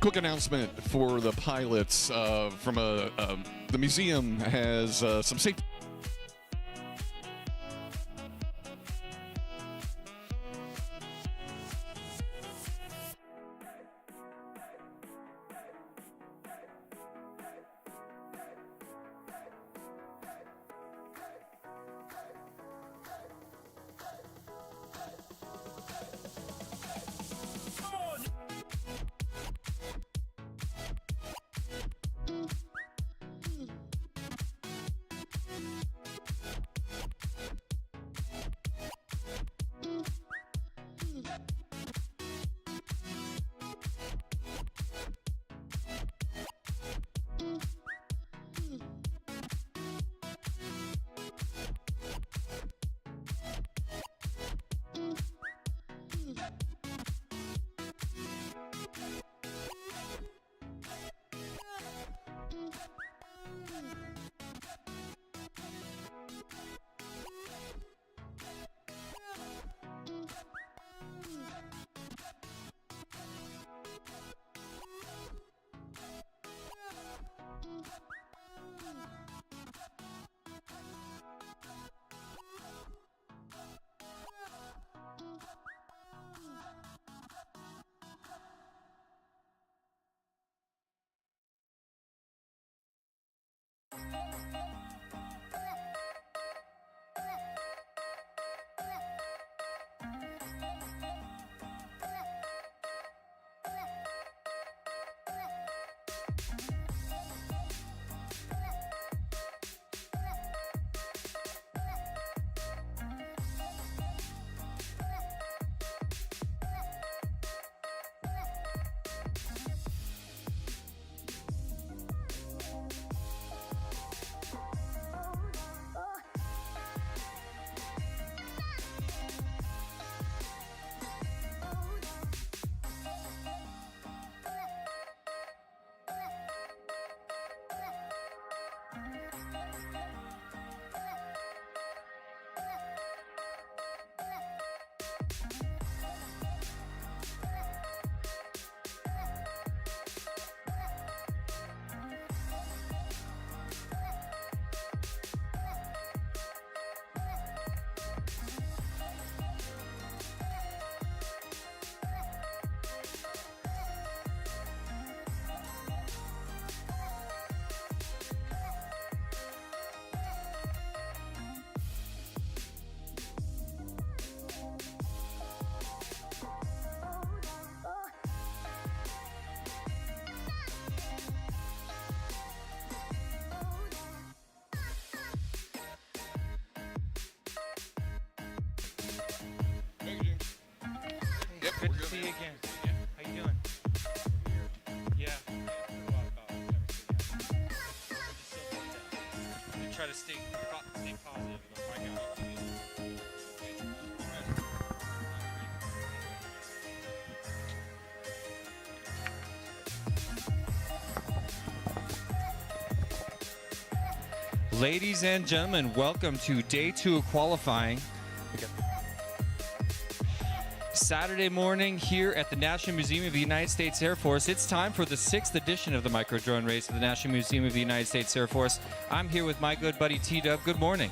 Quick announcement for the pilots from the museum has some safety. Yep, good to see you again. How you doing? Yeah. You try to stay positive. Find out. Ladies and gentlemen, welcome to day 2 of qualifying. Saturday morning here at the National Museum of the United States Air Force. It's time for the 6th edition of the Micro Drone Race at the National Museum of the United States Air Force. I'm here with my good buddy T-Dub. Good morning.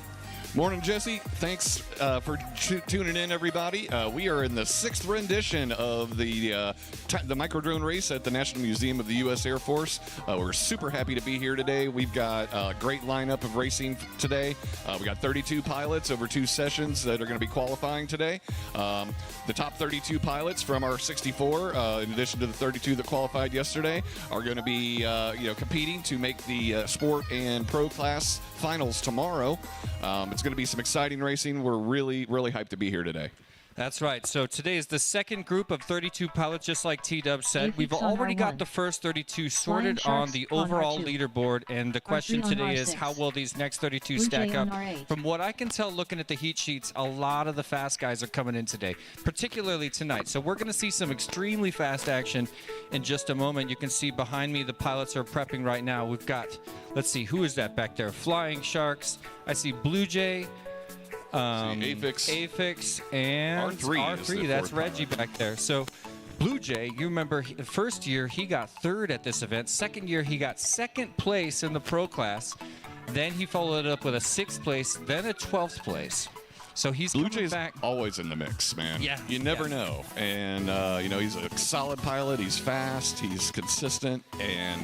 Morning, Jesse. Thanks for tuning in, everybody. We are in the 6th rendition of the Micro Drone Race at the National Museum of the U.S. Air Force. We're super happy to be here today. We've got a great lineup of racing today. We got 32 pilots over 2 sessions that are going to be qualifying today. The top 32 pilots from our 64, in addition to the 32 that qualified yesterday, are going to be competing to make the sport and pro class finals tomorrow. It's going to be some exciting racing. We're really hyped to be here today. That's right. So today is the second group of 32 pilots, just like T-Dub said. We've already got the first 32 sorted on the overall leaderboard, and the question today is how will these next 32 stack up? From what I can tell looking at the heat sheets, a lot of the fast guys are coming in today, particularly tonight. So we're going to see some extremely fast action in just a moment. You can see behind me the pilots are prepping right now. We've got, let's see, who is that back there? Flying Sharks. I see Blue Jay. Aphex and R3. That's Reggie back there. So Blue Jay, you remember the first year he got third at this event. Second year he got second place in the pro class. Then he followed it up with a 6th place, then a 12th place. So he's Blue coming Jay's back. always in the mix, man. Yeah. You never know. And, you know, he's a solid pilot. He's fast. He's consistent. And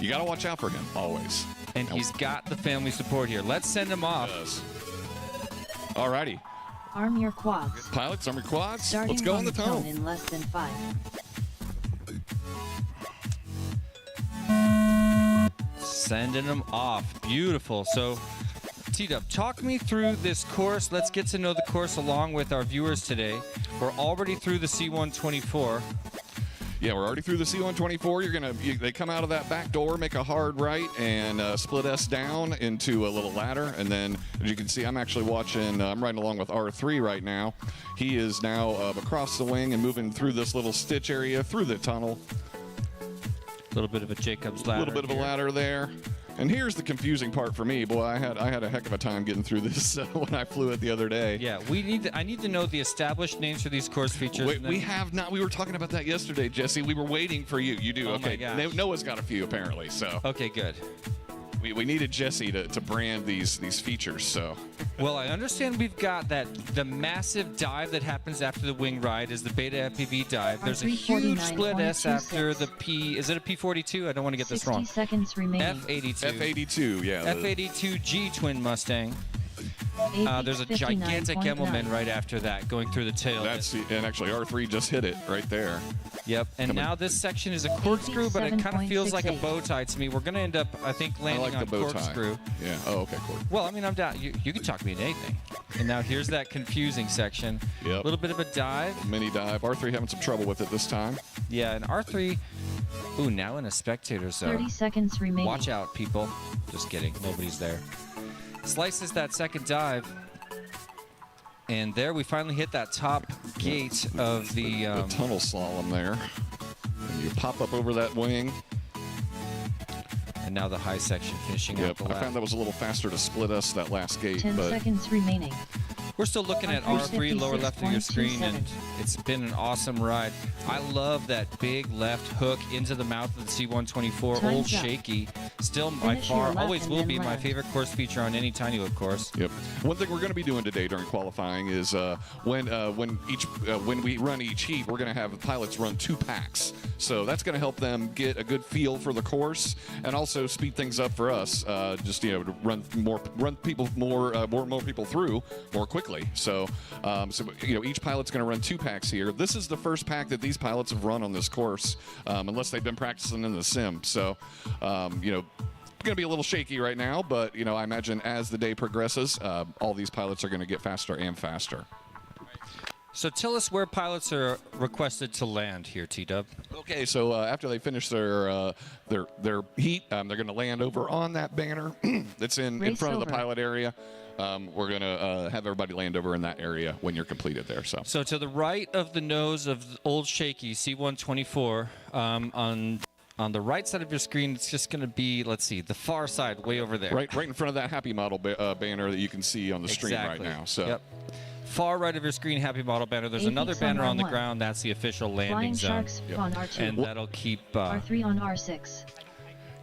you got to watch out for him, always. And he's got the family support here. Let's send him off. All righty. Arm your quads. Pilots, arm your quads. Starting Let's go on the tone. in less than 5. Sending them off. Beautiful. So, T-Dub, talk me through this course. Let's get to know the course along with our viewers today. We're already through the C-124. Yeah, we're already through the C-124. They come out of that back door, make a hard right, and split us down into a little ladder. And then, as you can see, I'm actually watching. I'm riding along with R3 right now. He is now across the wing and moving through this little stitch area through the tunnel. A little bit of a Jacob's ladder. A little bit of a ladder there. And here's the confusing part for me. Boy, I had a heck of a time getting through this when I flew it the other day. Yeah, I need to know the established names for these course features. We have not. We were talking about that yesterday, Jesse. We were waiting for you. You do. Oh okay. my gosh. Noah's got a few apparently. So. Okay, good. We needed Jesse to brand these features. So. Well, I understand we've got the massive dive that happens after the wing ride is the Beta FPV dive. There's a huge split S after the P. Is it a P42? I don't want to get this wrong. 60 seconds remaining. F82. F82, yeah. F82G twin Mustang. There's a gigantic Emmelman right after that going through the tail. And actually R3 just hit it right there. Yep, and now this section is a corkscrew, but it kind of feels like a bow tie to me. We're going to end up, I think, landing on corkscrew. Yeah, oh, okay, cool. Well, I mean, I'm down. You can talk me into anything. And now here's that confusing section. Yep. A little bit of a dive. Mini dive. R3 having some trouble with it this time. Yeah, and R3, ooh, now in a spectator zone. 30 seconds remaining. Watch out, people. Just kidding. Nobody's there. Slices that second dive. And there we finally hit that top gate of the tunnel slalom there. And you pop up over that wing. And now the high section finishing out the lap. I found that was a little faster to split us that last gate. 10 seconds remaining. We're still looking at R3 lower left of your screen, and it's been an awesome ride. I love that big left hook into the mouth of the C-124, old shaky. Still by far, always will be my favorite course feature on any Tiny Hook course. Yep. One thing we're going to be doing today during qualifying is when we run each heat, we're going to have the pilots run 2 packs. So that's going to help them get a good feel for the course and also speed things up for us. Just to run people more people through more quickly. So each pilot's going to run 2 packs here. This is the first pack that these pilots have run on this course, unless they've been practicing in the sim. So, going to be a little shaky right now, but I imagine as the day progresses, all these pilots are going to get faster and faster. So tell us where pilots are requested to land here, T-Dub. Okay, so after they finish their heat, they're going to land over on that banner that's in front of the pilot area. We're going to have everybody land over in that area when you're completed there. So to the right of the nose of the old shaky C-124, on the right side of your screen, it's just going to be, let's see, the far side, way over there. Right in front of that Happy Model banner that you can see on the stream right now. So. Yep. Far right of your screen, Happy Model banner. There's another banner on the ground. That's the official landing zone. On R2. And that'll keep... R3 on R6.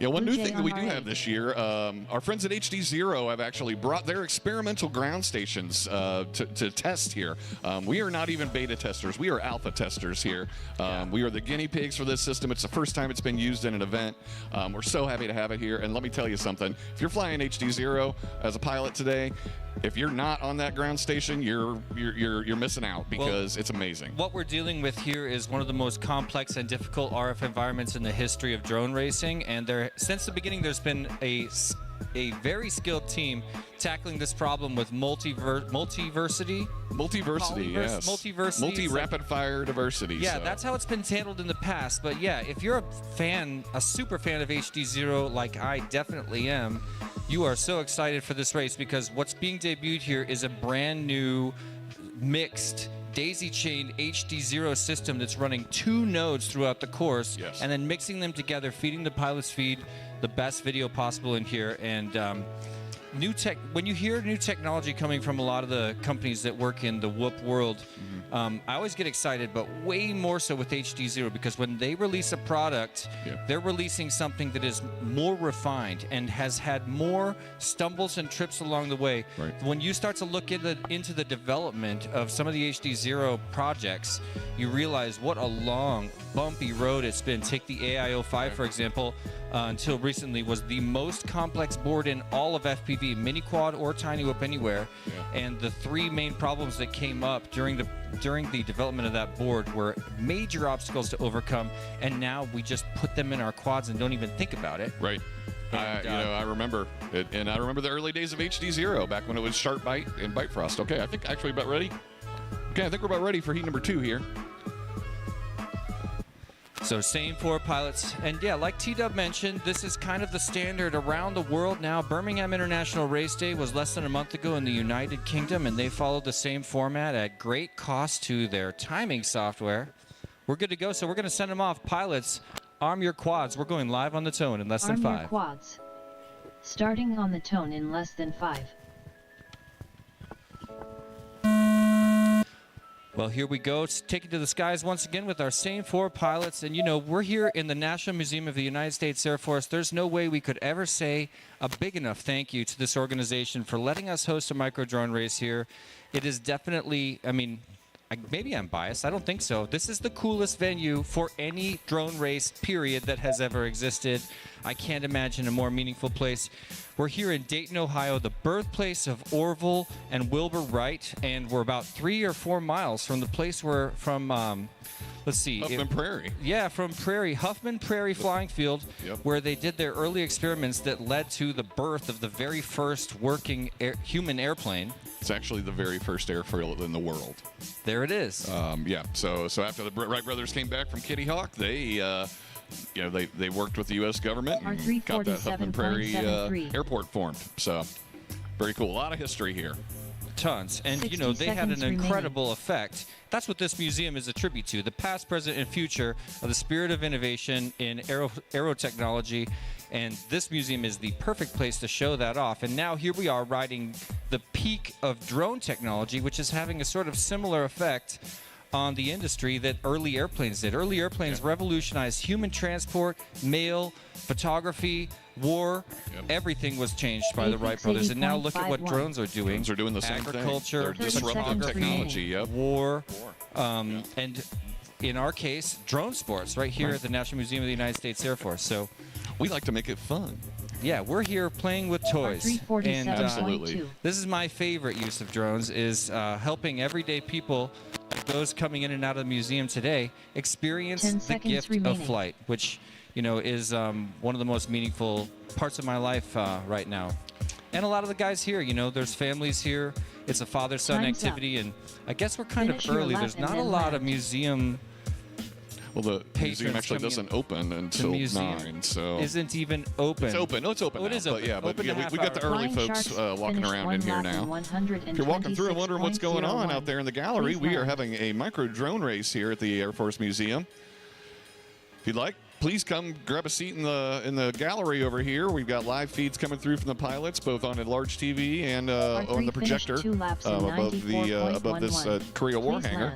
Yeah, one new thing that we do have this year, our friends at HD Zero have actually brought their experimental ground stations to test here. We are not even beta testers. We are alpha testers here. We are the guinea pigs for this system. It's the first time it's been used in an event. We're so happy to have it here. And let me tell you something. If you're flying HD Zero as a pilot today, if you're not on that ground station, you're missing out because it's amazing. What we're dealing with here is one of the most complex and difficult RF environments in the history of drone racing, and since the beginning there's been a very skilled team tackling this problem with multiversity, yes. Multi-rapid fire diversity. Yeah, that's how it's been handled in the past. But yeah, if you're a super fan of HD Zero like I definitely am, you are so excited for this race because what's being debuted here is a brand new mixed daisy-chained HD Zero system that's running 2 nodes throughout the course, and then mixing them together, feeding the pilot's feed the best video possible in here. And when you hear new technology coming from a lot of the companies that work in the whoop world, I always get excited, but way more so with HD0, because when they release a product, they're releasing something that is more refined and has had more stumbles and trips along the way. Right. When you start to look into the development of some of the HD0 projects, you realize what a long, bumpy road it's been. Take the AIO5, for example. Until recently was the most complex board in all of FPV, mini quad or tiny whoop anywhere. And the three main problems that came up during the development of that board were major obstacles to overcome, and now we just put them in our quads and don't even think about it. Right. And, I remember it, and I remember the early days of HD0 back when it was Sharp Bite and Bite Frost. Okay, I think actually about ready. Okay, I think we're about ready for heat number 2 here. So same 4 pilots, and yeah, like T-Dub mentioned, this is kind of the standard around the world now. Birmingham International Race Day was less than a month ago in the United Kingdom, and they followed the same format at great cost to their timing software. We're good to go, so we're going to send them off. Pilots, arm your quads. We're going live on the tone in less than 5. Arm your quads. Starting on the tone in less than 5. Well, here we go, taking to the skies once again with our same 4 pilots. And, you know, we're here in the National Museum of the United States Air Force. There's no way we could ever say a big enough thank you to this organization for letting us host a micro drone race here. It is definitely, I mean, maybe I'm biased. I don't think so. This is the coolest venue for any drone race, period, that has ever existed. I can't imagine a more meaningful place. We're here in Dayton, Ohio, the birthplace of Orville and Wilbur Wright, and we're about 3 or 4 miles from the place where, let's see. Huffman Prairie. Yeah, from Huffman Prairie Flying Field, where they did their early experiments that led to the birth of the very first working human airplane. It's actually the very first airfield in the world. There it is. Yeah. So after the Wright brothers came back from Kitty Hawk, they they worked with the U.S. government and got that Huffman Prairie airport formed. So very cool. A lot of history here. Tons. And, you know, they had an incredible effect. That's what this museum is a tribute to, the past, present, and future of the spirit of innovation in aero technology. And this museum is the perfect place to show that off. And now here we are riding the peak of drone technology, which is having a sort of similar effect on the industry that early airplanes did. Early airplanes revolutionized human transport, mail, photography, war. Everything was changed by the Wright brothers. And now look at what drones are doing. Drones are doing the same thing. Agriculture, They're disrupting technology. War. And in our case, drone sports right here at the National Museum of the United States Air Force. So we like to make it fun. Yeah, we're here playing with toys. And absolutely. This is my favorite use of drones, is helping everyday people, those coming in and out of the museum today, experience the gift of flight, which, you know, is one of the most meaningful parts of my life right now. And a lot of the guys here, you know, there's families here. It's a father-son activity, and I guess we're kind of early. There's not a lot of museum. Well, the museum actually doesn't open until 9, so isn't even open. It's open. No, it's open. Oh, it is open. But yeah, Open we got the early folks walking around in here now. If you're walking through and wondering what's going on out there in the gallery, we are having a micro drone race here at the Air Force Museum. If you'd like, please come grab a seat in the gallery over here. We've got live feeds coming through from the pilots, both on a large TV and on the projector above this Korea War hangar.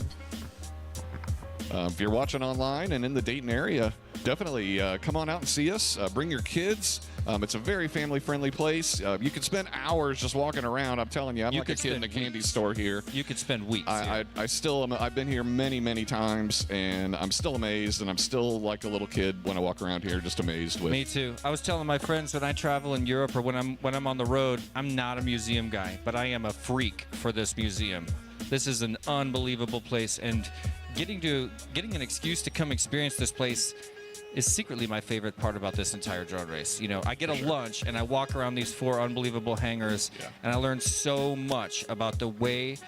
If you're watching online and in the Dayton area, definitely come on out and see us. Bring your kids. It's a very family-friendly place. You can spend hours just walking around. I'm telling you, I'm like a kid in a candy store here. You could spend weeks. I still am. I've been here many, many times, and I'm still amazed, and I'm still like a little kid when I walk around here, just amazed with. Me too. I was telling my friends when I travel in Europe or when I'm on the road, I'm not a museum guy, but I am a freak for this museum. This is an unbelievable place, and getting an excuse to come experience this place is secretly my favorite part about this entire drone race. You know, I get a lunch and I walk around these 4 unbelievable hangars, and I learn so much about the way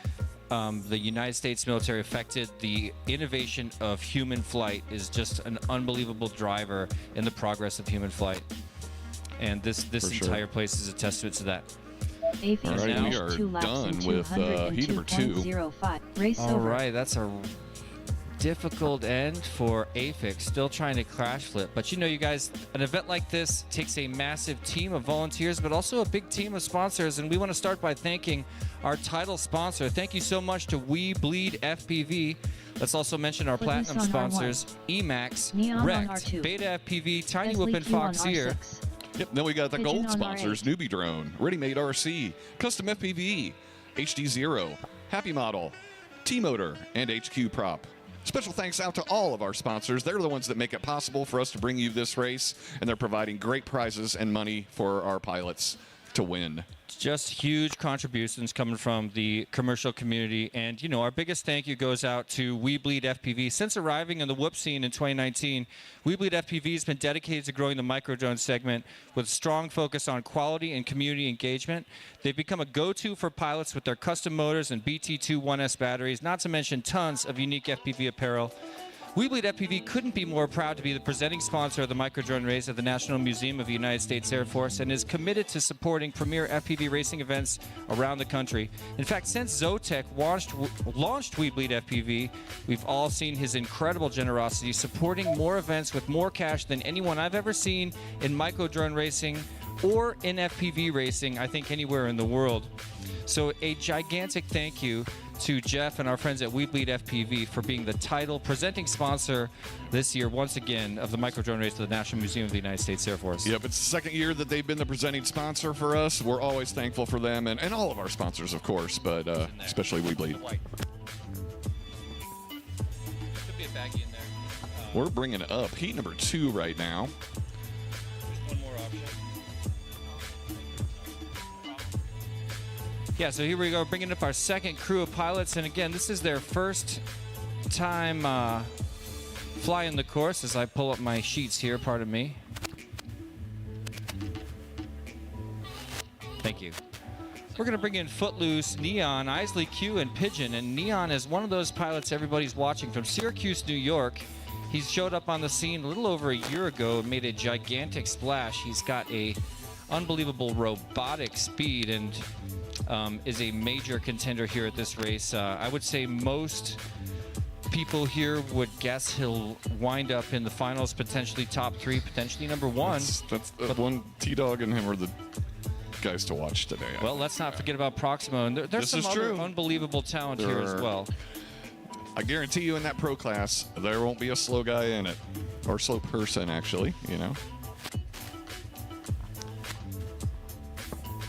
the United States military affected the innovation of human flight. Is just an unbelievable driver in the progress of human flight. And this entire place is a testament to that. All right, we are done with heat number 2. Race All right, that's a difficult end for Afix, still trying to crash flip. But you know, you guys, an event like this takes a massive team of volunteers, but also a big team of sponsors. And we want to start by thanking our title sponsor. Thank you so much to We Bleed FPV. Let's also mention our platinum sponsors, Emax, Rect, Beta FPV, Tiny Whoop, and Foxeer. Yep, then we got the gold sponsors, Newbie Drone, Ready Made RC, Custom FPV, HD Zero, Happy Model, T-Motor, and HQ Prop. Special thanks out to all of our sponsors. They're the ones that make it possible for us to bring you this race, and they're providing great prizes and money for our pilots to win. Just huge contributions coming from the commercial community. And, you know, our biggest thank you goes out to We Bleed FPV. Since arriving in the whoop scene in 2019, We Bleed FPV has been dedicated to growing the microdrone segment with strong focus on quality and community engagement. They've become a go-to for pilots with their custom motors and BT2 1S batteries, not to mention tons of unique FPV apparel. We Bleed FPV couldn't be more proud to be the presenting sponsor of the microdrone race at the National Museum of the United States Air Force, and is committed to supporting premier FPV racing events around the country. In fact, since Zotek launched We Bleed FPV, we've all seen his incredible generosity, supporting more events with more cash than anyone I've ever seen in microdrone racing or in FPV racing, I think, anywhere in the world. So a gigantic thank you to Jeff and our friends at We Bleed FPV for being the title presenting sponsor this year, once again, of the microdrone race to the National Museum of the United States Air Force. Yep, it's the second year that they've been the presenting sponsor for us. We're always thankful for them, and all of our sponsors, of course, but especially We Bleed. Could be a baggie in there. We're bringing it up. Heat number 2 right now. One more option. Yeah, so here we go, bringing up our second crew of pilots. And again, this is their first time flying the course. As I pull up my sheets here, pardon me. Thank you. We're going to bring in Footloose, Neon, Isley Q, and Pigeon. And Neon is one of those pilots everybody's watching from Syracuse, New York. He's showed up on the scene a little over a year ago and made a gigantic splash. He's got a unbelievable robotic speed and is a major contender here at this race. I would say most people here would guess he'll wind up in the finals, potentially top 3, potentially number 1. That's one T-Dog and him are the guys to watch today. Well, let's not forget about Proximo. And there's some other unbelievable talent here as well. I guarantee you in that pro class, there won't be a slow guy in it. Or slow person, actually, you know.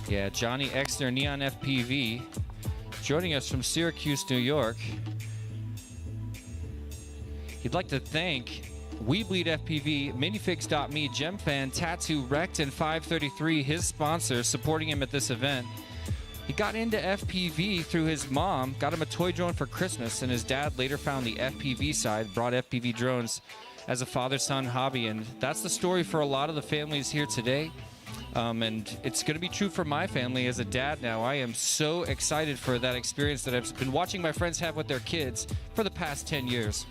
Yeah, Johnny Exner, Neon FPV, joining us from Syracuse, New York. He'd like to thank We Bleed FPV, Minifix.me, GemFan, Tattoo, Rect, and 533, his sponsors, supporting him at this event. He got into FPV through his mom, got him a toy drone for Christmas, and his dad later found the FPV side, brought FPV drones as a father-son hobby. And that's the story for a lot of the families here today. And it's going to be true for my family as a dad now. I am so excited for that experience that I've been watching my friends have with their kids for the past 10 years.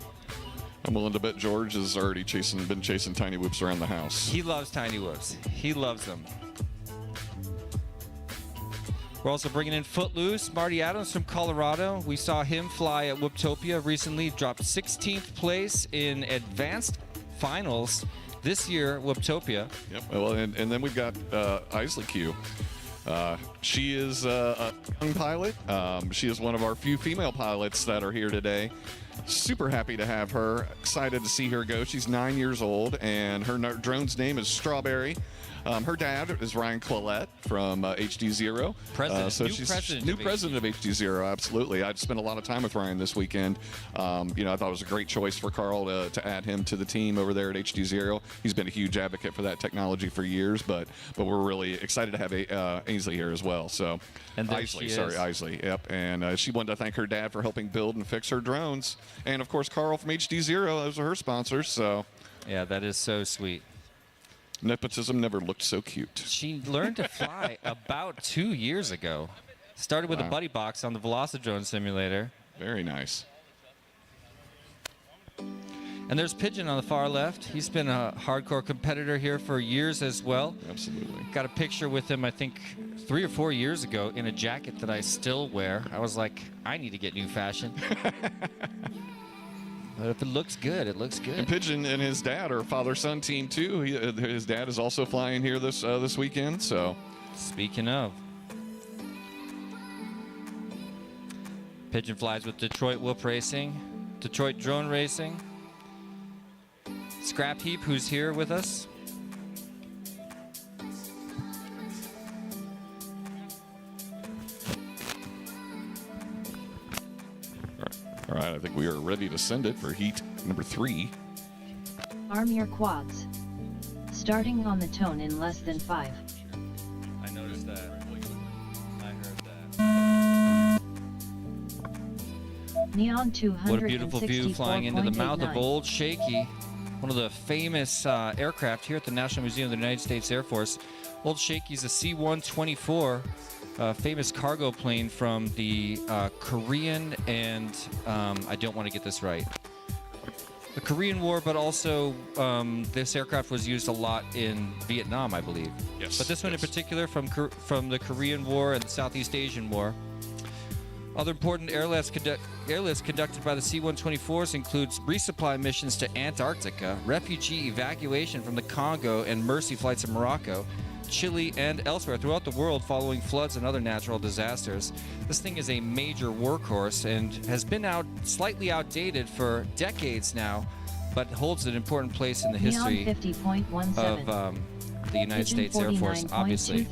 I'm willing to bet George has already been chasing tiny whoops around the house. He loves tiny whoops. He loves them. We're also bringing in Footloose, Marty Adams from Colorado. We saw him fly at Whooptopia recently, dropped 16th place in advanced finals this year, Whooptopia. Yep. Well, and then we've got Isley Q. She is a young pilot. She is one of our few female pilots that are here today. Super happy to have her. Excited to see her go. She's 9 years old, and her drone's name is Strawberry. Her dad is Ryan Clallette from HD Zero. President. So she's new president of HD Zero. Absolutely. I spent a lot of time with Ryan this weekend. You know, I thought it was a great choice for Carl to add him to the team over there at HD Zero. He's been a huge advocate for that technology for years, but we're really excited to have Ainsley here as well. So, and Isley. Yep. And she wanted to thank her dad for helping build and fix her drones, and of course Carl from HD Zero. Those are her sponsors. So, yeah, that is so sweet. Nepotism never looked so cute. She learned to fly about 2 years ago. Started with a buddy box on the Velocidrone simulator. Very nice. And there's Pigeon on the far left. He's been a hardcore competitor here for years as well. Absolutely. Got a picture with him, I think, 3 or 4 years ago in a jacket that I still wear. I was like, I need to get new fashion. If it looks good, it looks good. And Pigeon and his dad are father-son team too. His dad is also flying here this weekend. So, speaking of, Pigeon flies with Detroit Whoop Racing, Detroit Drone Racing. Scrap Heap, who's here with us. all right, I think we are ready to send it for heat number 3. Arm your quads. Starting on the tone in less than 5. I noticed that. I heard that. Neon 264.89. What a beautiful view flying into the mouth of Old Shaky, one of the famous aircraft here at the National Museum of the United States Air Force. Old Shaky's a C-124, famous cargo plane from the Korean and, I don't want to get this right, the Korean War, but also this aircraft was used a lot in Vietnam, I believe. Yes. But this one in particular from the Korean War and the Southeast Asian War. Other important airlifts conducted by the C-124s includes resupply missions to Antarctica, refugee evacuation from the Congo, and mercy flights in Morocco, Chile, and elsewhere throughout the world following floods and other natural disasters. This thing is a major workhorse and has been slightly outdated for decades now, but holds an important place in the history of the United States Air Force. Obviously,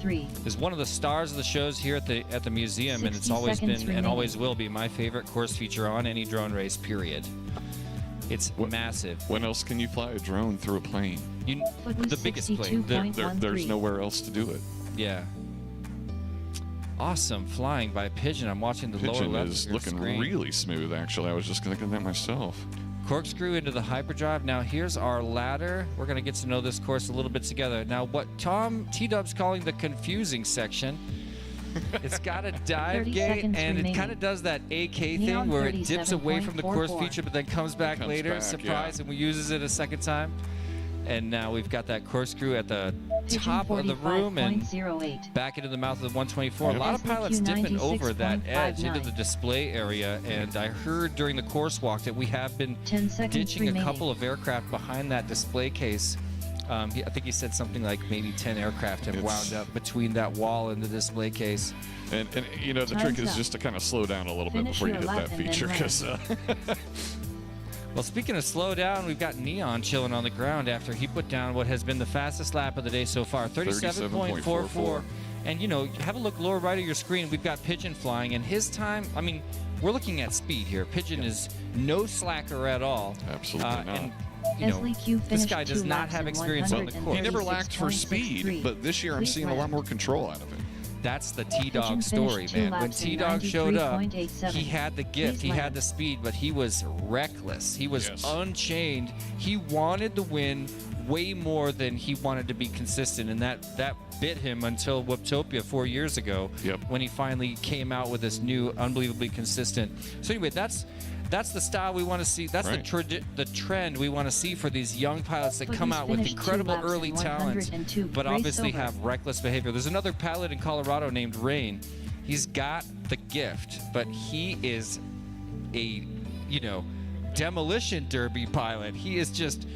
is one of the stars of the shows here at the museum, and it's always been and always will be my favorite course feature on any drone race. Period. It's massive. When else can you fly a drone through a plane? The biggest plane. There's nowhere else to do it. Yeah. Awesome flying by Pigeon. I'm watching the lower left is of your looking screen. really smooth, actually. I was just thinking that myself. Corkscrew into the hyperdrive. Now here's our ladder. We're going to get to know this course a little bit together. Now what T-Dub's calling the confusing section. It's got a dive gate, and it kind of does that AK thing where it dips away from the course feature but then comes back later, surprise, and we uses it a second time. And now we've got that corkscrew at the top of the room and back into the mouth of the 124. A lot of pilots dipping over that edge into the display area, and I heard during the course walk that we have been ditching a couple of aircraft behind that display case. I think he said something like maybe 10 aircraft have wound up between that wall and the display case. And you know, the trick is just to kind of slow down a little bit before you hit that feature. Well, speaking of slow down, we've got Neon chilling on the ground after he put down what has been the fastest lap of the day so far, 37.44. And, you know, have a look lower right of your screen. We've got Pigeon flying, and his time, I mean, we're looking at speed here. Pigeon is no slacker at all. Absolutely not. And, you know, this guy does not have experience on the course. He never lacked for speed, but this year I'm seeing a lot more control out of him. That's the T-Dog story, man. When T-Dog showed up, he had the gift, he had the speed, but he was reckless. He was unchained. He wanted to win way more than he wanted to be consistent, and that bit him until Whooptopia 4 years ago when he finally came out with this new, unbelievably consistent. So anyway, that's the style we want to see. That's the trend we want to see for these young pilots that come out with incredible early talent, but obviously have reckless behavior. There's another pilot in Colorado named Rain. He's got the gift, but he is a, you know, demolition derby pilot. He is just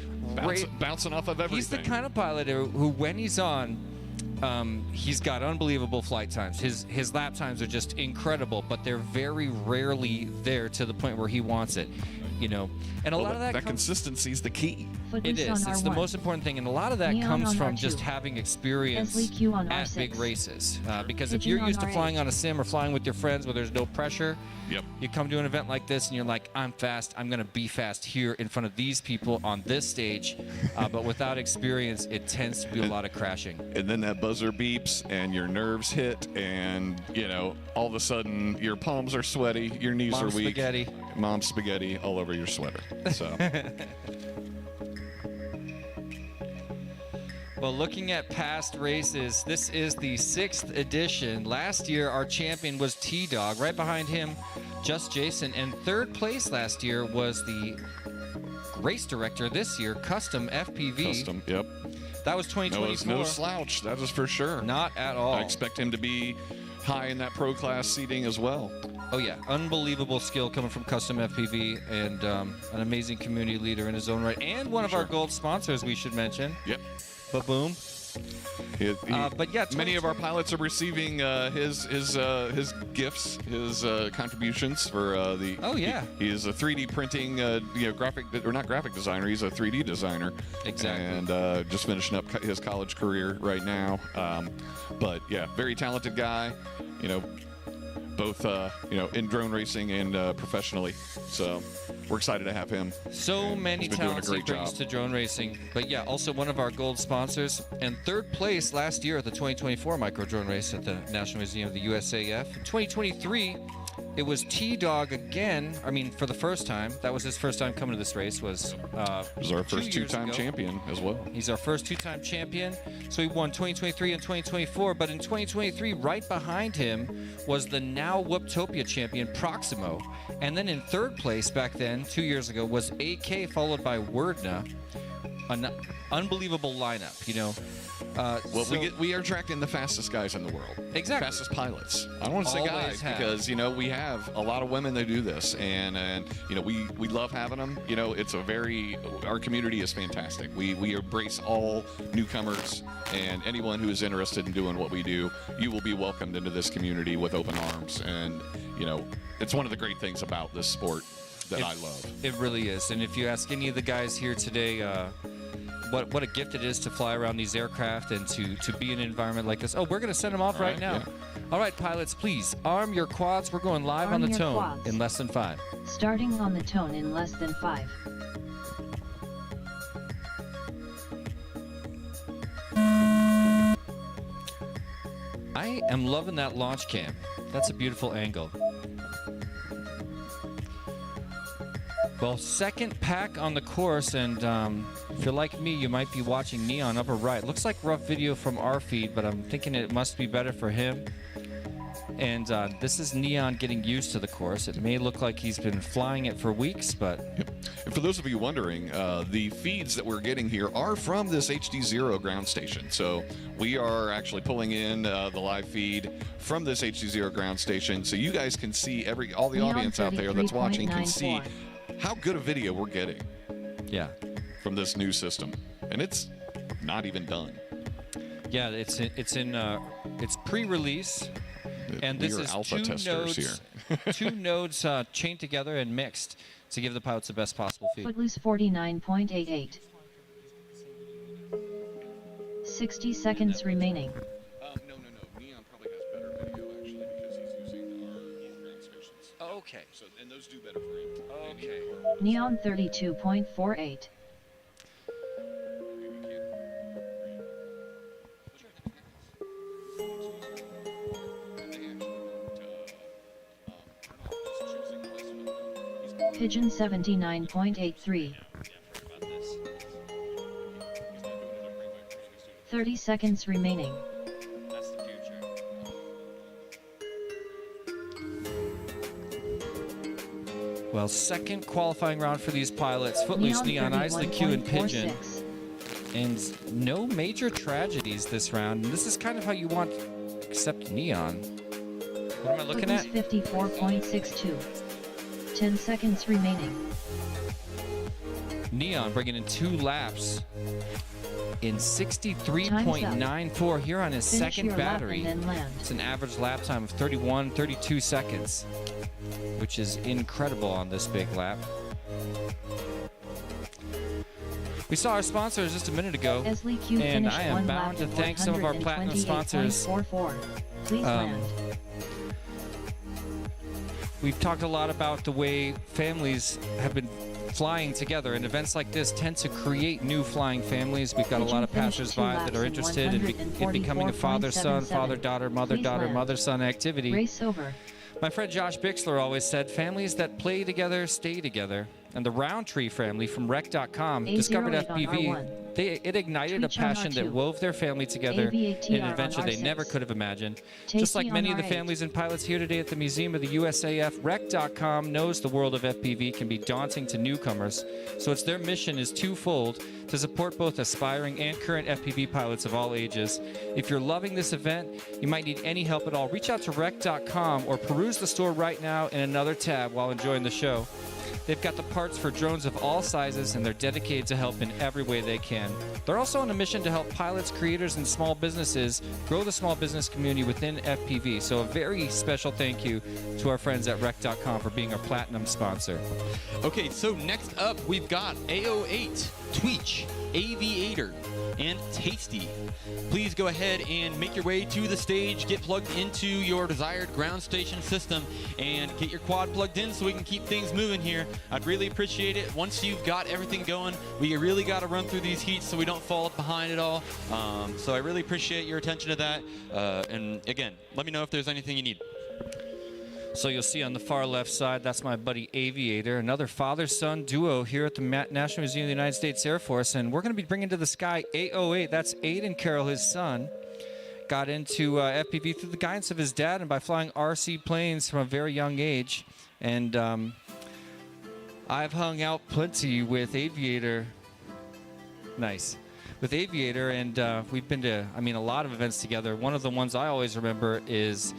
bouncing off of everything. He's the kind of pilot who, when he's on, he's got unbelievable flight times. His lap times are just incredible, but they're very rarely there to the point where he wants it, you know. And a lot of that consistency is the key. It is. It's the most important thing, and a lot of that comes from just having experience at big races. Because if you're used to flying on a sim or flying with your friends where there's no pressure, you come to an event like this and you're like, I'm fast. I'm going to be fast here in front of these people on this stage. But without experience, it tends to be a lot of crashing. And then that buzzer beeps and your nerves hit, and you know, all of a sudden your palms are sweaty, your knees are weak. Mom spaghetti all over your sweater. So. Well, looking at past races, this is the 6th edition. Last year, our champion was T-Dog. Right behind him, Just Jason. And 3rd place last year was the race director this year, Custom FPV. Custom, yep. That was 2024. No slouch, that is for sure. Not at all. I expect him to be high in that pro class seating as well. Oh yeah, unbelievable skill coming from Custom FPV, and an amazing community leader in his own right, and one of our gold sponsors, we should mention. Yep. Ba-boom. But yeah, many of our pilots are receiving his gifts, his contributions for the. Oh yeah. He is a 3D printing, not graphic designer. He's a 3D designer. Exactly. And just finishing up his college career right now. But yeah, very talented guy. You know, both in drone racing and professionally. So we're excited to have him. So many talents he brings to drone racing. But yeah, also one of our gold sponsors, and third place last year at the 2024 micro drone race at the National Museum of the USAF. In 2023, it was T-Dog again. I mean, for the first time. That was his first time coming to this race. Was our first two-time champion as well. He's our first two-time champion. So he won 2023 and 2024. But in 2023, right behind him was the now Whooptopia champion Proximo. And then in third place back then, 2 years ago, was AK, followed by Wordna. An unbelievable lineup, you know. We are attracting the fastest guys in the world. Exactly. Fastest pilots. I don't want to say guys because we have a lot of women that do this, and we love having them. You know, it's our community is fantastic. We embrace all newcomers, and anyone who is interested in doing what we do, you will be welcomed into this community with open arms. And it's one of the great things about this sport that I love. It really is. And if you ask any of the guys here today, what a gift it is to fly around these aircraft and to be in an environment like this. Oh, we're going to send them off right now. Yeah. All right, pilots, please arm your quads. We're going live on the tone in less than 5. Starting on the tone in less than 5. I am loving that launch cam. That's a beautiful angle. Well, second pack on the course, and if you're like me, you might be watching Neon upper right. Looks like rough video from our feed, but I'm thinking it must be better for him. And this is Neon getting used to the course. It may look like he's been flying it for weeks, but... And for those of you wondering, the feeds that we're getting here are from this HD0 ground station. So we are actually pulling in the live feed from this HD0 ground station, so you guys can see all the audience out there that's watching can see how good a video we're getting. Yeah. From this new system, and it's not even done. Yeah, it's pre-release, and this is alpha testers here. 2 nodes chained together and mixed to give the pilots the best possible feed. Footloose 49.88. 60 seconds remaining. No. Neon probably has better video actually because he's using our ground stations. Okay. So and those do better for him. Okay. Neon 32.48. Pigeon 79.83. 30 seconds remaining. That's the future. Well, second qualifying round for these pilots. Footloose, Neon, Isley, Q, and Pigeon. And no major tragedies this round. And this is kind of how you want, except Neon. What am I looking at? 54.62. 10 seconds remaining. Neon bringing in 2 laps in 63.94 here on his second battery. It's an average lap time of 32 seconds, which is incredible on this big lap. We saw our sponsors just a minute ago, and I am bound to thank some of our platinum sponsors. Please land. We've talked a lot about the way families have been flying together, and events like this tend to create new flying families. We've got a lot of passers-by that are interested in becoming a father-son, father-daughter, mother-daughter, mother-son activity. Race over. My friend Josh Bixler always said, families that play together stay together. And the Roundtree family from rec.com discovered FPV. It ignited a passion that wove their family together in an adventure they never could have imagined. Just like many of the families and pilots here today at the Museum of the USAF, rec.com knows the world of FPV can be daunting to newcomers, so their mission is twofold: to support both aspiring and current FPV pilots of all ages. If you're loving this event, you might need any help at all, reach out to rec.com or peruse the store right now in another tab while enjoying the show. They've got the parts for drones of all sizes, and they're dedicated to help in every way they can. They're also on a mission to help pilots, creators, and small businesses grow the small business community within FPV. So a very special thank you to our friends at rec.com for being our platinum sponsor. Okay, so next up, we've got AO8, Tweech, Aviator, and Tasty. Please go ahead and make your way to the stage, get plugged into your desired ground station system, and get your quad plugged in so we can keep things moving here. I'd really appreciate it. Once you've got everything going, we really got to run through these heats so we don't fall behind at all. So I really appreciate your attention to that. And again, let me know if there's anything you need. So you'll see on the far left side, that's my buddy Aviator, another father-son duo here at the National Museum of the United States Air Force. And we're going to be bringing to the sky AO8. That's Aiden Carroll, his son. Got into FPV through the guidance of his dad and by flying RC planes from a very young age. And I've hung out plenty with Aviator. Nice. With Aviator, and we've been to, a lot of events together. One of the ones I always remember is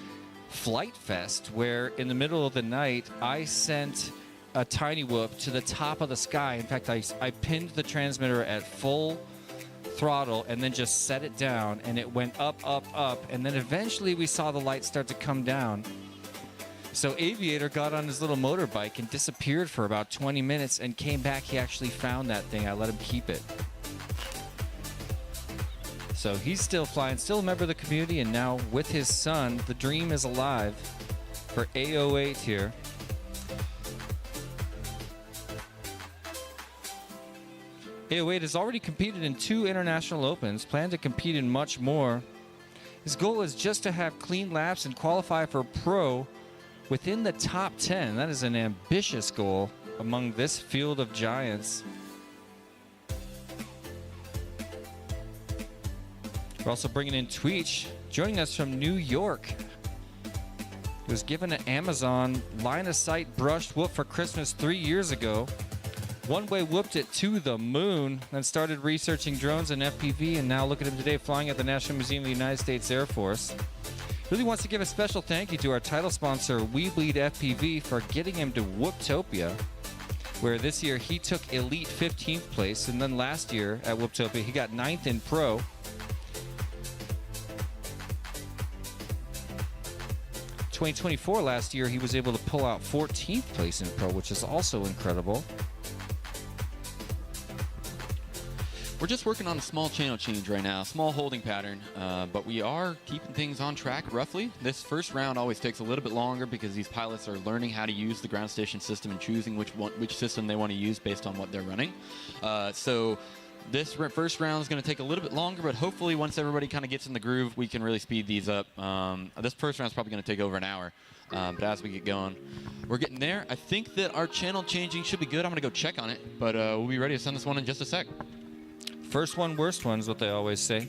Flight Fest, where in the middle of the night, I sent a tiny whoop to the top of the sky. In fact, I pinned the transmitter at full throttle and then just set it down, and it went up, up, up, and then eventually we saw the lights start to come down. So Aviator got on his little motorbike and disappeared for about 20 minutes and came back. He actually found that thing. I let him keep it. So he's still flying, still a member of the community, and now with his son, the dream is alive for AO8 here. AO8 has already competed in 2 international opens, planned to compete in much more. His goal is just to have clean laps and qualify for pro within the top 10. That is an ambitious goal among this field of giants. We're also bringing in Tweech, joining us from New York. He was given an Amazon line-of-sight brushed whoop for Christmas 3 years ago. One-way whooped it to the moon, then started researching drones and FPV, and now look at him today flying at the National Museum of the United States Air Force. Really wants to give a special thank you to our title sponsor, We Bleed FPV, for getting him to Whooptopia, where this year he took elite 15th place, and then last year at Whooptopia he got 9th in pro. 2024 last year, he was able to pull out 14th place in pro, which is also incredible. We're just working on a small channel change right now, small holding pattern, but we are keeping things on track roughly. This first round always takes a little bit longer because these pilots are learning how to use the ground station system and choosing which system they want to use based on what they're running. So this first round is going to take a little bit longer, but hopefully once everybody kind of gets in the groove, we can really speed these up. This first round is probably going to take over an hour, but as we get going, we're getting there. I think that our channel changing should be good. I'm going to go check on it, but we'll be ready to send this one in just a sec. First one, worst one is what they always say.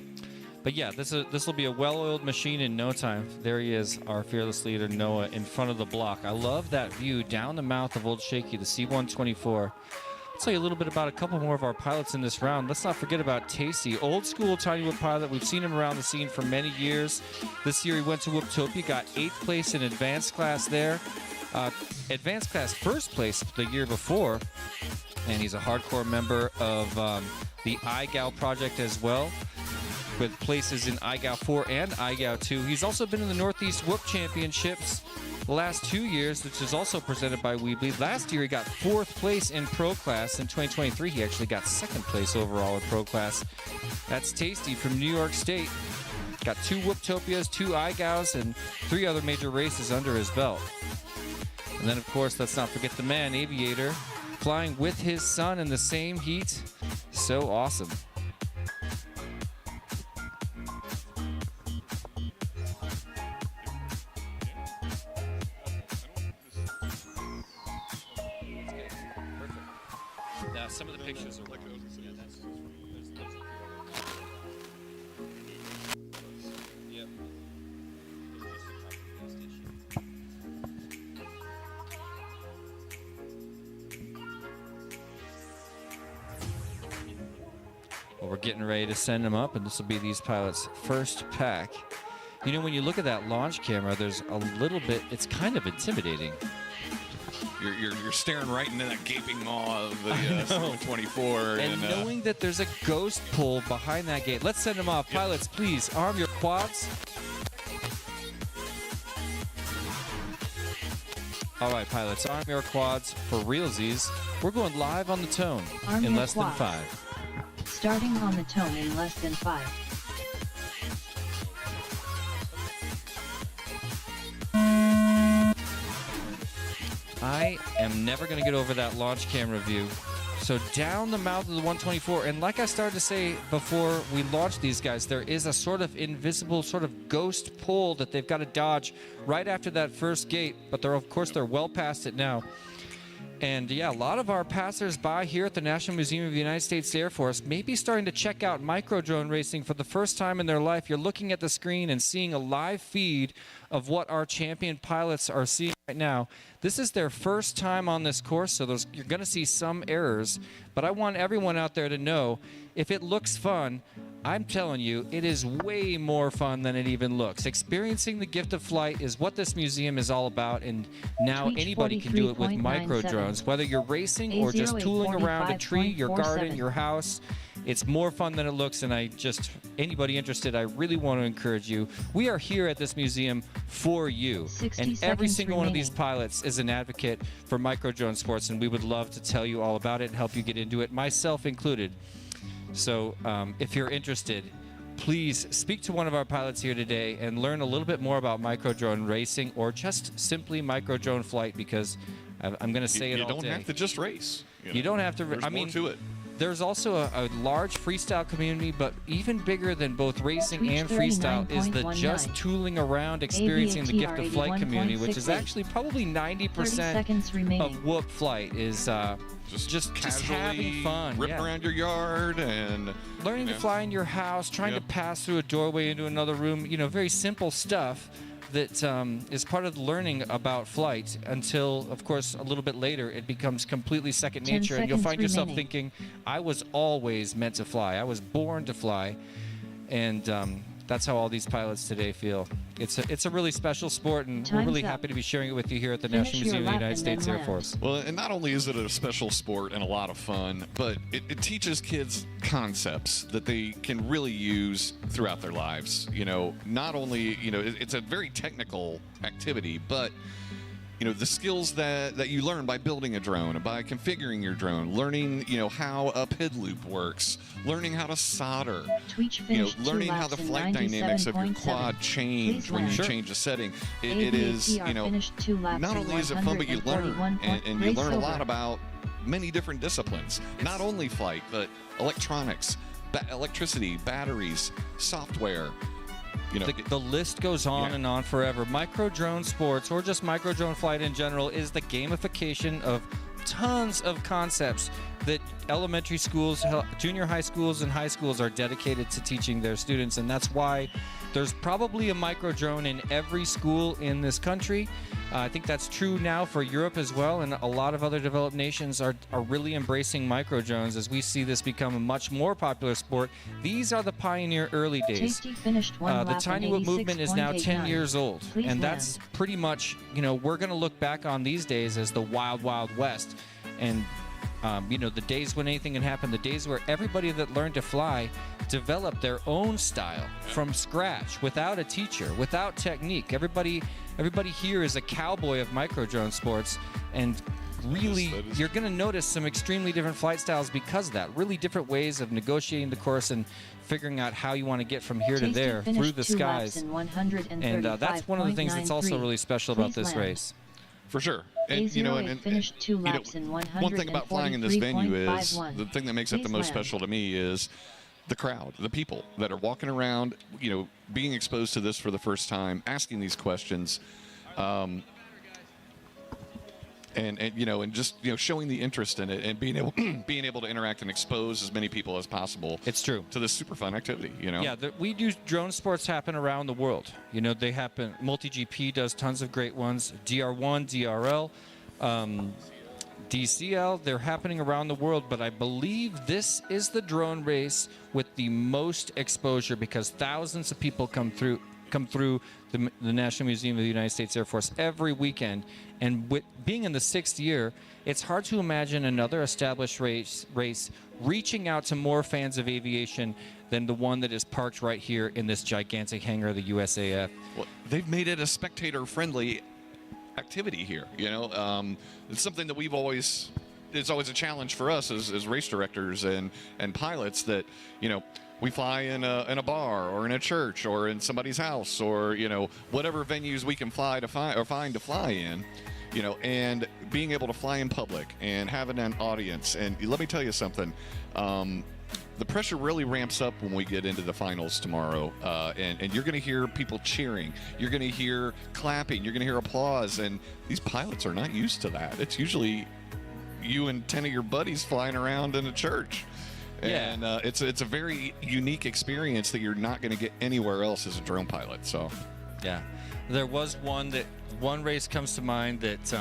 But yeah, this will be a well-oiled machine in no time. There he is, our fearless leader, Noah, in front of the block. I love that view down the mouth of Old Shaky, the C-124. I'll tell you a little bit about a couple more of our pilots in this round. Let's not forget about Tasty, old school tiny whoop pilot. We've seen him around the scene for many years. This year he went to Whooptopia, got 8th place in advanced class there. Advanced class first place the year before. And he's a hardcore member of the IGAL project as well, with places in IGAL 4 and IGAL 2. He's also been in the Northeast Whoop Championships the last 2 years, which is also presented by Weebly. Last year he got 4th place in pro class. In 2023 he actually got 2nd place overall in pro class. That's Tasty from New York State. Got 2 Whooptopias, 2 IGALs, and 3 other major races under his belt. And then of course, let's not forget the man, Aviator, flying with his son in the same heat. So awesome. Some of the pictures are. Yep. Well, we're getting ready to send them up, and this will be these pilots' first pack. You know, when you look at that launch camera, there's a little bit, it's kind of intimidating. You're staring right into that gaping maw of the 724. And knowing that there's a ghost pull behind that gate. Let's send them off. Yep. Pilots, please arm your quads. All right, pilots, arm your quads for realsies. We're going live on the tone in less than 5. Starting on the tone in less than 5. I am never going to get over that launch camera view. So down the mouth of the 124, and like I started to say before we launched these guys, there is a sort of invisible sort of ghost pull that they've got to dodge right after that first gate, but they're well past it now. And yeah, a lot of our passers-by here at the National Museum of the United States Air Force may be starting to check out micro-drone racing for the first time in their life. You're looking at the screen and seeing a live feed of what our champion pilots are seeing right now. This is their first time on this course, so you're going to see some errors. But I want everyone out there to know, if it looks fun, I'm telling you, it is way more fun than it even looks. Experiencing the gift of flight is what this museum is all about, and now anybody can do it with micro drones. Whether you're racing or just tooling around a tree, your garden, your house, it's more fun than it looks, and anybody interested, I really want to encourage you. We are here at this museum for you, and every single one of these pilots is an advocate for micro drone sports, and we would love to tell you all about it and help you get into it, myself included. So if you're interested, please speak to one of our pilots here today and learn a little bit more about micro-drone racing or just simply micro-drone flight, because I'm going to say it all day. You don't have to just race. You don't have to. There's more to it. There's also a large freestyle community, but even bigger than both racing and freestyle is the just tooling around, experiencing the gift of flight community, which is actually probably 90% of whoop flight is just having fun, ripping around your yard and learning to fly in your house, trying to pass through a doorway into another room. Very simple stuff that is part of the learning about flight until, of course, a little bit later it becomes completely second nature, and you'll find yourself thinking, I was always meant to fly. I was born to fly. And that's how all these pilots today feel. It's a really special sport, and we're really happy to be sharing it with you here at the National Museum of the United States Air Force. Well, and not only is it a special sport and a lot of fun, but it teaches kids concepts that they can really use throughout their lives. Not only, it's a very technical activity, but the skills that you learn by building a drone, by configuring your drone, learning, how a PID loop works, learning how to solder, learning how the flight dynamics of your quad change when you change a setting. It is, not only is it fun, but you learn, and you learn a lot about many different disciplines. Not only flight, but electronics, electricity, batteries, software. The list goes on and on forever. Micro-drone sports, or just micro-drone flight in general, is the gamification of tons of concepts that elementary schools, junior high schools, and high schools are dedicated to teaching their students, and that's why there's probably a micro-drone in every school in this country. I think that's true now for Europe as well, and a lot of other developed nations are really embracing micro-drones as we see this become a much more popular sport. These are the pioneer early days. The Tiny Whoop movement is now 10 years old, and that's pretty much, we're going to look back on these days as the wild, wild west. And the days when anything can happen, the days where everybody that learned to fly developed their own style from scratch, without a teacher, without technique. Everybody here is a cowboy of micro-drone sports, and really, you're going to notice some extremely different flight styles because of that. Really different ways of negotiating the course and figuring out how you want to get from here to there through the skies. And that's one of the things that's also really special about this race. For sure. And finished 2 laps in one thing about flying in this venue is the thing that makes it the most special to me is the crowd, the people that are walking around, being exposed to this for the first time, asking these questions. and just showing the interest in it and being able to interact and expose as many people as possible. It's true. To this super fun activity. Yeah, we do drone sports happen around the world. They happen. MultiGP does tons of great ones. DR1, DRL. DCL, they're happening around the world, but I believe this is the drone race with the most exposure because thousands of people come through the National Museum of the United States Air Force every weekend. And with being in the 6th year, it's hard to imagine another established race reaching out to more fans of aviation than the one that is parked right here in this gigantic hangar of the USAF. Well, they've made it a spectator-friendly activity here. It's something that it's always a challenge for us as race directors and pilots that we fly in a bar or in a church or in somebody's house or whatever venues we can find to fly in, and being able to fly in public and having an audience. And let me tell you something, the pressure really ramps up when we get into the finals tomorrow, and you're going to hear people cheering. You're going to hear clapping. You're going to hear applause. And these pilots are not used to that. It's usually you and 10 of your buddies flying around in a church. Yeah. And it's a very unique experience that you're not going to get anywhere else as a drone pilot. So, yeah, there was one race comes to mind that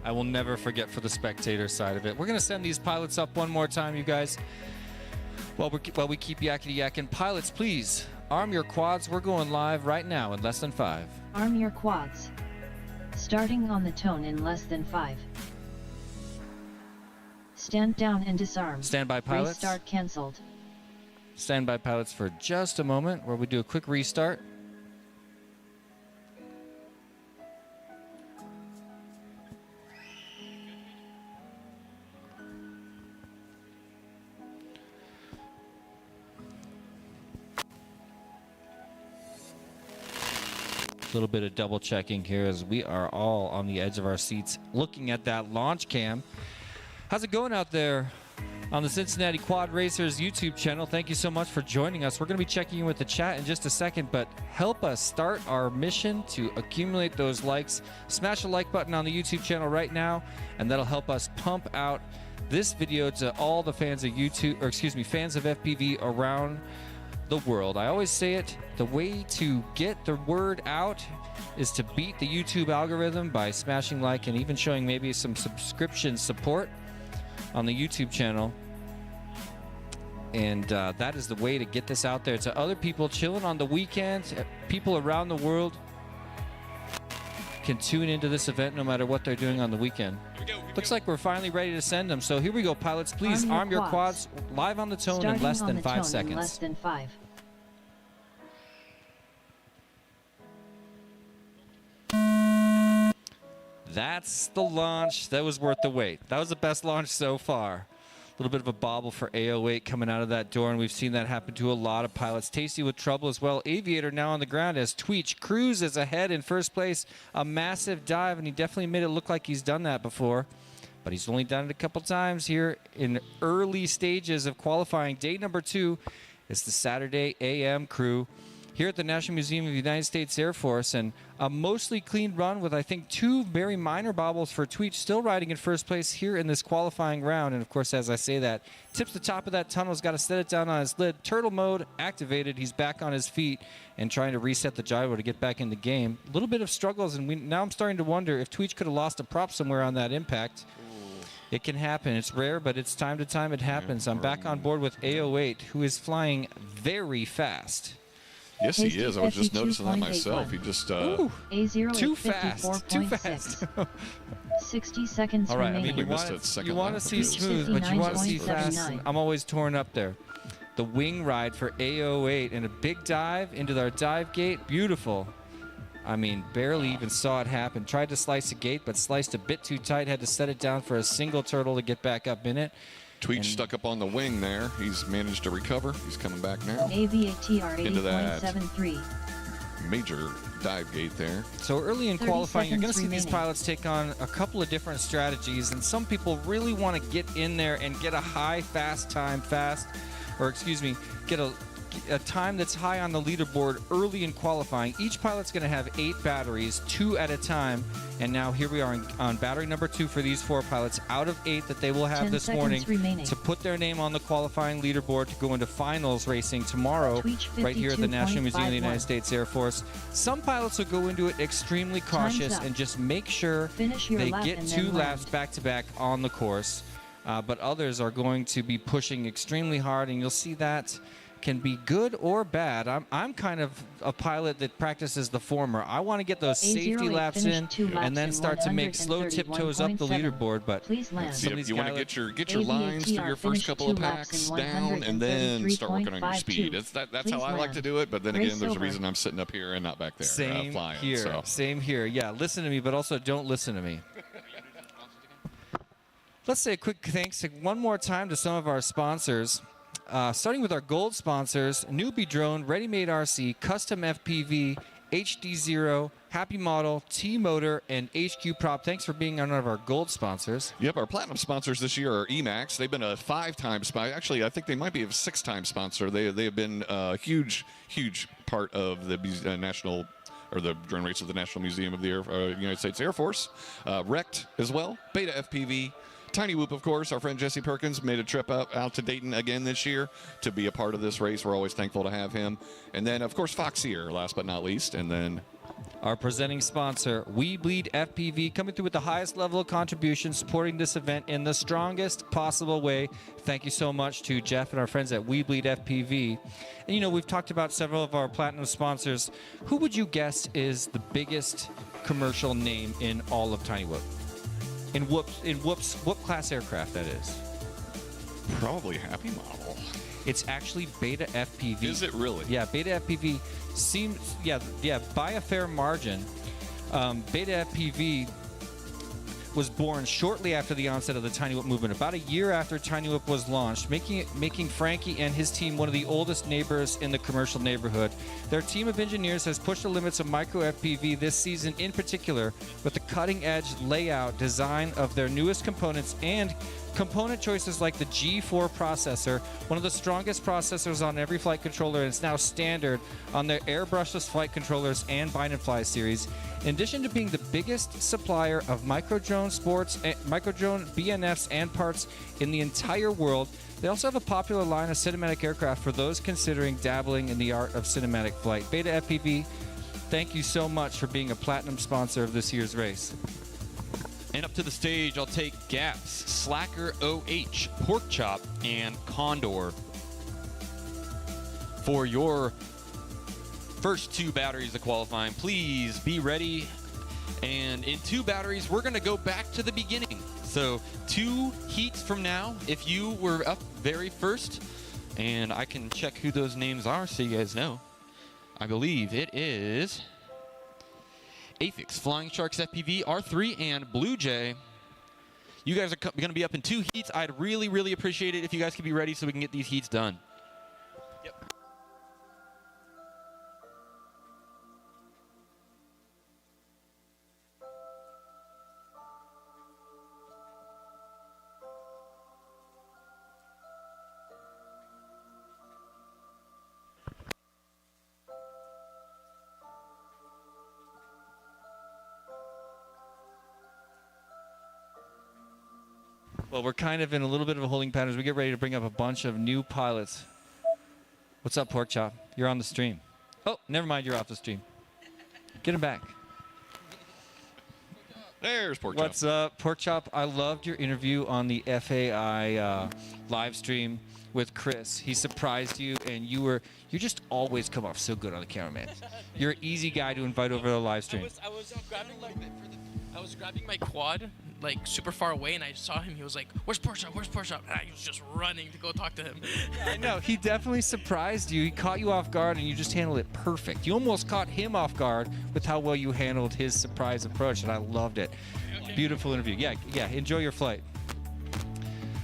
I will never forget for the spectator side of it. We're going to send these pilots up one more time, you guys. While we keep yakety-yakking, pilots, please arm your quads. We're going live right now in less than 5. Arm your quads. Starting on the tone in less than 5. Stand down and disarm. Stand by, pilots. Restart cancelled. Stand by, pilots, for just a moment where we do a quick restart. A little bit of double checking here as we are all on the edge of our seats looking at that launch cam. How's it going out there on the Cincinnati Quad Racers YouTube channel? Thank you so much for joining us. We're going to be checking in with the chat in just a second, but help us start our mission to accumulate those likes. Smash the like button on the YouTube channel right now, and that'll help us pump out this video to all the fans of fans of FPV around the world. I always say it, the way to get the word out is to beat the YouTube algorithm by smashing like and even showing maybe some subscription support on the YouTube channel. And that is the way to get this out there to other people chilling on the weekends. People around the world can tune into this event no matter what they're doing on the weekend. Looks like we're finally ready to send them. So here we go, pilots. Please arm your quads. Live on the tone in less than 5 seconds. Less than 5. That's the launch. That was worth the wait. That was the best launch so far. A little bit of a bobble for A08 coming out of that door, and we've seen that happen to a lot of pilots. Tasty with trouble as well. Aviator now on the ground as Tweech cruises ahead in first place. A massive dive, and he definitely made it look like he's done that before. But he's only done it a couple times here in early stages of qualifying. Day number 2 is the Saturday AM crew here at the National Museum of the United States Air Force, and a mostly clean run with, I think, 2 very minor bobbles for Tweech, still riding in first place here in this qualifying round. And of course, as I say that, tips the top of that tunnel, has got to set it down on his lid. Turtle mode activated. He's back on his feet and trying to reset the gyro to get back in the game. A little bit of struggles, and now I'm starting to wonder if Tweech could have lost a prop somewhere on that impact. It can happen. It's rare, but it's time to time it happens. I'm back on board with A08, who is flying very fast. Yes, he is. I was just noticing that myself. He just A0 too fast. Too fast. 60 seconds all right, remaining. I mean, you want to see smooth, but you want to see fast. I'm always torn up there. The wing ride for A08 and a big dive into our dive gate. Beautiful. I mean, barely even saw it happen. Tried to slice a gate, but sliced a bit too tight. Had to set it down for a single turtle to get back up in it. Tweech stuck up on the wing there. He's managed to recover. He's coming back now. AVATR 80.73. Major dive gate there. So early in qualifying, you're going to see these pilots take on a couple of different strategies, and some people really want to get in there and get a high fast time fast, or excuse me, get a a time that's high on the leaderboard early in qualifying. Each pilot's going to have 8 batteries, 2 at a time. And now here we are on battery number 2 for these 4 pilots out of 8 that they will have 10 this seconds morning remaining. to put their name on the qualifying leaderboard to go into finals racing tomorrow right here at the National Museum of the United States Air Force. Some pilots will go into it extremely cautious and just make sure they get 2 laps back-to-back on the course. But others are going to be pushing extremely hard, and you'll see that can be good or bad. I'm kind of a pilot that practices the former. I want to get those safety laps in and then start to make slow tiptoes up the leaderboard. But see, if you want to get your lines to your first couple of packs down and then start working on your speed. That's how I like to do it. But then again, there's a reason I'm sitting up here and not back there flying. Here. Same here. Yeah, listen to me, but also don't listen to me. Let's say a quick thanks one more time to some of our sponsors. Starting with our gold sponsors, Newbie Drone, Ready Made RC, Custom FPV, HD Zero, Happy Model, T-Motor, and HQ Prop. Thanks for being one of our gold sponsors. Yep, our platinum sponsors this year are Emax. They've been a 5-time sponsor. Actually, I think they might be a 6-time sponsor. They have been a huge part of the national, or the drone race of the National Museum of the United States Air Force. Wrecked as well, Beta FPV. Tiny Whoop, of course, our friend Jesse Perkins made a trip out to Dayton again this year to be a part of this race. We're always thankful to have him. And then, of course, Foxier, last but not least. And then our presenting sponsor, We Bleed FPV, coming through with the highest level of contribution, supporting this event in the strongest possible way. Thank you so much to Jeff and our friends at We Bleed FPV. And, you know, we've talked about several of our platinum sponsors. Who would you guess is the biggest commercial name in all of Tiny Whoop? What class aircraft that is? Probably Happy Model. It's actually Beta FPV. Is it really? Yeah, Beta FPV seems, by a fair margin. Beta FPV was born shortly after the onset of the Tiny Whoop movement, about a year after Tiny Whoop was launched, making Frankie and his team one of the oldest neighbors in the commercial neighborhood. Their team of engineers has pushed the limits of micro FPV this season, in particular with the cutting-edge layout design of their newest components and component choices like the G4 processor, one of the strongest processors on every flight controller, and it's now standard on their airbrushless flight controllers and Bind and Fly series. In addition to being the biggest supplier of micro-drone BNFs and parts in the entire world, they also have a popular line of cinematic aircraft for those considering dabbling in the art of cinematic flight. Beta FPV, thank you so much for being a platinum sponsor of this year's race. And up to the stage, I'll take Gaps, Slacker OH, Pork Chop, and Condor for your first 2 batteries of qualifying. Please be ready. And in 2 batteries, we're going to go back to the beginning. So 2 heats from now, if you were up very first, and I can check who those names are so you guys know. I believe it is Aphix, Flying Sharks FPV, R3, and Blue Jay. You guys are going to be up in 2 heats. I'd really appreciate it if you guys could be ready so we can get these heats done. Yep. Well, we're kind of in a little bit of a holding pattern as we get ready to bring up a bunch of new pilots. What's up, Pork Chop? You're on the stream. Oh, never mind, you're off the stream. Get him back. There's Pork Chop. What's up, Pork Chop? I loved your interview on the FAI live stream with Chris. He surprised you, and you just always come off so good on the camera, man. You're an easy guy to invite over to the live stream. I was grabbing my quad like super far away, and I saw him. He was like, "Where's Pork Chop? Where's Pork Chop?" And I was just running to go talk to him. I know. He definitely surprised you. He caught you off guard, and you just handled it perfect. You almost caught him off guard with how well you handled his surprise approach, and I loved it. Beautiful interview. Yeah. Enjoy your flight.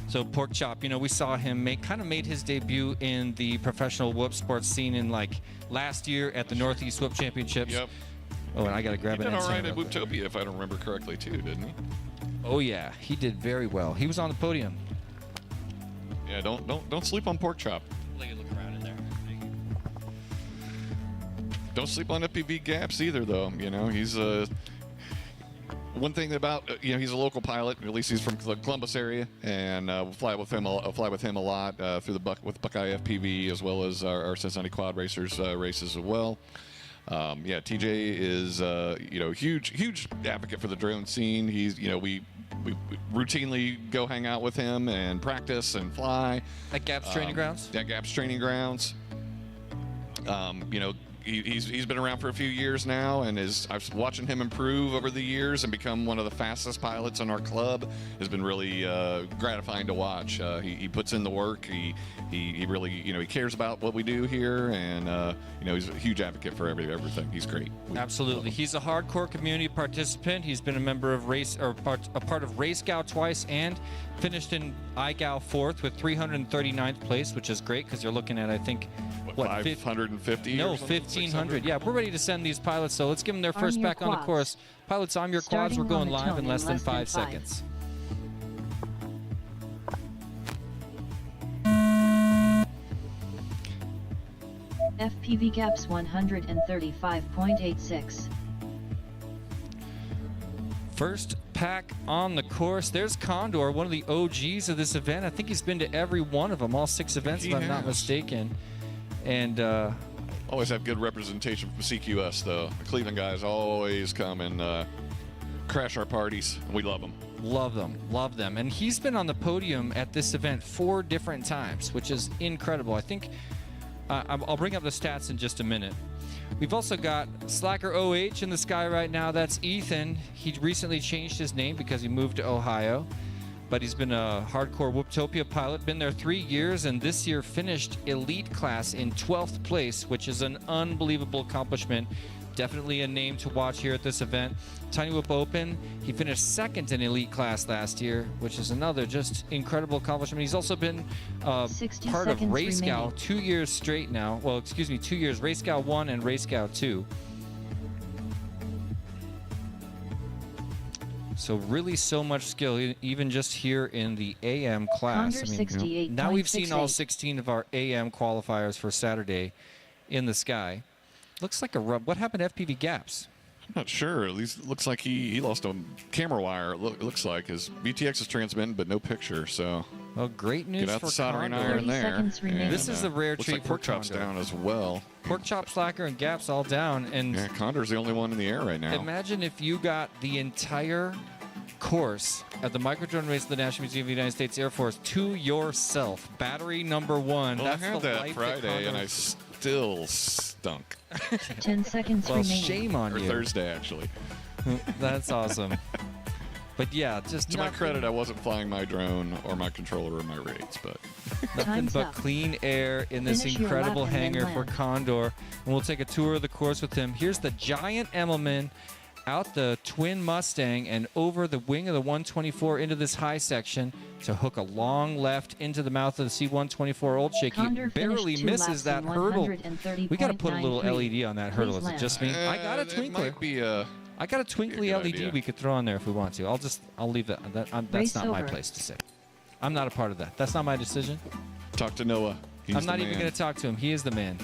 So Pork Chop, you know, we saw him made his debut in the professional whoop sports scene in like last year at the Northeast Whoop Championships. Yep. Oh, and I got to grab it. He did all right at Whooptopia, if I don't remember correctly, too, didn't he? Oh yeah, he did very well. He was on the podium. Yeah, don't sleep on Pork Chop. Look around in there. don't sleep on FPV Gaps either, though. You know, he's one thing about he's a local pilot. At least he's from the Columbus area, and we'll fly with him a lot through with Buckeye FPV, as well as our Cincinnati Quad Racers races as well. TJ is huge advocate for the drone scene. He's we routinely go hang out with him and practice and fly At Gaps Training Grounds. At Gaps Training Grounds. He's been around for a few years now, and I've watching him improve over the years and become one of the fastest pilots in our club. Has been really gratifying to watch. He puts in the work. He really he cares about what we do here, and he's a huge advocate for everything. He's great. Absolutely, he's a hardcore community participant. He's been a member of a part of Race Scout twice, and finished in IGAL 4th with 339th place, which is great because you're looking at, I think, what, 550? No, or something? 1,500. Yeah, we're ready to send these pilots, so let's give them their first back on the course. Pilots, arm your quads. We're going live in less than 5 seconds. FPV Gaps 135.86. First pack on the course. There's Condor, one of the OGs of this event. I think he's been to every one of them, all 6 events, if I'm not mistaken. And always have good representation from CQS, though. The Cleveland guys always come and crash our parties. We love them. Love them. Love them. And he's been on the podium at this event 4 different times, which is incredible. I think I'll bring up the stats in just a minute. We've also got Slacker OH in the sky right now. That's Ethan. He recently changed his name because he moved to Ohio. But he's been a hardcore Whooptopia pilot, been there 3 years, and this year finished elite class in 12th place, which is an unbelievable accomplishment. Definitely a name to watch here at this event. Tiny Whoop Open, he finished 2nd in elite class last year, which is another just incredible accomplishment. He's also been part of Race Scout 2 years straight now. Well, excuse me, 2 years, Race Scout 1 and Race Scout 2. So really so much skill, even just here in the AM class. Now we've seen all 16 of our AM qualifiers for Saturday in the sky. Looks like a rub. What happened to FPV Gaps? I'm not sure. At least it looks like he lost a camera wire. It looks like his VTX is transmitting, but no picture. So well, great news get out for the soldering Condor. iron there. This is a rare treat like for Pork Chop's Condor. down as well. Pork Chop, Slacker, and Gaps all down. And yeah, Condor's the only one in the air right now. Imagine if you got the entire course at the microdrone race of the National Museum of the United States Air Force to yourself. Battery number 1. Well, That's I had the that life Friday, and I still stunk. 10 seconds well, remaining. shame on Or you. Thursday, actually. That's awesome. But yeah, just To my credit, I wasn't flying my drone or my controller or my rates, but nothing Time's but up. clean air in this Finish your incredible lap and then hangar for land. Condor. And we'll take a tour of the course with him. Here's the giant Emmelman out the twin Mustang and over the wing of the 124 into this high section to hook a long left into the mouth of the C-124 Old Shaky. Condor Barely finished 2 misses laps that in hurtle. 130.93. We got to put a little LED on that hurdle. Is Please it just me? I got a it twinkler. might be I got a twinkly good LED idea. we could throw on there if we want to. I'll leave that. That's Race not my over. place to say. I'm not a part of that. That's not my decision. talk to Noah. He's I'm not the even man. going to talk to him. He is the man.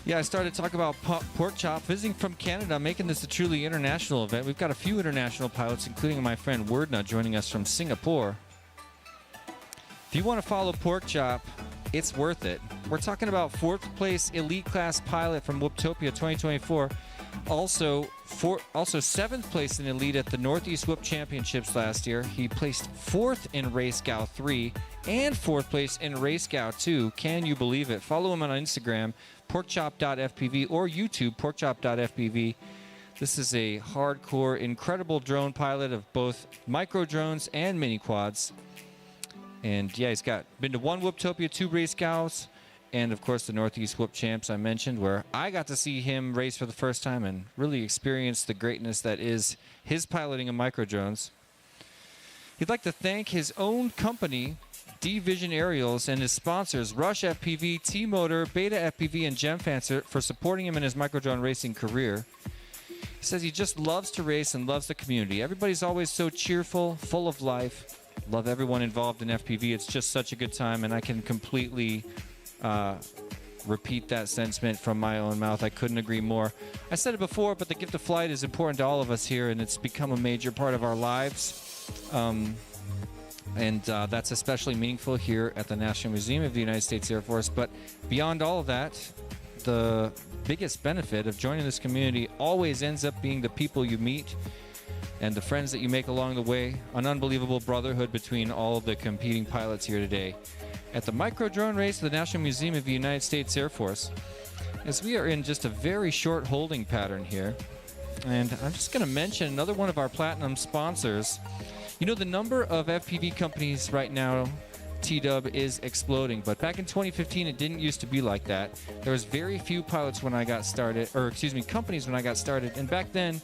Yeah, I started talking about Pork Chop, visiting from Canada, making this a truly international event. We've got a few international pilots, including my friend Wordna, joining us from Singapore. If you want to follow Pork Chop, it's worth it. We're talking about 4th place elite class pilot from Whooptopia 2024. Also 7th place in elite at the Northeast Whoop Championships last year. He placed 4th in Race Scout 3 and 4th place in Race Scout 2. Can you believe it? Follow him on Instagram, porkchop.fpv, or YouTube, porkchop.fpv. This is a hardcore, incredible drone pilot of both micro drones and mini quads. And yeah, he's been to 1 Whooptopia, 2 Race Scouts, and of course the Northeast Whoop Champs I mentioned, where I got to see him race for the first time and really experience the greatness that is his piloting of micro drones. He'd like to thank his own company, D-Vision Aerials, and his sponsors, Rush FPV, T-Motor, Beta FPV, and GemFancer, for supporting him in his micro drone racing career. He says he just loves to race and loves the community. Everybody's always so cheerful, full of life. Love everyone involved in FPV. It's just such a good time, and I can completely repeat that sentiment from my own mouth. I couldn't agree more. I said it before, but the gift of flight is important to all of us here, and it's become a major part of our lives. And that's especially meaningful here at the National Museum of the United States Air Force. But beyond all of that, the biggest benefit of joining this community always ends up being the people you meet and the friends that you make along the way. An unbelievable brotherhood between all of the competing pilots here today at the micro drone race of the National Museum of the United States Air Force. As we are in just a very short holding pattern here, and I'm just going to mention another one of our platinum sponsors. You know, the number of FPV companies right now, T-Dub, is exploding, but back in 2015 it didn't used to be like that. There was very few pilots when I got started, or excuse me, companies when I got started, and back then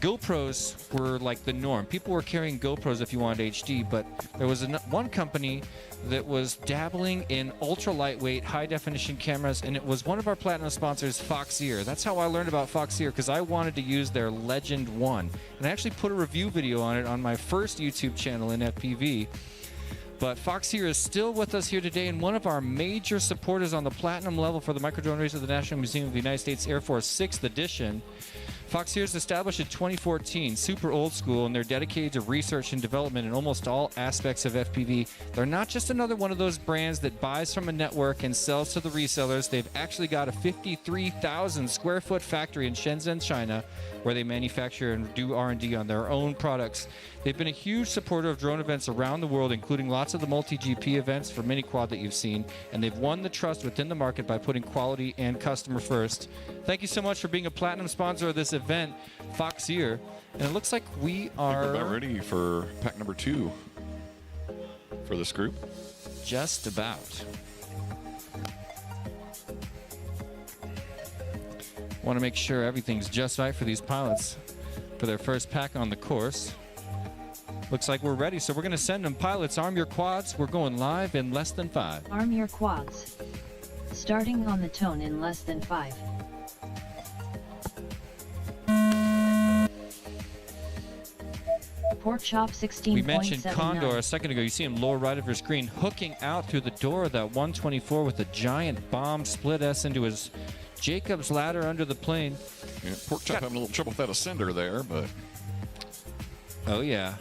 GoPros were like the norm. People were carrying GoPros if you wanted HD, but there was one company that was dabbling in ultra lightweight, high definition cameras, and it was one of our platinum sponsors, Foxeer. That's how I learned about Foxeer, because I wanted to use their Legend 1. And I actually put a review video on it on my first YouTube channel in FPV. But Foxeer is still with us here today, and one of our major supporters on the platinum level for the Microdrone Race of the National Museum of the United States Air Force 6th edition. Foxeer is established in 2014, super old school, and they're dedicated to research and development in almost all aspects of FPV. They're not just another one of those brands that buys from a network and sells to the resellers. They've actually got a 53,000 square foot factory in Shenzhen, China, where they manufacture and do R&D on their own products. They've been a huge supporter of drone events around the world, including lots of the multi-GP events for mini-quad that you've seen, and they've won the trust within the market by putting quality and customer first. Thank you so much for being a platinum sponsor of this event, Foxeer. And it looks like we are we're about ready for pack number 2 for this group. just about. Want to make sure everything's just right for these pilots for their first pack on the course. Looks like we're ready, so we're going to send them. Pilots, arm your quads. We're going live in less than 5. Arm your quads. Starting on the tone in less than 5. Pork chop 16.79. We mentioned Condor a second ago. You see him lower right of your screen, hooking out through the door of that 124 with a giant bomb split S into his Jacob's ladder under the plane. Yeah, Pork Chop having a little trouble with that ascender there, but oh yeah,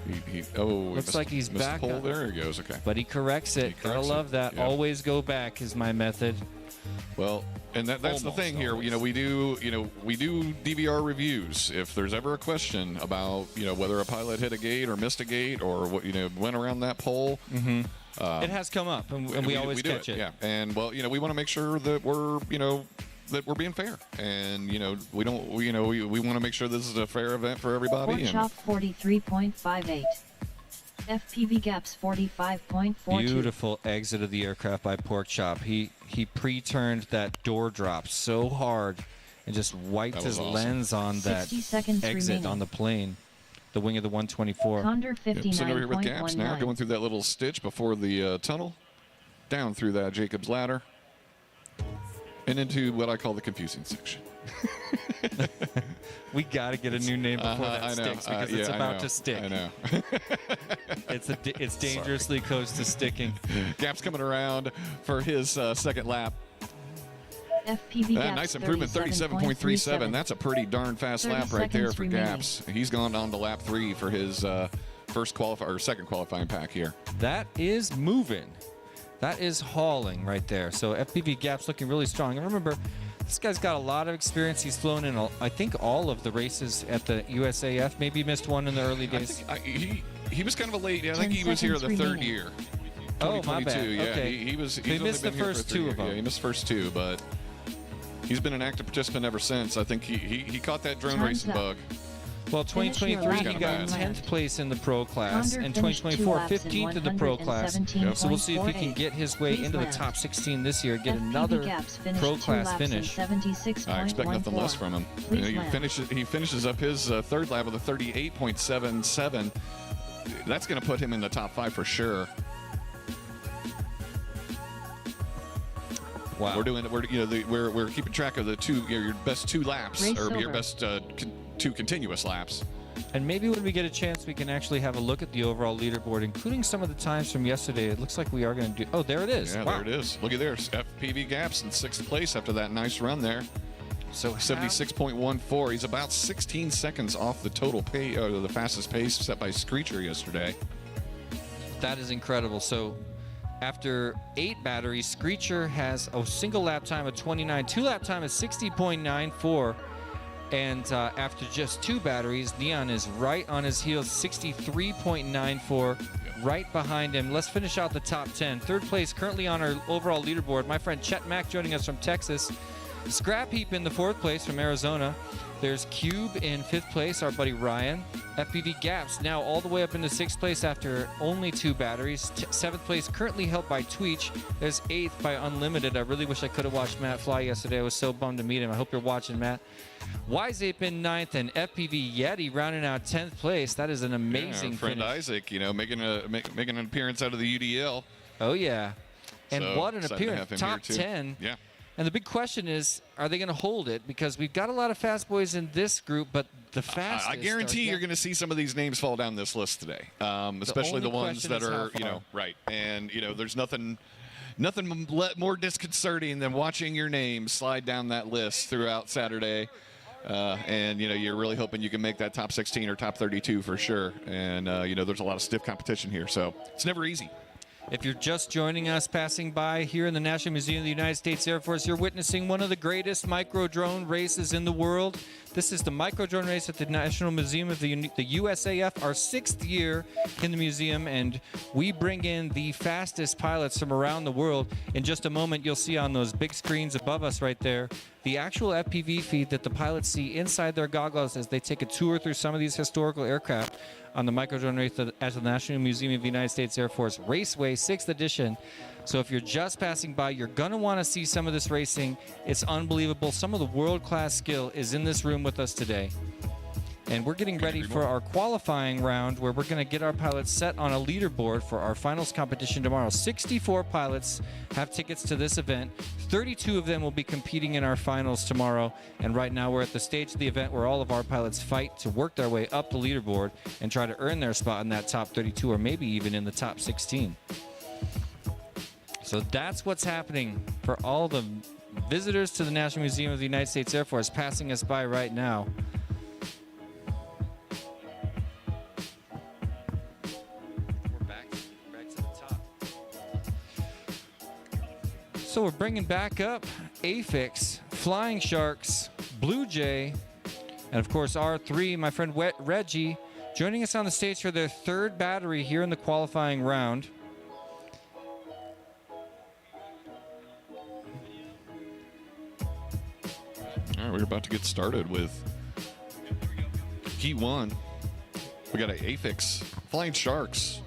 looks like he's missed back. The pole there he goes. Okay, but he corrects it. Gotta love that. Yeah. Always go back is my method. Well, and that's the thing here. You know, we do DVR reviews. If there's ever a question about whether a pilot hit a gate or missed a gate or what went around that pole. Mm-hmm. It has come up, and we always catch it. Yeah, and well, we want to make sure that we're being fair, and we want to make sure this is a fair event for everybody. Pork chop 43.58. FPV gaps 45.42. Beautiful exit of the aircraft by Pork Chop. He pre-turned that door drop so hard and just wiped his lens on that exit remaining on the plane, the wing of the 124. Condor 59.19. Sitting over here with Gaps now, going through that little stitch before the tunnel, down through that Jacob's ladder, and into what I call the confusing section. We got to get a new name before that sticks, because it's about to stick. I know. It's dangerously close to sticking. Gaps coming around for his second lap. FPV gaps Nice improvement, 37.37. That's a pretty darn fast lap right there for remaining. Gaps. He's gone on to lap 3 for his second qualifying pack here. That is moving. That is hauling right there. So FPV Gaps looking really strong. And remember, this guy's got a lot of experience. He's flown in, I think, all of the races at the USAF. Maybe missed one in the early days. He was kind of a late. I think he was here the third year. Oh, my bad. Yeah, Okay. He's He only missed been the here first for 2 3 of them. Yeah, he missed the first 2, but he's been an active participant ever since. I think he caught that drone Time's racing up. bug. Well, 2023, he got 10th place in the pro class, and 2024, 15th in the pro class. So we'll see if he can get his way into the top 16 this year, get another pro class finish. I expect nothing less from him. He finishes up his third lap with a 38.77. That's going to put him in the top 5 for sure. Wow. We're keeping track of the your best 2 laps, Race or your over. best 2 continuous laps. And maybe when we get a chance, we can actually have a look at the overall leaderboard, including some of the times from yesterday. It looks like we are going to do... Oh, there it is. Yeah, wow. there it is. Looky there. FPV Gaps in 6th place after that nice run there. So 76.14. He's about 16 seconds off the total the fastest pace set by Screecher yesterday. That is incredible. So after 8 batteries, Screecher has a single lap time of 29. 2 lap time is 60.94. And after just 2 batteries, Neon is right on his heels, 63.94, right behind him. Let's finish out the top 10. 3rd place currently on our overall leaderboard. My friend Chet Mack joining us from Texas. Scrap Heap in the 4th place from Arizona. There's Cube in 5th place, our buddy Ryan. FPV Gaps now all the way up into 6th place after only 2 batteries. 7th place currently held by Tweech. There's 8th by Unlimited. I really wish I could have watched Matt fly yesterday. I was so bummed to meet him. I hope you're watching, Matt. Wise Ape in 9th and FPV Yeti rounding out 10th place. That is an amazing our friend finish. Isaac, making an appearance out of the UDL. Oh, yeah. And So, what an excited to have appearance. him Top here, too. 10. Yeah. And the big question is, are they going to hold it? Because we've got a lot of fast boys in this group, but the fastest... I guarantee you're going to see some of these names fall down this list today, especially the ones that are, right. And, there's nothing more disconcerting than watching your name slide down that list throughout Saturday. And, you're really hoping you can make that top 16 or top 32 for sure. And, there's a lot of stiff competition here, so it's never easy. If you're just joining us, passing by here in the National Museum of the United States Air Force, you're witnessing one of the greatest micro-drone races in the world. This is the micro-drone race at the National Museum of the USAF, our 6th year in the museum, and we bring in the fastest pilots from around the world. In just a moment, you'll see on those big screens above us right there the actual FPV feed that the pilots see inside their goggles as they take a tour through some of these historical aircraft on the micro-drone race at the National Museum of the United States Air Force Raceway 6th edition. So if you're just passing by, you're going to want to see some of this racing. It's unbelievable. Some of the world-class skill is in this room with us today. And we're getting ready for our qualifying round where we're going to get our pilots set on a leaderboard for our finals competition tomorrow. 64 pilots have tickets to this event. 32 of them will be competing in our finals tomorrow. And right now we're at the stage of the event where all of our pilots fight to work their way up the leaderboard and try to earn their spot in that top 32 or maybe even in the top 16. So that's what's happening for all the visitors to the National Museum of the United States Air Force passing us by right now. So we're bringing back up Afix, Flying Sharks, Blue Jay, and of course R3, my friend Reggie, joining us on the stage for their 3rd battery here in the qualifying round. All right, we're about to get started with Heat 1. We got an Afix, Flying Sharks,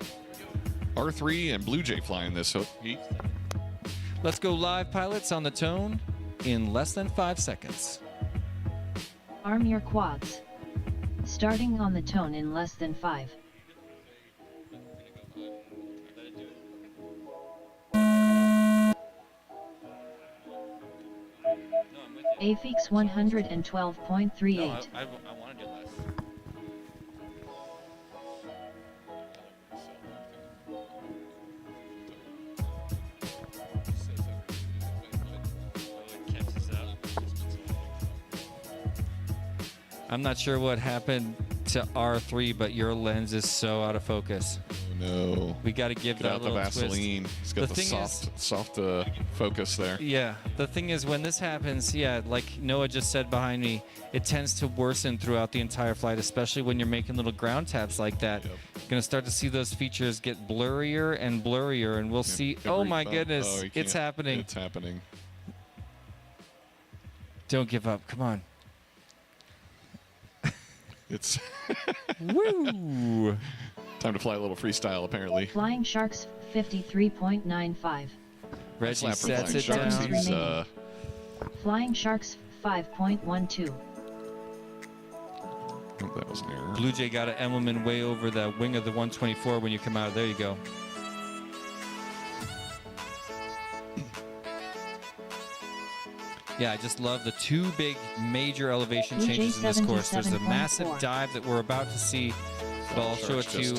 R3, and Blue Jay flying this heat. Let's go live, pilots, on the tone in less than 5 seconds. Arm your quads. Starting on the tone in less than 5. Afix 112.38. No, I want to do less. I'm not sure what happened to R3, but your lens is so out of focus. Oh, no. We got to give Get that out a the little Vaseline. twist. It's got the thing soft focus there. Yeah, the thing is when this happens, like Noah just said behind me, it tends to worsen throughout the entire flight, especially when you're making little ground taps like that. Yep. You're going to start to see those features get blurrier and blurrier, and we'll see. Oh my goodness, it's happening. It's happening. Don't give up. Come on. It's Woo! time to fly a little freestyle, apparently. Flying Sharks 53.95. Reggie Slap for sets it Flying Sharks. down. He's, Flying Sharks 5.12. oh, that was an error. Blue Jay got an emblem way over the wing of the 124 when you come out. There you go. Yeah, I just love the two big major elevation Blue changes in this course. There's a 77.4. massive dive that we're about to see, but I'll show it to you.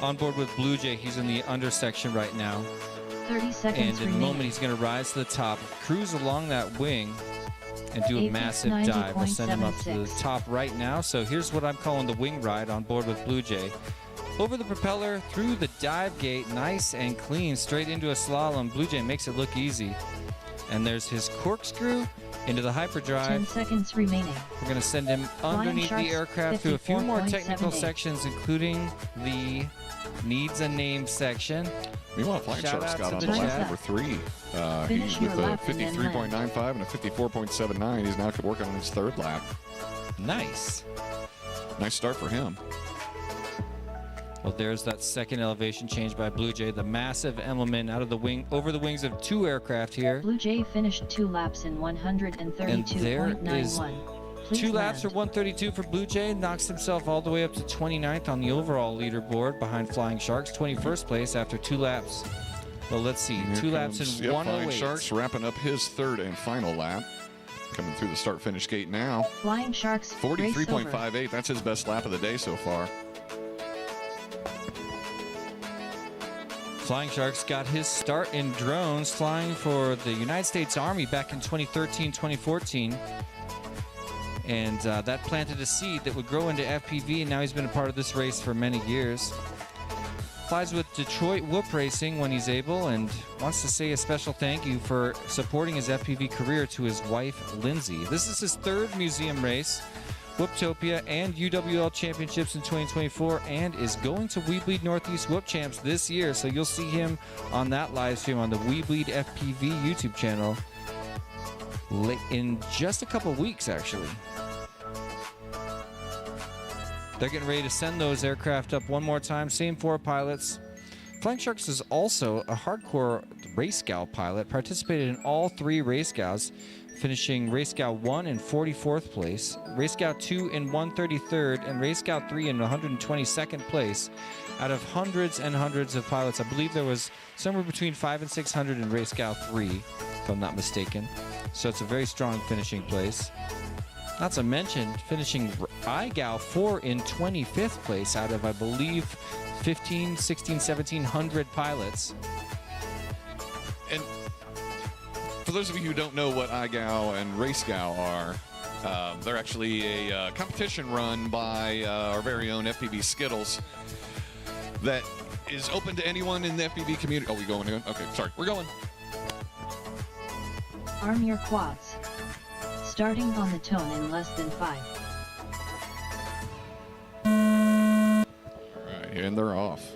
On board with Blue Jay, he's in the under section right now. 30 seconds And in a remaining. moment, he's going to rise to the top, cruise along that wing, and do a Apex massive dive. We'll send him up to the 90.76. top right now. So here's what I'm calling the wing ride on board with Blue Jay. Over the propeller, through the dive gate, nice and clean, straight into a slalom. Blue Jay makes it look easy. And there's his corkscrew into the 10 hyperdrive. seconds remaining. We're going to send him underneath the Sharks, aircraft through a few more 54.78. technical sections, including the needs a name section. Meanwhile, Flying Shout Sharks out got to on the the lap chat. number 3. Finish He's your with a lap and then land. 53.95 and a 54.79. He's now working on his third lap. Nice. Nice start for him. Well, there's that second elevation change by Blue Jay, the massive element out of the wing, over the wings of two aircraft here. Blue Jay finished 2 laps in 132.91. Please 2 laps for land. 132 for Blue Jay, knocks himself all the way up to 29th on the overall leaderboard behind Flying Sharks, 21st place after 2 laps. Well, let's see, Here 2 laps comes, in Flying 108. Sharks wrapping up his third and final lap. Coming through the start-finish gate now. Flying Sharks race over. 43.58. That's his best lap of the day so far. Flying Sharks got his start in drones, flying for the United States Army back in 2013, 2014. And that planted a seed that would grow into FPV, and now he's been a part of this race for many years. Flies with Detroit Whoop Racing when he's able, and wants to say a special thank you for supporting his FPV career to his wife, Lindsay. This is his third museum race, Whooptopia and UWL Championships in 2024, and is going to We Bleed Northeast Whoop Champs this year. So you'll see him on that live stream on the We Bleed FPV YouTube channel in just a couple weeks, actually. They're getting ready to send those aircraft up one more time. Same 4 pilots. Flying Sharks is also a hardcore race gal pilot, participated in all 3 race gals, finishing Race Gal 1 in 44th place, Race Gal 2 in 133rd, and Race Gal 3 in 122nd place out of hundreds and hundreds of pilots. I believe there was somewhere between 500 and 600 in Race Gal 3, if I'm not mistaken. So it's a very strong finishing place. Not to mention finishing iGal 4 in 25th place out of, I believe, 15, 16, 1700 pilots. And for those of you who don't know what iGal and RaceGal are, they're actually a competition run by our very own FPV Skittles that is open to anyone in the FPV community. Oh, we going in? Okay, sorry. We're going. Arm your quads. Starting on the tone in less than 5. All right, and they're off.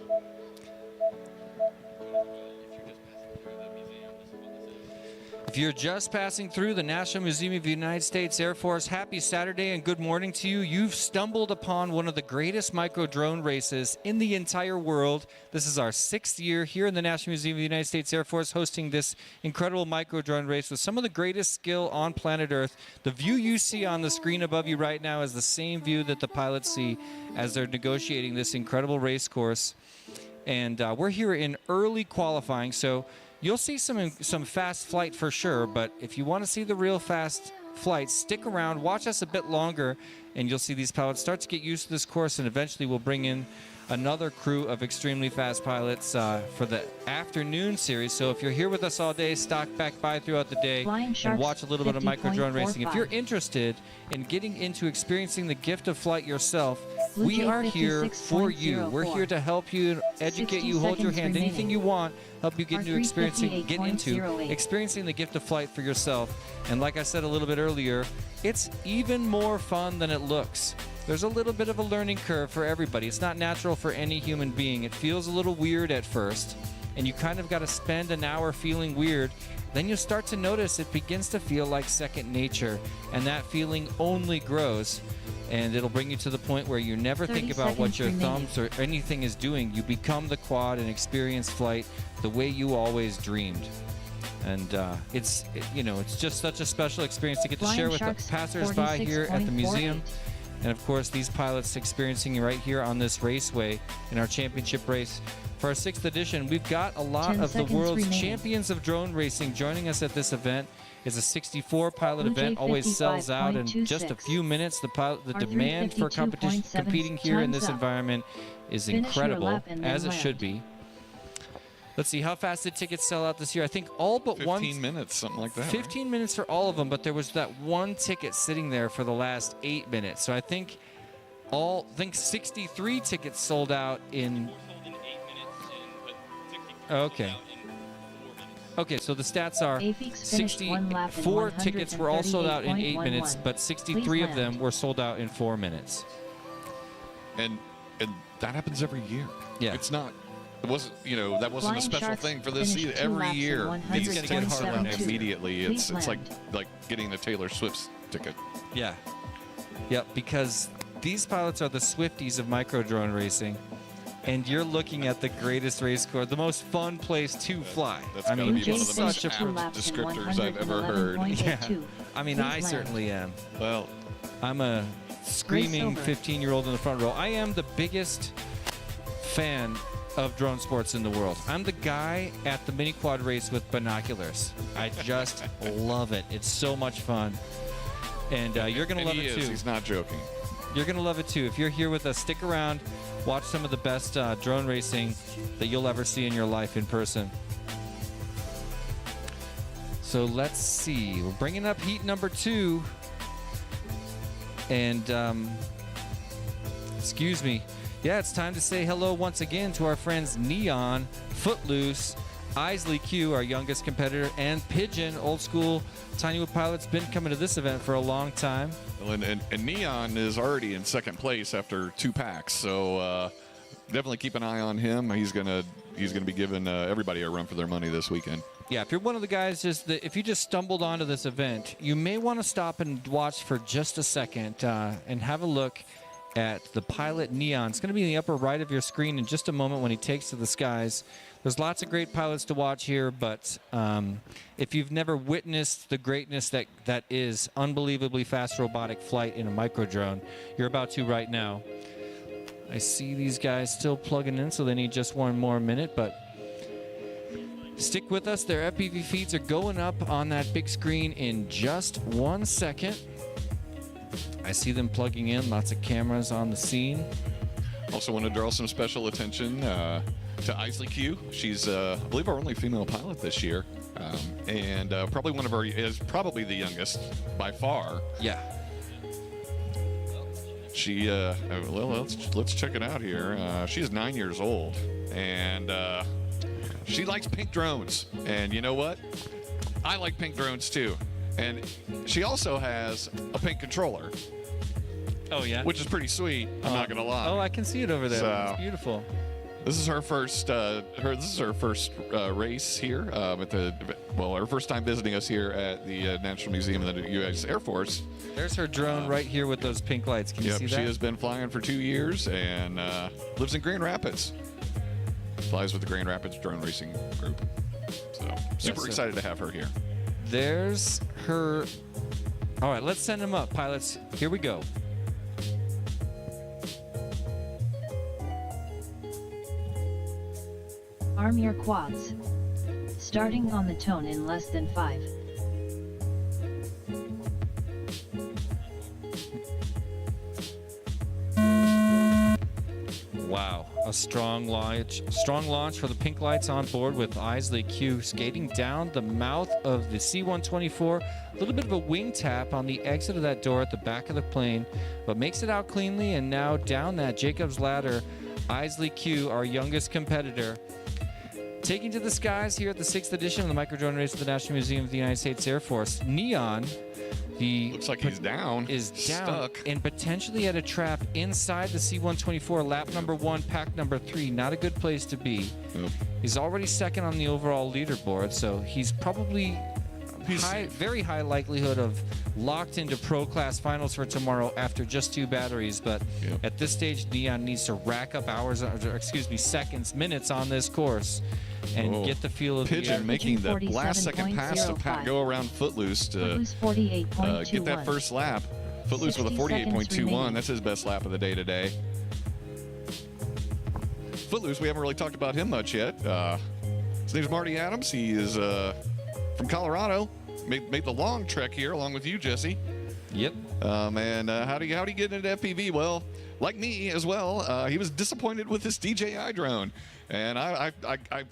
If you're just passing through the National Museum of the United States Air Force, happy Saturday and good morning to you. You've stumbled upon one of the greatest micro drone races in the entire world. This is our 6th year here in the National Museum of the United States Air Force hosting this incredible micro drone race with some of the greatest skill on planet Earth. The view you see on the screen above you right now is the same view that the pilots see as they're negotiating this incredible race course. And we're here in early qualifying, so you'll see some fast flight for sure, but if you want to see the real fast flight, stick around, watch us a bit longer, and you'll see these pilots start to get used to this course, and eventually we'll bring in another crew of extremely fast pilots for the afternoon series. So if you're here with us all day, stop back by throughout the day and watch a little bit of micro drone racing. If you're interested in getting into experiencing the gift of flight yourself, we are here for you. We're here to help you, educate you, hold your hand, anything you want, help you get into experiencing the gift of flight for yourself. And like I said a little bit earlier, it's even more fun than it looks. There's a little bit of a learning curve for everybody. It's not natural for any human being. It feels a little weird at first, and you kind of got to spend an hour feeling weird. Then you start to notice it begins to feel like second nature, and that feeling only grows. And it'll bring you to the point where you never think about what your thumbs or anything is doing. You become the quad and experience flight the way you always dreamed. And it's just such a special experience to get to share with the passers-by here at the museum. And of course, these pilots experiencing right here on this raceway in our championship race For our 6th edition, we've got a lot 10 of the seconds world's remaining. champions of drone racing joining us at this event. It's a 64 pilot Blue event, Jay always sells out in just a 55.26. few minutes. The R3 demand for competition 52.7 competing here in this time's up. environment is Finish your incredible, lap and then as it land. should be. Let's see, how fast did tickets sell out this year? I think all but 15 minutes, something like that. 15 minutes for all of them, but there was that one ticket sitting there for the last 8 minutes. So I think 63 tickets sold out in. Okay. Okay, so the stats are Afix finished 1 lap in 64 tickets were all sold out in 8 minutes, 138.11. but 63 Please of them land. were sold out in 4 minutes. And that happens every year. Yeah. It's not. It wasn't. That wasn't a Flying special Sharks thing for this finished season. 2 Every laps in year, these 127.2. tickets sell out 127.2. immediately. Please It's land. like getting the Taylor Swift ticket. Yeah. Yep, because these pilots are the Swifties of micro drone racing, and you're looking at the greatest race course, the most fun place to fly. That's I gotta mean, be one of it's the most such a Two apt laps in descriptors I've ever heard. 111.82. I mean, Please I land. certainly am. Well, I'm a screaming over. 15-year-old in the front row. I am the biggest fan of drone sports in the world. I'm the guy at the mini quad race with binoculars. I just love it. It's so much fun. And you're going to love he it is. too. He's not joking. You're going to love it too. If you're here with us, stick around. Watch some of the best drone racing that you'll ever see in your life in person. So let's see. We're bringing up heat number 2. And, excuse me. Yeah, it's time to say hello once again to our friends Neon, Footloose, Isley Q, our youngest competitor, and Pigeon, old school Tinywood pilot's been coming to this event for a long time. Well, and Neon is already in second place after 2 packs, so definitely keep an eye on him. He's gonna be giving everybody a run for their money this weekend. Yeah, if you're one of the guys, if you just stumbled onto this event, you may want to stop and watch for just a second and have a look at the pilot Neon. It's going to be in the upper right of your screen in just a moment when he takes to the skies. There's lots of great pilots to watch here, but if you've never witnessed the greatness that is unbelievably fast robotic flight in a micro drone, you're about to right now. I see these guys still plugging in, so they need just one more minute, but stick with us. Their FPV feeds are going up on that big screen in just 1 second. I see them plugging in, lots of cameras on the scene. Also want to draw some special attention to Isley Q. She's, I believe, our only female pilot this year, and probably is probably the youngest by far. Yeah. She, well, let's check it out here. She's 9 years old, and she likes pink drones. And you know what? I like pink drones too. And she also has a pink controller, Oh, yeah? which is pretty sweet. I'm not gonna lie. Oh, I can see it over there. So- It's beautiful. This is her first. This is her first race here her first time visiting us here at the National Museum of the U.S. Air Force. There's her drone right here with those pink lights. Can you Yep, see she that? has been flying for 2 years and lives in Grand Rapids. Flies with the Grand Rapids Drone Racing Group. So super sir. excited to have her here. There's her. All right, let's send them up, pilots. Here we go. Arm your quads. Starting on the tone in less than 5. Wow, a strong launch for the pink lights on board with Isley Q skating down the mouth of the C-124. A little bit of a wing tap on the exit of that door at the back of the plane, but makes it out cleanly. And now down that Jacob's ladder, Isley Q, our youngest competitor, taking to the skies here at the 6th edition of the Micro Drone Race at the National Museum of the United States Air Force. Neon, the Looks like he's down. is down Stuck. and potentially at a trap inside the C-124, lap number 1, pack number 3. Not a good place to be. Yep. He's already second on the overall leaderboard, so he's probably very high likelihood of locked into pro class finals for tomorrow after just 2 batteries. But Yep. at this stage, Neon needs to rack up seconds, minutes on this course and Oh. get the feel of Pigeon the making the 47.05. last second pass to go around Footloose to Footloose 48.21. get that first lap. Footloose with a 60 seconds 48.21. remaining. That's his best lap of the day today. Footloose, we haven't really talked about him much yet. His name's Marty Adams. He is from Colorado. Made the long trek here along with you, Jesse. Yep. And how'd he get into FPV? Well, like me as well, he was disappointed with his DJI drone. And I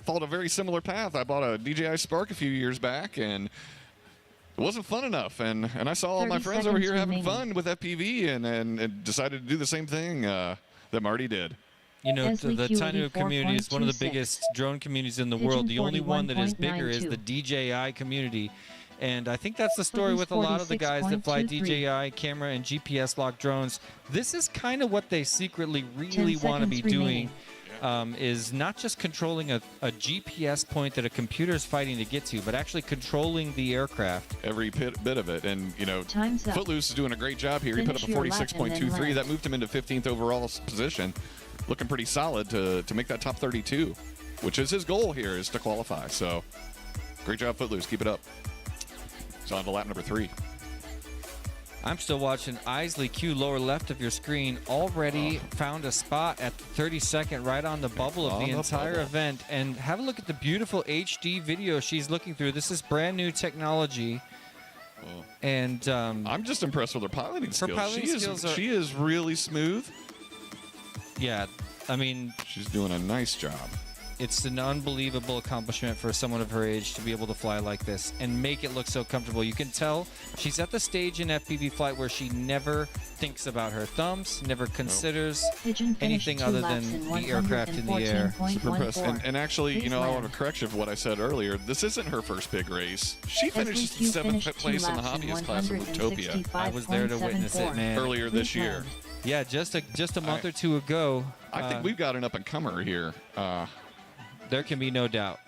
followed a very similar path. I bought a DJI Spark a few years back, and it wasn't fun enough. And I saw all my friends over here having fun with FPV and decided to do the same thing that Marty did. You know, the Tainu community is one of the biggest drone communities in the world. The only one that is bigger is the DJI community. And I think that's the story with a lot of the guys that fly DJI camera and GPS locked drones. This is kind of what they secretly really want to be doing, is not just controlling a GPS point that a computer is fighting to get to, but actually controlling the aircraft. Every bit of it. And, you know, Footloose is doing a great job here. He put up a 46.23. That moved him into 15th overall position. Looking pretty solid to make that top 32, which is his goal here, is to qualify. So, great job, Footloose. Keep it up. So on to lap number 3. I'm still watching Isley Q, lower left of your screen. Already found a spot at the 32nd, right on the bubble of the entire event. And have a look at the beautiful HD video she's looking through. This is brand new technology. And I'm just impressed with her piloting skills. Her piloting skills she is really smooth. Yeah, I mean, she's doing a nice job. It's an unbelievable accomplishment for someone of her age to be able to fly like this and make it look so comfortable. You can tell she's at the stage in FPV flight where she never thinks about her thumbs, never considers anything other than the aircraft in the air. Super impressed. And actually, you know, I want to correct you of what I said earlier. This isn't her first big race. She finished 7th place in the hobbyist class in Utopia. I was there to witness it, man. Earlier this year. Yeah, just a month or two ago. I think we've got an up-and-comer here. There can be no doubt.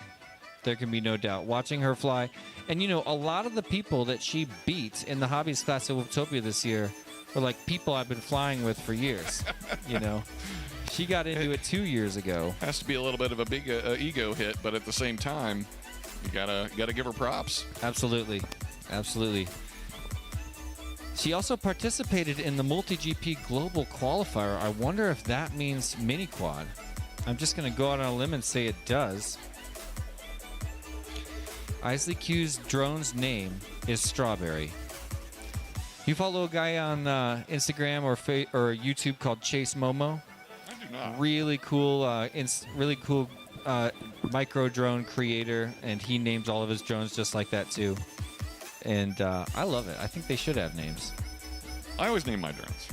There can be no doubt. Watching her fly. And, you know, a lot of the people that she beat in the hobbies class at Utopia this year were like people I've been flying with for years. You know, she got into it 2 years ago. Has to be a little bit of a big ego hit, but at the same time, you gotta give her props. Absolutely. Absolutely. She also participated in the Multi-GP Global Qualifier. I wonder if that means mini quad. I'm just going to go out on a limb and say it does. Isley Q's drone's name is Strawberry. You follow a guy on Instagram or YouTube called Chase Momo? I do not. Really cool, micro drone creator, and he names all of his drones just like that too. And I love it. I think they should have names. I always name my drones.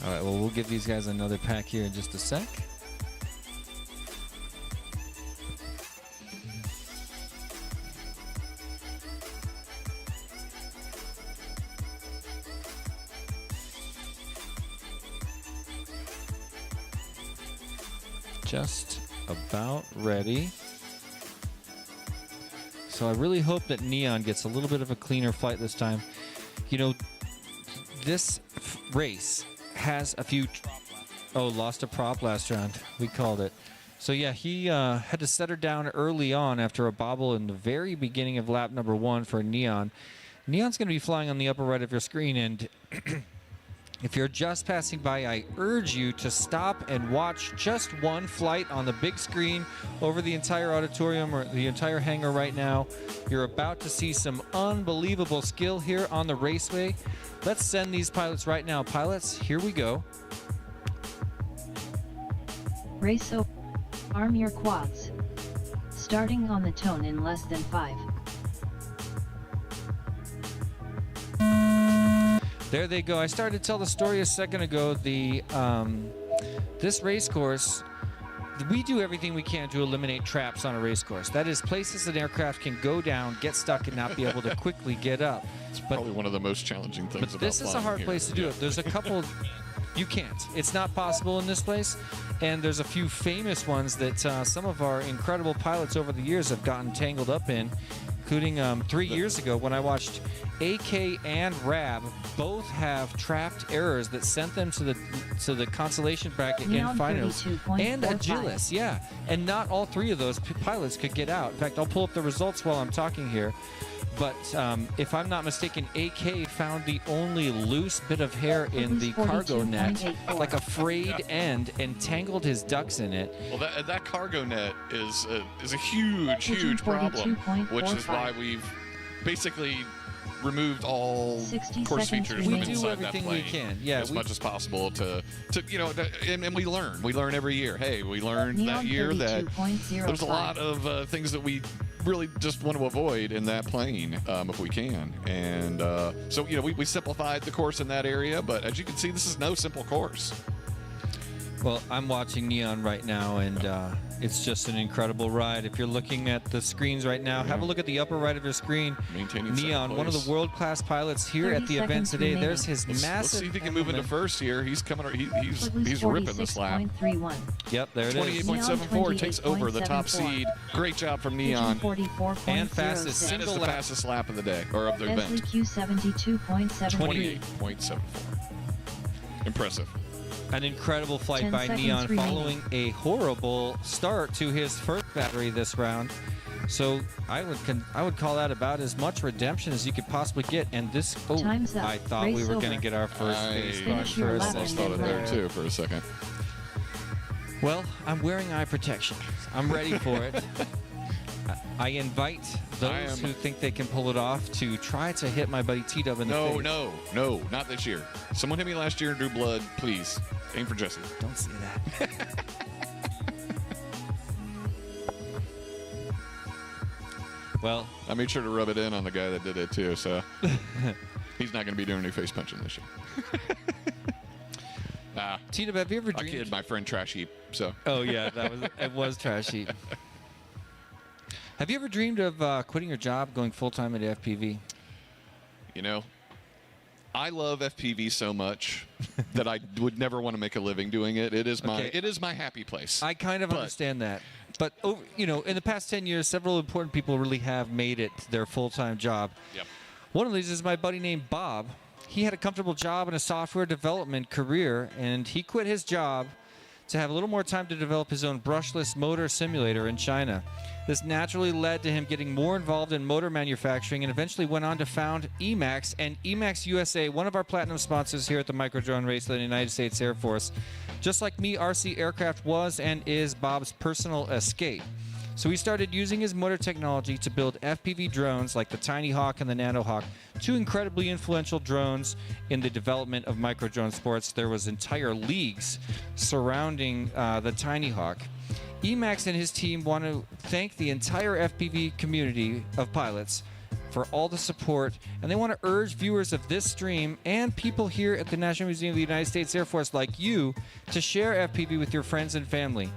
All right, well, we'll give these guys another pack here in just a sec. Just about ready. So I really hope that Neon gets a little bit of a cleaner flight this time. You know, this race has a few... lost a prop last round. We called it. So yeah, he had to set her down early on after a bobble in the very beginning of lap number 1 for Neon. Neon's going to be flying on the upper right of your screen, and if you're just passing by, I urge you to stop and watch just one flight on the big screen over the entire auditorium or the entire hangar right now. You're about to see some unbelievable skill here on the raceway. Let's send these pilots right now. Pilots, here we go. Race over. Arm your quads. Starting on the tone in less than 5. There they go. I started to tell the story a second ago. This race course, we do everything we can to eliminate traps on a race course. That is, places an aircraft can go down, get stuck, and not be able to quickly get up. It's probably one of the most challenging things about But this is a hard place to do it. There's a couple... You can't. It's not possible in this place. And there's a few famous ones that some of our incredible pilots over the years have gotten tangled up in, including 3 years ago when I watched AK and Rab both have trapped errors that sent them to the consolation bracket in finals. And Agilis, yeah. And not all 3 of those pilots could get out. In fact, I'll pull up the results while I'm talking here. But if I'm not mistaken, AK found the only loose bit of hair in the cargo net, like a frayed end, and tangled his ducks in it. Well, that cargo net is a huge problem, which is why we've basically removed all course features from We do inside everything that plane we can. Yeah, as much as possible to and we learn every year. Hey, we learned that year that there's a lot of things that we really just want to avoid in that plane if we can. And so we simplified the course in that area, but as you can see, this is no simple course. Well, I'm watching Neon right now, and it's just an incredible ride. If you're looking at the screens right now, have a look at the upper right of your screen. Maintaining Neon, one of the world-class pilots here at the event today. There's his massive. Let's see if he can move into first here. He's coming. He's ripping this lap. Yep, there it is. 28.74 takes over the top seed. Great job from Neon. And fastest And it's single the lap. fastest lap of the day or of the event. 72.73. 28.74. Impressive. An incredible flight 10 by seconds Neon remaining. following a horrible start to his first battery this round. So I would call that about as much redemption as you could possibly get. And this, Time's up. I thought we Race were going to over. get our first face Finish punch your for a lap I second. thought it there and too for a second. Well, I'm wearing eye protection. I'm ready for it. I invite those who think they can pull it off to try to hit my buddy T-Dub in the face. No, not this year. Someone hit me last year and drew blood. Please, aim for Jesse. Don't say that. Well, I made sure to rub it in on the guy that did it too, so he's not going to be doing any face punching this year. T-Dub, have you ever I dreamed? kid my friend Trash Heap. So Oh yeah, it was trash heap. Have you ever dreamed of quitting your job, going full-time at FPV? I love FPV so much that I would never want to make a living doing it. It is my happy place. I kind of understand that. But, in the past 10 years, several important people really have made it their full-time job. Yep. One of these is my buddy named Bob. He had a comfortable job in a software development career, and he quit his job to have a little more time to develop his own brushless motor simulator in China. This naturally led to him getting more involved in motor manufacturing and eventually went on to found Emax and Emax USA, one of our platinum sponsors here at the Microdrone Race of the United States Air Force. Just like me, RC Aircraft was and is Bob's personal escape. So he started using his motor technology to build FPV drones like the Tiny Hawk and the Nano Hawk, two incredibly influential drones in the development of microdrone sports. There was entire leagues surrounding the Tiny Hawk. Emax and his team want to thank the entire FPV community of pilots for all the support, and they want to urge viewers of this stream and people here at the National Museum of the United States Air Force like you to share FPV with your friends and family.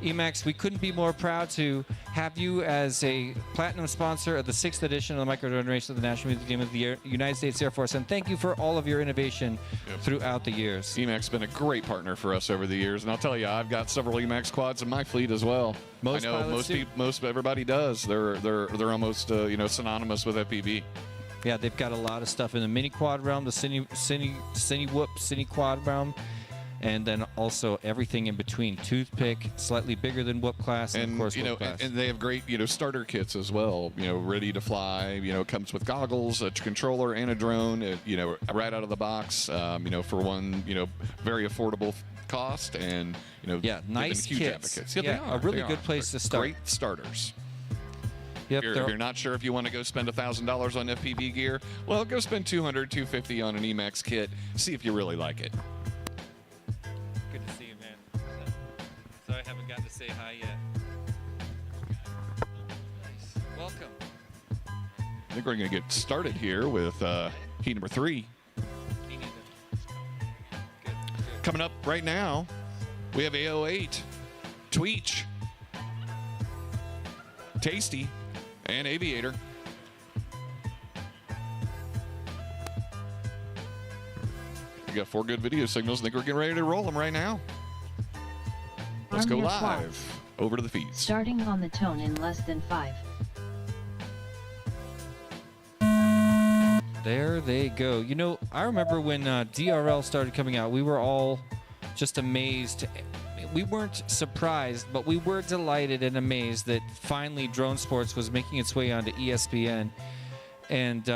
Emax, we couldn't be more proud to have you as a platinum sponsor of the 6th edition of the Microdrone Race of the National Museum of the United States Air Force, and thank you for all of your innovation throughout the years. Emax's been a great partner for us over the years, and I'll tell you, I've got several Emax quads in my fleet as well. Most I know pilots do. most everybody does. They're almost synonymous with FPV. Yeah, they've got a lot of stuff in the mini quad realm, the cine quad realm, and then also everything in between. Toothpick, slightly bigger than whoop class, and of course whoop class. And they have great starter kits as well. Ready to fly. It comes with goggles, a controller, and a drone. Right out of the box. For one very affordable cost, and yeah, they've nice been huge kits. advocates. Yeah, Yeah, they are. a really They good are. place They're to start. Great starters. Yep, If you're not sure if you want to go spend $1,000 on FPV gear, well, go spend $200, $250 on an Emax kit. See if you really like it. Good to see you, man. Sorry I haven't gotten to say hi yet. Nice. Welcome. I think we're going to get started here with heat number 3. Good. Coming up right now, we have AO8, Tweech, Tasty, and Aviator. We got 4 good video signals. I think we're getting ready to roll them right now. Let's Arm go your live. quads. Over to the feeds. Starting on the tone in less than 5. There they go. I remember when DRL started coming out, we were all just amazed. We weren't surprised, but we were delighted and amazed that finally drone sports was making its way onto ESPN. And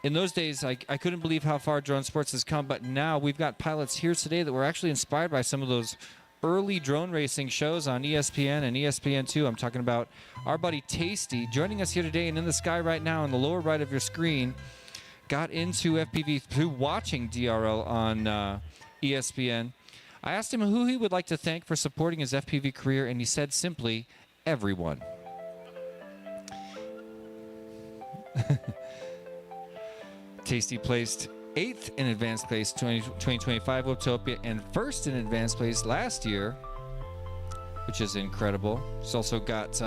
in those days, I couldn't believe how far drone sports has come. But now we've got pilots here today that were actually inspired by some of those early drone racing shows on ESPN and ESPN2. I'm talking about our buddy Tasty joining us here today, and in the sky right now on the lower right of your screen, got into FPV through watching DRL on ESPN. I asked him who he would like to thank for supporting his FPV career, and he said simply, everyone. Tasty placed 8th in advanced place 2025 Webtopia and 1st in advanced place last year, which is incredible. He's also got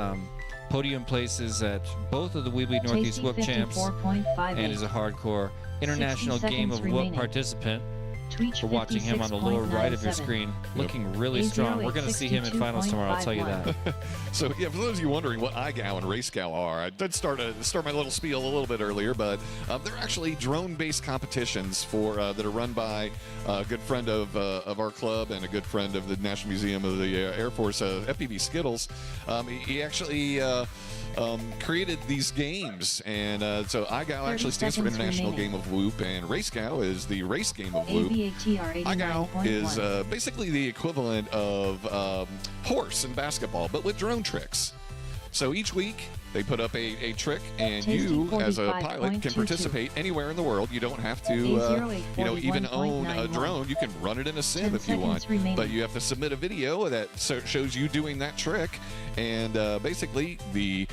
podium places at both of the Weebly Northeast Whoop Champs and is a hardcore international game of Whoop participant. We're watching him on the lower right of your screen, looking really strong. We're going to see him in finals tomorrow, I'll tell you that. So, yeah, for those of you wondering what iGow and RaceGow are, I did start my little spiel a little bit earlier, but they're actually drone-based competitions that are run by a good friend of our club and a good friend of the National Museum of the Air Force, FPV Skittles. He actually created these games, and so iGow actually stands for International Game of Whoop, and RaceGow is the race game of Whoop. iGow is basically the equivalent of horse in basketball, but with drone tricks. So each week they put up a trick, and you, as a pilot, can participate anywhere in the world. You don't have to, even own a drone. You can run it in a sim if you want, but you have to submit a video that shows you doing that trick. And basically, the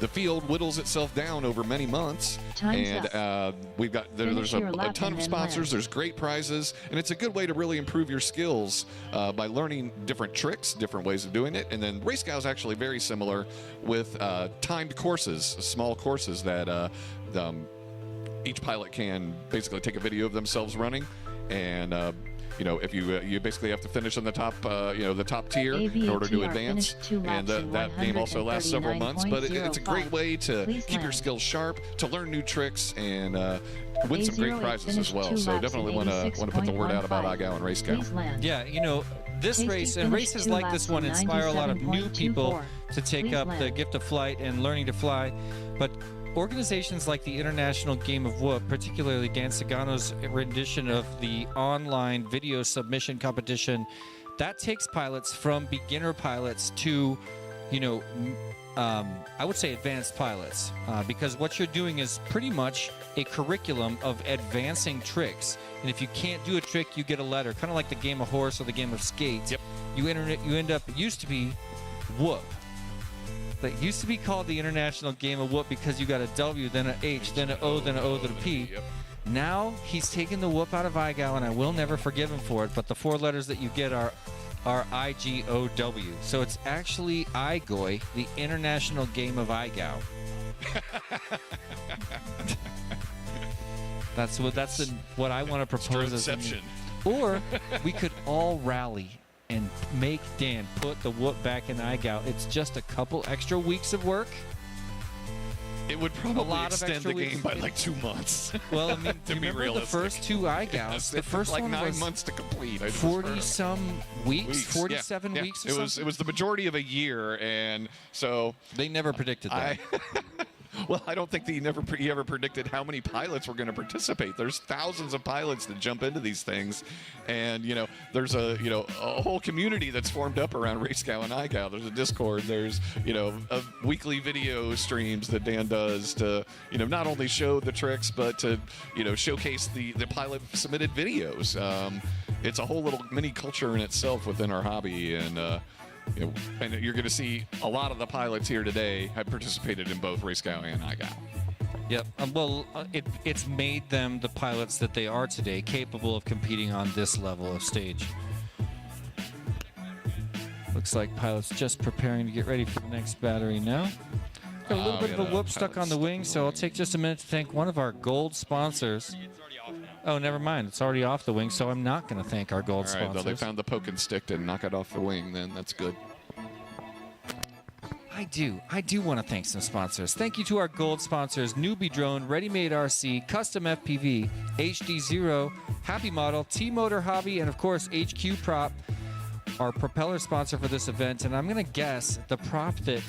field whittles itself down over many months, and we've got there's a ton of sponsors. There's great prizes, and it's a good way to really improve your skills by learning different tricks, different ways of doing it. And then RaceGow is actually very similar with timed courses, small courses that each pilot can basically take a video of themselves running, and if you basically have to finish in the top, the top tier in order to advance, and that game also lasts several months. But it's a great way to keep your skills sharp, to learn new tricks, and win some great prizes as well. So definitely want to put the word out about iGow and RaceGow. Yeah, this race and races like this one inspire a lot of new people to take up the gift of flight and learning to fly, but organizations like the International Game of Whoop, particularly Dan Sagano's rendition of the online video submission competition, that takes pilots from beginner pilots to, I would say advanced pilots, because what you're doing is pretty much a curriculum of advancing tricks. And if you can't do a trick, you get a letter, kind of like the game of horse or the game of skate. Yep. You end up, it used to be Whoop. That used to be called the International Game of Whoop because you got a W, then an H, then an O, then an O, then a P. Yep. Now he's taken the whoop out of iGow, and I will never forgive him for it, but the 4 letters that you get are IGOW. So it's actually IGOY, the International Game of iGow. That's what I want to propose as Inception. Or we could all rally and make Dan put the whoop back in iGow. It's just a couple extra weeks of work. It would probably extend the game by like 2 months. Well, I mean, to be remember realistic. the first 2 iGows? Yes, the first like one 9 was months to complete. 40-some weeks, 47 yeah. weeks or something? It was the majority of a year, and so They never predicted that. Well, I don't think he ever predicted how many pilots were going to participate. There's thousands of pilots that jump into these things, and there's a whole community that's formed up around RaceGow and iGow. There's a Discord. There's a weekly video streams that Dan does to not only show the tricks but to showcase the pilot submitted videos. It's a whole little mini culture in itself within our hobby, and and you're going to see a lot of the pilots here today have participated in both RaceGow and iGow. Yep. It's made them the pilots that they are today, capable of competing on this level of stage. Looks like pilots just preparing to get ready for the next battery now. Got a little bit of a whoop stuck on the wing, so I'll take just a minute to thank one of our gold sponsors. Oh, never mind. It's already off the wing, so I'm not going to thank our gold sponsors. All right, well, they found the poke and stick to knock it off the wing, then that's good. I do want to thank some sponsors. Thank you to our gold sponsors, Newbie Drone, Ready Made RC, Custom FPV, HD Zero, Happy Model, T-Motor Hobby, and of course HQ Prop, our propeller sponsor for this event. And I'm going to guess the prop that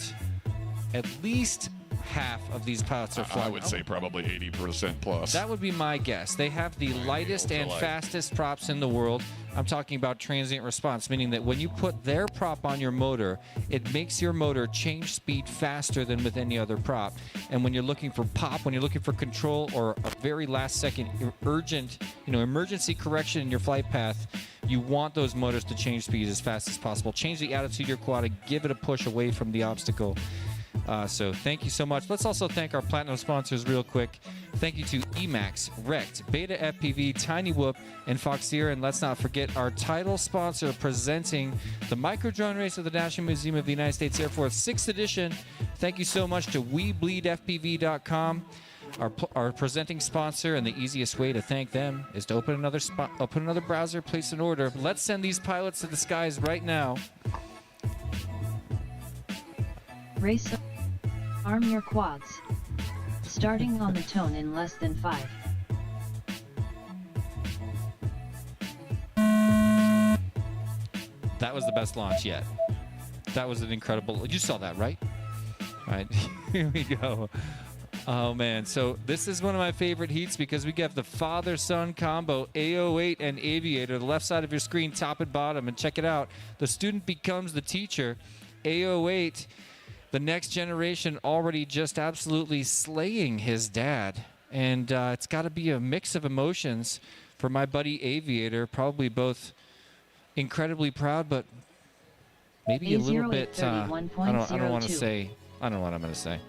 at least half of these pilots are I flying. would say probably 80% plus. That would be my guess. They have the lightest and fastest props in the world. I'm talking about transient response, meaning that when you put their prop on your motor, it makes your motor change speed faster than with any other prop. And when you're looking for pop, when you're looking for control or a very last second urgent, emergency correction in your flight path, you want those motors to change speed as fast as possible. Change the attitude of your quad and give it a push away from the obstacle. So thank you so much. Let's also thank our platinum sponsors real quick. Thank you to Emax, Rect, Beta FPV, Tiny Whoop, and Foxeer. And let's not forget our title sponsor presenting the micro drone race of the National Museum of the United States Air Force 6th edition. Thank you so much to WeBleedFPV.com. Our presenting sponsor, and the easiest way to thank them is to open another browser, place an order. Let's send these pilots to the skies right now. Race. Arm your quads. Starting on the tone in less than 5. That was the best launch yet. That was an incredible. You saw that, right? All right, here we go. Oh man, so this is one of my favorite heats because we get the father-son combo, A08 and Aviator, the left side of your screen, top and bottom, and check it out. The student becomes the teacher. A08, the next generation, already just absolutely slaying his dad. And it's got to be a mix of emotions for my buddy Aviator, probably both incredibly proud, but maybe a little bit, I don't want to say, I don't know what I'm going to say.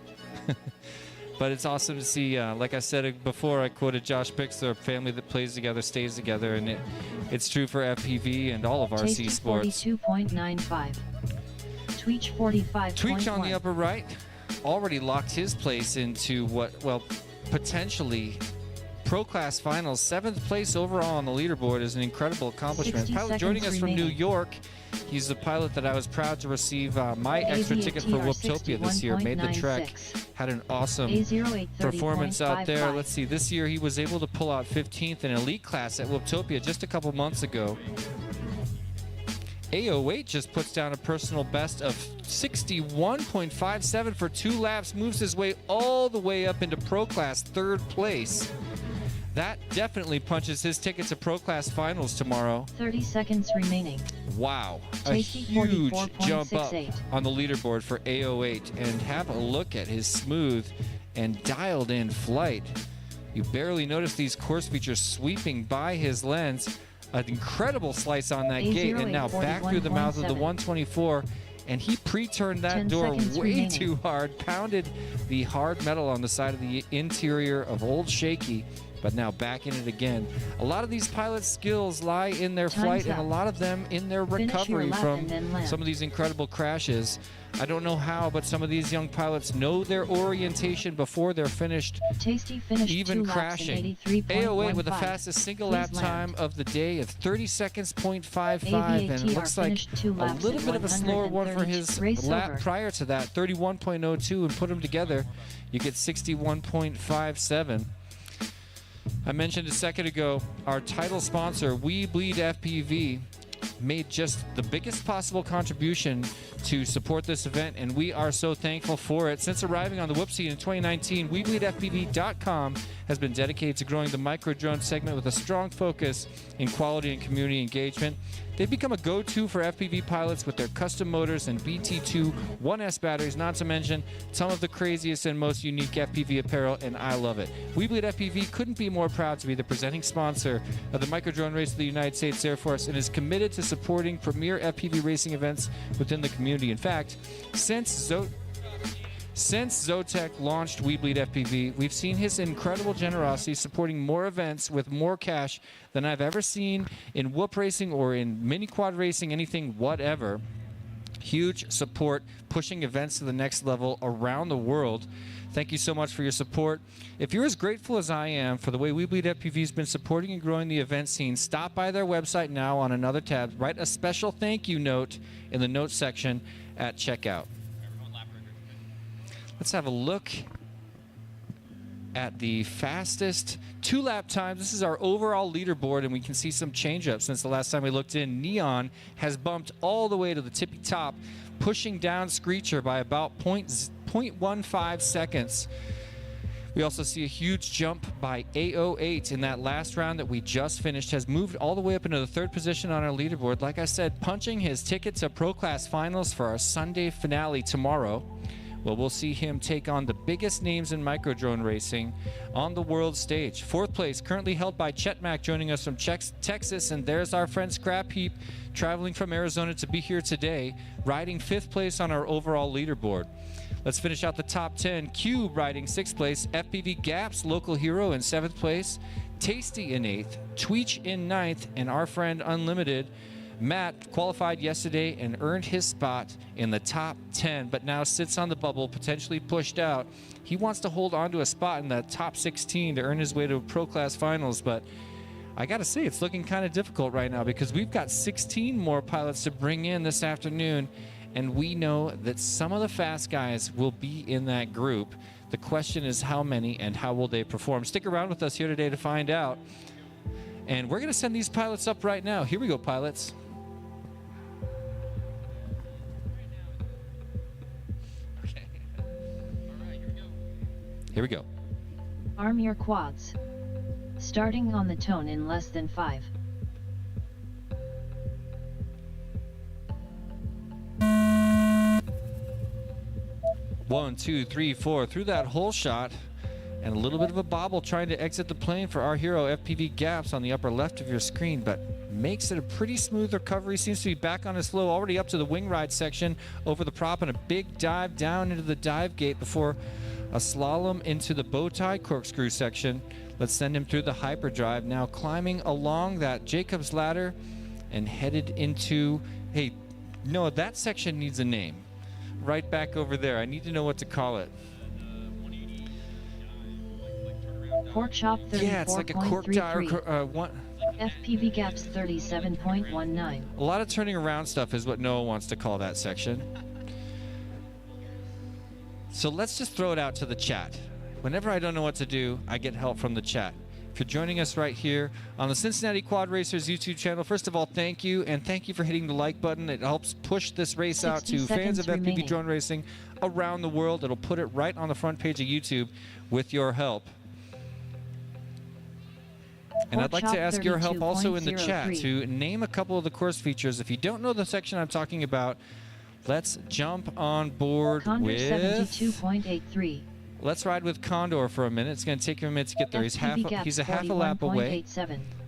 But it's awesome to see, like I said before, I quoted Josh Bixler, a family that plays together stays together, and it's true for FPV and all of RC sports. 42.95. Tweech 45.1. Tweech on the upper right already locked his place into potentially Pro Class Finals. 7th place overall on the leaderboard is an incredible accomplishment. Pilot joining us from New York. He's the pilot that I was proud to receive my extra ticket for Whooptopia this year. Made the trek. Had an awesome performance out there. Let's see. This year he was able to pull out 15th in elite class at Whooptopia just a couple months ago. A08 just puts down a personal best of 61.57 for 2 laps. Moves his way all the way up into Pro Class 3rd place. That definitely punches his ticket to Pro Class Finals tomorrow. 30 seconds remaining. Wow. A huge jump up on the leaderboard for A08. And have a look at his smooth and dialed in flight. You barely notice these course features sweeping by his lens. An incredible slice on that gate, and now back through the mouth of the 124. And he pre-turned that door way too hard, pounded the hard metal on the side of the interior of Old Shaky, but now back in it again. A lot of these pilots' skills lie in their flight, and a lot of them in their recovery from some of these incredible crashes. I don't know how, but some of these young pilots know their orientation before they're finished even crashing. A08 with the fastest single lap time of the day of 30 seconds, .55, and it looks like a little bit of a slower one for his lap prior to that, 31.02, and put them together, you get 61.57. I mentioned a second ago, our title sponsor, We Bleed FPV, made just the biggest possible contribution to support this event, and we are so thankful for it. Since arriving on the Whoop scene in 2019, WeBleedFPV.com has been dedicated to growing the micro drone segment with a strong focus in quality and community engagement. They've become a go-to for FPV pilots with their custom motors and BT2 1S batteries, not to mention some of the craziest and most unique FPV apparel, and I love it. We Bleed FPV couldn't be more proud to be the presenting sponsor of the micro drone race of the United States Air Force and is committed to supporting premier FPV racing events within the community. In fact, since Zotek launched We Bleed FPV, we've seen his incredible generosity supporting more events with more cash than I've ever seen in whoop racing or in mini quad racing, anything, whatever. Huge support, pushing events to the next level around the world. Thank you so much for your support. If you're as grateful as I am for the way We Bleed FPV has been supporting and growing the event scene, stop by their website now on another tab. Write a special thank you note in the notes section at checkout. Let's have a look at the fastest 2-lap times. This is our overall leaderboard, and we can see some change-ups since the last time we looked in. Neon has bumped all the way to the tippy top, pushing down Screecher by about 0.15 seconds. We also see a huge jump by A08 in that last round that we just finished. Has moved all the way up into the 3rd position on our leaderboard. Like I said, punching his ticket to Pro Class Finals for our Sunday finale tomorrow. Well, we'll see him take on the biggest names in microdrone racing on the world stage. 4th place currently held by Chet Mack, joining us from Texas. And there's our friend Scrap Heap, traveling from Arizona to be here today, riding 5th place on our overall leaderboard. Let's finish out the top 10. Cube riding 6th place. FPV Gaps, local hero, in 7th place. Tasty in 8th. Tweech in 9th. And our friend Unlimited, Matt, qualified yesterday and earned his spot in the top 10, but now sits on the bubble, potentially pushed out. He wants to hold on to a spot in that top 16 to earn his way to Pro Class Finals, but I got to say, it's looking kind of difficult right now because we've got 16 more pilots to bring in this afternoon, and we know that some of the fast guys will be in that group. The question is how many and how will they perform? Stick around with us here today to find out. And we're going to send these pilots up right now. Here we go, pilots. Here we go. Arm your quads. Starting on the tone in less than 5. One, two, three, four. Through that whole shot. And a little bit of a bobble trying to exit the plane for our hero, FPV Gaps, on the upper left of your screen, but makes it a pretty smooth recovery. Seems to be back on his flow, already up to the wing ride section, over the prop, and a big dive down into the dive gate before a slalom into the bow tie corkscrew section. Let's send him through the hyperdrive, now climbing along that Jacob's ladder and headed into, hey, no, that section needs a name. Right back over there. I need to know what to call it. Pork chop 34.33. Yeah, it's like a cork dive. FPV Gaps 37.19. A lot of turning around stuff is what Noah wants to call that section. So let's just throw it out to the chat. Whenever I don't know what to do, I get help from the chat. If you're joining us right here on the Cincinnati Quad Racers YouTube channel, first of all, thank you, and thank you for hitting the like button. It helps push this race out to fans of FPV drone racing around the world. It'll put it right on the front page of YouTube with your help. And I'd like to ask your help also in the chat to name a couple of the course features. If you don't know the section I'm talking about, let's jump on board Condor with 72.83. Let's ride with Condor for a minute. It's going to take him a minute to get there. He's a half a lap away.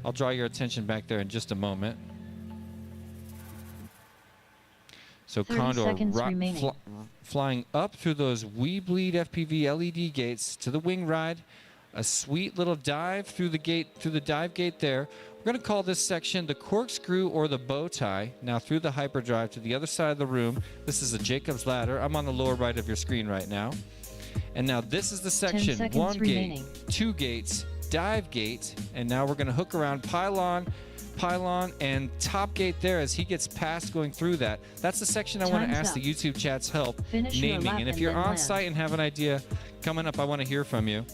I'll draw your attention back there in just a moment. So Condor flying up through those Weebleed FPV LED gates to the wing ride. A sweet little dive through the gate, through the dive gate there. We're going to call this section the corkscrew or the bow tie. Now through the hyperdrive to the other side of the room. This is a Jacob's ladder. I'm on the lower right of your screen right now. And now this is the section. 1 gate, 2 gates, dive gate, and now we're going to hook around pylon, and top gate there as he gets past going through that. That's the section I want to ask the YouTube chat's help naming. And if you're on site and have an idea coming up, I want to hear from you.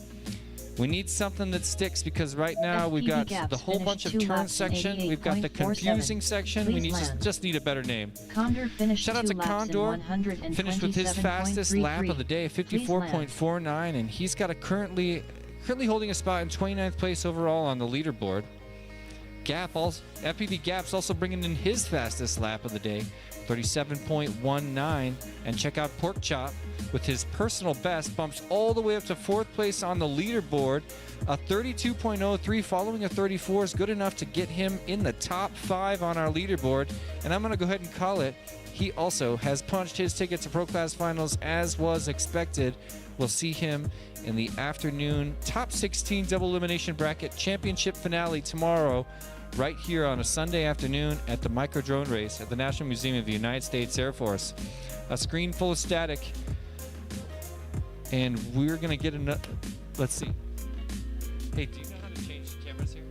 We need something that sticks because right now we've got the whole bunch of turn section. We've got the confusing section. We just need a better name. Shout out to Condor. Finished with his fastest lap of the day, 54.49, and he's got a currently holding a spot in 29th place overall on the leaderboard. FPV Gaps also bringing in his fastest lap of the day, 37.19, and check out Pork Chop with his personal best, bumps all the way up to 4th place on the leaderboard. A 32.03 following a 34 is good enough to get him in the top 5 on our leaderboard, and I'm going to go ahead and call it. He also has punched his ticket to Pro Class Finals as was expected. We'll see him in the afternoon top 16 double elimination bracket championship finale tomorrow, right here on a Sunday afternoon at the Micro Drone Race at the National Museum of the United States Air Force. A screen full of static, and we're going to get another. Let's see. Hey, do you know how to change cameras here?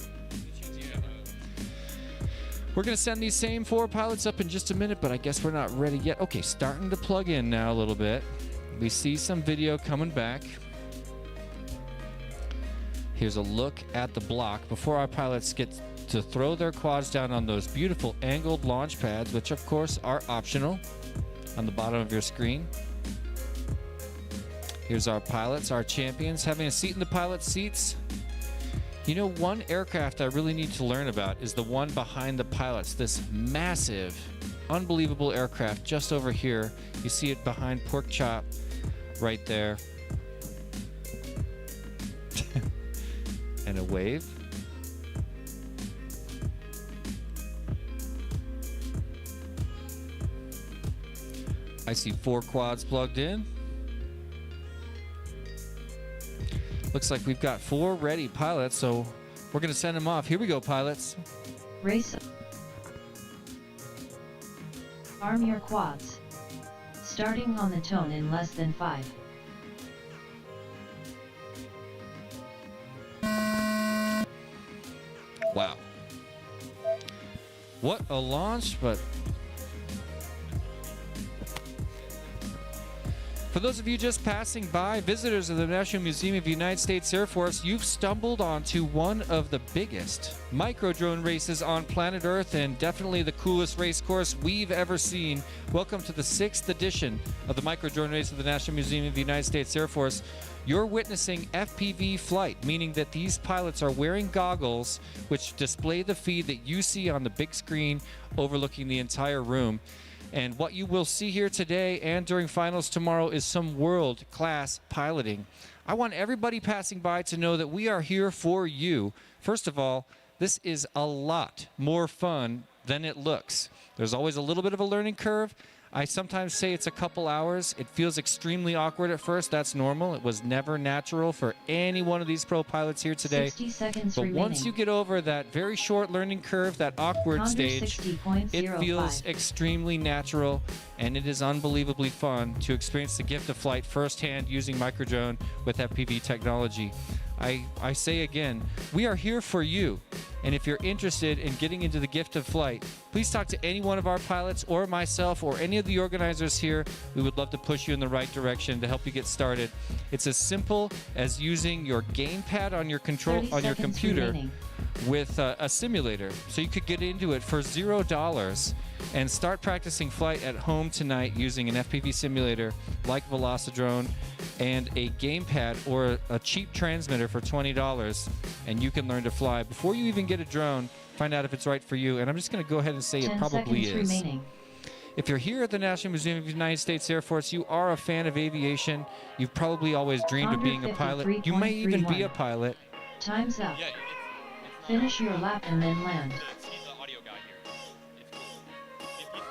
We're going to send these same 4 pilots up in just a minute, but I guess we're not ready yet. Okay, starting to plug in now a little bit. We see some video coming back. Here's a look at the block before our pilots get to throw their quads down on those beautiful angled launch pads, which of course are optional, on the bottom of your screen. Here's our pilots, our champions, having a seat in the pilot seats. You know, one aircraft I really need to learn about is the one behind the pilots. This massive, unbelievable aircraft just over here. You see it behind Pork Chop right there. And a wave. I see 4 quads plugged in. Looks like we've got 4 ready pilots, so we're going to send them off. Here we go, pilots. Race. Arm your quads. Starting on the tone in less than 5. Wow. What a launch, but for those of you just passing by, visitors of the National Museum of the United States Air Force, you've stumbled onto one of the biggest micro-drone races on planet Earth and definitely the coolest race course we've ever seen. Welcome to the 6th edition of the micro-drone race of the National Museum of the United States Air Force. You're witnessing FPV flight, meaning that these pilots are wearing goggles which display the feed that you see on the big screen overlooking the entire room. And what you will see here today and during finals tomorrow is some world-class piloting. I want everybody passing by to know that we are here for you. First of all, this is a lot more fun than it looks. There's always a little bit of a learning curve. I sometimes say it's a couple hours. It feels extremely awkward at first. That's normal. It was never natural for any one of these pro pilots here today. 60 seconds but remaining. once you get over that very short learning curve, that awkward Condor stage, 60.05. it feels extremely natural, and it is unbelievably fun to experience the gift of flight firsthand using microdrone with FPV technology. I say again, we are here for you. And if you're interested in getting into the gift of flight, please talk to any one of our pilots or myself or any of the organizers here. We would love to push you in the right direction to help you get started. It's as simple as using your gamepad on your computer remaining. with a simulator. So you could get into it for $0 and start practicing flight at home tonight using an FPV simulator like Velocidrone and a gamepad or a cheap transmitter for $20, and you can learn to fly. Before you even get a drone, find out if it's right for you, and I'm just going to go ahead and say 10 it probably seconds is. remaining. If you're here at the National Museum of the United States Air Force, you are a fan of aviation. You've probably always dreamed of Condor being a pilot. You may even be a 53.31. pilot. Time's up. Yeah, Finish your lap and then land. he's the audio guy here. It's cool.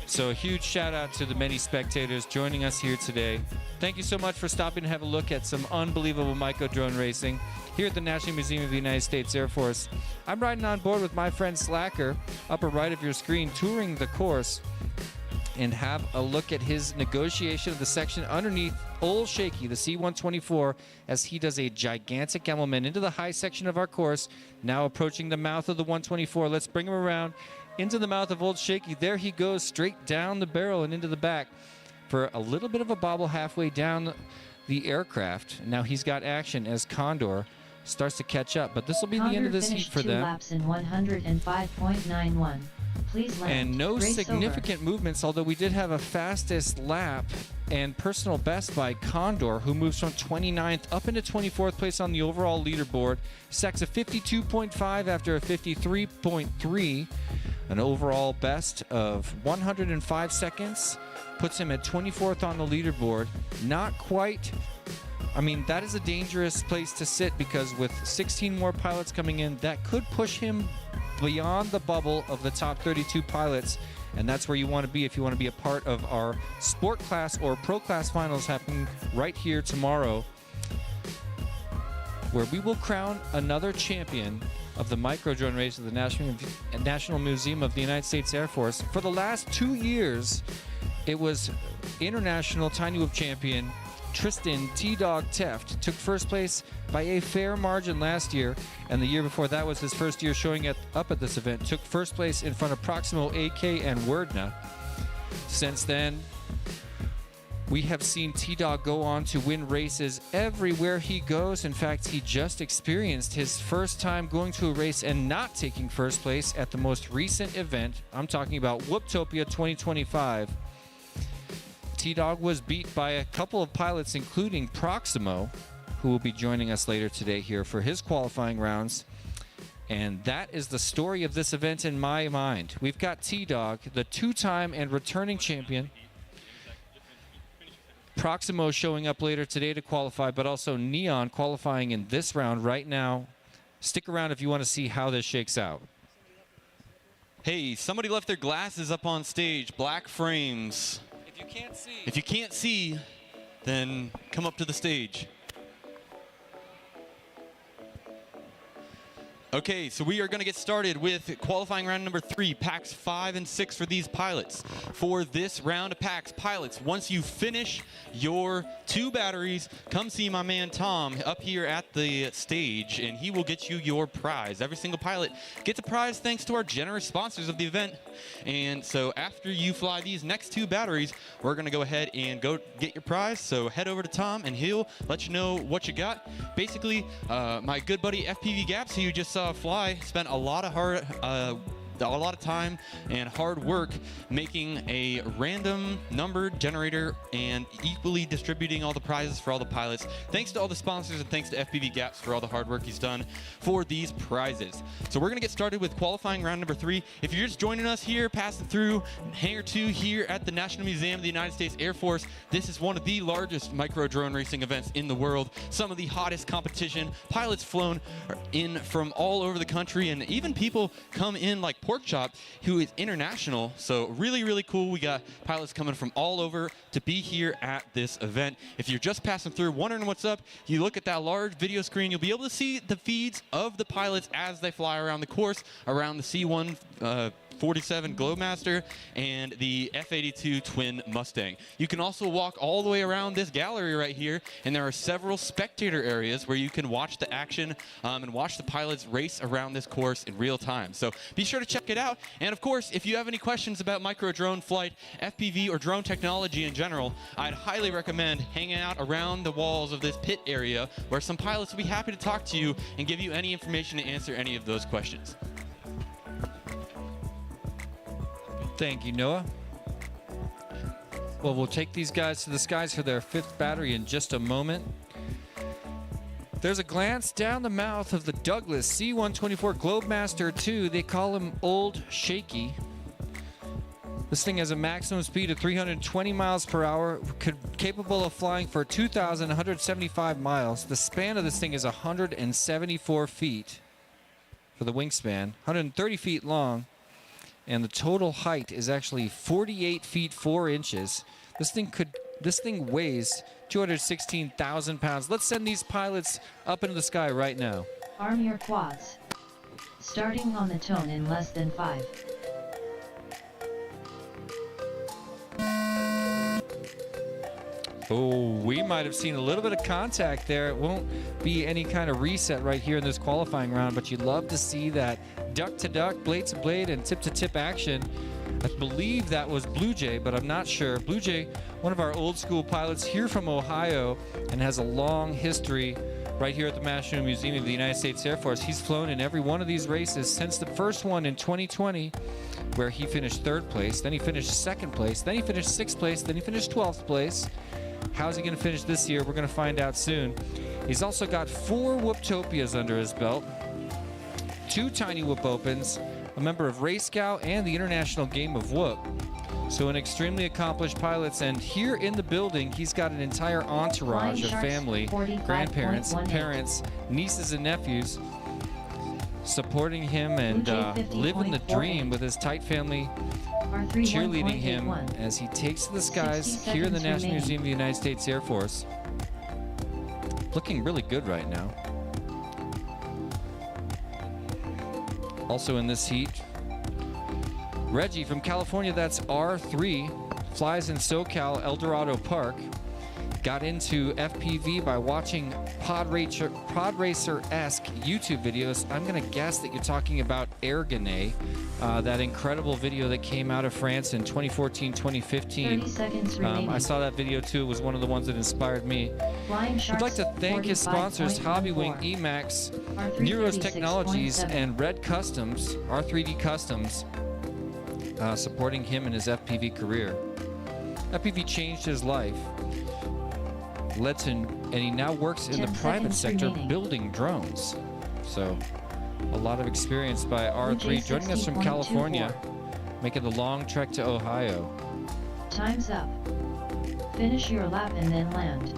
So a huge shout out to the many spectators joining us here today. Thank you so much for stopping to have a look at some unbelievable micro-drone racing here at the National Museum of the United States Air Force. I'm riding on board with my friend Slacker, upper right of your screen, touring the course, and have a look at his negotiation of the section underneath Old Shaky, the C-124, as he does a gigantic element into the high section of our course, now approaching the mouth of the 124. Let's bring him around into the mouth of Old Shaky. There he goes, straight down the barrel and into the back for a little bit of a bobble halfway down the aircraft. Now he's got action as Condor starts to catch up, but this will be the end of this heat for them. Laps in 105.91. Please land. And no Race significant movements, although we did have a fastest lap and personal best by Condor, who moves from 29th up into 24th place on the overall leaderboard. Stacks a 52.5 after a 53.3. An overall best of 105 seconds puts him at 24th on the leaderboard. Not quite. I mean, that is a dangerous place to sit because with 16 more pilots coming in, that could push him beyond the bubble of the top 32 pilots, and that's where you want to be if you want to be a part of our sport class or pro class finals happening right here tomorrow, where we will crown another champion of the micro-drone race of the National Museum of the United States Air Force. For the last 2 years, it was international tiny whoop champion Tristan T-Dog Teft took first place by a fair margin last year, and the year before that was his first year showing up at this event. Took first place in front of Proximo, AK, and Werdna. Since then, we have seen T-Dog go on to win races everywhere he goes. In fact, he just experienced his first time going to a race and not taking first place at the most recent event. I'm talking about Whooptopia 2025. T-Dog was beat by a couple of pilots, including Proximo, who will be joining us later today here for his qualifying rounds. And that is the story of this event in my mind. We've got T-Dog, the two-time and returning champion. Proximo showing up later today to qualify, but also Neon qualifying in this round right now. Stick around if you want to see how this shakes out. Hey, somebody left their glasses up on stage, black frames. If you can't see, then come up to the stage. Okay, so we are going to get started with qualifying round number 3, packs 5 and 6 for these pilots. For this round of packs, pilots, once you finish your 2 batteries, come see my man Tom up here at the stage, and he will get you your prize. Every single pilot gets a prize thanks to our generous sponsors of the event. And so after you fly these next 2 batteries, we're going to go ahead and go get your prize. So head over to Tom, and he'll let you know what you got. Basically, my good buddy FPV Gaps, who you just saw fly, spent a lot of time and hard work making a random number generator and equally distributing all the prizes for all the pilots. Thanks to all the sponsors and thanks to FPV Gaps for all the hard work he's done for these prizes. So we're going to get started with qualifying round number 3. If you're just joining us here, passing through Hangar 2 here at the National Museum of the United States Air Force, this is one of the largest micro drone racing events in the world. Some of the hottest competition. Pilots flown in from all over the country, and even people come in like Porkchop, who is international. So really, really cool. We got pilots coming from all over to be here at this event. If you're just passing through wondering what's up, you look at that large video screen, you'll be able to see the feeds of the pilots as they fly around the course, around the C1 47 Glowmaster and the F82 Twin Mustang. You can also walk all the way around this gallery right here, and there are several spectator areas where you can watch the action and watch the pilots race around this course in real time. So be sure to check it out. And of course, if you have any questions about micro drone flight, FPV, or drone technology in general, I'd highly recommend hanging out around the walls of this pit area where some pilots will be happy to talk to you and give you any information to answer any of those questions. Thank you, Noah. Well, we'll take these guys to the skies for their 5th battery in just a moment. There's a glance down the mouth of the Douglas C-124 Globemaster 2. They call him Old Shaky. This thing has a maximum speed of 320 miles per hour, capable of flying for 2,175 miles. The span of this thing is 174 feet for the wingspan, 130 feet long. And the total height is actually 48 feet 4 inches. This thing weighs 216,000 pounds. Let's send these pilots up into the sky right now. Arm your quads. Starting on the tone in less than 5. Oh, we might have seen a little bit of contact there. It won't be any kind of reset right here in this qualifying round, but you'd love to see that duck to duck, blade to blade, and tip to tip action. I believe that was Blue Jay, but I'm not sure. Blue Jay, one of our old school pilots here from Ohio, and has a long history right here at the National Museum of the United States Air Force. He's flown in every one of these races since the first one in 2020, where he finished 3rd place, then he finished 2nd place, then he finished 6th place, then he finished 12th place. How's he going to finish this year? We're going to find out soon. He's also got 4 Whooptopias under his belt, 2 Tiny Whoop Opens, a member of Race Scout and the International Game of Whoop. So an extremely accomplished pilot, and here in the building, he's got an entire entourage of family, grandparents, parents, nieces and nephews supporting him and living the dream with his tight family, cheerleading him as he takes to the skies here in the National Museum of the United States Air Force. Looking really good right now. Also in this heat, Reggie from California, that's R3, flies in SoCal Eldorado Park. Got into FPV by watching pod racer-esque YouTube videos. I'm going to guess that you're talking about Ergonet, that incredible video that came out of France in 2014, 2015. 30 seconds remaining. I saw that video too. It was one of the ones that inspired me. I'd like to thank his sponsors, Hobbywing, Emax, Neuros Technologies, and Red Customs, R3D Customs, supporting him in his FPV career. FPV changed his life. And he now works in the 10 private seconds sector remaining. building drones. So, a lot of experience by R3, UJ joining us from 60.24. California, making the long trek to Ohio. Time's up. Finish your lap and then land.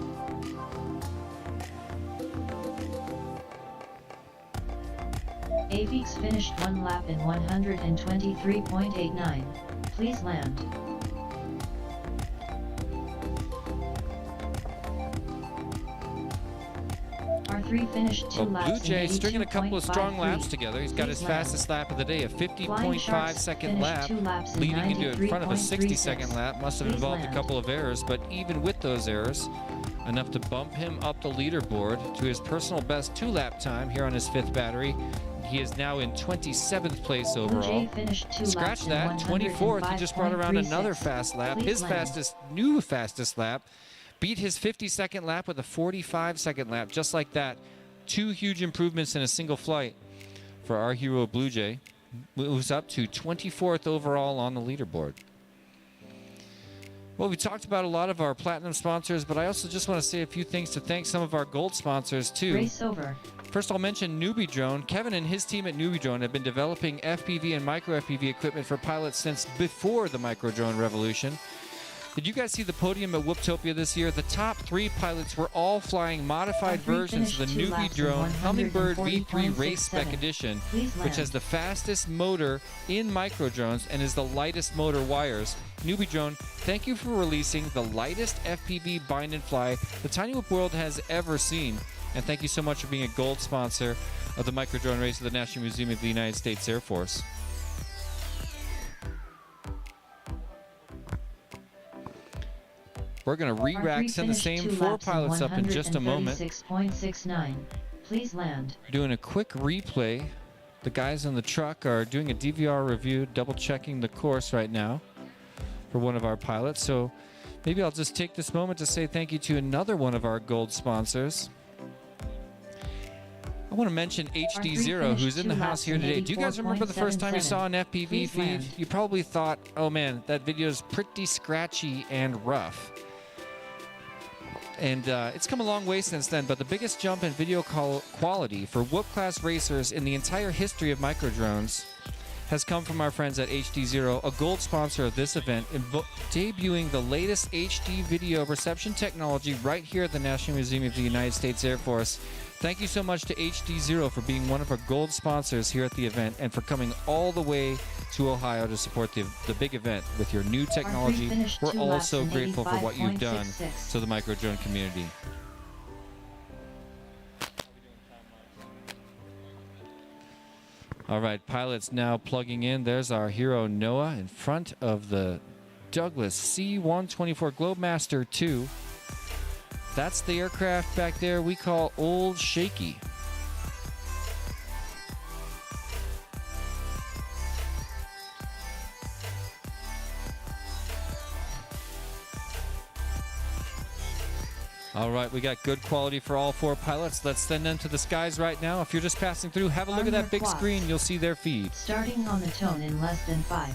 Avix finished one lap in 123.89. Please land. R3 finished 2 Well, laps Blue Jay in stringing a couple of strong 82.53. laps together. He's got his Please land. fastest lap of the day, a Flying 50.5 Sharks second finished lap, 2 laps in leading into in front of a 60-second 93.36. lap. Must have Please involved a land. couple of errors, but even with those errors, enough to bump him up the leaderboard to his personal best 2-lap time here on his 5th battery. He is now in 27th place Blue overall. Jay finished 2 Scratch laps that, in 24th. He just brought around another 105.36. fast lap. Please His land. new fastest lap. Beat his 52nd lap with a 45-second lap, just like that. 2 huge improvements in a single flight for our hero Blue Jay, who's up to 24th overall on the leaderboard. Well, we talked about a lot of our platinum sponsors, but I also just want to say a few things to thank some of our gold sponsors too. Race over. First, I'll mention Newbie Drone. Kevin and his team at Newbie Drone have been developing FPV and micro FPV equipment for pilots since before the micro drone revolution. Did you guys see the podium at Whooptopia this year? The top 3 pilots were all flying modified R3 versions of the finished 2 Newbie laps in Drone Hummingbird V3 Race 140.67. Spec Edition, Please which land. has the fastest motor in micro drones and is the lightest motor wires. Newbie Drone, thank you for releasing the lightest FPV bind and fly the Tiny Whoop world has ever seen. And thank you so much for being a gold sponsor of the micro drone race of the National Museum of the United States Air Force. We're going to re-rack, R3 send the finished same 2 4 laps pilots up in just a moment. 136.69. Please land. Doing a quick replay. The guys in the truck are doing a DVR review, double checking the course right now for one of our pilots. So maybe I'll just take this moment to say thank you to another one of our gold sponsors. I want to mention HD0, who's in the house here today. Do you guys remember the first time you saw an FPV Please feed? land. You probably thought, oh man, that video is pretty scratchy and rough. And it's come a long way since then, but the biggest jump in video quality for Whoop-class racers in the entire history of microdrones has come from our friends at HD0, a gold sponsor of this event, debuting the latest HD video reception technology right here at the National Museum of the United States Air Force. Thank you so much to HD0 for being one of our gold sponsors here at the event and for coming all the way to Ohio to support the big event with your new technology. finished We're 2 all laps so in grateful for what you've done 85.66. to the micro drone community. All right, pilots now plugging in. There's our hero Noah in front of the Douglas C-124 Globemaster II. That's the aircraft back there we call Old Shaky. All right, we got good quality for all 4 pilots. Let's send them to the skies right now. If you're just passing through, have a look at that big screen. You'll see their feed. Starting on the tone in less than 5.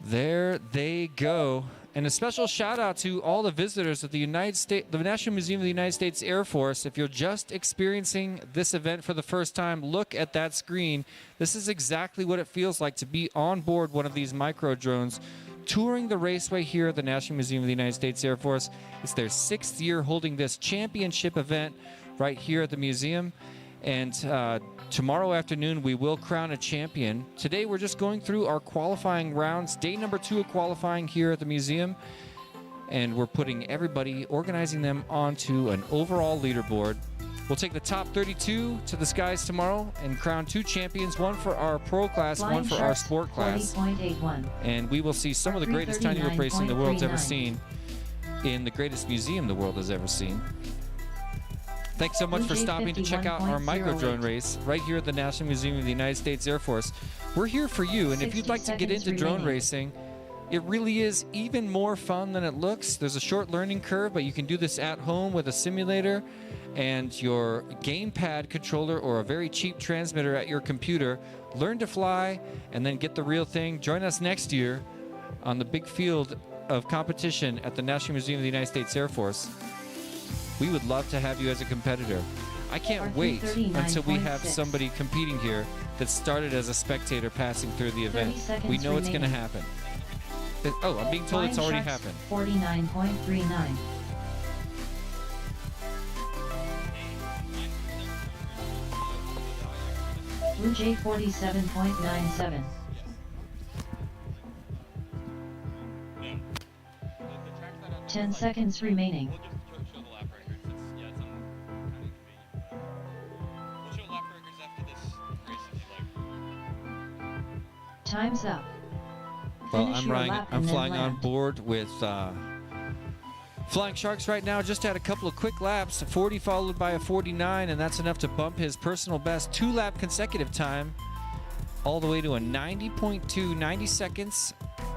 There they go. And a special shout out to all the visitors of the National Museum of the United States Air Force. If you're just experiencing this event for the first time, look at that screen. This is exactly what it feels like to be on board one of these micro drones, touring the raceway here at the National Museum of the United States Air Force. It's their 6th year holding this championship event right here at the museum. And tomorrow afternoon, we will crown a champion. Today, we're just going through our qualifying rounds. Day number 2 of qualifying here at the museum. And we're putting everybody, organizing them onto an overall leaderboard. We'll take the top 32 to the skies tomorrow and crown 2 champions, one for our pro class, Flying one for our Sharks, sport class. 40.81. And we will see some of the greatest tiny whoop racing the world's ever seen in the greatest museum the world has ever seen. Thanks so much for stopping to check out our micro drone race right here at the National Museum of the United States Air Force. We're here for you, and if you'd like to get 60 into drone seconds racing, It really is even more fun than it looks. There's a short learning curve, but you can do this at home with a simulator and your gamepad controller or a very cheap transmitter at your computer. Learn to fly and then get the real thing. Join us next year on the big field of competition at the National Museum of the United States Air Force. We would love to have you as a competitor. I can't wait until we have somebody competing here that started as a spectator passing through the event. We know it's going to happen. Oh, I'm being told it's already happened. 49.39. Blue Jay 47.97. Ten seconds remaining. Time's up. Well, Finish your lap I'm and then flying on land. board with Flying Sharks right now. Just had a couple of quick laps, a 40 followed by a 49, and that's enough to bump his personal best 2-lap consecutive time all the way to a 90.2, 90 seconds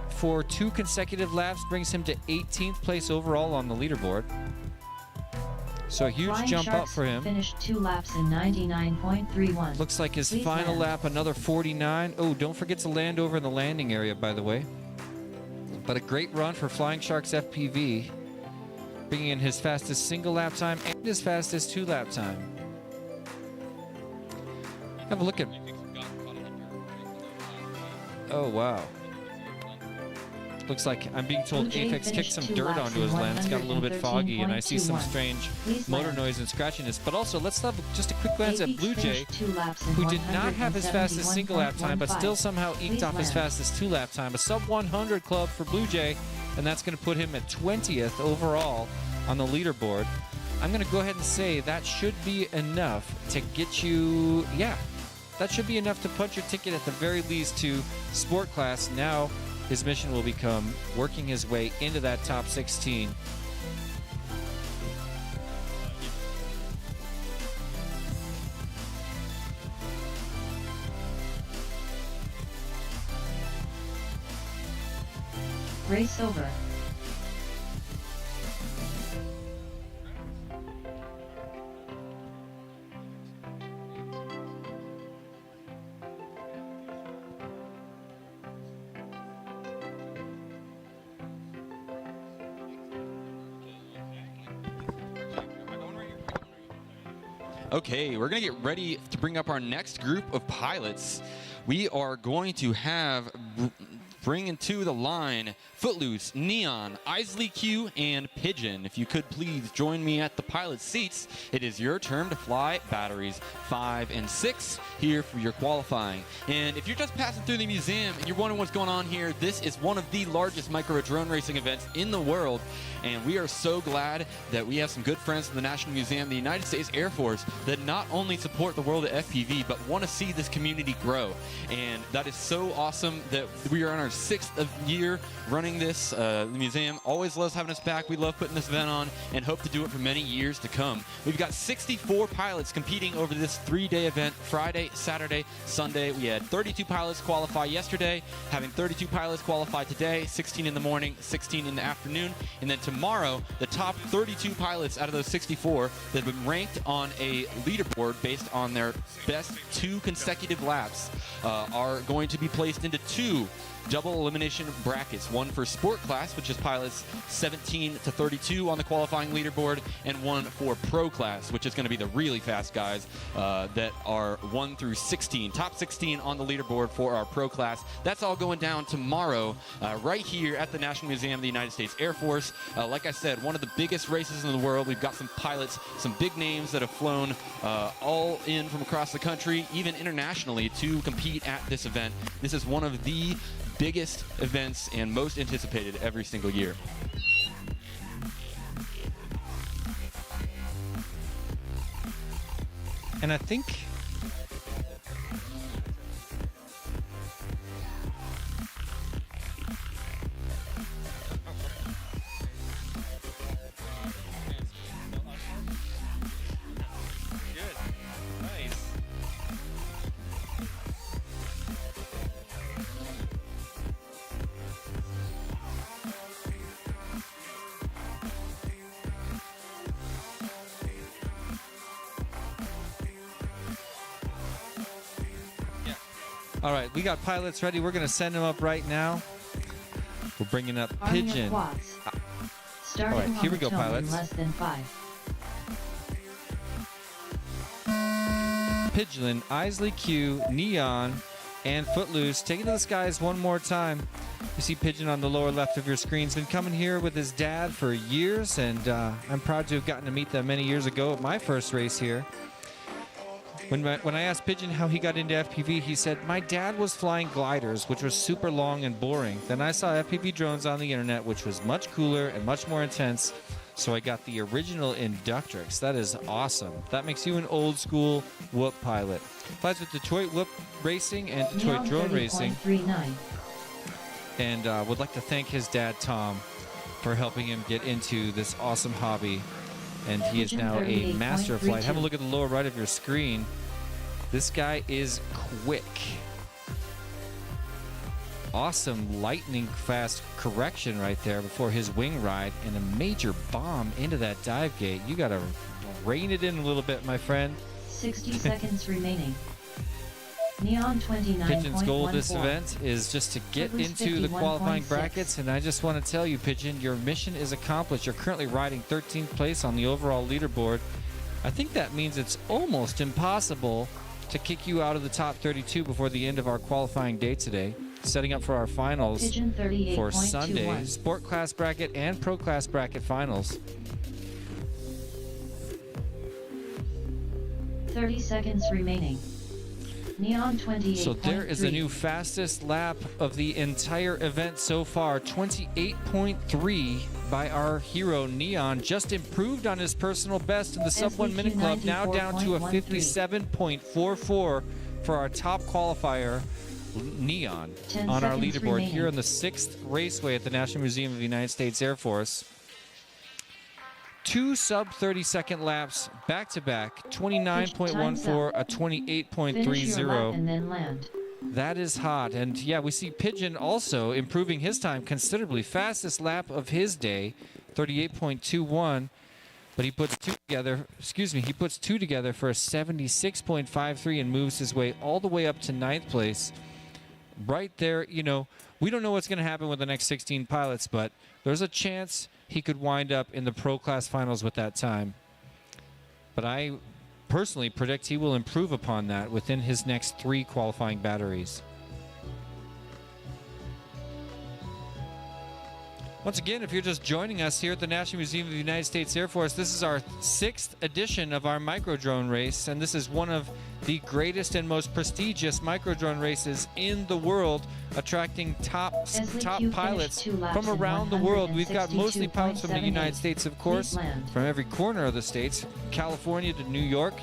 for 2 consecutive laps, brings him to 18th place overall on the leaderboard. So a huge Flying jump Sharks up for him. Finished 2 laps in 99.31. Looks like his Please final land. lap, another 49. Oh, don't forget to land over in the landing area, by the way. But a great run for Flying Sharks FPV, bringing in his fastest single lap time and his fastest 2-lap time. Have a look at... Oh, wow. Looks like I'm being told Blue Jay Apex kicked finished some 2 dirt laps onto in his lens. Got a little bit foggy, and I see some 113.21. strange Please motor land. noise and scratchiness. But also, let's have just a quick glance at Apex Blue Jay, finished 2 laps in who did not have his fastest single lap time, but 171.15. still somehow eked Please off his land. fastest 2-lap time. A sub 100 club for Blue Jay, and that's going to put him at 20th overall on the leaderboard. I'm going to go ahead and say that should be enough to get you, that should be enough to punch your ticket at the very least to sport class. Now his mission will become working his way into that top 16. Race over. Okay, we're going to get ready to bring up our next group of pilots. We are going to have bring into the line Footloose, Neon, Isley Q, and Pigeon. If you could please join me at the pilot seats, it is your turn to fly batteries 5 and 6 here for your qualifying. And if you're just passing through the museum and you're wondering what's going on here, this is one of the largest micro drone racing events in the world. And we are so glad that we have some good friends from the National Museum, the United States Air Force, that not only support the world of FPV, but want to see this community grow. And that is so awesome that we are on our 6th year running this. The museum always loves having us back. We love putting this event on and hope to do it for many years to come. We've got 64 pilots competing over this 3-day event, Friday, Saturday, Sunday. We had 32 pilots qualify yesterday, having 32 pilots qualify today, 16 in the morning, 16 in the afternoon, and then tomorrow, the top 32 pilots out of those 64 that have been ranked on a leaderboard based on their best 2 consecutive laps are going to be placed into 2 double elimination brackets, one for sport class, which is pilots 17 to 32 on the qualifying leaderboard, and one for pro class, which is going to be the really fast guys that are 1 through 16, top 16 on the leaderboard for our pro class. That's all going down tomorrow right here at the National Museum of the United States Air Force. Like I said, one of the biggest races in the world. We've got some pilots, some big names that have flown all in from across the country, even internationally, to compete at this event. This is one of the biggest events and most anticipated every single year. And I think All right, we got pilots ready. We're going to send them up right now. We're bringing up Arm your Pigeon. quads. Starting All right, here on we the go, tone in pilots. less than 5. Pigeon, Isley Q, Neon, and Footloose. Take it to the skies one more time. You see Pigeon on the lower left of your screen. He's been coming here with his dad for years, and I'm proud to have gotten to meet them many years ago at my first race here. When I asked Pigeon how he got into FPV, he said, my dad was flying gliders, which was super long and boring. Then I saw FPV drones on the internet, which was much cooler and much more intense. So I got the original Inductrix. That is awesome. That makes you an old school Whoop pilot. Flies with Detroit Whoop Racing and Detroit Neon Drone Racing. 30.39. And would like to thank his dad, Tom, for helping him get into this awesome hobby. And he is now a master of flight. Have a look at the lower right of your screen. This guy is quick. Awesome lightning fast correction right there before his wing ride and a major bomb into that dive gate. You got to rein it in a little bit, my friend. 60 seconds remaining. Neon 29.14. Pigeon's goal this event is just to get Footloose into the qualifying 51.6. brackets, and I just want to tell you, Pigeon, your mission is accomplished. You're currently riding 13th place on the overall leaderboard. I think that means it's almost impossible to kick you out of the top 32 before the end of our qualifying day today. Setting up for our finals Pigeon for Sunday, 38.21. Sport Class Bracket and Pro Class Bracket finals. 30 seconds remaining. Neon 28.3. So there is a new fastest lap of the entire event so far, 28.3 by our hero Neon. Just improved on his personal best in the sub 1 minute club, now down to a 57.44 for our top qualifier, Neon, 10 on our seconds leaderboard remaining. here in the 6th raceway at the National Museum of the United States Air Force. 2 sub 30-second laps back to back, 29.14, a Finish your lap 28.30. and then land. That is hot. And yeah, we see Pigeon also improving his time considerably. Fastest lap of his day, 38.21. But he puts two together, he puts two together for a 76.53 and moves his way all the way up to 9th place. Right there, you know, we don't know what's going to happen with the next 16 pilots, but there's a chance he could wind up in the Pro Class finals with that time. But I personally predict he will improve upon that within his next 3 qualifying batteries. Once again, if you're just joining us here at the National Museum of the United States Air Force, this is our 6th edition of our microdrone race, and this is one of the greatest and most prestigious microdrone races in the world, attracting top Q pilots finished 2 laps from in around the world. We've got mostly pilots from the 162.78. United States, of course, Land. from every corner of the states, California to New York.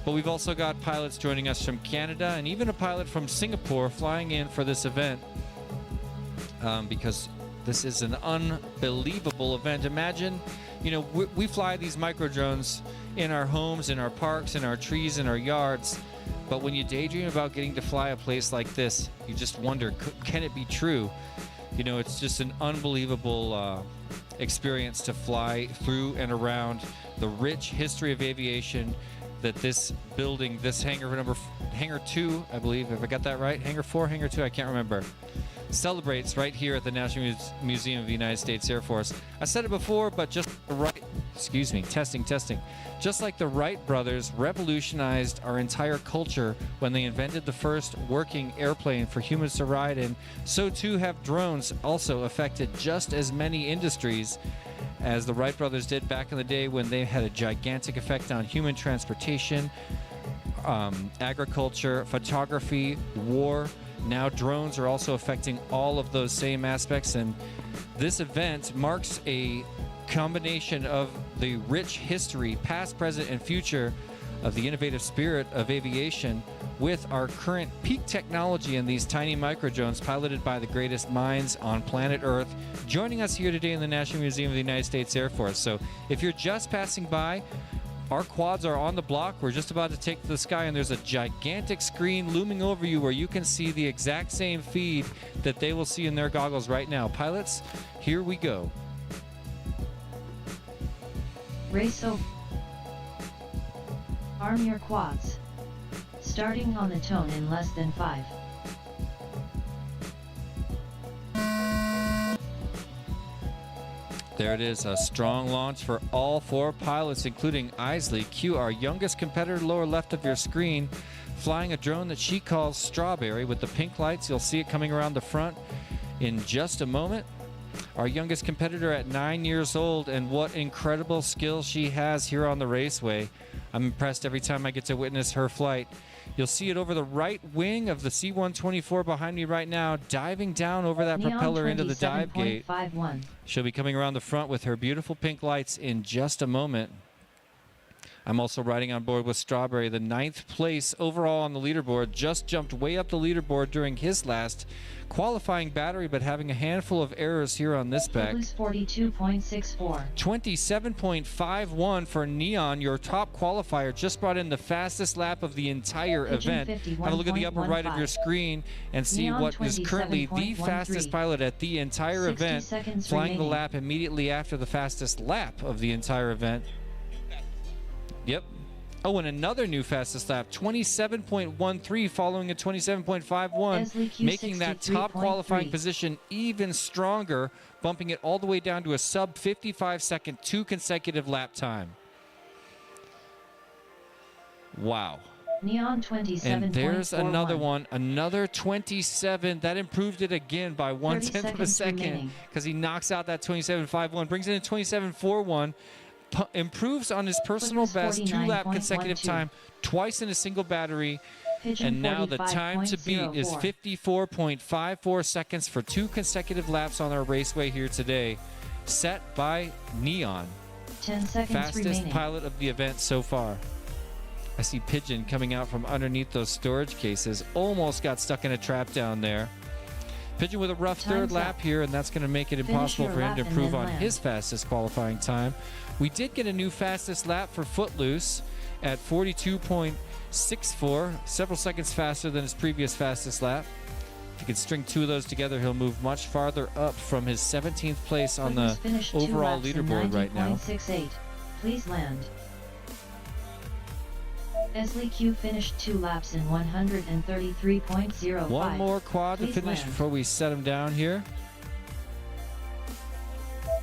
But we've also got pilots joining us from Canada and even a pilot from Singapore flying in for this event because this is an unbelievable event. Imagine, you know, we fly these micro drones in our homes, in our parks, in our trees, in our yards. But when you daydream about getting to fly a place like this, you just wonder, can it be true? You know, it's just an unbelievable experience to fly through and around the rich history of aviation that this building, this hangar 2, I believe, if I got that right, hangar 4, hangar 2, I can't remember, celebrates right here at the National Museum of the United States Air Force. I said it before, but just testing. Just like the Wright brothers revolutionized our entire culture when they invented the first working airplane for humans to ride in, so too have drones also affected just as many industries as the Wright brothers did back in the day when they had a gigantic effect on human transportation, agriculture, photography, war. Now drones are also affecting all of those same aspects, and this event marks a combination of the rich history, past, present, and future of the innovative spirit of aviation with our current peak technology in these tiny micro drones piloted by the greatest minds on planet Earth, joining us here today in the National Museum of the United States Air Force. So if you're just passing by, our quads are on the block. We're just about to take to the sky, and there's a gigantic screen looming over you where you can see the exact same feed that they will see in their goggles right now. Pilots, here we go. Race over. Arm your quads. Starting on the tone in less than 5. There it is, a strong launch for all 4 pilots, including Isley Q, our youngest competitor, lower left of your screen, flying a drone that she calls Strawberry with the pink lights. You'll see it coming around the front in just a moment. Our youngest competitor at 9 years old, and what incredible skills she has here on the raceway. I'm impressed every time I get to witness her flight. You'll see it over the right wing of the C-124 behind me right now, diving down over that Neon propeller into the dive gate. 27.51. She'll be coming around the front with her beautiful pink lights in just a moment. I'm also riding on board with Strawberry, the 9th place overall on the leaderboard. Just jumped way up the leaderboard during his last qualifying battery, but having a handful of errors here on this back. 42.64. 27.51 for Neon, your top qualifier. Just brought in the fastest lap of the entire event. Have a look at the upper right of your screen and see Neon what is currently the 27.13. fastest pilot at the entire 60 event, seconds flying the remaining. lap immediately after the fastest lap of the entire event. Yep. Oh, and another new fastest lap, 27.13, following a 27.51, Esley Q making that top 63.3. qualifying position even stronger, bumping it all the way down to a sub 55-second 2 consecutive lap time. Wow. Neon 27.41. And there's another one, another 27. That improved it again by 1/10 of a seconds second remaining. because he knocks out that 27.51, brings in a 27.41. Improves on his personal Footloose best 2-lap 49.12. consecutive time, twice in a single battery. Pigeon And now the time to beat is 45.04. 54.54 seconds for 2 consecutive laps on our raceway here today. Set by Neon, 10 seconds fastest remaining. pilot of the event so far. I see Pigeon coming out from underneath those storage cases. Almost got stuck in a trap down there. Pigeon with a rough Time's third lap up. here, and that's going to make it impossible your for him lap to and improve then on land. his fastest qualifying time. We did get a new fastest lap for Footloose at 42.64, several seconds faster than his previous fastest lap. If he can string 2 of those together, he'll move much farther up from his 17th place on Footloose the finished 2 overall laps in leaderboard right now. 90.68. Please land. Esley Q finished 2 laps in 133.05. One more quad to Please finish land. before we set him down here.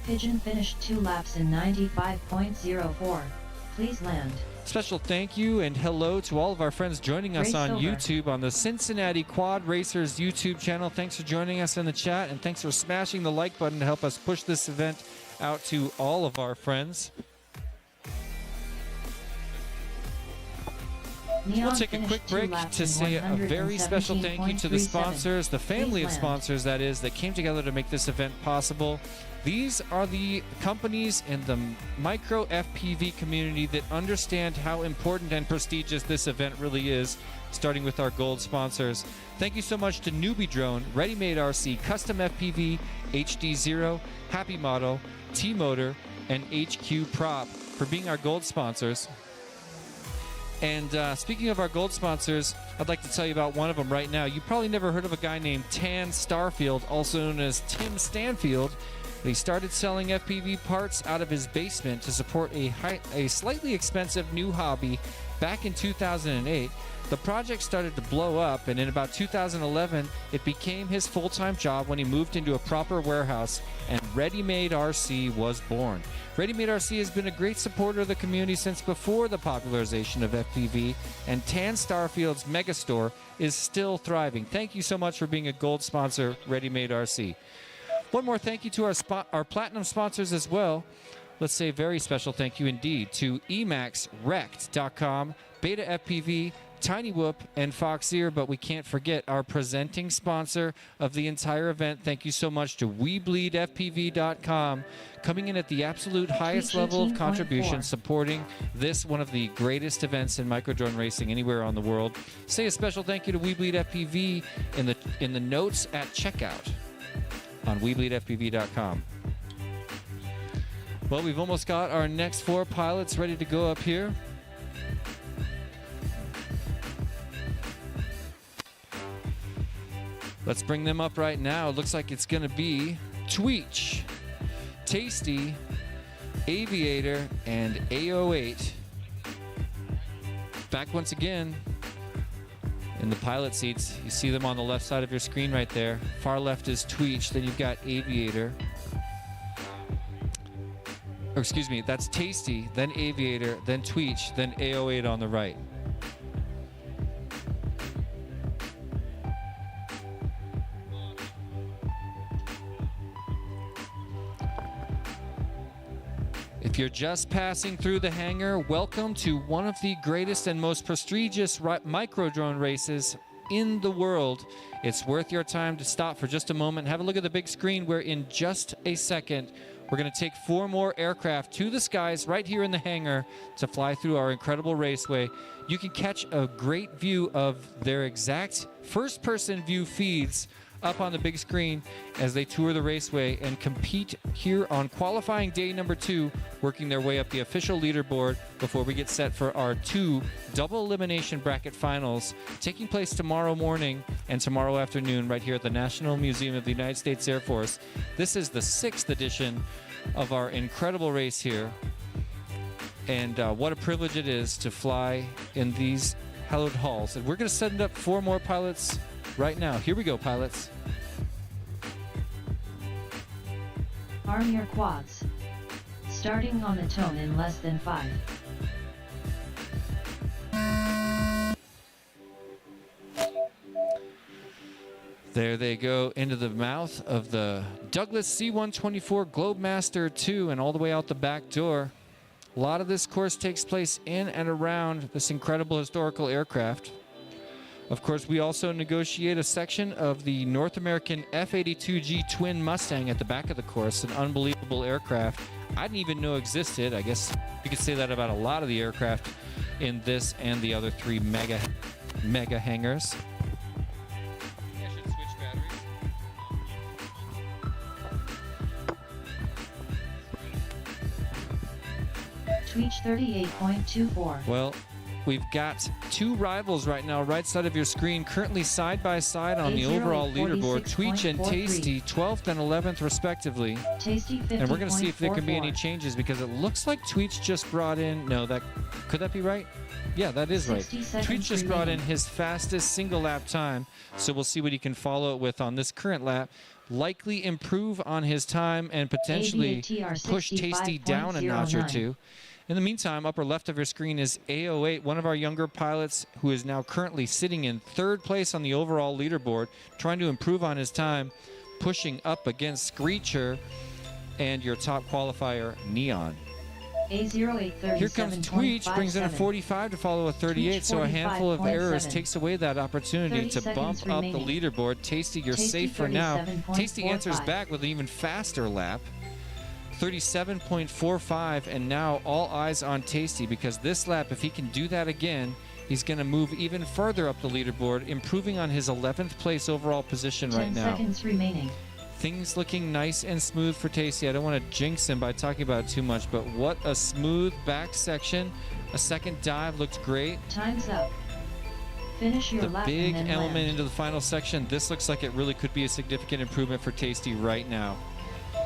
Pigeon finished 2 laps in 95.04. Please land. Special thank you and hello to all of our friends joining us Race on over. YouTube on the Cincinnati Quad Racers YouTube channel. Thanks for joining us in the chat, and thanks for smashing the like button to help us push this event out to all of our friends. Neon We'll take a finished quick 2 break laps to in say a very special thank you to the 117.37. sponsors, the family of Please land. sponsors, that is, that came together to make this event possible. These are the companies in the micro FPV community that understand how important and prestigious this event really is, starting with our gold sponsors. Thank you so much to Newbie Drone, Ready Made RC, Custom FPV, HD0, Happy Model, T-Motor, and HQ Prop for being our gold sponsors. And speaking of our gold sponsors, I'd like to tell you about one of them right now. You probably never heard of a guy named Tan Starfield, also known as Tim Stanfield. He started selling FPV parts out of his basement to support a slightly expensive new hobby back in 2008. The project started to blow up, and in about 2011, it became his full-time job when he moved into a proper warehouse, and Ready Made RC was born. Ready Made RC has been a great supporter of the community since before the popularization of FPV, and Tan Starfield's Megastore is still thriving. Thank you so much for being a gold sponsor, Ready Made RC. One more thank you to our platinum sponsors as well. Let's say a very special thank you indeed to EmaxRect.com, Beta FPV, Tiny Whoop, and Foxeer, but we can't forget our presenting sponsor of the entire event. Thank you so much to WeBleedFPV.com, coming in at the absolute highest level of 18.4. contribution, supporting this one of the greatest events in microdrone racing anywhere on the world. Say a special thank you to WeBleedFPV in the notes at checkout on WeBleedFPV.com. Well, we've almost got our next 4 pilots ready to go up here. Let's bring them up right now. It looks like it's going to be Tweech, Tasty, Aviator, and A08. Back once again in the pilot seats. You see them on the left side of your screen right there. Far left is Tweech, then you've got Aviator. or excuse me, that's Tasty, then Aviator, then Tweech, then A08 on the right. If you're just passing through the hangar, welcome to one of the greatest and most prestigious micro drone races in the world. It's worth your time to stop for just a moment. Have a look at the big screen where in just a second, we're going to take 4 more aircraft to the skies right here in the hangar to fly through our incredible raceway. You can catch a great view of their exact first-person view feeds up on the big screen as they tour the raceway and compete here on qualifying day number 2, working their way up the official leaderboard before we get set for our 2 double elimination bracket finals taking place tomorrow morning and tomorrow afternoon right here at the National Museum of the United States Air Force. This is the 6th edition of our incredible race here, and what a privilege it is to fly in these hallowed halls. And we're going to send up 4 more pilots right now. Here we go, pilots. Arm your quads. Starting on the tone in less than 5. There they go into the mouth of the Douglas C-124 Globemaster II and all the way out the back door. A lot of this course takes place in and around this incredible historical aircraft. Of course, we also negotiate a section of the North American F-82G twin Mustang at the back of the course, an unbelievable aircraft I didn't even know existed. I guess you could say that about a lot of the aircraft in this and the other 3 mega hangars. I should switch batteries. Tweech 38.24. Well, we've got 2 rivals right now, right side of your screen, currently side by side on the overall leaderboard. Tweech and Tasty, 12th and 11th respectively. Tasty 50. And we're going to see if there can be any changes because it looks like Tweech just brought in. No, could that be right? Yeah, that is right. Tweech just brought in his fastest single lap time, so we'll see what he can follow it with on this current lap. Likely improve on his time and potentially push Tasty down a notch or 2. In the meantime, upper left of your screen is A08, one of our younger pilots who is now currently sitting in 3rd place on the overall leaderboard, trying to improve on his time, pushing up against Screecher and your top qualifier, Neon. A0837.57. Here comes Tweech, brings in a 45 to follow a 38, so a handful of errors takes away that opportunity to bump up the leaderboard. Tasty, you're safe for now. Tasty answers back with an even faster lap. 37.45, and now all eyes on Tasty because this lap, if he can do that again, he's going to move even further up the leaderboard, improving on his 11th place overall position right now. 10 seconds remaining. Things looking nice and smooth for Tasty. I don't want to jinx him by talking about it too much, but what a smooth back section. A second dive looked great. Time's up. Finish your lap. The big and then element land. into the final section. This looks like it really could be a significant improvement for Tasty right now.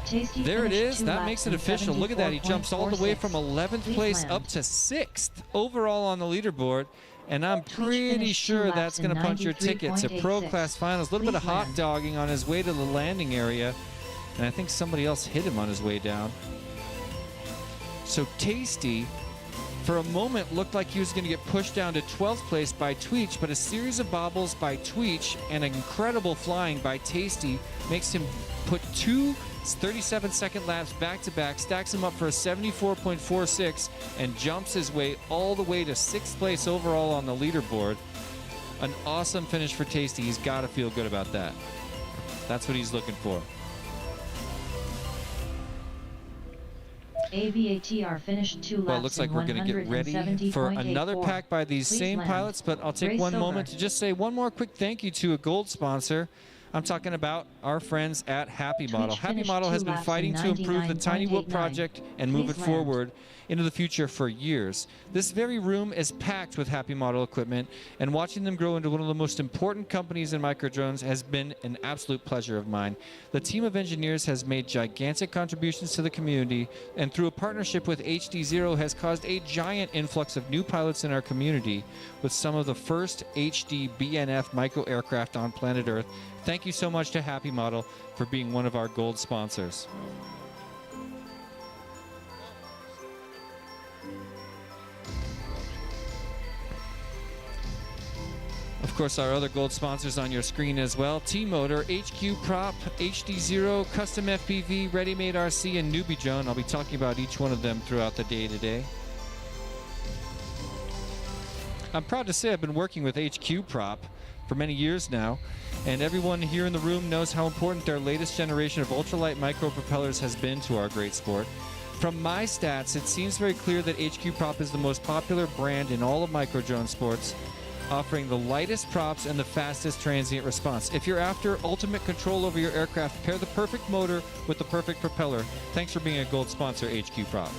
Tasty There it finished is. 2 That laps makes it in official. Look at that. He jumps all the way from 11th Please place land. up to 6th overall on the leaderboard. And I'm Tweech pretty finished 2 sure laps that's going to in punch your ticket to Pro 93.86. Class Finals. A little bit of Please hot land. dogging on his way to the landing area. And I think somebody else hit him on his way down. So Tasty, for a moment, looked like he was going to get pushed down to 12th place by Tweech, but a series of bobbles by Tweech and incredible flying by Tasty makes him put 2 37-second laps back-to-back, stacks him up for a 74.46, and jumps his way all the way to 6th place overall on the leaderboard. An awesome finish for Tasty. He's got to feel good about that. That's what he's looking for. AVATR finished 2 laps. Well, it looks like we're going to get ready for another pack by these Please same land. pilots, but I'll take Race one over. moment to just say one more quick thank you to a gold sponsor. I'm talking about our friends at Happy Model. Tweech Happy finished Model 2 has been laps fighting in to improve the Tiny Whoop 99.89. project and move Please it land. forward into the future for years. This very room is packed with Happy Model equipment, and watching them grow into one of the most important companies in microdrones has been an absolute pleasure of mine. The team of engineers has made gigantic contributions to the community, and through a partnership with HD Zero has caused a giant influx of new pilots in our community with some of the first HD BNF micro aircraft on planet Earth. Thank you so much to Happy Model for being one of our gold sponsors. Of course, our other gold sponsors on your screen as well. T-Motor, HQ Prop, HD0, Custom FPV, Ready Made RC, and Newbie Drone. I'll be talking about each one of them throughout the day today. I'm proud to say I've been working with HQ Prop for many years now, and everyone here in the room knows how important their latest generation of ultralight micro propellers has been to our great sport. From my stats, it seems very clear that HQ Prop is the most popular brand in all of micro drone sports, offering the lightest props and the fastest transient response. If you're after ultimate control over your aircraft, pair the perfect motor with the perfect propeller. Thanks for being a gold sponsor, HQ Prop.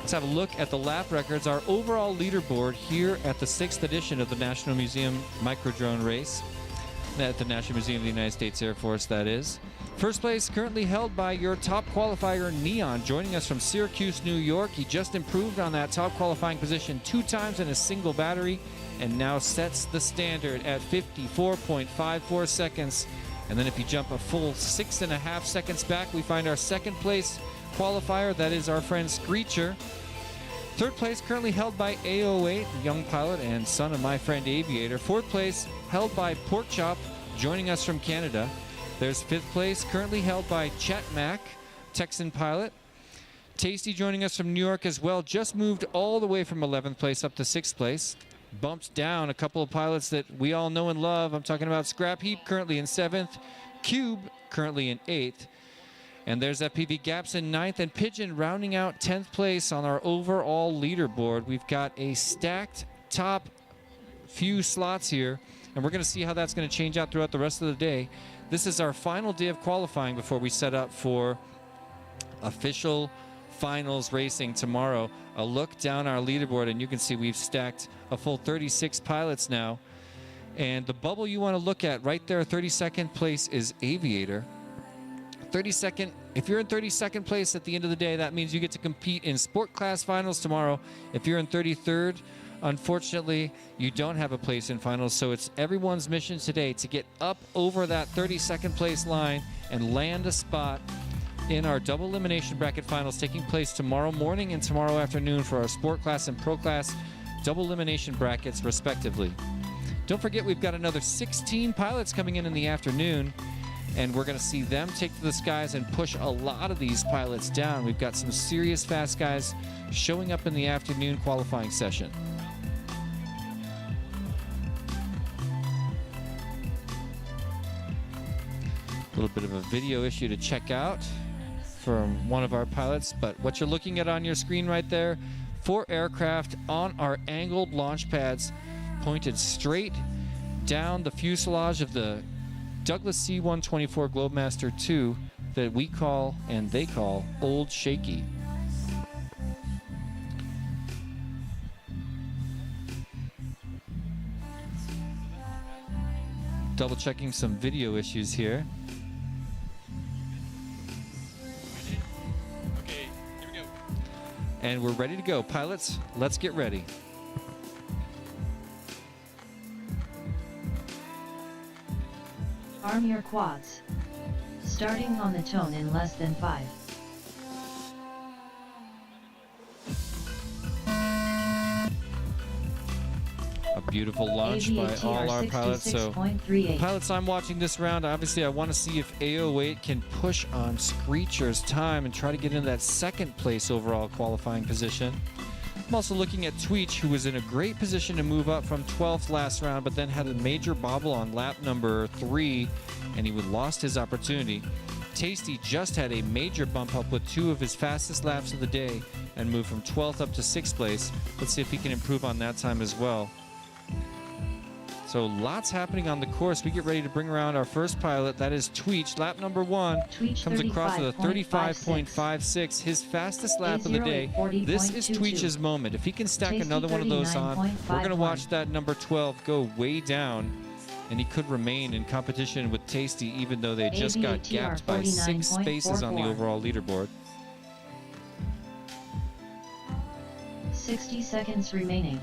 Let's have a look at the lap records, our overall leaderboard here at the 6th edition of the National Museum Microdrone Race. At the National Museum of the United States Air Force, that is. First place currently held by your top qualifier, Neon, joining us from Syracuse, New York. He just improved on that top qualifying position 2 times in a single battery and now sets the standard at 54.54 seconds. And then if you jump a full 6.5 seconds back, we find our second place qualifier. That is our friend Screecher. Third place currently held by A08, young pilot and son of my friend Aviator. Fourth place held by Porkchop, joining us from Canada. There's fifth place currently held by Chet Mack, Texan pilot. Tasty joining us from New York as well. Just moved all the way from 11th place up to 6th place. Bumped down a couple of pilots that we all know and love. I'm talking about Scrap Heap currently in 7th. Cube currently in 8th. And there's FPV Gaps in 9th, and Pigeon rounding out 10th place on our overall leaderboard. We've got a stacked top few slots here, and we're going to see how that's going to change out throughout the rest of the day. This is our final day of qualifying before we set up for official finals racing tomorrow. A look down our leaderboard, and you can see we've stacked a full 36 pilots now. And the bubble you want to look at right there, 32nd place, is Aviator. 32nd, if you're in 32nd place at the end of the day, that means you get to compete in sport class finals tomorrow. If you're in 33rd, unfortunately, you don't have a place in finals. So it's everyone's mission today to get up over that 32nd place line and land a spot in our double elimination bracket finals taking place tomorrow morning and tomorrow afternoon for our sport class and pro class double elimination brackets respectively. Don't forget, we've got another 16 pilots coming in the afternoon, and we're going to see them take to the skies and push a lot of these pilots down. We've got some serious fast guys showing up in the afternoon qualifying session. A little bit of a video issue to check out from one of our pilots, but what you're looking at on your screen right there, 4 aircraft on our angled launch pads pointed straight down the fuselage of the Douglas C-124 Globemaster II that we call, and they call, Old Shaky. Double checking some video issues here. Okay, here we go. And we're ready to go. Pilots, let's get ready. Arm your quads. Starting on the tone in less than 5. A beautiful launch by all our pilots. So, pilots, I'm watching this round. Obviously, I want to see if A08 can push on Screecher's time and try to get into that second place overall qualifying position. I'm also looking at Tweech, who was in a great position to move up from 12th last round, but then had a major bobble on lap number 3, and he lost his opportunity. Tasty just had a major bump up with 2 of his fastest laps of the day and moved from 12th up to 6th place. Let's see if he can improve on that time as well. So lots happening on the course. We get ready to bring around our first pilot. That is Tweech. Lap number 1 comes across with a 35.56, his fastest lap of the day. This is Tweech's moment. If he can stack another one of those on, we're going to watch that number 12 go way down, and he could remain in competition with Tasty, even though they just got gapped by 6 spaces on the overall leaderboard. 60 seconds remaining.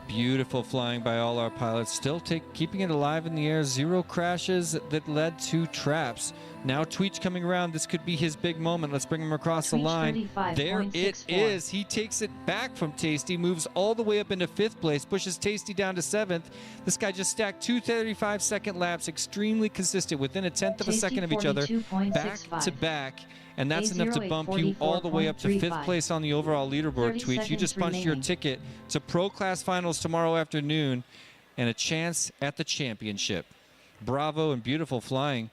Beautiful flying by all our pilots, still keeping it alive in the air. 0 crashes that led to traps. Now Tweech coming around. This could be his big moment. Let's bring him across the line. There it is. He takes it back from Tasty, moves all the way up into 5th place, pushes Tasty down to 7th. This guy just stacked 2:35-second laps, extremely consistent, within a tenth of a second of each other, back to back. And that's enough to bump you all the way up to 5th place on the overall leaderboard, Tweech. You just punched your ticket to Pro Class Finals tomorrow afternoon and a chance at the championship. Bravo and beautiful flying.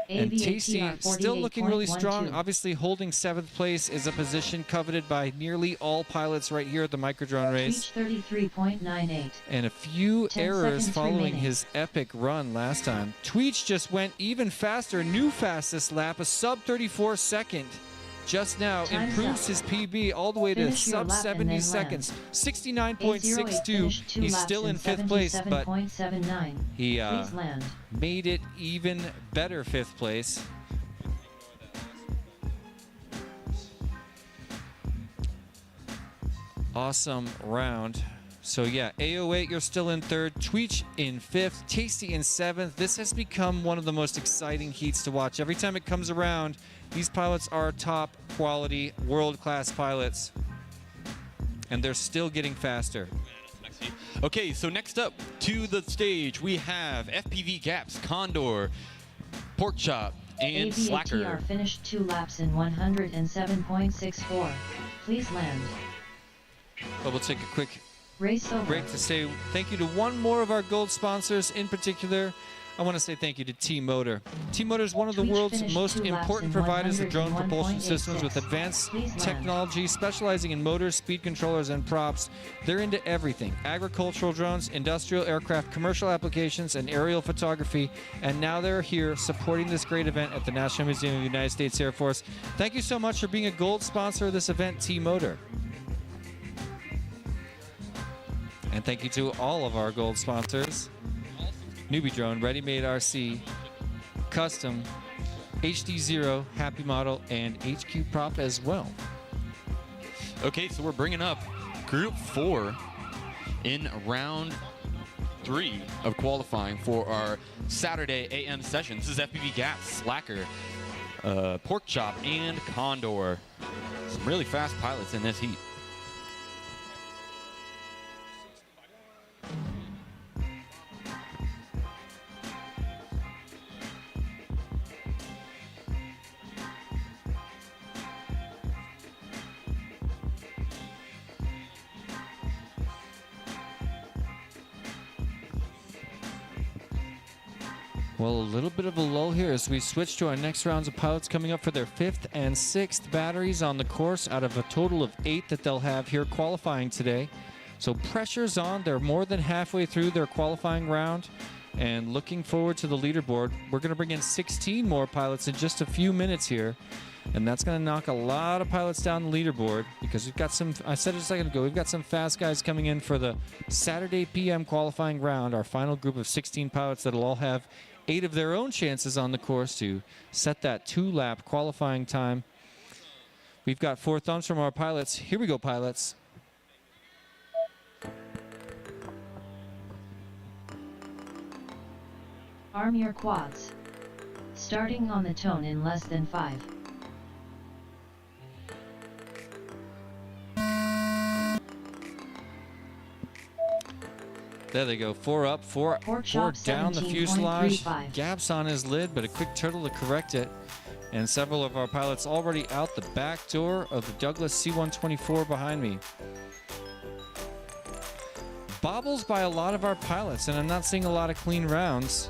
And Tasty still looking really strong. Obviously, holding 7th place is a position coveted by nearly all pilots right here at the Microdrone race. 33.98. And a few errors following his epic run last time. Tweech just went even faster, new fastest lap, a sub 34 second. Just now improves his PB all the way to sub 70 seconds, 69.62. He's still in 5th place, but he made it even better 5th place. Awesome round. So yeah, A08, you're still in 3rd, Tweech in 5th, Tasty in 7th. This has become one of the most exciting heats to watch. Every time it comes around, these pilots are top quality, world-class pilots, and they're still getting faster. Okay, so next up to the stage, we have FPV Gaps, Condor, Pork Chop, and Slacker. AVATR finished 2 laps in 107.64. Please land. But we'll take a quick Race over. break to say thank you to one more of our gold sponsors. In particular, I want to say thank you to T-Motor. T-Motor is one of the Tweech world's finished most 2 laps important in providers of drone propulsion systems with 101.86. advanced Please land. technology, specializing in motors, speed controllers, and props. They're into everything: agricultural drones, industrial aircraft, commercial applications, and aerial photography. And now they're here supporting this great event at the National Museum of the United States Air Force. Thank you so much for being a gold sponsor of this event, T-Motor. And thank you to all of our gold sponsors: Newbie Drone, Ready Made RC, Custom, HD0, Happy Model, and HQ Prop as well. Okay, so we're bringing up Group 4 in round 3 of qualifying for our Saturday AM session. This is FPV Gaps, Slacker, Pork Chop, and Condor. Some really fast pilots in this heat. Well, a little bit of a lull here as we switch to our next rounds of pilots coming up for their 5th and 6th batteries on the course out of a total of 8 that they'll have here qualifying today. So pressure's on. They're more than halfway through their qualifying round and looking forward to the leaderboard. We're going to bring in 16 more pilots in just a few minutes here, and that's going to knock a lot of pilots down the leaderboard because we've got some, I said it a second ago, we've got some fast guys coming in for the Saturday PM qualifying round, our final group of 16 pilots that'll all have 8 of their own chances on the course to set that 2-lap qualifying time. We've got 4 thumbs from our pilots. Here we go, pilots. Arm your quads. Starting on the tone in less than 5. There they go. 4 up, 4 down the fuselage. 17.35. Gaps on his lid, but a quick turtle to correct it. And several of our pilots already out the back door of the Douglas C-124 behind me. Bobbles by a lot of our pilots, and I'm not seeing a lot of clean rounds.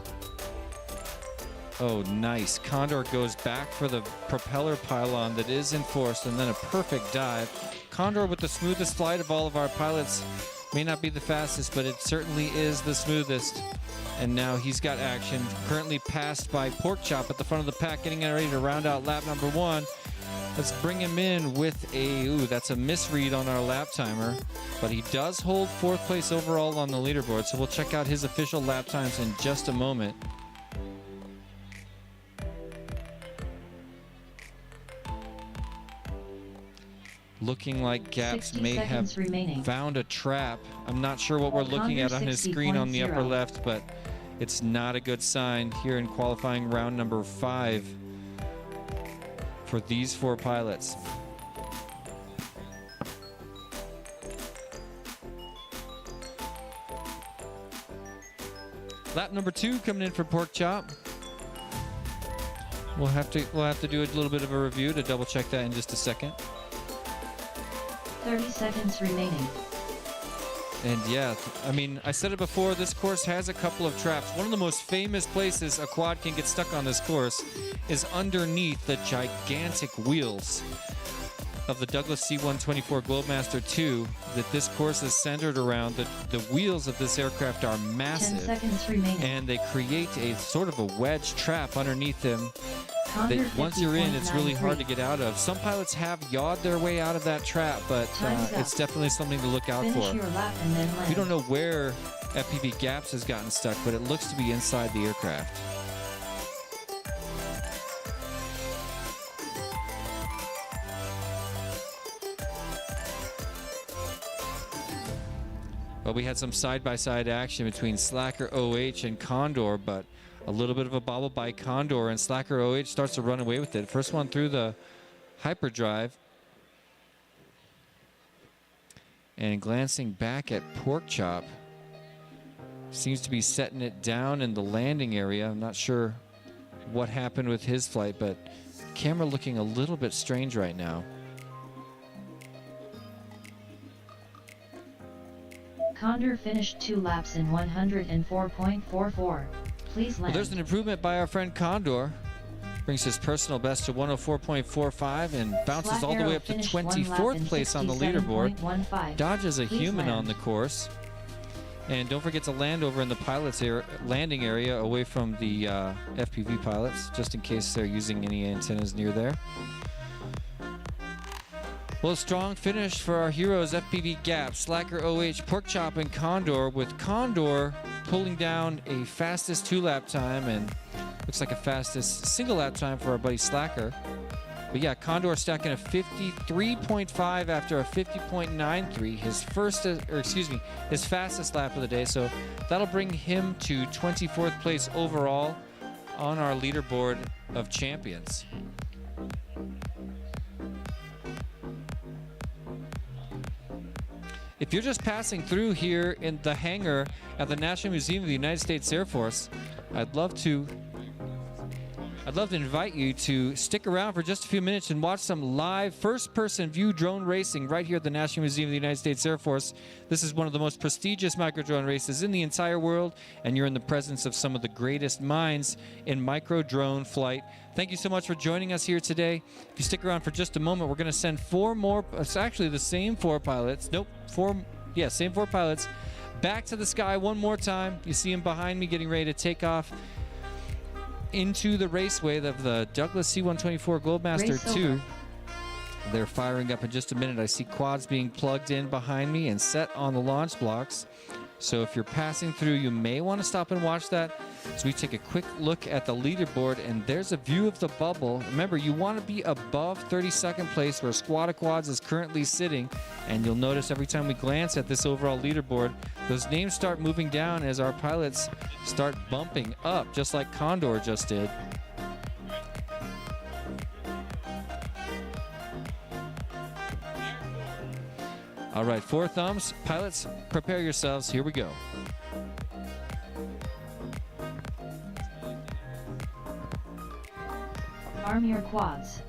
Oh, nice. Condor goes back for the propeller pylon that is enforced, and then a perfect dive. Condor with the smoothest flight of all of our pilots. May not be the fastest, but it certainly is the smoothest. And now he's got action. Currently passed by Pork Chop at the front of the pack, getting ready to round out lap number 1. Let's bring him in with a, ooh, that's a misread on our lap timer. But he does hold 4th place overall on the leaderboard, so we'll check out his official lap times in just a moment. Looking like Gaps may have found a trap. I'm not sure what we're looking at on his screen on the upper left, but it's not a good sign here in qualifying round number 5. for these 4 pilots. Lap number 2 coming in for Pork Chop. We'll have to do a little bit of a review to double check that in just a second. 30 seconds remaining. And yeah, I mean, I said it before, this course has a couple of traps. One of the most famous places a quad can get stuck on this course is underneath the gigantic wheels of the Douglas C-124 Globemaster II that this course is centered around. The wheels of this aircraft are 10 massive, seconds remaining. and they create a sort of a wedge trap underneath them Condor that once you're in, it's really hard to 50.93. get out of. Some pilots have yawed their way out of that trap, but Time's up. it's definitely something to look out Finish for. your lap and then land. We don't know where FPV Gaps has gotten stuck, but it looks to be inside the aircraft. Well, we had some side-by-side action between Slacker OH and Condor, but a little bit of a bobble by Condor, and Slacker OH starts to run away with it. First one through the hyperdrive. And glancing back at Pork Chop, seems to be setting it down in the landing area. I'm not sure what happened with his flight, but camera looking a little bit strange right now. Condor finished 2 laps in 104.44. Please Well, land. there's an improvement by our friend Condor. Brings his personal best to 104.45 and bounces Slack all the way Arrow up to finished 1 lap 24th in place on the leaderboard. 67.15. Dodges a Please human land. on the course. And don't forget to land over in the pilot's landing area away from the FPV pilots, just in case they're using any antennas near there. Well, a strong finish for our heroes, FPV Gap, Slacker OH, Pork Chop, and Condor, with Condor pulling down a fastest 2-lap time and looks like a fastest single lap time for our buddy Slacker. But yeah, Condor stacking a 53.5 after a 50.93, his fastest lap of the day. So that'll bring him to 24th place overall on our leaderboard of champions. If you're just passing through here in the hangar at the National Museum of the United States Air Force, I'd love to invite you to stick around for just a few minutes and watch some live first-person view drone racing right here at the National Museum of the United States Air Force. This is one of the most prestigious micro-drone races in the entire world, and you're in the presence of some of the greatest minds in micro-drone flight. Thank you so much for joining us here today. If you stick around for just a moment, we're going to send 4 more, it's actually the same 4 pilots, same 4 pilots, back to the sky one more time. You see them behind me getting ready to take off into the raceway of the Douglas C-124 Globemaster Race II. over. They're firing up in just a minute. I see quads being plugged in behind me and set on the launch blocks. So if you're passing through, you may want to stop and watch that as we take a quick look at the leaderboard. And there's a view of the bubble. Remember, you want to be above 32nd place where Squad of Quads is currently sitting. And you'll notice every time we glance at this overall leaderboard, those names start moving down as our pilots start bumping up, just like Condor just did. All right, 4 thumbs. Pilots, prepare yourselves. Here we go. Arm your quads.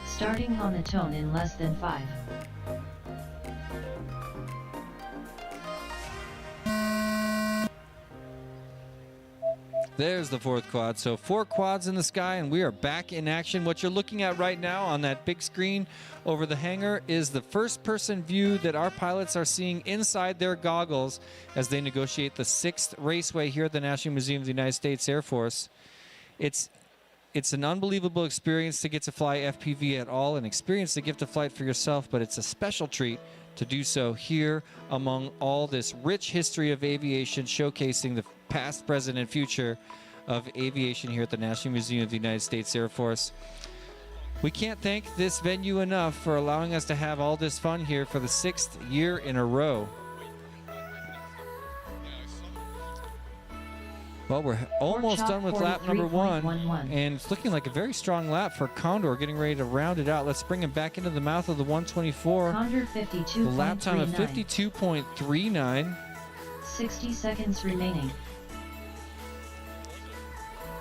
Starting on the tone in less than 5. There's the 4th quad. So 4 quads in the sky, and we are back in action. What you're looking at right now on that big screen over the hangar is the first-person view that our pilots are seeing inside their goggles as they negotiate the 6th raceway here at the National Museum of the United States Air Force. It's an unbelievable experience to get to fly FPV at all, an experience to gift a flight for yourself, but it's a special treat to do so here among all this rich history of aviation, showcasing the past, present, and future of aviation here at the National Museum of the United States Air Force. We can't thank this venue enough for allowing us to have all this fun here for the 6th year in a row. Well, we're almost done with lap number 1, 43.11. and it's looking like a very strong lap for Condor, getting ready to round it out. Let's bring him back into the mouth of the 124. Condor The 52.39. lap time of 52.39. 60 seconds remaining.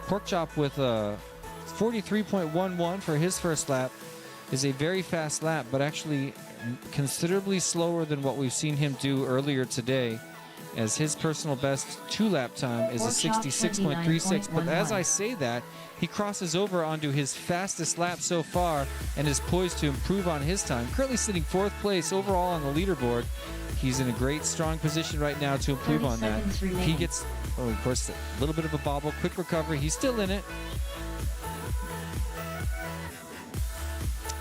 Porkchop with a 43.11 for his first lap is a very fast lap, but actually considerably slower than what we've seen him do earlier today, as his personal best 2-lap time is a 66.36. But as I say that, he crosses over onto his fastest lap so far and is poised to improve on his time. Currently sitting 4th place overall on the leaderboard. He's in a great, strong position right now to improve 30 on that. seconds He remaining. gets, oh, of course, a little bit of a bobble, quick recovery. He's still in it.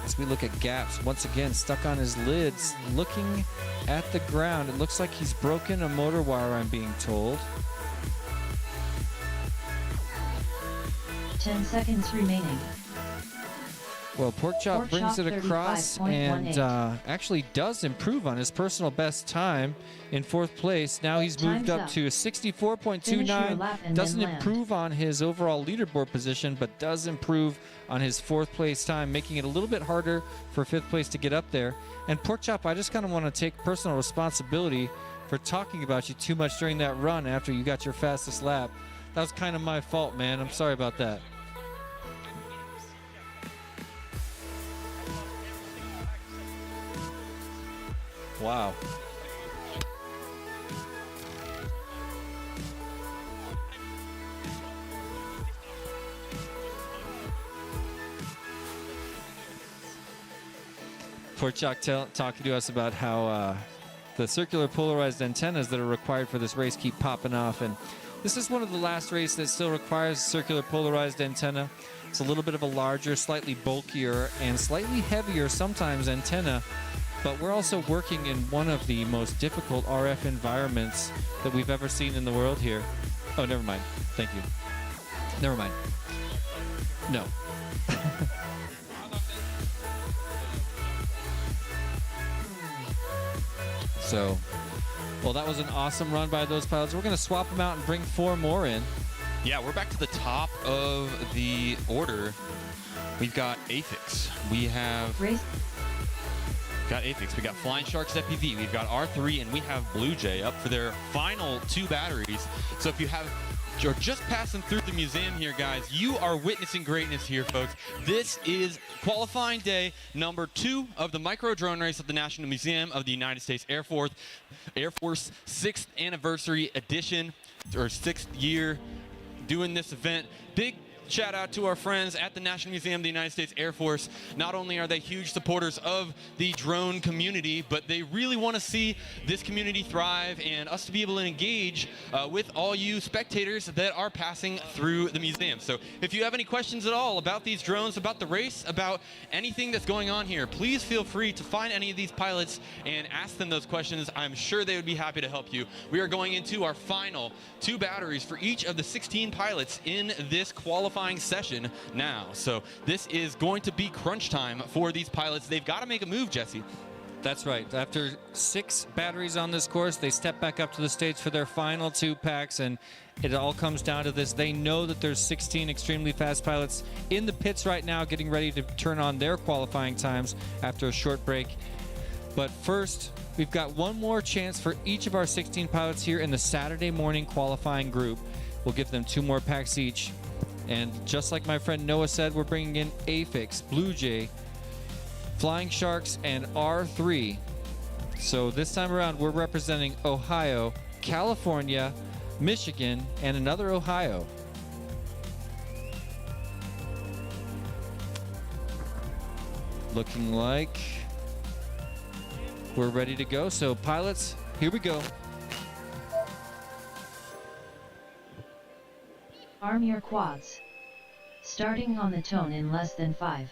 As we look at gaps, once again, stuck on his lids, looking at the ground. It looks like he's broken a motor wire, I'm being told. 10 seconds remaining. Well, Porkchop brings it across and 35.18. actually does improve on his personal best time in 4th place. Now he's moved Time's up up. to a Finish your 64.29. lap and Doesn't then land. improve on his overall leaderboard position, but does improve on his 4th place time, making it a little bit harder for 5th place to get up there. And Porkchop, I just kind of want to take personal responsibility for talking about you too much during that run after you got your fastest lap. That was kind of my fault, man. I'm sorry about that. Wow. Porkchop talking to us about how the circular polarized antennas that are required for this race keep popping off, and this is one of the last races that still requires circular polarized antenna. It's a little bit of a larger, slightly bulkier, and slightly heavier sometimes antenna, but we're also working in one of the most difficult RF environments that we've ever seen in the world here. Oh, never mind. Thank you. Never mind. No. So, well, that was an awesome run by those pilots. We're going to swap them out and bring 4 more in. Yeah, we're back to the top of the order. We've got Aphix. We have Race. got Aphix. We got Flying Sharks FPV. We've got R3, and we have Blue Jay up for their final 2 batteries. So if you're just passing through the museum here, guys, you are witnessing greatness here, folks. This is qualifying day number 2 of the micro drone race at the National Museum of the United States Air Force 6th anniversary edition, or 6th year doing this event. Big shout out to our friends at the National Museum of the United States Air Force. Not only are they huge supporters of the drone community, but they really want to see this community thrive and us to be able to engage with all you spectators that are passing through the museum. So if you have any questions at all about these drones, about the race, about anything that's going on here, please feel free to find any of these pilots and ask them those questions. I'm sure they would be happy to help you. We are going into our final 2 batteries for each of the 16 pilots in this qualifying session now. So this is going to be crunch time for these pilots. They've got to make a move, Jesse. That's right. After 6 batteries on this course, they step back up to the stage for their final 2 packs, and it all comes down to this. They know that there's 16 extremely fast pilots in the pits right now getting ready to turn on their qualifying times after a short break. But first, we've got one more chance for each of our 16 pilots here in the Saturday morning qualifying group. We'll give them 2 more packs each. And just like my friend Noah said, we're bringing in Aphix, Blue Jay, Flying Sharks, and R3. So this time around, we're representing Ohio, California, Michigan, and another Ohio. Looking like we're ready to go. So pilots, here we go. Arm your quads. Starting on the tone in less than 5.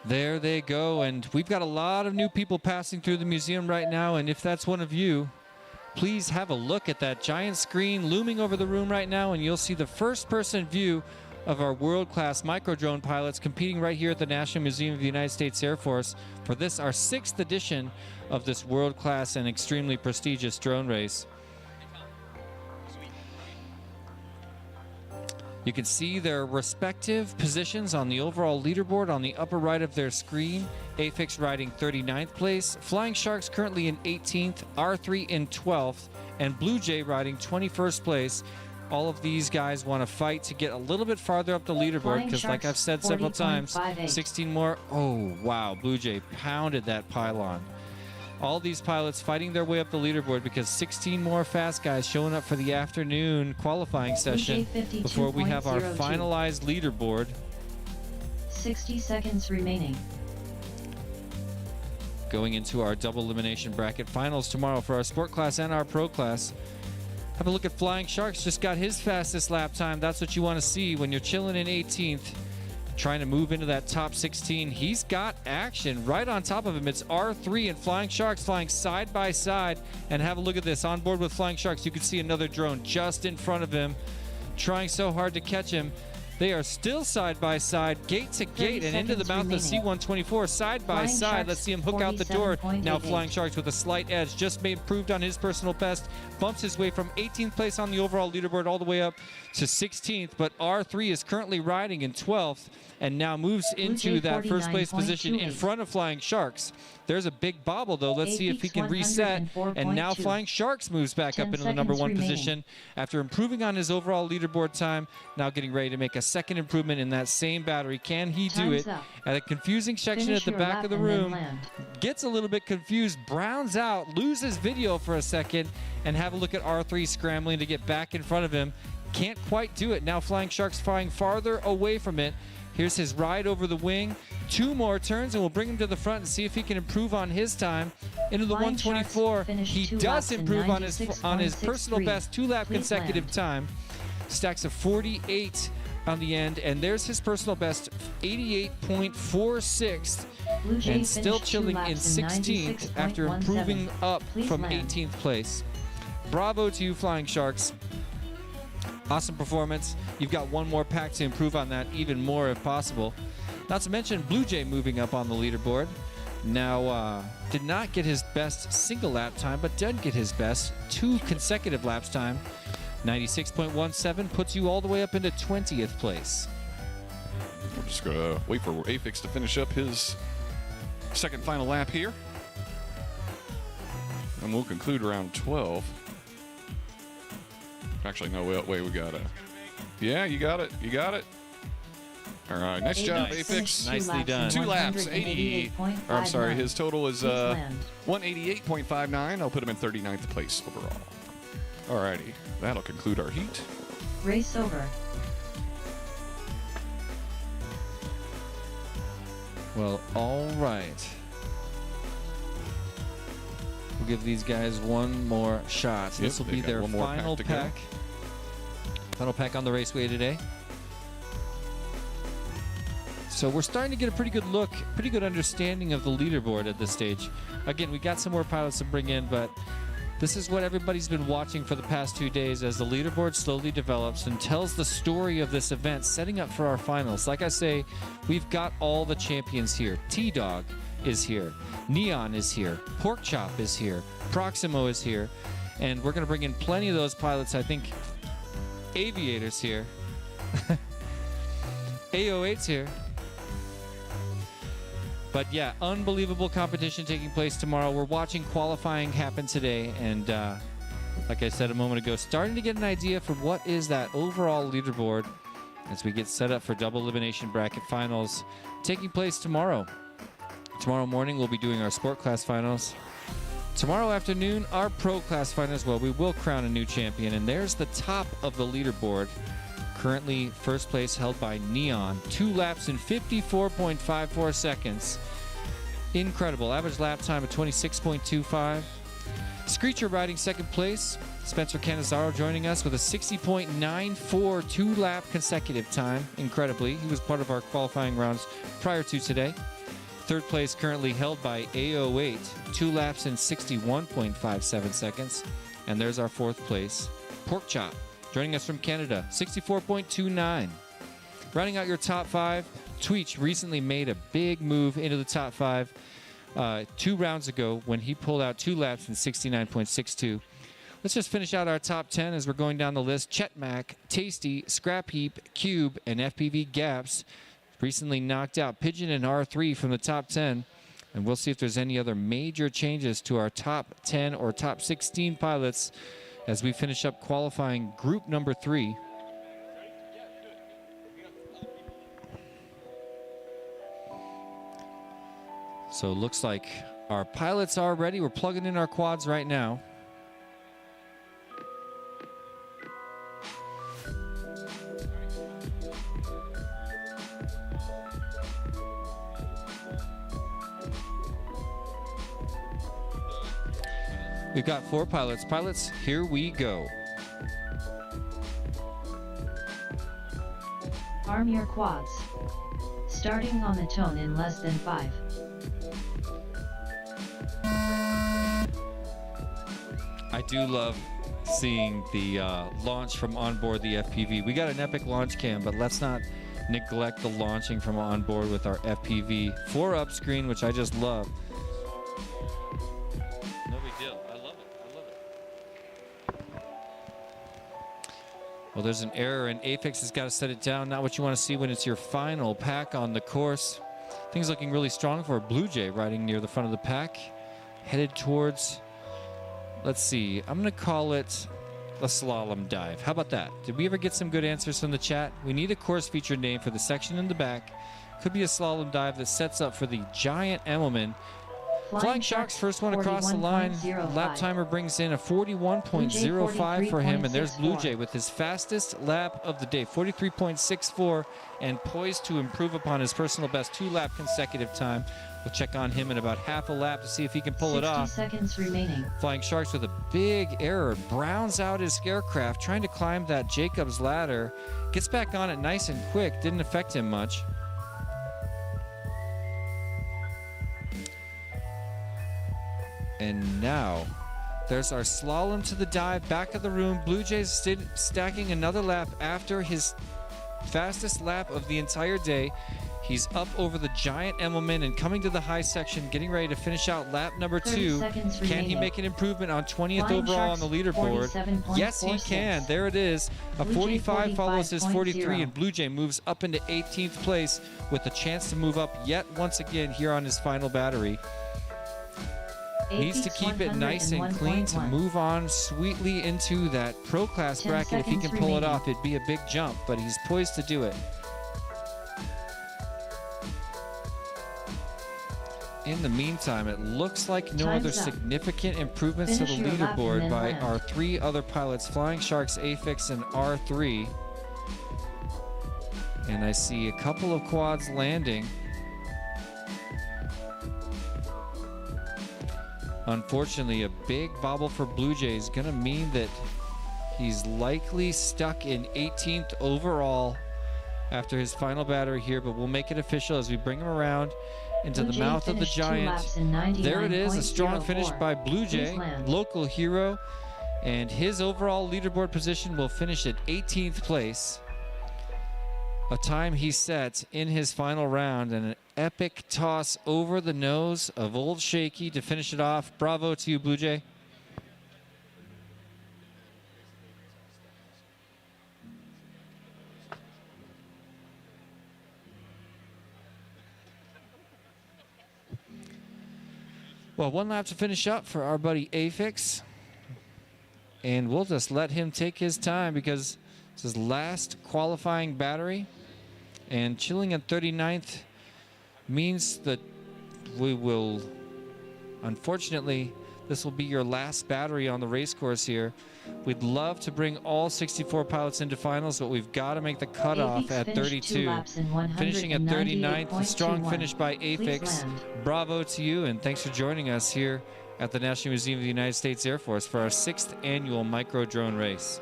There they go, and we've got a lot of new people passing through the museum right now, and if that's one of you, please have a look at that giant screen looming over the room right now, and you'll see the first-person view of our world-class micro-drone pilots competing right here at the National Museum of the United States Air Force for this, our 6th edition of this world-class and extremely prestigious drone race. You can see their respective positions on the overall leaderboard on the upper right of their screen. AFIX riding 39th place, Flying Sharks currently in 18th, R3 in 12th, and Blue Jay riding 21st place. All of these guys want to fight to get a little bit farther up the leaderboard because, like I've said several times, 16 more. Oh, wow. Blue Jay pounded that pylon. All these pilots fighting their way up the leaderboard because 16 more fast guys showing up for the afternoon qualifying session before we have our finalized leaderboard. 60 seconds remaining. Going into our double elimination bracket finals tomorrow for our sport class and our pro class. Have a look at Flying Sharks. Just got his fastest lap time. That's what you want to see when you're chilling in 18th. Trying to move into that top 16. He's got action right on top of him. It's R3 and Flying Sharks flying side by side. And have a look at this. On board with Flying Sharks, you can see another drone just in front of him, trying so hard to catch him. They are still side by side, gate to gate, and into the mouth of C-124, side by side. Let's see him hook out the door. Now Flying Sharks with a slight edge, just improved on his personal best, bumps his way from 18th place on the overall leaderboard all the way up to 16th, but R3 is currently riding in 12th and now moves into that first place position in front of Flying Sharks. There's a big bobble, though. Let's see if he can reset. And now Flying Sharks moves back up into the number 1 position after improving on his overall leaderboard time. Now getting ready to make a second improvement in that same battery. Can he do it? At a confusing section at the back of the room. Gets a little bit confused, browns out, loses video for a second, and have a look at R3 scrambling to get back in front of him. Can't quite do it. Now Flying Sharks flying farther away from it. Here's his ride over the wing. 2 more turns, and we'll bring him to the front and see if he can improve on his time. Into the 124. He does improve on his personal best 2-lap consecutive time. Stacks of 48 on the end, and there's his personal best 88.46, and still chilling in 16th after improving up from 18th place. Bravo to you, Flying Sharks. Awesome performance. You've got 1 more pack to improve on that even more if possible. Not to mention Blue Jay moving up on the leaderboard. Now, did not get his best single lap time, but did get his best 2 consecutive laps time. 96.17 puts you all the way up into 20th place. We're just going to wait for AFIX to finish up his second final lap here. And we'll conclude round 12. Actually, no, wait, we got to... Yeah, you got it. You got it. All right, nice job, AFIX. Nicely done. 2 laps, 80. Or I'm sorry, his total is 188.59. I'll put him in 39th place overall. All righty, that'll conclude our heat. Race over. Well, all right. We'll give these guys 1 more shot. Yep, This will be their final pack. Final pack on the raceway today. So we're starting to get a pretty good look, pretty good understanding of the leaderboard at this stage. Again, we got some more pilots to bring in, but this is what everybody's been watching for the past 2 days as the leaderboard slowly develops and tells the story of this event, setting up for our finals. Like I say, we've got all the champions here. T-Dog is here. Neon is here. Pork Chop is here. Proximo is here. And we're going to bring in plenty of those pilots. I think Aviator's here. AO8's here. But yeah, unbelievable competition taking place tomorrow. We're watching qualifying happen today. And like I said a moment ago, starting to get an idea for what is that overall leaderboard as we get set up for double elimination bracket finals taking place tomorrow. Tomorrow morning, we'll be doing our sport class finals. Tomorrow afternoon, our pro class finals. Well, we will crown a new champion. And there's the top of the leaderboard. Currently, first place held by Neon. 2 laps in 54.54 seconds. Incredible. Average lap time of 26.25. Screecher riding second place. Spencer Canizaro joining us with a 60.94 2-lap consecutive time. Incredibly. He was part of our qualifying rounds prior to today. Third place currently held by AO8. 2 laps in 61.57 seconds. And there's our fourth place, Pork Chop. Joining us from Canada, 64.29. Rounding out your top 5, Tweech recently made a big move into the top 5 2 rounds ago when he pulled out 2 laps in 69.62. Let's just finish out our top 10 as we're going down the list. Chetmac, Tasty, Scrap Heap, Cube, and FPV Gaps recently knocked out Pigeon and R3 from the top 10. And we'll see if there's any other major changes to our top 10 or top 16 pilots as we finish up qualifying group number 3. So it looks like our pilots are ready. We're plugging in our quads right now. We've got 4 pilots. Pilots, here we go. Arm your quads. Starting on the tone in less than 5. I do love seeing the launch from onboard the FPV. We got an epic launch cam, but let's not neglect the launching from onboard with our FPV 4-up screen, which I just love. No big deal. I love it. I love it. Well, there's an error, and Aphex has got to set it down. Not what you want to see when it's your final pack on the course. Things looking really strong for a Blue Jay riding near the front of the pack. Headed towards, let's see, I'm going to call it a slalom dive. How about that? Did we ever get some good answers from the chat? We need a course feature name for the section in the back. Could be a slalom dive that sets up for the giant Emmelman. Flying Sharks, first one across the line. Lap timer brings in a 41.05 for him, and there's Blue Jay with his fastest lap of the day, 43.64, and poised to improve upon his personal best 2-lap consecutive time. We'll check on him in about half a lap to see if he can pull it off. 60 seconds remaining. Flying Sharks with a big error, browns out his aircraft, trying to climb that Jacob's ladder. Gets back on it nice and quick, didn't affect him much. And now, there's our slalom to the dive, back of the room. Blue Jays stacking another lap after his fastest lap of the entire day. He's up over the giant Emmelman and coming to the high section, getting ready to finish out lap number 2. Can he make an improvement on 20th overall on the leaderboard? Yes, he can. There it is. A 45 follows his 43, and Blue Jay moves up into 18th place with a chance to move up yet once again here on his final battery. Needs to keep it nice and clean to move on sweetly into that pro class bracket. If he can pull it off, it'd be a big jump, but he's poised to do it. In the meantime, it looks like no other significant improvements to the leaderboard by our 3 other pilots, Flying Sharks, Aphex, and R3. And I see a couple of quads landing. Unfortunately, a big bobble for Blue Jays is going to mean that he's likely stuck in 18th overall after his final battery here, but we'll make it official as we bring him around into the mouth of the giant. There it is, a strong finish by Blue Jay, local hero, and his overall leaderboard position will finish at 18th place. A time he set in his final round, and an epic toss over the nose of Old Shaky to finish it off. Bravo to you, Blue Jay. Well, 1 lap to finish up for our buddy Aphex. And we'll just let him take his time because it's his last qualifying battery. And chilling at 39th means that we will, unfortunately, this will be your last battery on the race course here. We'd love to bring all 64 pilots into finals, but we've got to make the cutoff at 32. Finishing at 39th, a strong finish by Aphex. Bravo to you, and thanks for joining us here at the National Museum of the United States Air Force for our 6th annual micro drone race.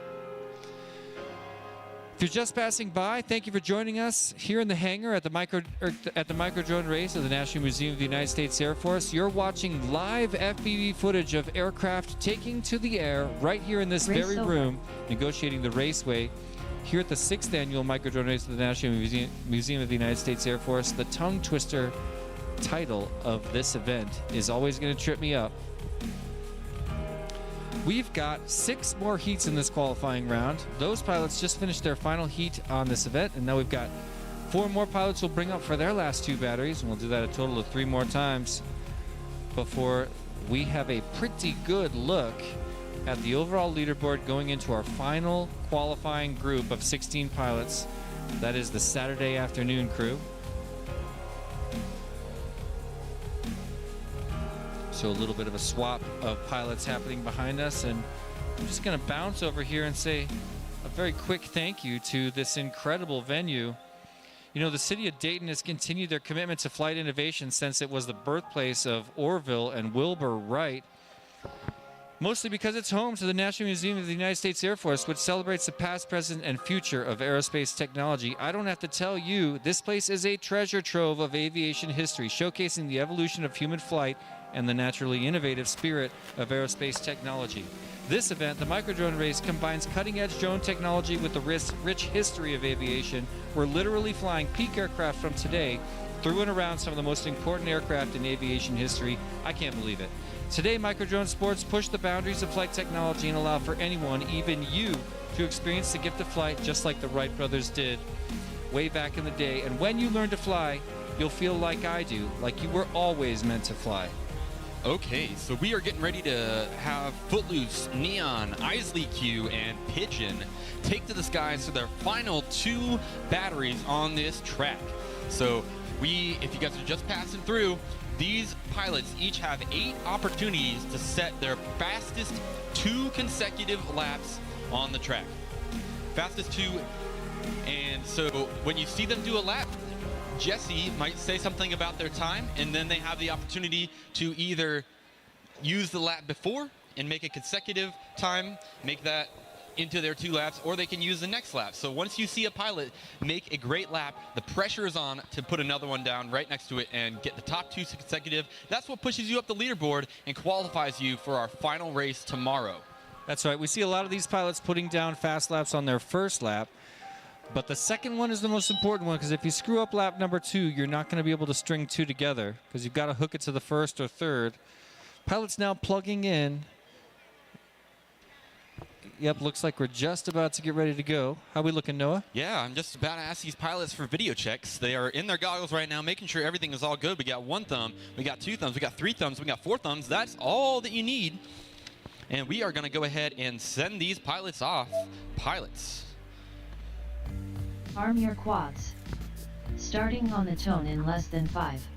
If you're just passing by, thank you for joining us here in the hangar at the micro drone race of the National Museum of the United States Air Force. You're watching live FPV footage of aircraft taking to the air right here in this very room, negotiating the raceway Here at the 6th annual Microdrone Race of the National Museum of the United States Air Force, the tongue twister title of this event is always going to trip me up. We've got 6 more heats in this qualifying round. Those pilots just finished their final heat on this event, and now we've got 4 more pilots we'll bring up for their last 2 batteries, and we'll do that a total of 3 more times before we have a pretty good look at the overall leaderboard going into our final qualifying group of 16 pilots. That is the Saturday afternoon crew. So a little bit of a swap of pilots happening behind us, and I'm just going to bounce over here and say a very quick thank you to this incredible venue. You know, the city of Dayton has continued their commitment to flight innovation since it was the birthplace of Orville and Wilbur Wright, mostly because it's home to the National Museum of the United States Air Force, which celebrates the past, present, and future of aerospace technology. I don't have to tell you, this place is a treasure trove of aviation history, showcasing the evolution of human flight and the naturally innovative spirit of aerospace technology. This event, the Microdrone Race, combines cutting-edge drone technology with the rich history of aviation. We're literally flying peak aircraft from today through and around some of the most important aircraft in aviation history. I can't believe it. Today, Microdrone Sports push the boundaries of flight technology and allow for anyone, even you, to experience the gift of flight just like the Wright brothers did way back in the day. And when you learn to fly, you'll feel like I do, like you were always meant to fly. Okay, so we are getting ready to have Footloose, Neon, Isley Q, and Pigeon take to the skies for their final 2 batteries on this track. So if you guys are just passing through, these pilots each have 8 opportunities to set their fastest 2 consecutive laps on the track. Fastest 2, and so when you see them do a lap, Jesse might say something about their time, and then they have the opportunity to either use the lap before and make a consecutive time, make that into their 2 laps, or they can use the next lap. So once you see a pilot make a great lap, the pressure is on to put another one down right next to it and get the top 2 consecutive. That's what pushes you up the leaderboard and qualifies you for our final race tomorrow. That's right. We see a lot of these pilots putting down fast laps on their first lap. But the second one is the most important one, because if you screw up lap number 2, you're not going to be able to string 2 together, because you've got to hook it to the first or third. Pilots now plugging in. Yep, looks like we're just about to get ready to go. How we looking, Noah? Yeah, I'm just about to ask these pilots for video checks. They are in their goggles right now, making sure everything is all good. We got 1 thumb, we got 2 thumbs, we got 3 thumbs, we got 4 thumbs. That's all that you need. And we are going to go ahead and send these pilots off. Pilots. Arm your quads. Starting on the tone in less than 5.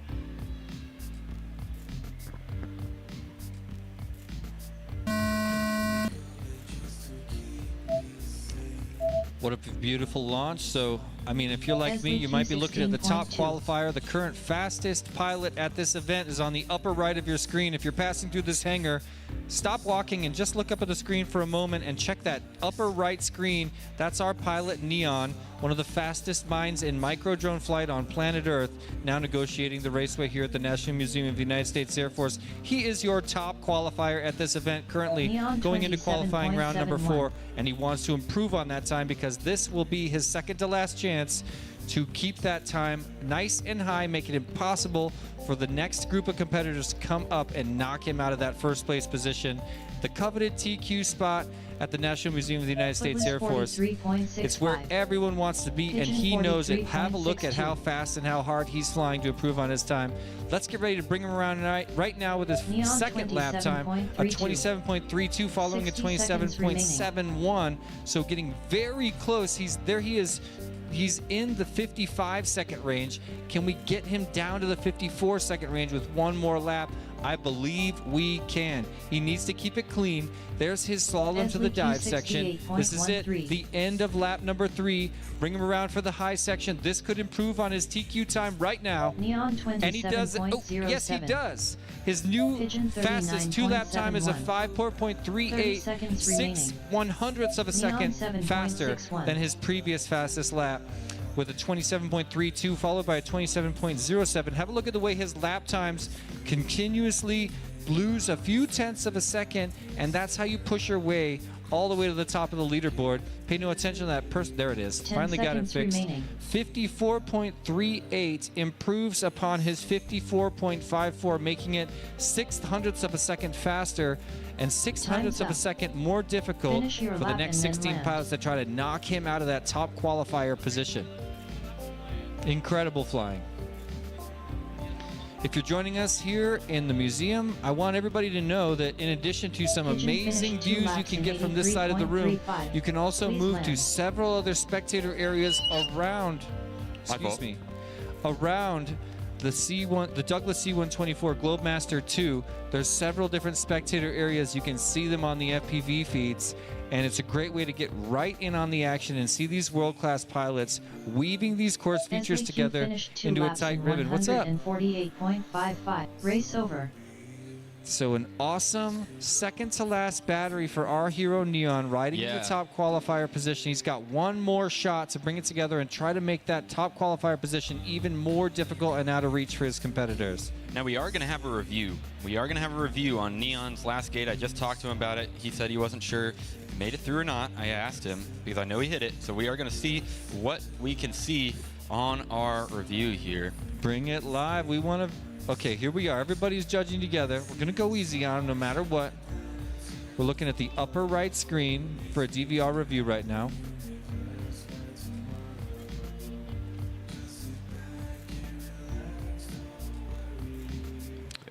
What a beautiful launch. So, I mean, if you're like me, you might be looking at the top qualifier. The current fastest pilot at this event is on the upper right of your screen. If you're passing through this hangar, stop walking and just look up at the screen for a moment and check that upper right screen. That's our pilot, Neon, one of the fastest minds in microdrone flight on planet Earth, now negotiating the raceway here at the National Museum of the United States Air Force. He is your top qualifier at this event, currently Neon going into qualifying round number 4, 27.71. and he wants to improve on that time because this will be his second to last chance to keep that time nice and high, make it impossible for the next group of competitors to come up and knock him out of that first place position. The coveted TQ spot at the National Museum of the United States Air Force. It's where everyone wants to be, and he knows it. Have a look at how fast and how hard he's flying to improve on his time. Let's get ready to bring him around right now with his second lap time, a 27.32 following a 27.71. So getting very close. He is. He's in the 55-second range. Can we get him down to the 54-second range with 1 more lap? I believe we can. He needs to keep it clean. There's his slalom to the dive section. This is it, the end of lap number 3. Bring him around for the high section. This could improve on his TQ time right now. Neon And he does it. Oh, yes, he does. His new Pigeon fastest 2-lap time is a 34.38. 5.38, 6 100ths of a second Neon faster 7.61. than his previous fastest lap, with a 27.32 followed by a 27.07. Have a look at the way his lap times continuously lose a few tenths of a second, and that's how you push your way all the way to the top of the leaderboard. Pay no attention to that person. There it is. 10 Finally got it seconds fixed. remaining. 54.38 improves upon his 54.54, making it 0.06 of a second faster and 0.06 of a second more difficult Finish your for the lap next and then 16 land. pilots that try to knock him out of that top qualifier position. Incredible flying. If you're joining us here in the museum, I want everybody to know that in addition to some Pigeon amazing finished 2 views you laps can in get from this side of the room, 83.35. you can also Please move to land. several other spectator areas around, fault. around the C1, the Douglas C-124 Globemaster 2. There's several different spectator areas. You can see them on the FPV feeds, and it's a great way to get right in on the action and see these world-class pilots weaving these course features SAQ together finished 2 into a laps tight in ribbon. What's up? 148.55. Race over. So an awesome second-to-last battery for our hero Neon, riding to Yeah. the top qualifier position. He's got one more shot to bring it together and try to make that top qualifier position even more difficult and out of reach for his competitors. Now we are going to have a review. We are going to have a review on Neon's last gate. I just talked to him about it. He said he wasn't sure if he made it through or not. I asked him because I know he hit it. So we are going to see what we can see on our review here. Bring it live. We want to... Okay, here we are. Everybody's judging together. We're going to go easy on him no matter what. We're looking at the upper right screen for a DVR review right now.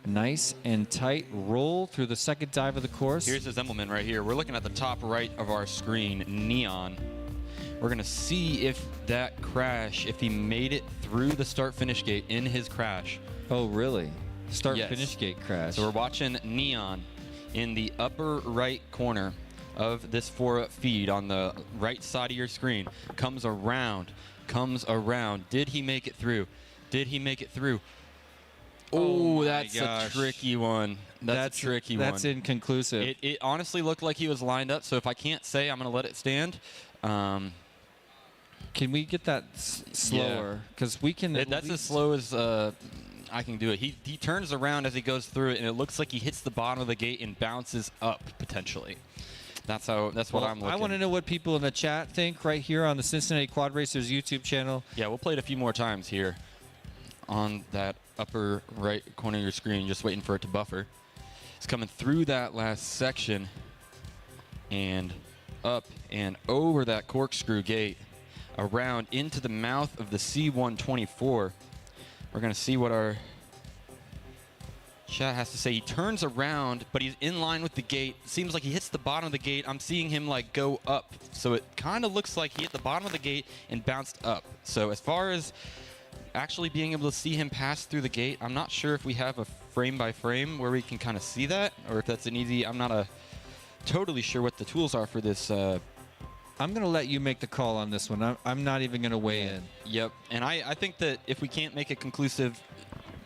Nice and tight roll through the second dive of the course. Here's his emblem right here. We're looking at the top right of our screen, Neon. We're going to see if that crash, if he made it through the start-finish gate in his crash. Oh, really? Start Yes. finish gate crash. So we're watching Neon in the upper right corner of this 4-up feed on the right side of your screen. Comes around. Did he make it through? Did he make it through? Oh Oh, my that's gosh. a tricky one. That's a tricky one. That's inconclusive. It honestly looked like he was lined up, so if I can't say, I'm going to let it stand. Can we get that slower? Because we can. at That's as least- slow as I can do it. He turns around as he goes through it, and it looks like he hits the bottom of the gate and bounces up potentially. That's what Well, I'm looking. I want to know what people in the chat think right here on the Cincinnati Quad Racers YouTube channel. Yeah, we'll play it a few more times here on that upper right corner of your screen, just waiting for it to buffer. It's coming through that last section and up and over that corkscrew gate, around into the mouth of the C-124. We're going to see what our chat has to say. He turns around, but he's in line with the gate. Seems like he hits the bottom of the gate. I'm seeing him like go up. So it kind of looks like he hit the bottom of the gate and bounced up. So as far as actually being able to see him pass through the gate, I'm not sure if we have a frame by frame where we can kind of see that, or if that's an easy, I'm not totally sure what the tools are for this. I'm going to let you make the call on this one. I'm not even going to weigh in. Yep, and I think that if we can't make a conclusive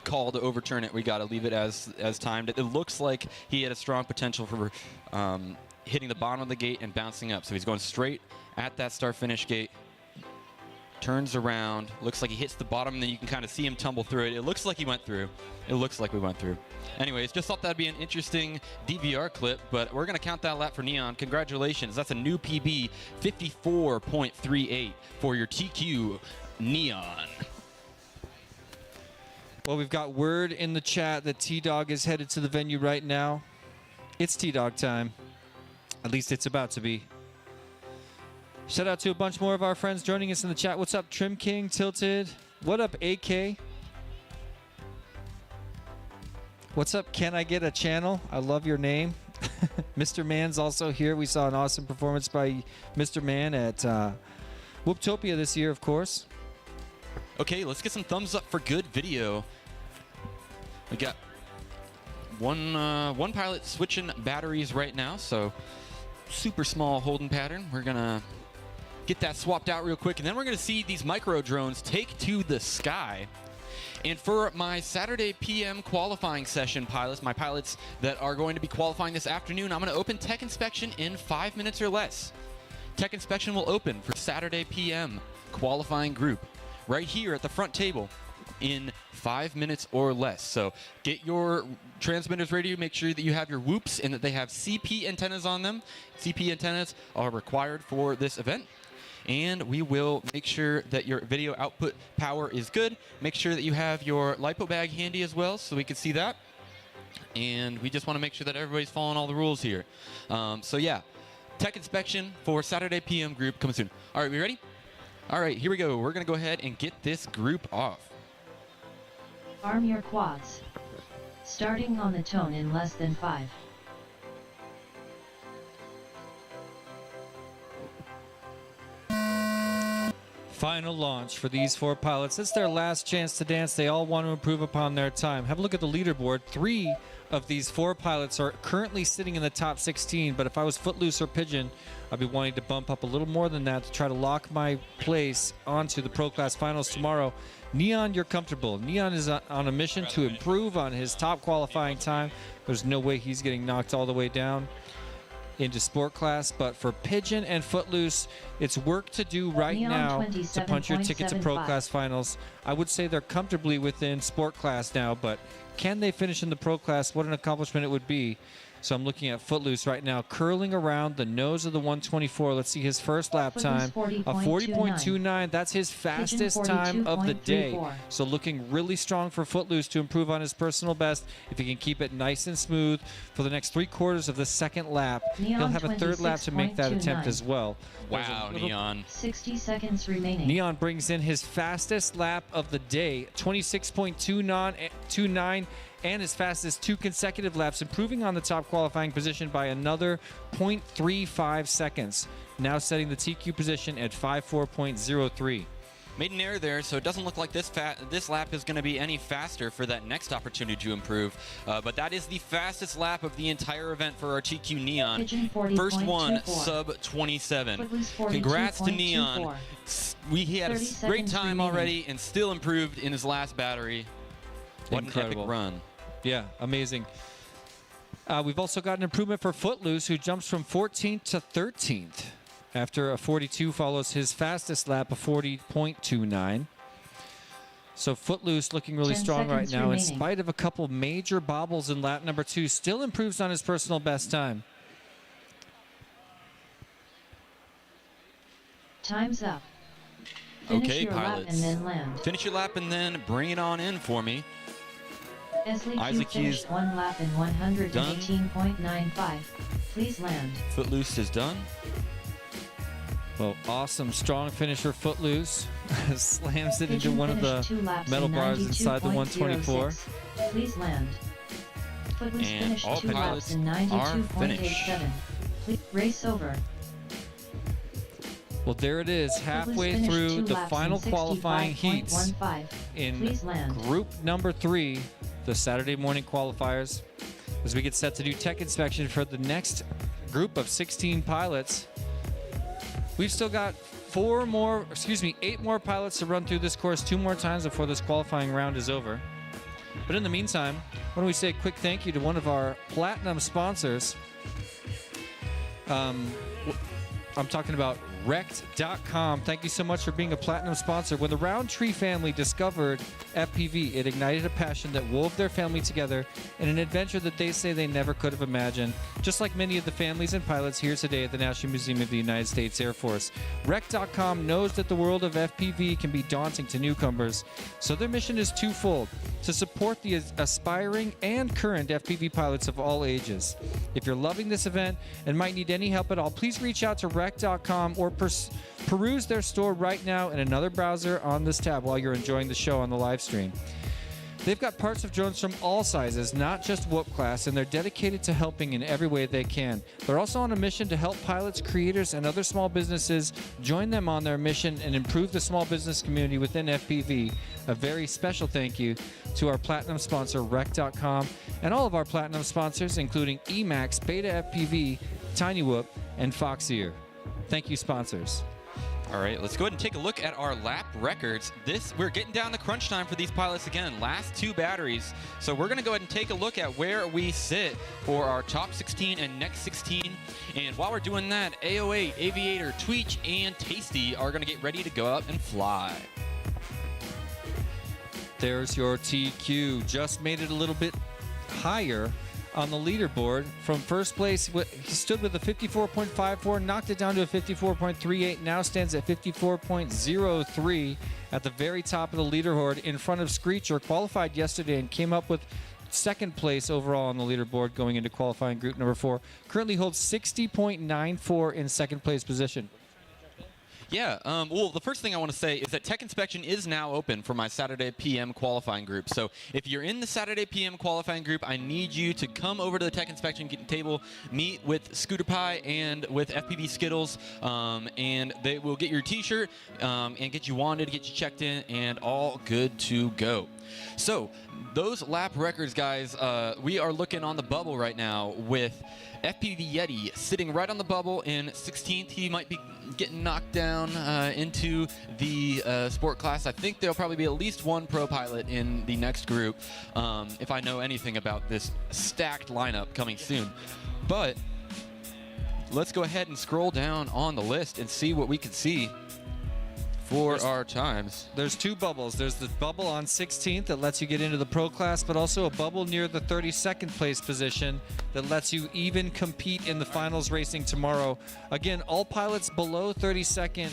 call to overturn it, we got to leave it as timed. It looks like he had a strong potential for hitting the bottom of the gate and bouncing up. So he's going straight at that start-finish gate, turns around, looks like he hits the bottom, and then you can kind of see him tumble through it. It looks like he went through. It looks like we went through. Anyways, just thought that'd be an interesting DVR clip, but we're going to count that lap for Neon. Congratulations. That's a new PB, 54.38 for your TQ Neon. Well, we've got word in the chat that T-Dog is headed to the venue right now. It's T-Dog time. At least it's about to be. Shout out to a bunch more of our friends joining us in the chat. What's up, Trim King, Tilted? What up, AK? What's up, Can I Get a Channel? I love your name. Mr. Man's also here. We saw an awesome performance by Mr. Man at Whooptopia this year, of course. Okay, let's get some thumbs up for good video. We got one pilot switching batteries right now, so super small holding pattern. We're gonna get that swapped out real quick, and then we're gonna see these micro drones take to the sky. And for my Saturday PM qualifying session pilots, my pilots that are going to be qualifying this afternoon, I'm going to open tech inspection in 5 minutes or less. Tech inspection will open for Saturday PM qualifying group right here at the front table. in 5 minutes or less. So get your transmitters ready. Make sure that you have your whoops and that they have CP antennas on them. CP antennas are required for this event. And we will make sure that your video output power is good. Make sure that you have your LiPo bag handy as well so we can see that. And we just want to make sure that everybody's following all the rules here. So yeah, tech inspection for Saturday PM group coming soon. All right, we ready? All right, here we go. We're going to go ahead and get this group off. Arm your quads. Starting on the tone in less than 5. Final launch for these 4 pilots. It's their last chance to dance. They all want to improve upon their time. Have a look at the leaderboard. 3 of these 4 pilots are currently sitting in the top 16, but if I was Footloose or Pigeon, I'd be wanting to bump up a little more than that to try to lock my place onto the Pro Class Finals tomorrow. Neon, you're comfortable. Neon is on a mission to improve on his top qualifying time. There's no way he's getting knocked all the way down into Sport Class, but for Pigeon and Footloose, it's work to do right now to punch your ticket to Pro Class Finals. I would say they're comfortably within Sport Class now, but can they finish in the Pro Class? What an accomplishment it would be. So I'm looking at Footloose right now, curling around the nose of the 124. Let's see his first lap time. A 40.29. That's his fastest time of the day. So looking really strong for Footloose to improve on his personal best. If he can keep it nice and smooth for the next 3/4 of the second lap, he'll have a third lap to make that attempt as well. Wow, Neon. 60 seconds remaining. Neon brings in his fastest lap of the day, 26.29, and his fastest 2 consecutive laps, improving on the top qualifying position by another 0.35 seconds. Now setting the TQ position at 54.03. Made an error there, so it doesn't look like this lap is going to be any faster for that next opportunity to improve. But that is the fastest lap of the entire event for our TQ Neon. First one, sub 27. Congrats to Neon. He had a great time already and still improved in his last battery. What Incredible. an epic run. Yeah, amazing. We've also got an improvement for Footloose, who jumps from 14th to 13th. After a 42 follows his fastest lap of 40.29. So Footloose looking really strong right now, in spite of a couple major bobbles in lap number 2. Still improves on his personal best time. Time's up. Okay, your pilots. lap and then land. Finish your lap and then bring it on in for me. Isaac finished 1 lap in 118.95. Please land. Footloose is done. Well, awesome, strong finisher Footloose. Slams it Pigeon into one of the 2 laps metal in bars inside the 124. 92.06. Please land. Footloose And finished all 2 laps pilots in are finished. 92.87. Please race over. Well, there it is, halfway through the final qualifying heats in group number 3, the Saturday morning qualifiers, as we get set to do tech inspection for the next group of 16 pilots. We've still got 8 more pilots to run through this course 2 more times before this qualifying round is over. But in the meantime, why don't we say a quick thank you to one of our platinum sponsors. I'm talking about Rect.com. Thank you so much for being a platinum sponsor. When the Roundtree family discovered FPV, it ignited a passion that wove their family together in an adventure that they say they never could have imagined. Just like many of the families and pilots here today at the National Museum of the United States Air Force, Rect.com knows that the world of FPV can be daunting to newcomers, so their mission is twofold: to support the aspiring and current FPV pilots of all ages. If you're loving this event and might need any help at all, please reach out to Rect.com or peruse their store right now in another browser on this tab while you're enjoying the show on the live stream. They've got parts of drones from all sizes, not just whoop class, and they're dedicated to helping in every way they can. They're also on a mission to help pilots, creators, and other small businesses join them on their mission and improve the small business community within FPV. A very special thank you to our platinum sponsor, Rec.com, and all of our platinum sponsors, including Emax, Beta FPV, Tiny Whoop, and Foxeer. Thank you, sponsors. All right, let's go ahead and take a look at our lap records. We're getting down the crunch time for these pilots again. Last 2 batteries. So we're going to go ahead and take a look at where we sit for our top 16 and next 16. And while we're doing that, AO8, Aviator, Tweech, and Tasty are going to get ready to go up and fly. There's your TQ. Just made it a little bit higher on the leaderboard. From first place, he stood with a 54.54, knocked it down to a 54.38, now stands at 54.03 at the very top of the leaderboard in front of Screecher. Qualified yesterday and came up with second place overall on the leaderboard going into qualifying group number 4. Currently holds 60.94 in second place position. Yeah, well, the first thing I want to say is that Tech Inspection is now open for my Saturday PM qualifying group. So if you're in the Saturday PM qualifying group, I need you to come over to the Tech Inspection table, meet with Scooter Pie and with FPV Skittles, and they will get your t-shirt and get you wanted, get you checked in, and all good to go. So those lap records, guys, we are looking on the bubble right now with FPV Yeti sitting right on the bubble in 16th. He might be getting knocked down into the sport class. I think there'll probably be at least one pro pilot in the next group, if I know anything about this stacked lineup coming soon. But let's go ahead and scroll down on the list and see what we can see for our times. There's two bubbles. There's the bubble on 16th that lets you get into the pro class, but also a bubble near the 32nd place position that lets you even compete in the finals racing tomorrow. Again, all pilots below 32nd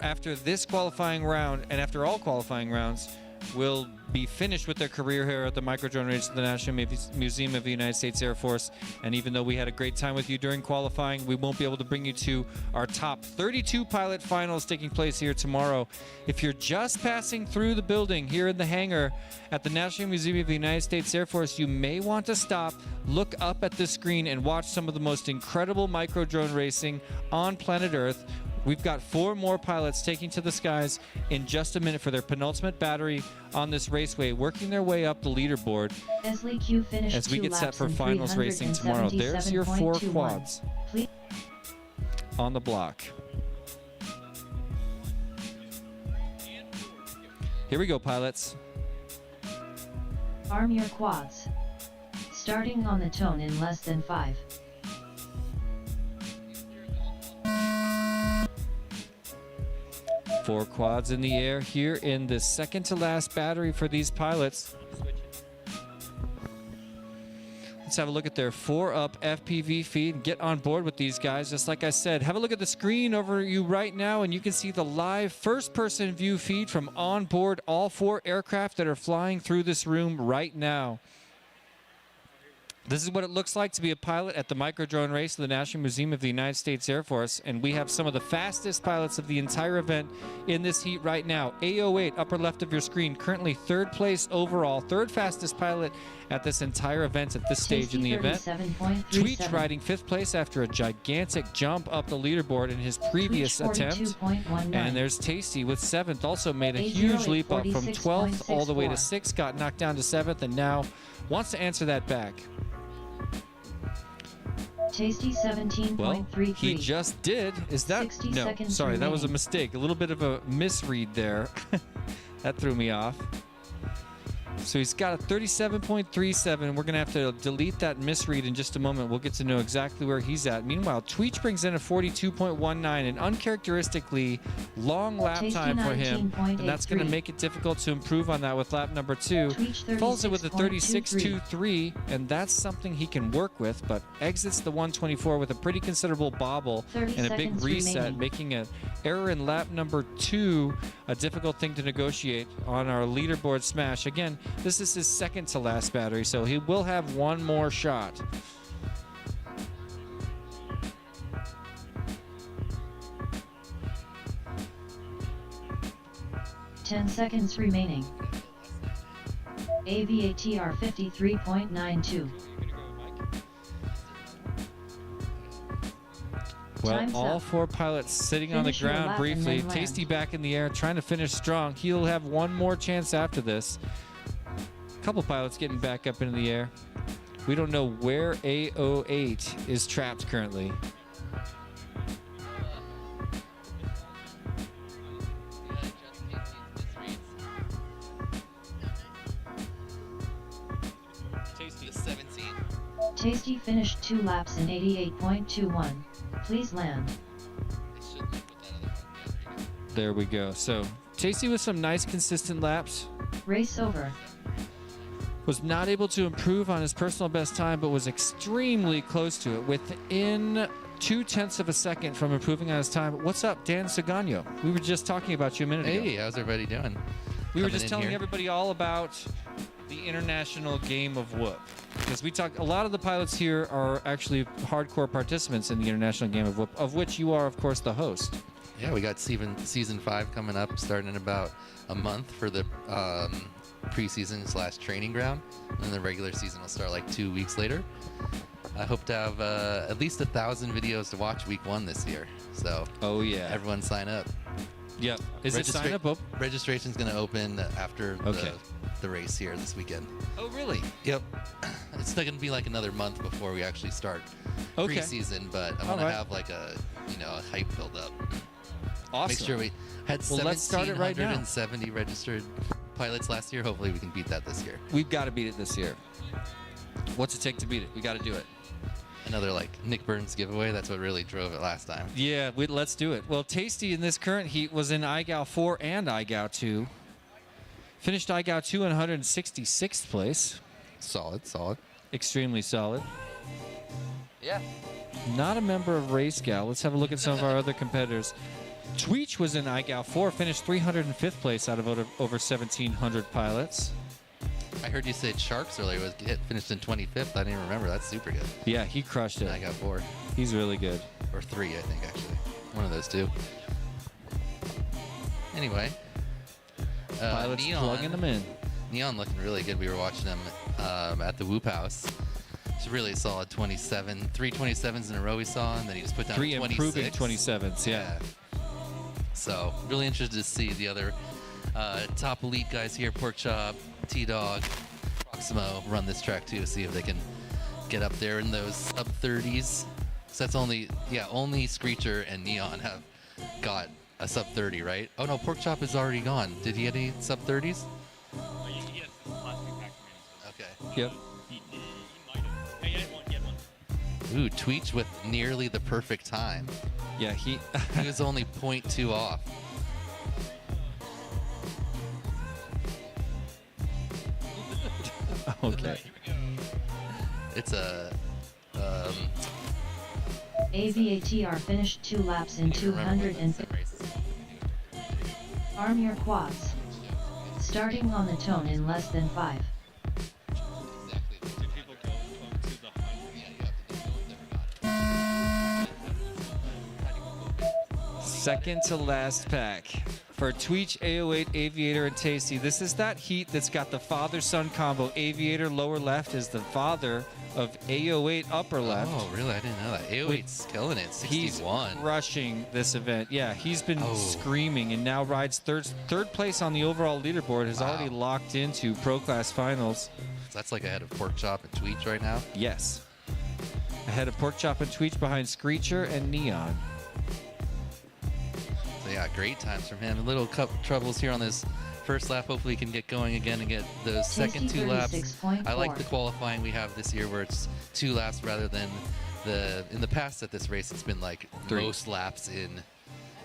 after this qualifying round and after all qualifying rounds will be finished with their career here at the Microdrone Race at the National Museum of the United States Air Force. And even though we had a great time with you during qualifying, we won't be able to bring you to our top 32 pilot finals taking place here tomorrow. If you're just passing through the building here in the hangar at the National Museum of the United States Air Force, you may want to stop, look up at the screen, and watch some of the most incredible microdrone racing on planet Earth. We've got 4 more pilots taking to the skies in just a minute for their penultimate battery on this raceway, working their way up the leaderboard as we get set for finals racing tomorrow. There's your 4 quads on the block. Here we go, pilots. Arm your quads. Starting on the tone in less than 5. Four quads in the air here in the second to last battery for these pilots. Let's have a look at their 4-up FPV feed and get on board with these guys. Just like I said, have a look at the screen over you right now and you can see the live first-person view feed from on board all 4 aircraft that are flying through this room right now. This is what it looks like to be a pilot at the Microdrone Race of the National Museum of the United States Air Force, and we have some of the fastest pilots of the entire event in this heat right now. A08, upper left of your screen, currently 3rd place overall, 3rd fastest pilot at this entire event at this stage in the event. Tweech riding 5th place after a gigantic jump up the leaderboard in his previous attempt. And there's Tasty with 7th, also made a huge leap up from 12th all the way to 6th, got knocked down to 7th, and now wants to answer that back. Tasty 17.33. Well, he just did. Is that? No, sorry, that was a mistake. A little bit of a misread there. That threw me off. So he's got a 37.37. We're going to have to delete that misread in just a moment. We'll get to know exactly where he's at. Meanwhile, Tweech brings in a 42.19, an uncharacteristically long lap time for him. And that's going to make it difficult to improve on that with lap number 2. Follows it with a 36.23, and that's something he can work with, but exits the 124 with a pretty considerable bobble and a big reset, making an error in lap number 2 a difficult thing to negotiate on our leaderboard smash. Again, this is his second to last battery, so he will have one more shot. Ten seconds remaining. AVATR 53.92. Well, all 4 pilots sitting on the ground briefly. Tasty back in the air, trying to finish strong. He'll have one more chance after this. A couple pilots getting back up into the air. We don't know where A08 is trapped currently. Tasty 17. Tasty finished 2 laps in 88.21. Please land. There we go. So Tasty with some nice consistent laps. Race over. Was not able to improve on his personal best time, but was extremely close to it, within 0.2 of a second from improving on his time. What's up, Dan Sagano? We were just talking about you a minute ago. Hey, how's everybody doing? We were Coming just in telling here. everybody all about the international game of whoop, because we talk. A lot of the pilots here are actually hardcore participants in the international game of whoop, of which you are, of course, the host. Yeah, we got season 5 coming up, starting in about a month for the preseason / training ground, and then the regular season will start like 2 weeks later. I hope to have at least 1,000 videos to watch week 1 this year. So Oh yeah. everyone sign up. Yep. Is it sign up? Registration's going to open after Okay. the race here this weekend. Oh really? Yep. It's not going to be like another month before we actually start Okay. preseason, but I All want to right. have like a hype build up. Awesome. Make sure we had Well, let's start it right now. 1,770 registered pilots last year. Hopefully we can beat that this year. We've got to beat it this year. What's it take to beat it? We got to do it. Another like Nick Burns giveaway. That's what really drove it last time. Yeah, let's do it. Well, Tasty in this current heat was in IGAL 4 and IGAL 2. Finished IGAL 2 in 166th place. Solid. Extremely solid. Yeah. Not a member of Race Gal. Let's have a look at some of our other competitors. Tweech was in IGAL 4, finished 305th place out of over 1,700 pilots. I heard you say Sharks earlier. Finished in 25th. I didn't remember. That's super good. Yeah, he crushed And I it. got 4 He's really good. or 3, I think actually. One of those two. Anyway. Pilots plugging them in. Neon looking really good. We were watching him at the Whoop House. It's a really solid 27, 3 27s in a row we saw, and then he just put down 3 26. improving 27s, yeah. So really interested to see the other top elite guys here, Porkchop, T-Dog, Proximo, run this track too, see if they can get up there in those sub 30s. So that's only Screecher and Neon have got a sub 30, right? Oh no, Porkchop is already gone. Did he get any sub 30s? Okay. Yep. Ooh, Tweech with nearly the perfect time. Yeah, he He was only 0.2 off. okay. It's a AVATR finished 2 laps in 250. Arm your quads. Starting on the tone in less than 5. Second to last pack for Tweech, AO8, Aviator, and Tasty. This is that heat that's got the father-son combo. Aviator lower left is the father of AO8 upper left. Oh, really? I didn't know that. AO8's killing it. 61. He's rushing this event. Yeah, he's been Oh. screaming and now rides third place on the overall leaderboard. Has Wow. already locked into Pro Class Finals. So that's like ahead of Porkchop and Tweech right now. Yes. Ahead of Porkchop and Tweech, behind Screecher and Neon. So yeah, great times from him. A little troubles here on this first lap. Hopefully he can get going again and get those second 2 laps. 36.4. I like the qualifying we have this year where it's 2 laps rather than in the past at this race it's been like 3. most laps in.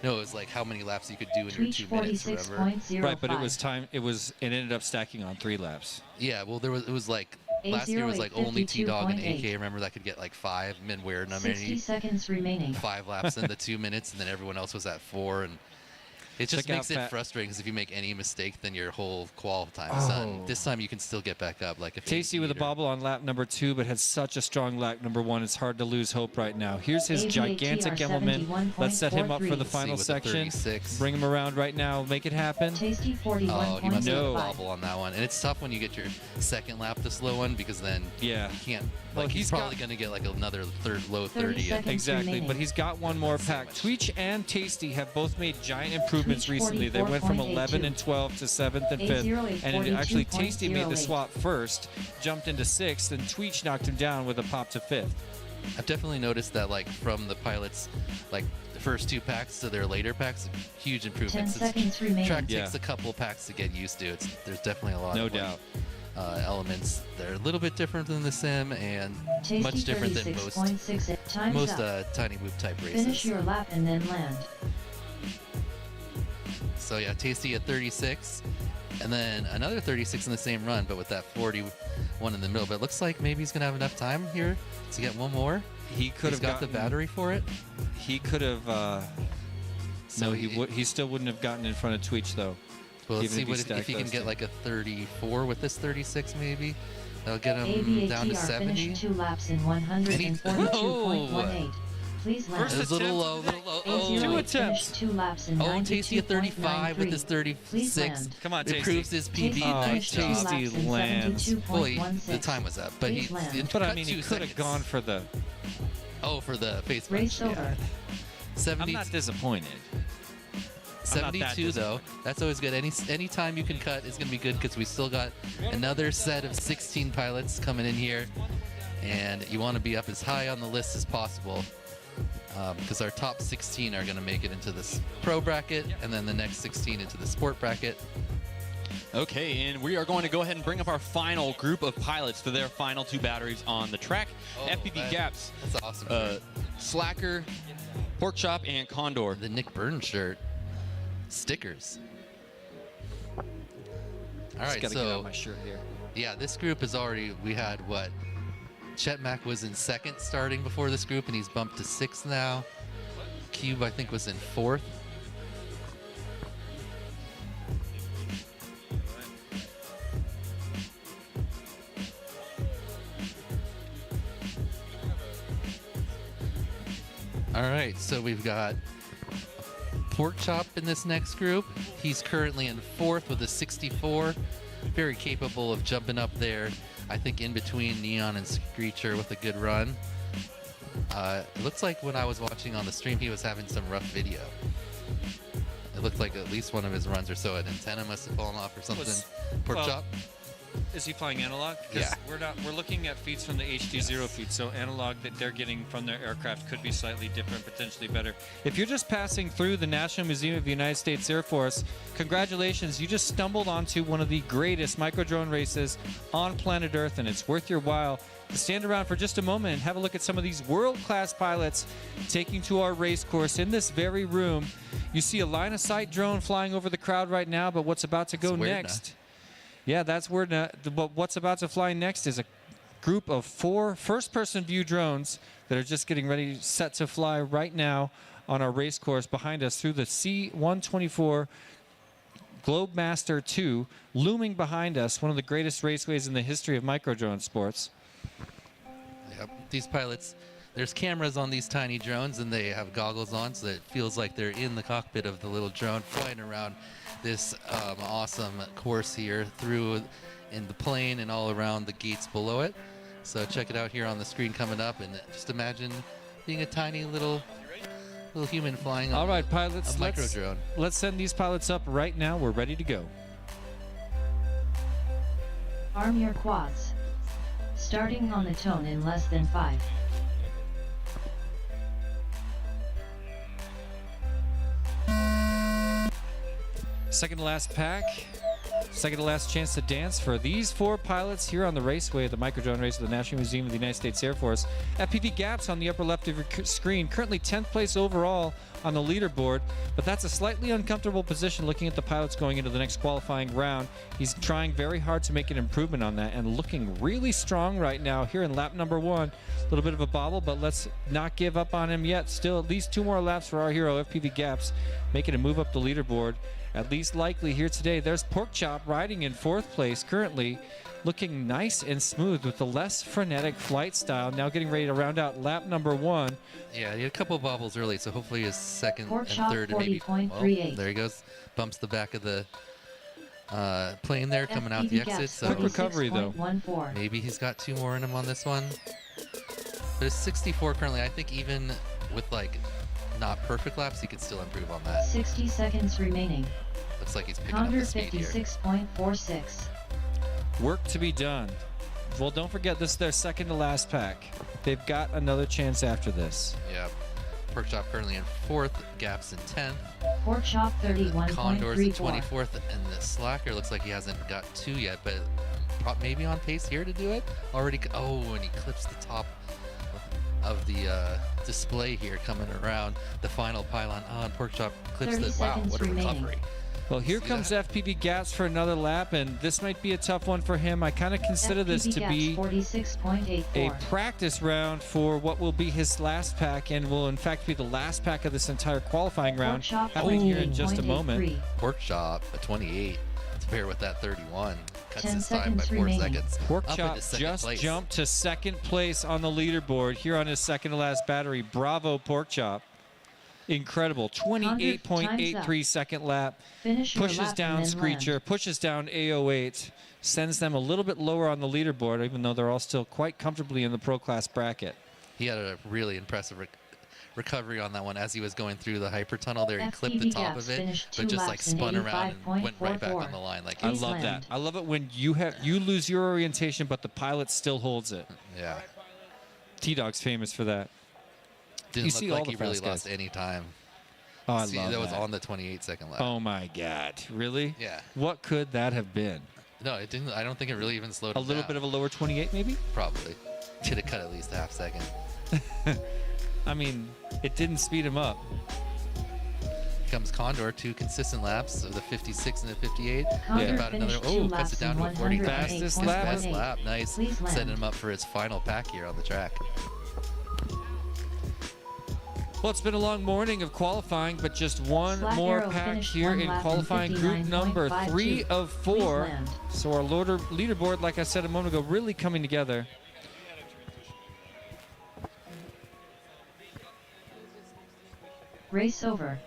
No, it was like how many laps you could do in your Tweech 2 minutes, remember? 46.05. Right, but it ended up stacking on 3 laps. Yeah, well it was like last year was like only T-Dog and 52.8. AK. Remember that could get like 5 mid-wear and 60 seconds remaining. 5 laps in the 2 minutes, and then everyone else was at 4, and it just Check makes out it Pat. frustrating because if you make any mistake, then your whole qual time is done. Oh. This time you can still get back up. Like if Tasty with a bobble on lap number 2, but had such a strong lap number 1. It's hard to lose hope right now. Here's his gigantic AVATR Emmelman. Let's set him up for the 71.43. final with the section. 36. Bring him around right now. Make it happen. Tasty 41.05. Oh, he must have No. a bobble on that one, and it's tough when you get your second lap to slow one because then Yeah. you can't. Well, Like he's he's probably got- going to get like another low 30 30. seconds. Exactly, remaining. but he's got one more pack. much. Tweech and Tasty have both made giant improvements Tweech recently. They went from 11 44.82. and 12 to 7th and 5th. 808 And actually, Tasty made the 42.08. swap first, jumped into 6th, and Tweech knocked him down with a pop to 5th. I've definitely noticed that like from the pilots, like the first 2 packs to their later packs, huge 10 improvements. seconds remaining. Track Yeah. takes a couple packs to get used to. There's definitely a lot No of doubt. elements. They're a little bit different than the sim and Tasty much different than most 36.6. Time's up. Tiny Whoop type races. Finish your lap and then land. So yeah, Tasty at 36, And then another 36 in the same run, but with that 41 in the middle. But it looks like maybe he's going to have enough time here to get one more. He could have got the battery for it. He could have. So no, he still wouldn't have gotten in front of Tweech though. Well, let's even see if he can get two. like a 34 with this 36 maybe. That'll get him ABAT down to are 70. finished 2 laps in 142.18. Please land. First It was a little low, attempt. A08 Two finished attempts. 2 laps in Oh, Tasty at 35 with 92.93. this 36. land. Come on, It Tasty. proves his PB. Tasty Oh, Nice finished 2 job. Tasty laps in lands. Well, the 72.16. time was up, but he Please land. But I cut mean, 2 he could have seconds. gone for the. Oh, for the face Race punch. over. 70, I'm not disappointed. I'm not that 72 though. That's always good. Any time you can cut is going to be good because we still got another set of 16 pilots coming in here, and you want to be up as high on the list as possible because our top 16 are going to make it into this pro bracket, and then the next 16 into the sport bracket. Okay, and we are going to go ahead and bring up our final group of pilots for their final 2 batteries on the track. FPV Gaps, That's awesome. Slacker, Pork Chop, and Condor. The Nick Burns shirt. Stickers. All Just right, gotta get out so my shirt here. yeah, this group is already, we had what? Chet Mack was in 2nd starting before this group, and he's bumped to 6th now. Cube, I think, was in 4th. All right, so we've got Pork Chop in this next group. He's currently in 4th with a 64. Very capable of jumping up there, I think in between Neon and Screecher with a good run. It looks like when I was watching on the stream, he was having some rough video. It looked like at least one of his runs or so, an antenna must have fallen off or something. Pork well, Chop? Is he flying analog? 'Cause Yeah. We're looking at feeds from the HD0 feed, so analog that they're getting from their aircraft could be slightly different, potentially better. If you're just passing through the National Museum of the United States Air Force, congratulations, you just stumbled onto one of the greatest micro-drone races on planet Earth, and it's worth your while to stand around for just a moment and have a look at some of these world-class pilots taking to our race course in this very room. You see a line-of-sight drone flying over the crowd right now, but what's about to go It's weird, next? Yeah, that's where but what's about to fly next is a group of 4 first-person view drones that are just getting ready, set to fly right now on our race course behind us through the C-124 Globemaster 2, looming behind us, one of the greatest raceways in the history of micro-drone sports. Yep. These pilots, there's cameras on these tiny drones, and they have goggles on, so that it feels like they're in the cockpit of the little drone flying around this awesome course here through in the plane and all around the gates below it. So check it out here on the screen coming up, and just imagine being a tiny little human flying All on right, pilots, a micro drone. let's send these pilots up right now. We're ready to go. Arm your quads. Starting on the tone in less than 5. Second to last pack. Second to last chance to dance for these 4 pilots here on the raceway, the micro-drone race of the National Museum of the United States Air Force. FPV Gaps on the upper left of your screen, currently 10th place overall on the leaderboard, but that's a slightly uncomfortable position looking at the pilots going into the next qualifying round. He's trying very hard to make an improvement on that and looking really strong right now here in lap number 1. A little bit of a bobble, but let's not give up on him yet. Still at least 2 more laps for our hero, FPV Gaps, making a move up the leaderboard. At least likely here today. There's Pork Chop riding in 4th place currently, looking nice and smooth with the less frenetic flight style. Now getting ready to round out lap number 1. Yeah, he had a couple bobbles early, so hopefully his second Pork and chop third and maybe. 40.38. There he goes. Bumps the back of the plane there coming out the FPV exit. Gaps, So Quick recovery, though. 46.14. maybe he's got 2 more in him on this one. But it's 64 currently. I think even with like not perfect laps, he could still improve on that. 60 seconds remaining. Looks like he's picking up Condor the speed here. 56.46. Work to be done. Well, don't forget, this is their second to last pack. They've got another chance after this. Yeah. Pork Chop currently in 4th, Gaps in 10th. Pork Chop Condor's in 31.34. 24th, and the Slacker looks like he hasn't got 2 yet, but maybe on pace here to do it. Already, oh, and he clips the top of the display here coming around the final pylon on. Pork Chop clips 30 the, wow, seconds what a remaining. recovery. Well, here comes FPV Gats for another lap, and this might be a tough one for him. I kind of consider this to be a practice round for what will be his last pack, and will in fact be the last pack of this entire qualifying round, happening here in just a moment. Pork Chop, a 28, to pair with that 31. Cuts 10 his time by 4 remaining. seconds. Pork Up Chop into second just place. jumped to second place on the leaderboard here on his second to last battery. Bravo, Pork Chop. Incredible. 28.83 second lap. Finish your Pushes lap down and then Screecher, land. pushes down A08, sends them a little bit lower on the leaderboard, even though they're all still quite comfortably in the pro class bracket. He had a really impressive recovery on that one as he was going through the hyper tunnel there. He clipped the FPV top Gaps of it, finished but 2 just like laps in spun around and went right back 85.44. on the line. Like I Please love that. land. I love it when you lose your orientation, but the pilot still holds it. yeah, T-Dog's famous for that. didn't You look see like all the he really fast lost guys. any time. Oh, I See, love that that. was on the 28-second lap. Oh my God! Really? Yeah. What could that have been? No, it didn't. I don't think it really even slowed A him little down. bit of a lower 28, maybe? Probably. Should have cut at least a half second. I mean, it didn't speed him up. Here comes Condor, 2 consistent laps of the 56 and the 58. Condor And about another, finished 2 cuts it down to a laps in 40. Fastest His lap. best lap. Nice. Please land. Setting him up for his final pack here on the track. Well, it's been a long morning of qualifying, but just one Slack more Arrow pack finished here 1 in lap in qualifying group number 59.52. 3 of 4. Please land. So our leaderboard, like I said a moment ago, really coming together. Race over.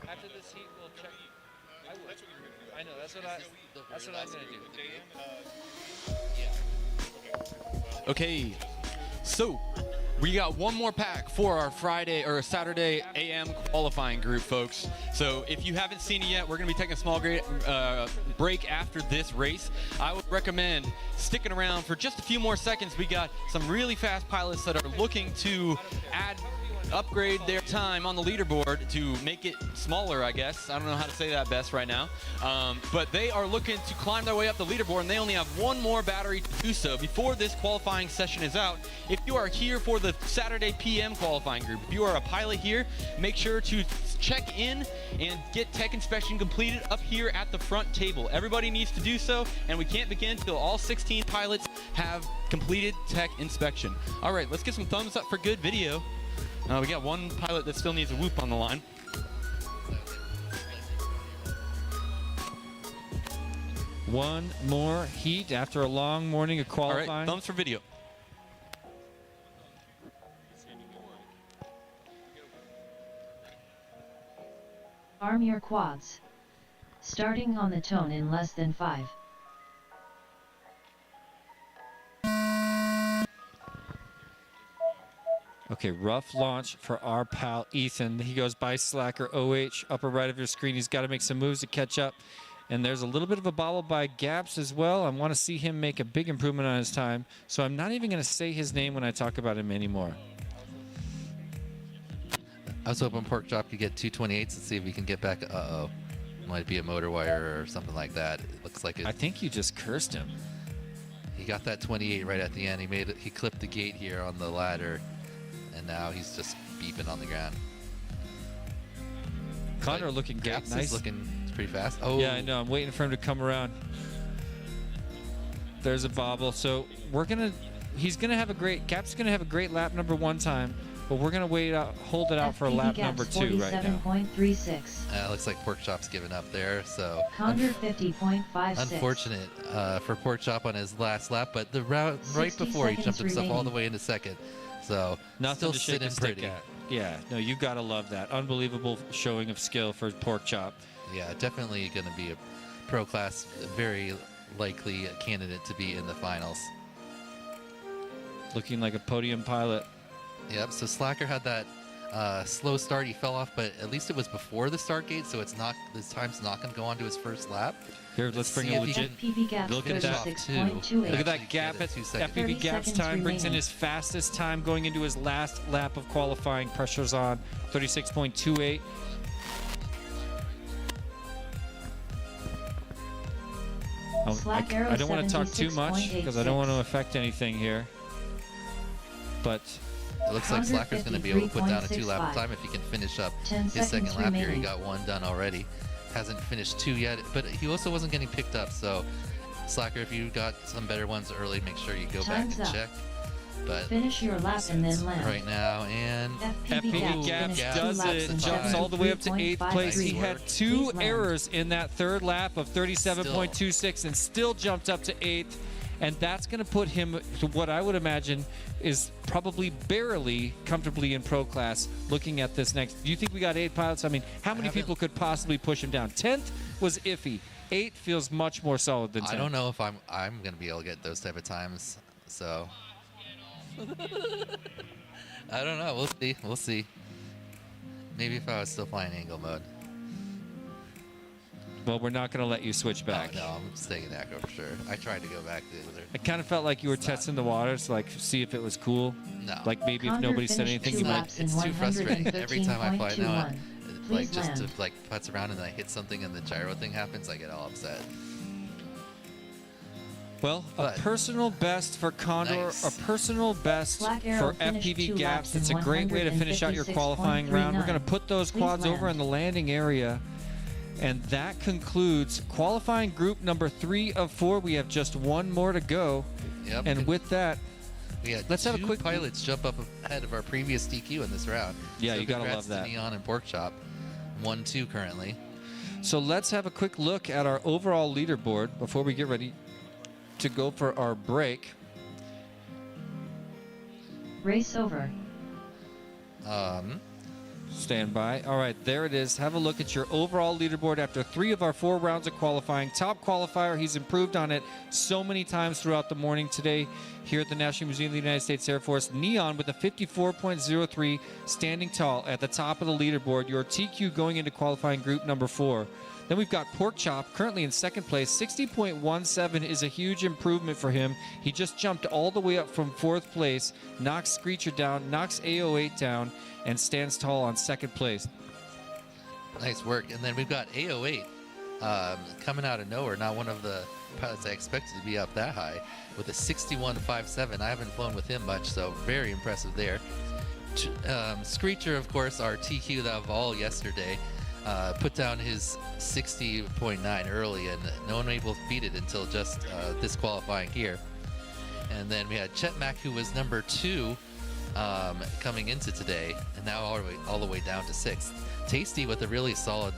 After this heat, we'll check. I know, that's what I'm going to do. Okay, so we got one more pack for our Friday or Saturday AM qualifying group, folks. So if you haven't seen it yet, we're going to be taking a small break after this race. I would recommend sticking around for just a few more seconds. We got some really fast pilots that are looking to upgrade their time on the leaderboard to make it smaller, I guess. I don't know how to say that best right now. But they are looking to climb their way up the leaderboard, and they only have one more battery to do so before this qualifying session is out. If you are here for the Saturday PM qualifying group, if you are a pilot here, make sure to check in and get tech inspection completed up here at the front table. Everybody needs to do so, and we can't begin until all 16 pilots have completed tech inspection. All right, let's get some thumbs up for good video. We got one pilot that still needs a whoop on the line. One more heat after a long morning of All qualifying. right, thumbs for video. Arm your quads. Starting on the tone in less than 5. Okay, rough launch for our pal Ethan. He goes by Slacker OH, upper right of your screen. He's got to make some moves to catch up. And there's a little bit of a bobble by Gaps as well. I want to see him make a big improvement on his time. So I'm not even going to say his name when I talk about him anymore. I was hoping Pork Chop could get 228s and see if we can get back. Might be a motor wire or something like that. It looks like it. I think you just cursed him. He got that 28 right at the end. He clipped the gate here on the ladder, and now he's just beeping on the ground. Connor But looking good. Gaps Nice. is looking pretty fast. Oh, Yeah, I know. I'm waiting for him to come around. There's a bobble. So he's gonna have a great. Gaps gonna have a great lap number 1 time, but we're gonna hold it out for a lap number 2 right now. 47.36. looks like Pork Chop's giving up there. So Condor 50.56. unfortunate for Pork Chop on his last lap, but the route right 60 before he seconds jumped himself all the remaining. way into second. So Nothing still to shake sitting a stick pretty. at. Yeah, no, you gotta love that. Unbelievable showing of skill for Pork Chop. Yeah, definitely going to be a pro class, very likely a candidate to be in the finals. Looking like a podium pilot. Yep. So Slacker had that slow start. He fell off, but at least it was before the start gate, so it's not. This time's not going to go on to his first lap. Here, let's bring see a if he legit. FPV Gaps Look at that. 36.28. Look at Actually that gap get at it 2 seconds. FPV 30 Gaps seconds time. Brings in remaining. his fastest time going into his last lap of qualifying. Pressure's on. 36.28. Slack I arrow don't want to talk too much because I don't want to 76.86. affect anything here. But It looks like Slacker's going to be able to put down a 2-lap 153.65. time if he can finish up 10 his second seconds lap here. He remaining. got 1 done already. Hasn't finished 2 yet, but he also wasn't getting picked up. So, Slacker, if you got some better ones early, make sure you go Time's back and up. check. But Finish your lap and then land. right now, and FPV Gaps Gaps does finished it, in jumps all the way up to 8th place. He Nice had work. 2 Please land. errors in that third lap of 37.26 and still jumped up to 8th. And that's going to put him to what I would imagine is probably barely comfortably in pro class looking at this next. Do you think we got 8 pilots? I mean, how many people could possibly push him down? 10th was iffy. 8 feels much more solid than 10. I don't know if I'm going to be able to get those type of times. So I don't know. We'll see. We'll see. Maybe if I was still flying angle mode. Well, we're not going to let you switch back. Oh, no, I'm staying in acro for sure. I tried to go back the other. I kind of felt like you were testing the waters, like see if it was cool. No. Like maybe if Condor nobody said finished anything, 2 you might. laps in It's too frustrating. Every time I fly now, 133.21. like Please just to land. like putz around and then I hit something and the gyro thing happens, I get all upset. Well, a But- personal best for Condor, Nice. a personal best Black Arrow for finished FPV 2 Gaps. laps in It's a great way to finish out your qualifying round. We're going to put those Please quads over land. in the landing area. And that concludes qualifying group number 3 of 4. We have just 1 more to go. Yep. And with that, we had let's have a 2 quick- pilots jump up ahead of our previous DQ in this round. Yeah, So you gotta congrats love that. to Neon and Pork Chop. 1-2 currently. so let's have a quick look at our overall leaderboard before we get ready to go for our break. Race over. Stand by. All right, there it is. Have a look at your overall leaderboard after 3 of our 4 rounds of qualifying. Top qualifier, he's improved on it so many times throughout the morning today here at the National Museum of the United States Air Force. Neon with a 54.03, standing tall at the top of the leaderboard. Your TQ going into qualifying group number 4. Then we've got Pork Chop currently in second place. 60.17 is a huge improvement for him. He just jumped all the way up from 4th place, knocks Screecher down, knocks AO8 down, and stands tall on second place. Nice work. And then we've got AO8 coming out of nowhere. Not one of the pilots I expected to be up that high with a 61.57. I haven't flown with him much, so very impressive there. Screecher, of course, our TQ that of all yesterday, put down his 60.9 early, and no one was able to beat it until just this qualifying here. And then we had Chet Mack, who was number 2 coming into today, and now all the way down to 6th. Tasty with a really solid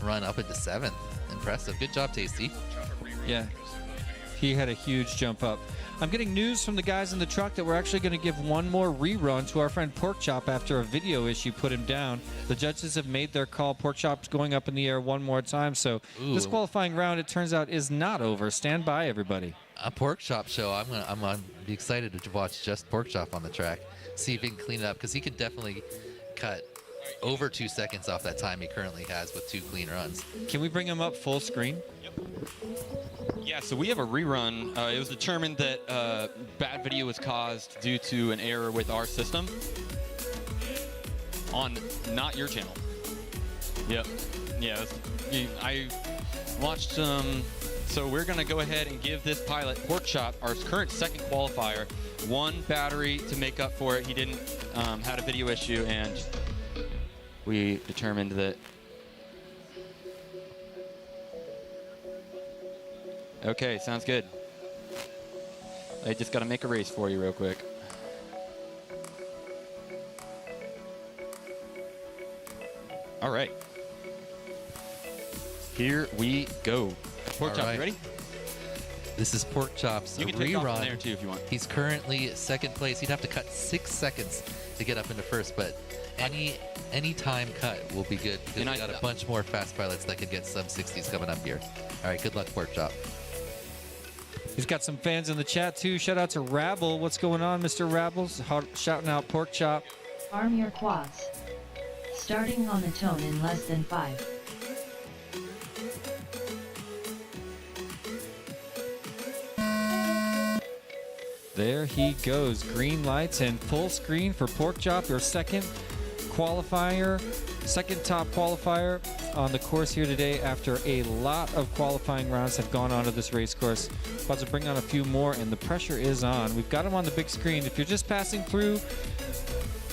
run up into 7th. Impressive. Good job, Tasty. Yeah, he had a huge jump up. I'm getting news from the guys in the truck that we're actually going to give 1 more rerun to our friend Pork Chop after a video issue put him down. The judges have made their call. Pork Chop's going up in the air 1 more time. So this Ooh. qualifying round, it turns out, is not over. Stand by, everybody. A Pork Chop show. I'm gonna be excited to watch just Pork Chop on the track. See if he can clean it up, because he could definitely cut over 2 seconds off that time he currently has with 2 clean runs. Can we bring him up full screen? Yeah, so we have a rerun. It was determined that bad video was caused due to an error with our system on not your channel. Yep. Yeah, I watched so we're going to go ahead and give this pilot, Pork Chop, our current second qualifier, 1 battery to make up for it. He didn't had a video issue, and we determined that. Okay, sounds good. I just got to make a race for you real quick. All right. Here we go. Pork All Chop, right. you ready? This is Pork Chop's You can take off from rerun. there too if you want. He's currently second place. He'd have to cut 6 seconds to get up into first, but any time cut will be good, because we And got a bunch more fast pilots that could get sub 60s coming up here. All right, good luck, Pork Chop. He's got some fans in the chat, too. Shout out to Rabble. What's going on, Mr. Rabbles? Shouting out Pork Chop. Arm your quads. Starting on the tone in less than 5. There he goes. Green lights and full screen for Pork Chop, your second qualifier. Second top qualifier on the course here today after a lot of qualifying rounds have gone onto this race course. About to bring on a few more, and the pressure is on. We've got them on the big screen. If you're just passing through,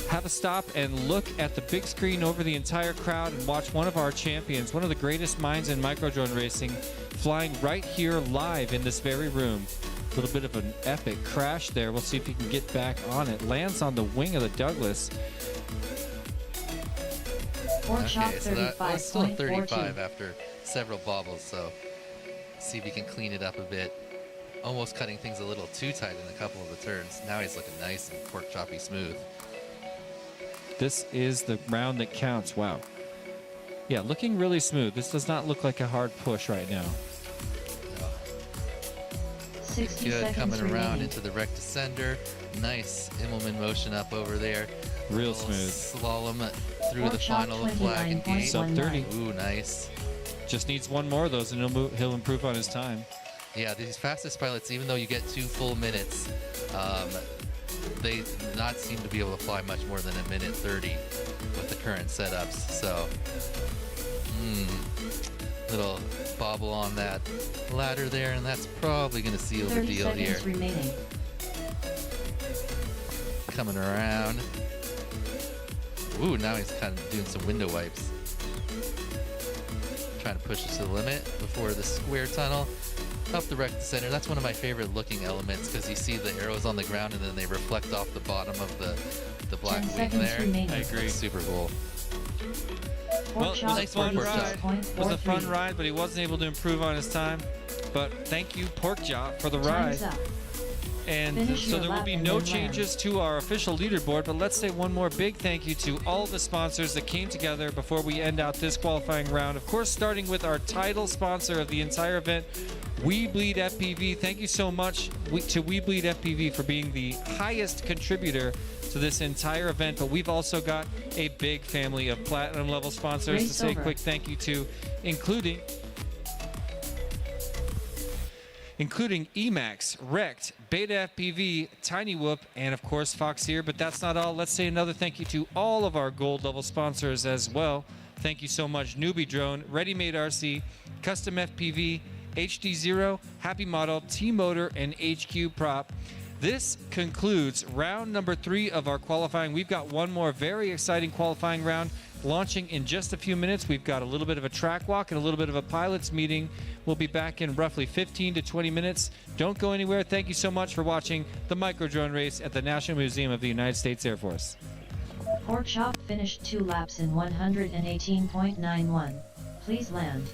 have a stop and look at the big screen over the entire crowd and watch one of our champions, one of the greatest minds in microdrone racing, flying right here live in this very room. A little bit of an epic crash there. We'll see if he can get back on it. Lands on the wing of the Douglas. Okay, so that was still 35 after several bobbles, so see if he can clean it up a bit. Almost cutting things a little too tight in a couple of the turns. Now he's looking nice and pork choppy smooth. This is the round that counts. Wow. Yeah, looking really smooth. This does not look like a hard push right now. 60 Good, seconds coming around remaining. into the wreck descender. Nice Immelman motion up over there. Real Little smooth. Slalom through the Pork chop final flag and gate. Sub 30. Ooh, nice. Just needs one more of those and he'll improve on his time. Yeah, these fastest pilots, even though you get 2 full minutes, they do not seem to be able to fly much more than a minute 30 with the current setups. So, little bobble on that ladder there, and that's probably going to seal the 30 deal seconds here. remaining. Coming around. Ooh, now he's kind of doing some window wipes. Trying to push us to the limit before the square tunnel. Up the wreck center. That's one of my favorite looking elements because you see the arrows on the ground and then they reflect off the bottom of the black 10 wing seconds there. remaining. I agree. It's super cool. Well, Pork it was a chop fun ride. 46.43. It was a fun ride, but he wasn't able to improve on his time. But thank you, Pork Chop, for the ride. Time's up. And Finish so your there will lap be and no then land. changes to our official leaderboard, but let's say one more big thank you to all the sponsors that came together before we end out this qualifying round. Of course, starting with our title sponsor of the entire event, We Bleed FPV. Thank you so much to We Bleed FPV for being the highest contributor to this entire event, but we've also got a big family of platinum level sponsors Race to say over. a quick thank you to, including Emax, Rect, Beta FPV, Tiny Whoop, and of course Fox here. But that's not all. Let's say another thank you to all of our gold level sponsors as well. Thank you so much, Newbie Drone, Ready Made RC, Custom FPV, HD Zero, Happy Model, T-Motor, and HQ Prop. This concludes round number 3 of our qualifying. We've got one more very exciting qualifying round launching in just a few minutes. We've got a little bit of a track walk and a little bit of a pilot's meeting. We'll be back in roughly 15 to 20 minutes. Don't go anywhere. Thank you so much for watching the microdrone race at the National Museum of the United States Air Force. Pork chop finished 2 laps in 118.91. Please land.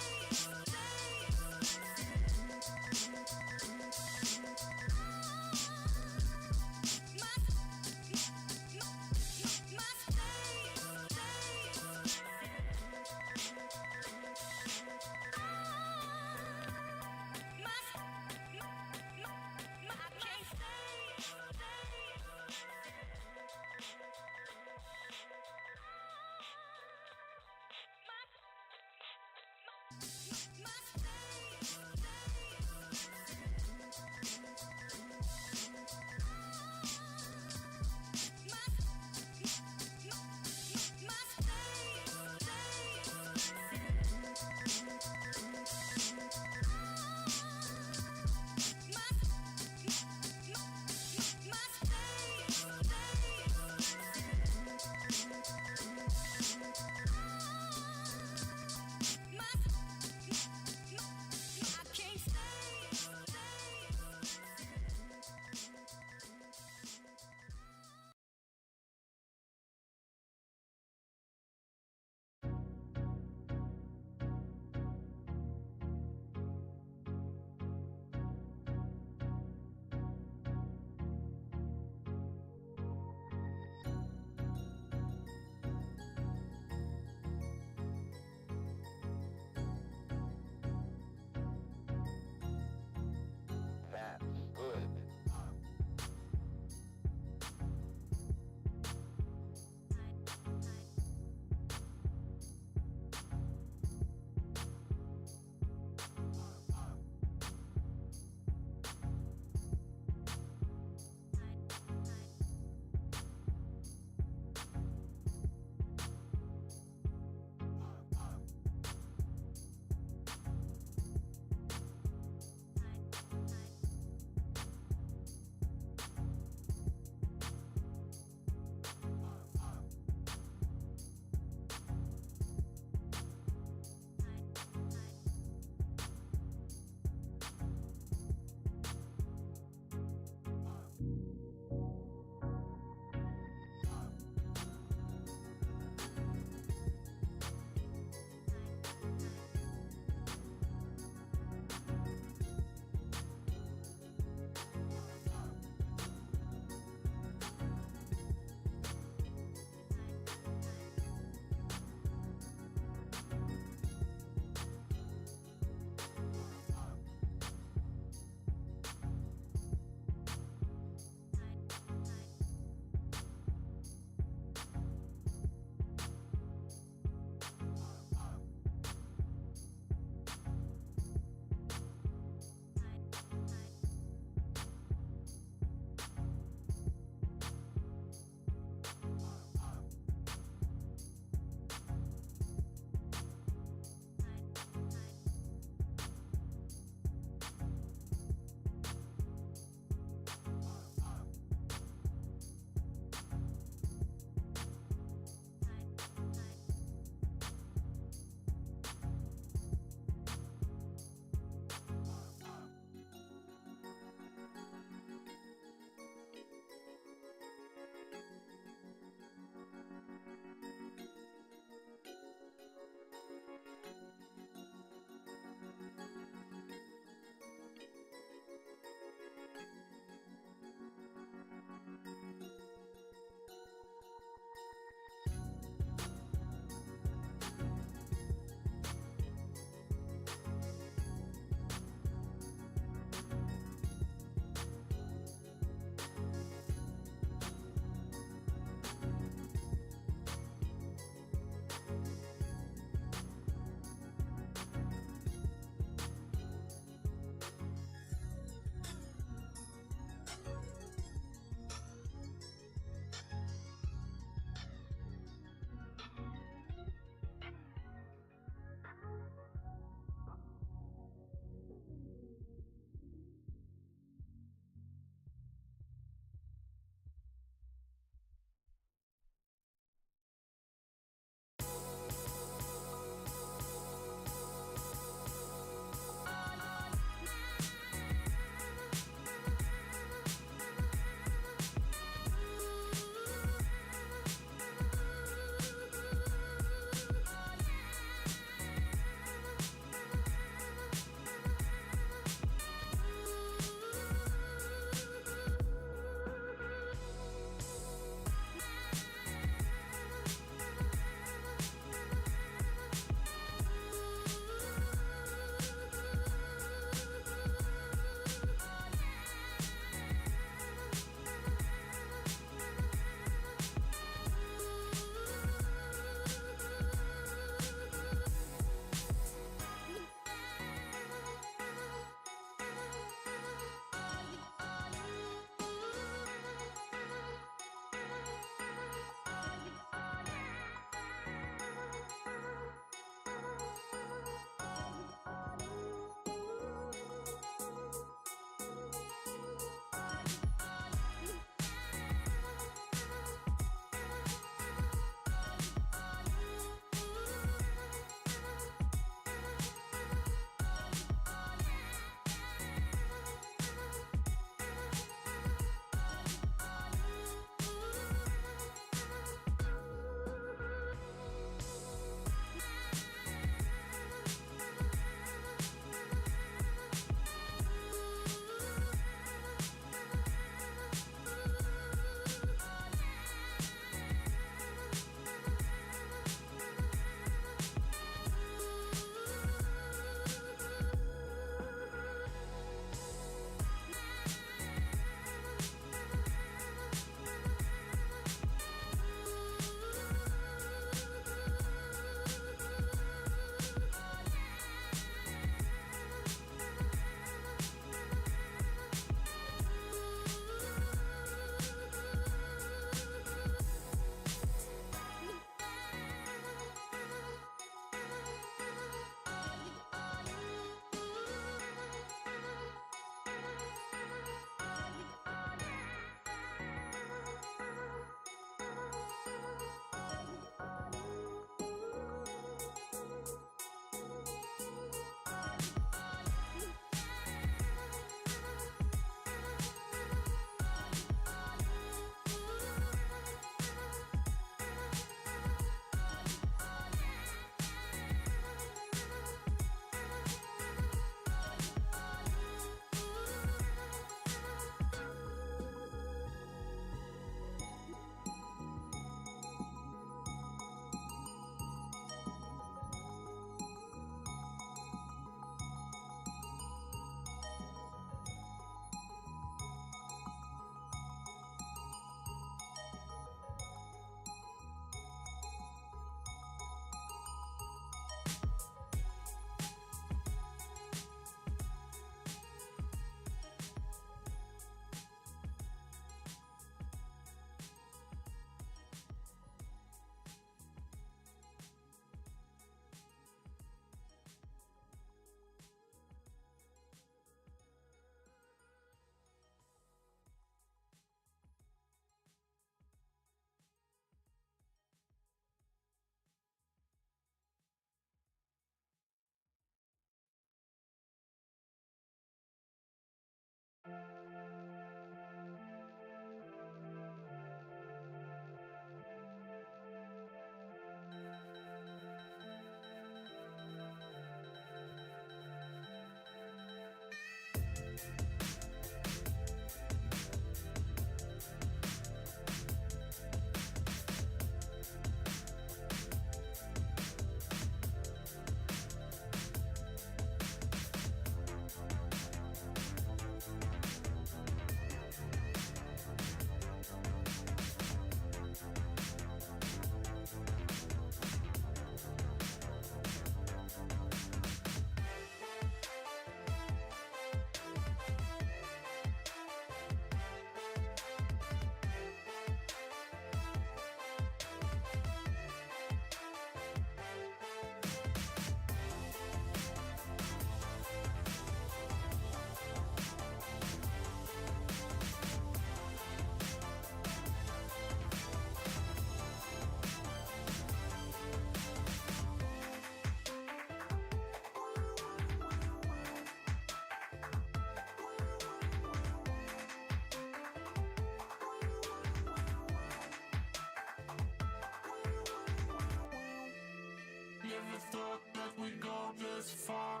never thought that we'd go this far.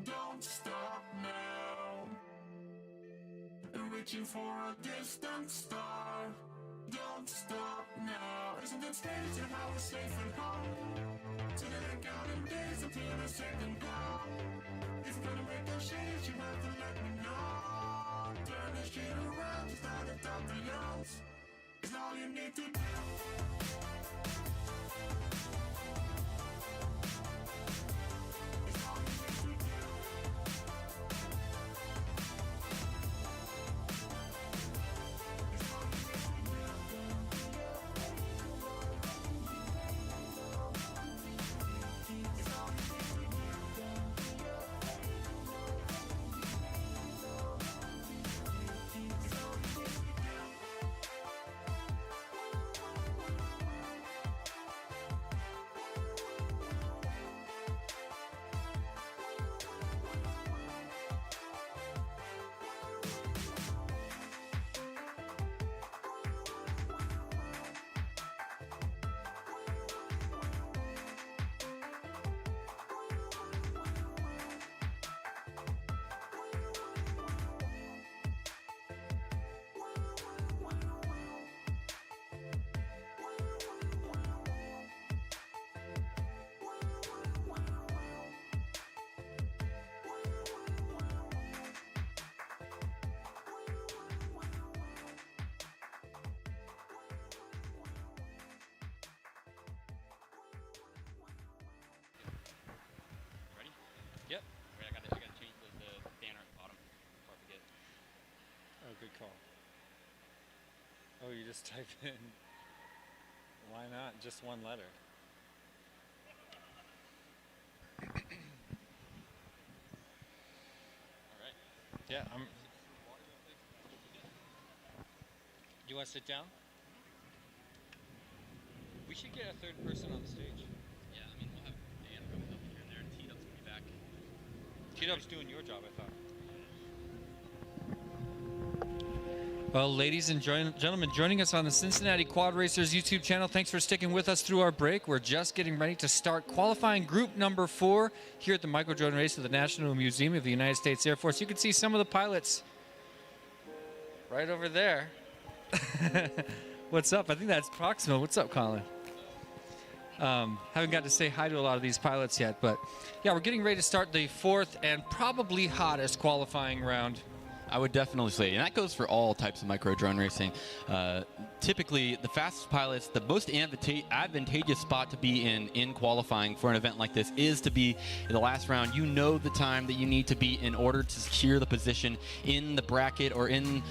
Don't stop now. Reaching for a distant star. Don't stop now. Isn't it strange how we're safe and home? So that I count in days until the second go. If you're gonna make a change, you have to let me know. Turn this shit around, start at top the youngs. It's all you need to do. Yep. Wait, I gotta change the banner at the bottom before I forget. Oh, good call. Oh, you just type in. Why not? Just one letter. All right. Yeah, You want to sit down? We should get a third person on the stage. Yeah, I mean, we'll have Dan probably help here and there, and T-Dub's gonna be back. T-Dub's doing your job, I thought. Well, ladies and gentlemen, joining us on the Cincinnati Quad Racers YouTube channel, thanks for sticking with us through our break. We're just getting ready to start qualifying group number 4 here at the Micro Drone Race of the National Museum of the United States Air Force. You can see some of the pilots right over there. What's up? I think that's Proximo. What's up, Colin? Haven't got to say hi to a lot of these pilots yet, but yeah, we're getting ready to start the 4th and probably hottest qualifying round. I would definitely say, and that goes for all types of micro drone racing. Typically, the fastest pilots, the most advantageous spot to be in qualifying for an event like this is to be in the last round. You know the time that you need to be in order to secure the position in the bracket or in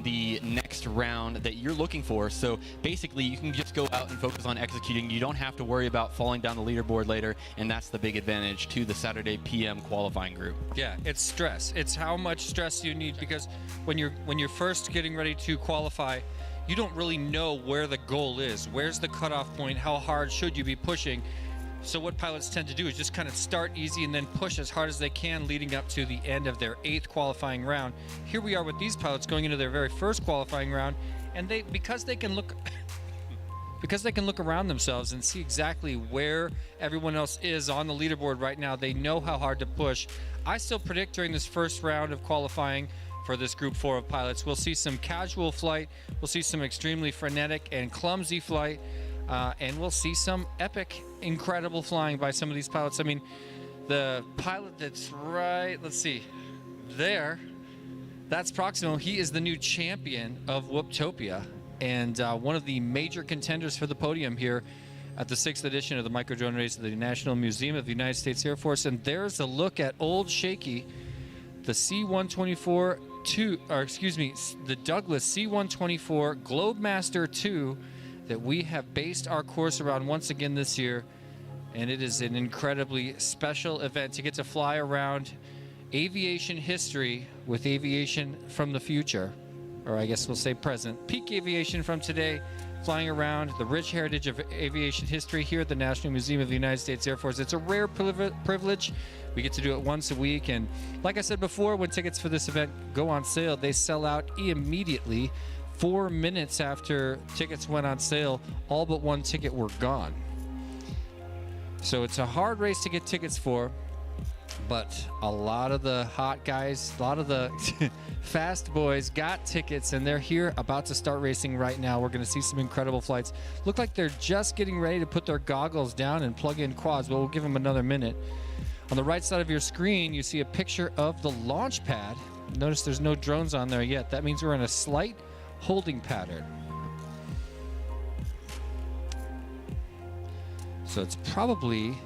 the next round that you're looking for. So basically, you can just go out and focus on executing. You don't have to worry about falling down the leaderboard later, and that's the big advantage to the Saturday PM qualifying group. Yeah, it's stress. It's how much stress you need, because when you're first getting ready to qualify, you don't really know where the goal is. Where's the cutoff point? How hard should you be pushing? So what pilots tend to do is just kind of start easy and then push as hard as they can leading up to the end of their 8th qualifying round. Here we are with these pilots going into their very first qualifying round, and because they can look around themselves and see exactly where everyone else is on the leaderboard right now, they know how hard to push. I still predict during this first round of qualifying for this group 4 of pilots, we'll see some casual flight, we'll see some extremely frenetic and clumsy flight, and we'll see some epic, incredible flying by some of these pilots. I mean, the pilot that's right, let's see, there, that's Proximo. He is the new champion of Whooptopia, and one of the major contenders for the podium here at the 6th edition of the Micro Drone Race of the National Museum of the United States Air Force. And there's a look at Old Shaky, the the Douglas C-124 Globemaster 2 that we have based our course around once again this year. And it is an incredibly special event to get to fly around aviation history with aviation from the future, or I guess we'll say present. Peak aviation from today, flying around the rich heritage of aviation history here at the National Museum of the United States Air Force. It's a rare privilege. We get to do it once a week, and like I said before, when tickets for this event go on sale, they sell out immediately. 4 minutes after tickets went on sale, all but one ticket were gone. So it's a hard race to get tickets for, but a lot of the hot guys, a lot of the fast boys got tickets, and they're here about to start racing right now. We're going to see some incredible flights. Look like they're just getting ready to put their goggles down and plug in quads, but we'll give them another minute. On the right side of your screen, you see a picture of the launch pad. Notice there's no drones on there yet. That means we're in a slight holding pattern. So it's probably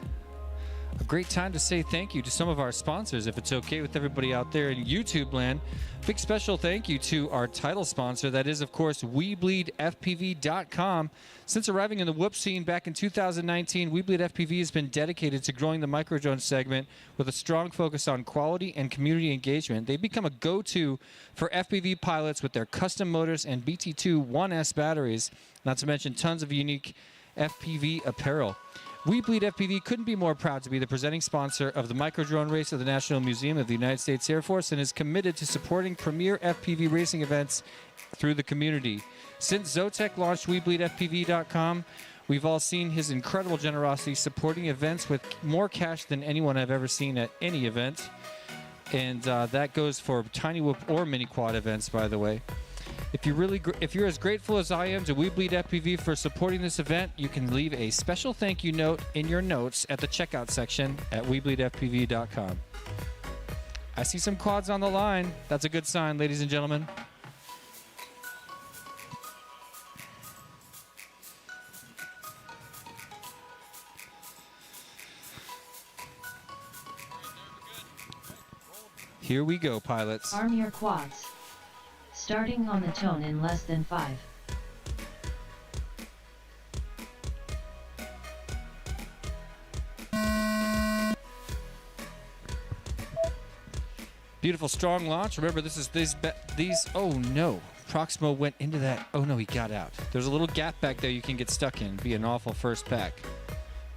a great time to say thank you to some of our sponsors, if it's okay with everybody out there in YouTube land. Big special thank you to our title sponsor. That is, of course, WeBleedFPV.com. Since arriving in the whoop scene back in 2019, WeBleed FPV has been dedicated to growing the microdrone segment with a strong focus on quality and community engagement. They've become a go-to for FPV pilots with their custom motors and BT2 1S batteries, not to mention tons of unique FPV apparel. We Bleed FPV couldn't be more proud to be the presenting sponsor of the microdrone race of the National Museum of the United States Air Force, and is committed to supporting premier FPV racing events through the community. Since Zotek launched WeBleedFPV.com, we've all seen his incredible generosity supporting events with more cash than anyone I've ever seen at any event. And that goes for Tiny Whoop or Mini Quad events, by the way. If you're as grateful as I am to We Bleed FPV for supporting this event, you can leave a special thank you note in your notes at the checkout section at WeBleedFPV.com. I see some quads on the line. That's a good sign, ladies and gentlemen. Here we go, pilots. Arm your quads. Starting on the tone in less than 5. Beautiful, strong launch. Remember, this is these. Oh no, Proximo went into that. Oh no, he got out. There's a little gap back there you can get stuck in. Be an awful first pack.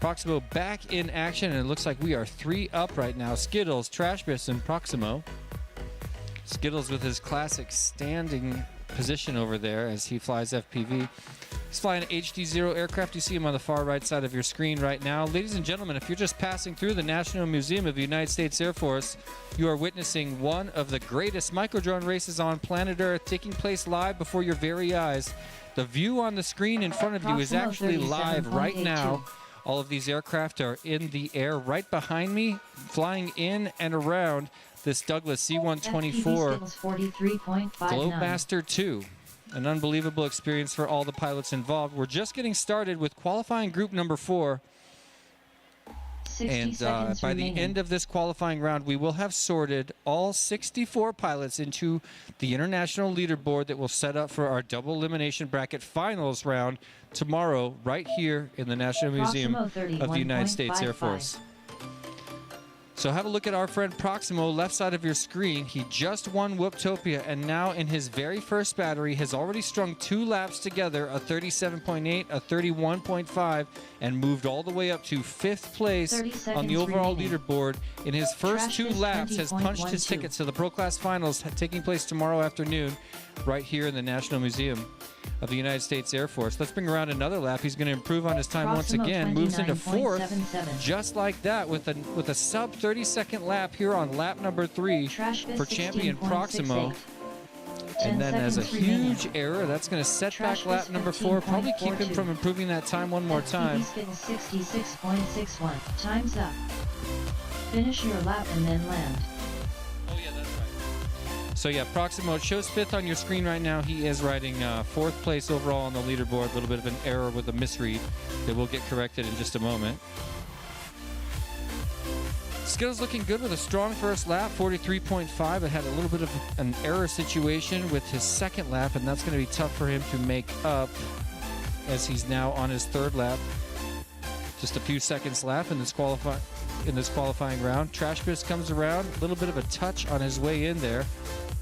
Proximo back in action, and it looks like we are 3 up right now. Skittles, Trashbus, and Proximo. Skittles with his classic standing position over there as he flies FPV. He's flying an HD-0 aircraft. You see him on the far right side of your screen right now. Ladies and gentlemen, if you're just passing through the National Museum of the United States Air Force, you are witnessing one of the greatest microdrone races on planet Earth taking place live before your very eyes. The view on the screen in front of you is actually live right now. All of these aircraft are in the air right behind me, flying in and around this Douglas C-124 Globemaster 2. An unbelievable experience for all the pilots involved. We're just getting started with qualifying group number 4. And by the end of this qualifying round, we will have sorted all 64 pilots into the international leaderboard that will set up for our double elimination bracket finals round tomorrow, right here in the National Museum of the United States Air Force. So have a look at our friend Proximo, left side of your screen. He just won Whooptopia, and now in his very first battery has already strung 2 laps together, a 37.8, a 31.5, and moved all the way up to 5th place on the overall leaderboard. In his first 2 laps, has punched his tickets to the Pro Class Finals taking place tomorrow afternoon right here in the National Museum of the United States Air Force. Let's bring around another lap. He's going to improve on his time once again. Moves into 4th, just like that, with a sub 30-second lap here on lap number 3 for champion Proximo. And then as a huge error, that's going to set back lap number 4. Probably keep him from improving that time one more time. 66.61. Time's up. Finish your lap and then land. So yeah, Proximo shows 5th on your screen right now. He is riding 4th place overall on the leaderboard. A little bit of an error with a misread that will get corrected in just a moment. Skittles looking good with a strong first lap, 43.5. It had a little bit of an error situation with his second lap, and that's going to be tough for him to make up as he's now on his 3rd lap. Just a few seconds left in this qualifying round. Trashbus comes around, a little bit of a touch on his way in there.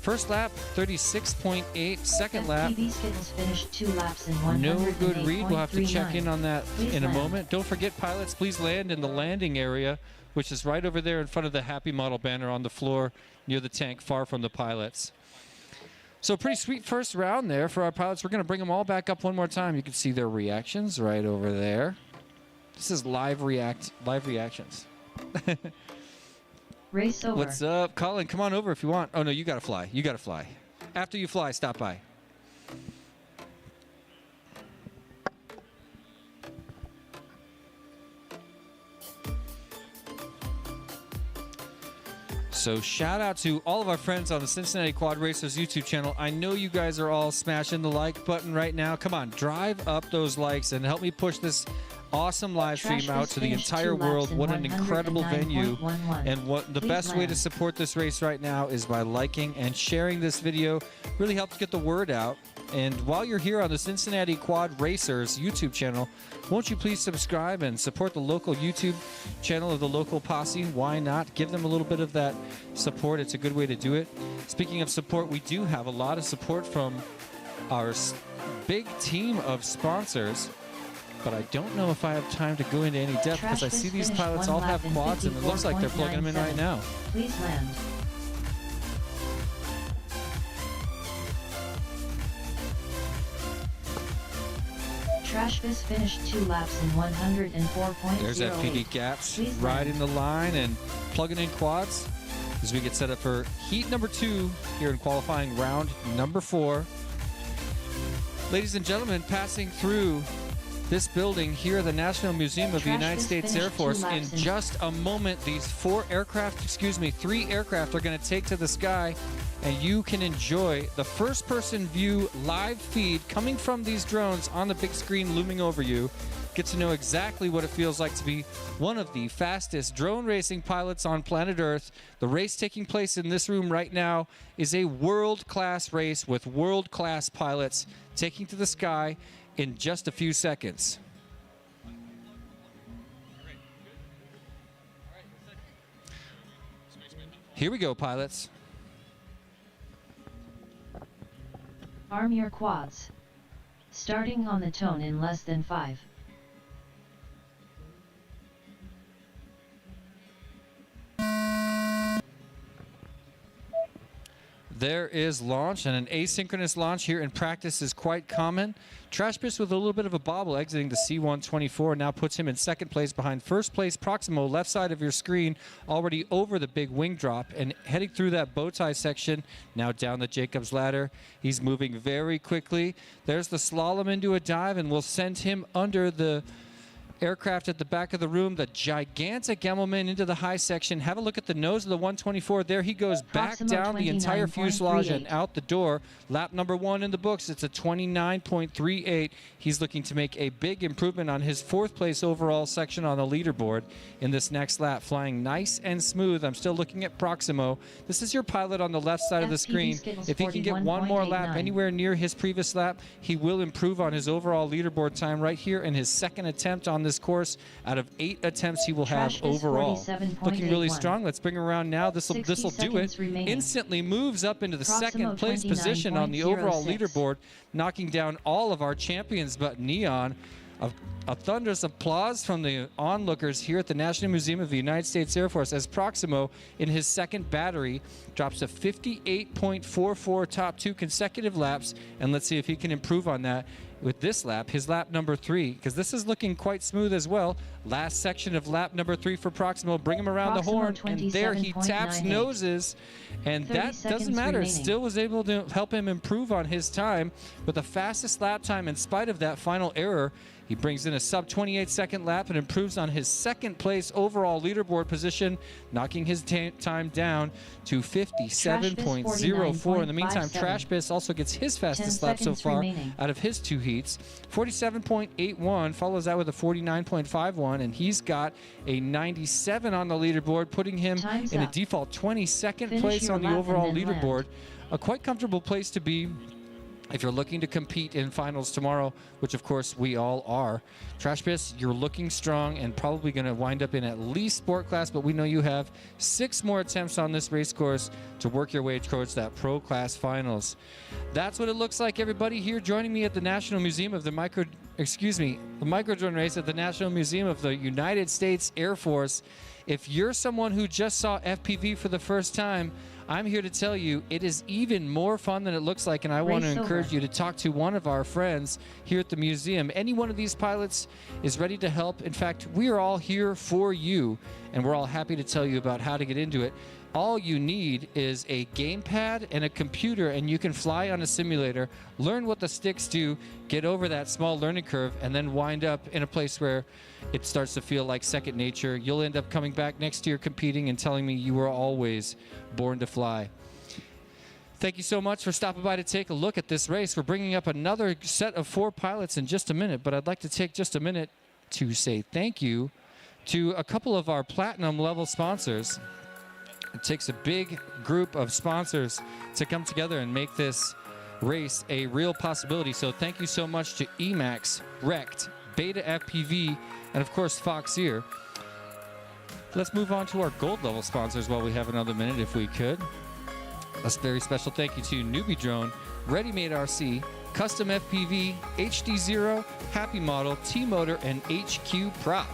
First lap, 36.8. Second lap, finished 2 laps in no good read. We'll have to check in on that in a moment. Don't forget, pilots, please land in the landing area, which is right over there in front of the Happy Model banner on the floor near the tank, far from the pilots. So pretty sweet first round there for our pilots. We're going to bring them all back up one more time. You can see their reactions right over there. This is live reactions. Race over. What's up, Colin? Come on over if you want. Oh no, you gotta fly. You gotta fly. After you fly, stop by. So shout out to all of our friends on the Cincinnati Quad Racers YouTube channel. I know you guys are all smashing the like button right now. Come on, drive up those likes and help me push this awesome live stream out to the entire world. What an incredible venue. And what the best way to support this race right now is by liking and sharing this video. Really helps get the word out. And while you're here on the Cincinnati Quad Racers YouTube channel, won't you please subscribe and support the local YouTube channel of the local posse? Why not? Give them a little bit of that support. It's a good way to do it. Speaking of support, we do have a lot of support from our big team of sponsors, but I don't know if I have time to go into any depth because I see these pilots all have quads and it looks like they're plugging them in right now. Please land. Trashfist finished 2 laps in 104.08. There's FPD Gaps Please riding the line and plugging in quads as we get set up for heat number 2 here in qualifying round number 4. Ladies and gentlemen, passing through this building here at the National Museum of the United States Air Force in just a moment. These 3 aircraft are going to take to the sky, and you can enjoy the first-person view live feed coming from these drones on the big screen looming over you. Get to know exactly what it feels like to be one of the fastest drone racing pilots on planet Earth. The race taking place in this room right now is a world-class race with world-class pilots taking to the sky in just a few seconds. Here we go, pilots. Arm your quads. Starting on the tone in less than 5. There is launch, and an asynchronous launch here in practice is quite common. Trashbus with a little bit of a bobble exiting the C-124 now puts him in second place behind first place Proximo, left side of your screen, already over the big wing drop and heading through that bow tie section, now down the Jacobs ladder. He's moving very quickly. There's the slalom into a dive, and we'll send him under the aircraft at the back of the room, the gigantic Gemmelman into the high section. Have a look at the nose of the 124. There he goes back down the entire fuselage and out the door. Lap number 1 in the books. It's a 29.38. He's looking to make a big improvement on his 4th place overall section on the leaderboard in this next lap, flying nice and smooth. I'm still looking at Proximo. This is your pilot on the left side of the screen. If he can get one more lap anywhere near his previous lap, he will improve on his overall leaderboard time right here in his 2nd attempt on this course. Out of 8 attempts he will have overall. Looking really strong. Let's bring him around now. This will do it. Instantly moves up into the 2nd place position on the overall leaderboard, knocking down all of our champions but Neon. A thunderous applause from the onlookers here at the National Museum of the United States Air Force as Proximo, in his 2nd battery, drops a 58.44 top 2 consecutive laps. And let's see if he can improve on that with this lap, his lap number 3, because this is looking quite smooth as well. Last section of lap number 3 for Proximo. Bring him around the horn, and there he taps noses, and that doesn't matter. Still was able to help him improve on his time with the fastest lap time in spite of that final error. He brings in a sub 28-second lap and improves on his 2nd place overall leaderboard position, knocking his time down to 57.04. In the meantime, Trashbus also gets his fastest lap so far out of his 2 heats. 47.81, follows that with a 49.51, and he's got a 97 on the leaderboard, putting him in a default 22nd place on the overall leaderboard. A quite comfortable place to be if you're looking to compete in finals tomorrow, which of course we all are. Trashbus, you're looking strong and probably going to wind up in at least sport class, but we know you have 6 more attempts on this race course to work your way towards that pro class finals. That's what it looks like, everybody, here joining me at the National Museum of the microdrone race at the National Museum of the United States Air Force. If you're someone who just saw FPV for the first time, I'm here to tell you it is even more fun than it looks like, and I want to Race encourage over. you to talk to one of our friends here at the museum. Any one of these pilots is ready to help. In fact, we are all here for you, and we're all happy to tell you about how to get into it. All you need is a gamepad and a computer, and you can fly on a simulator, learn what the sticks do, get over that small learning curve, and then wind up in a place where it starts to feel like second nature. You'll end up coming back next year competing and telling me you were always born to fly. Thank you so much for stopping by to take a look at this race. We're bringing up another set of 4 pilots in just a minute, but I'd like to take just a minute to say thank you to a couple of our platinum level sponsors. It takes a big group of sponsors to come together and make this race a real possibility. So thank you so much to Emax, Rect, Beta FPV, and of course Foxeer. Let's move on to our gold level sponsors while we have another minute, if we could. A very special thank you to Newbie Drone, Ready Made RC, Custom FPV, HD0, Happy Model, T-Motor, and HQ Prop.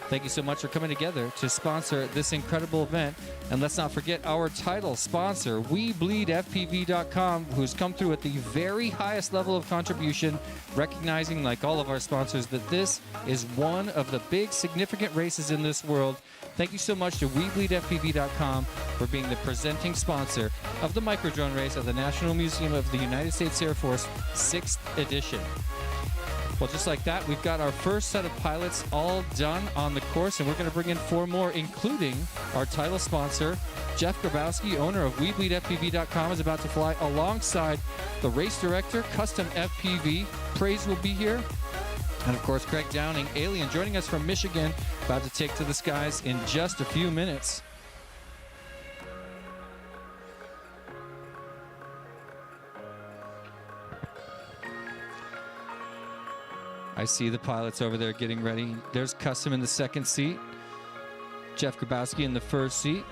Thank you so much for coming together to sponsor this incredible event. And let's not forget our title sponsor, WeBleedFPV.com, who's come through at the very highest level of contribution, recognizing, like all of our sponsors, that this is one of the big significant races in this world. Thank you so much to WeBleedFPV.com for being the presenting sponsor of the Microdrone race of the National Museum of the United States Air Force 6th edition. Well, just like that, we've got our first set of pilots all done on the course, and we're going to bring in 4 more, including our title sponsor, Jeff Grabowski, owner of WeBleedFPV.com, is about to fly alongside the race director, Custom FPV. Praise will be here. And, of course, Craig Downing, Alien, joining us from Michigan, about to take to the skies in just a few minutes. I see the pilots over there getting ready. There's Custom in the second seat. Jeff Grabowski in the first seat.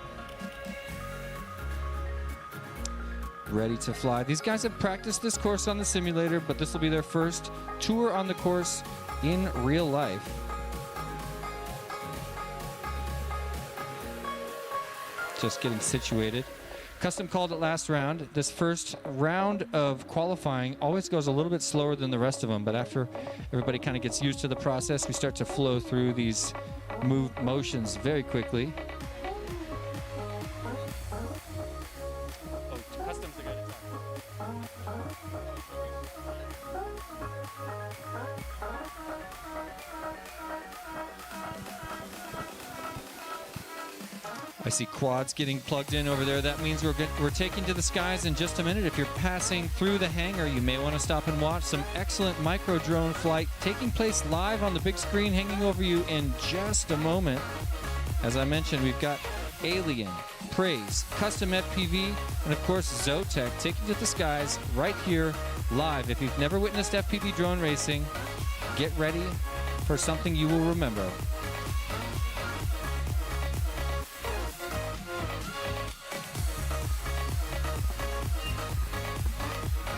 Ready to fly. These guys have practiced this course on the simulator, but this will be their first tour on the course in real life. Just getting situated. Custom called it last round. This first round of qualifying always goes a little bit slower than the rest of them, but after everybody kind of gets used to the process, we start to flow through these motions very quickly. Oh, Custom's the guy to talk. I see quads getting plugged in over there. That means we're taking to the skies in just a minute. If you're passing through the hangar, you may want to stop and watch some excellent micro drone flight taking place live on the big screen hanging over you in just a moment. As I mentioned, we've got Alien, Praise, Custom FPV, and of course Zotec taking to the skies right here live. If you've never witnessed FPV drone racing, get ready for something you will remember.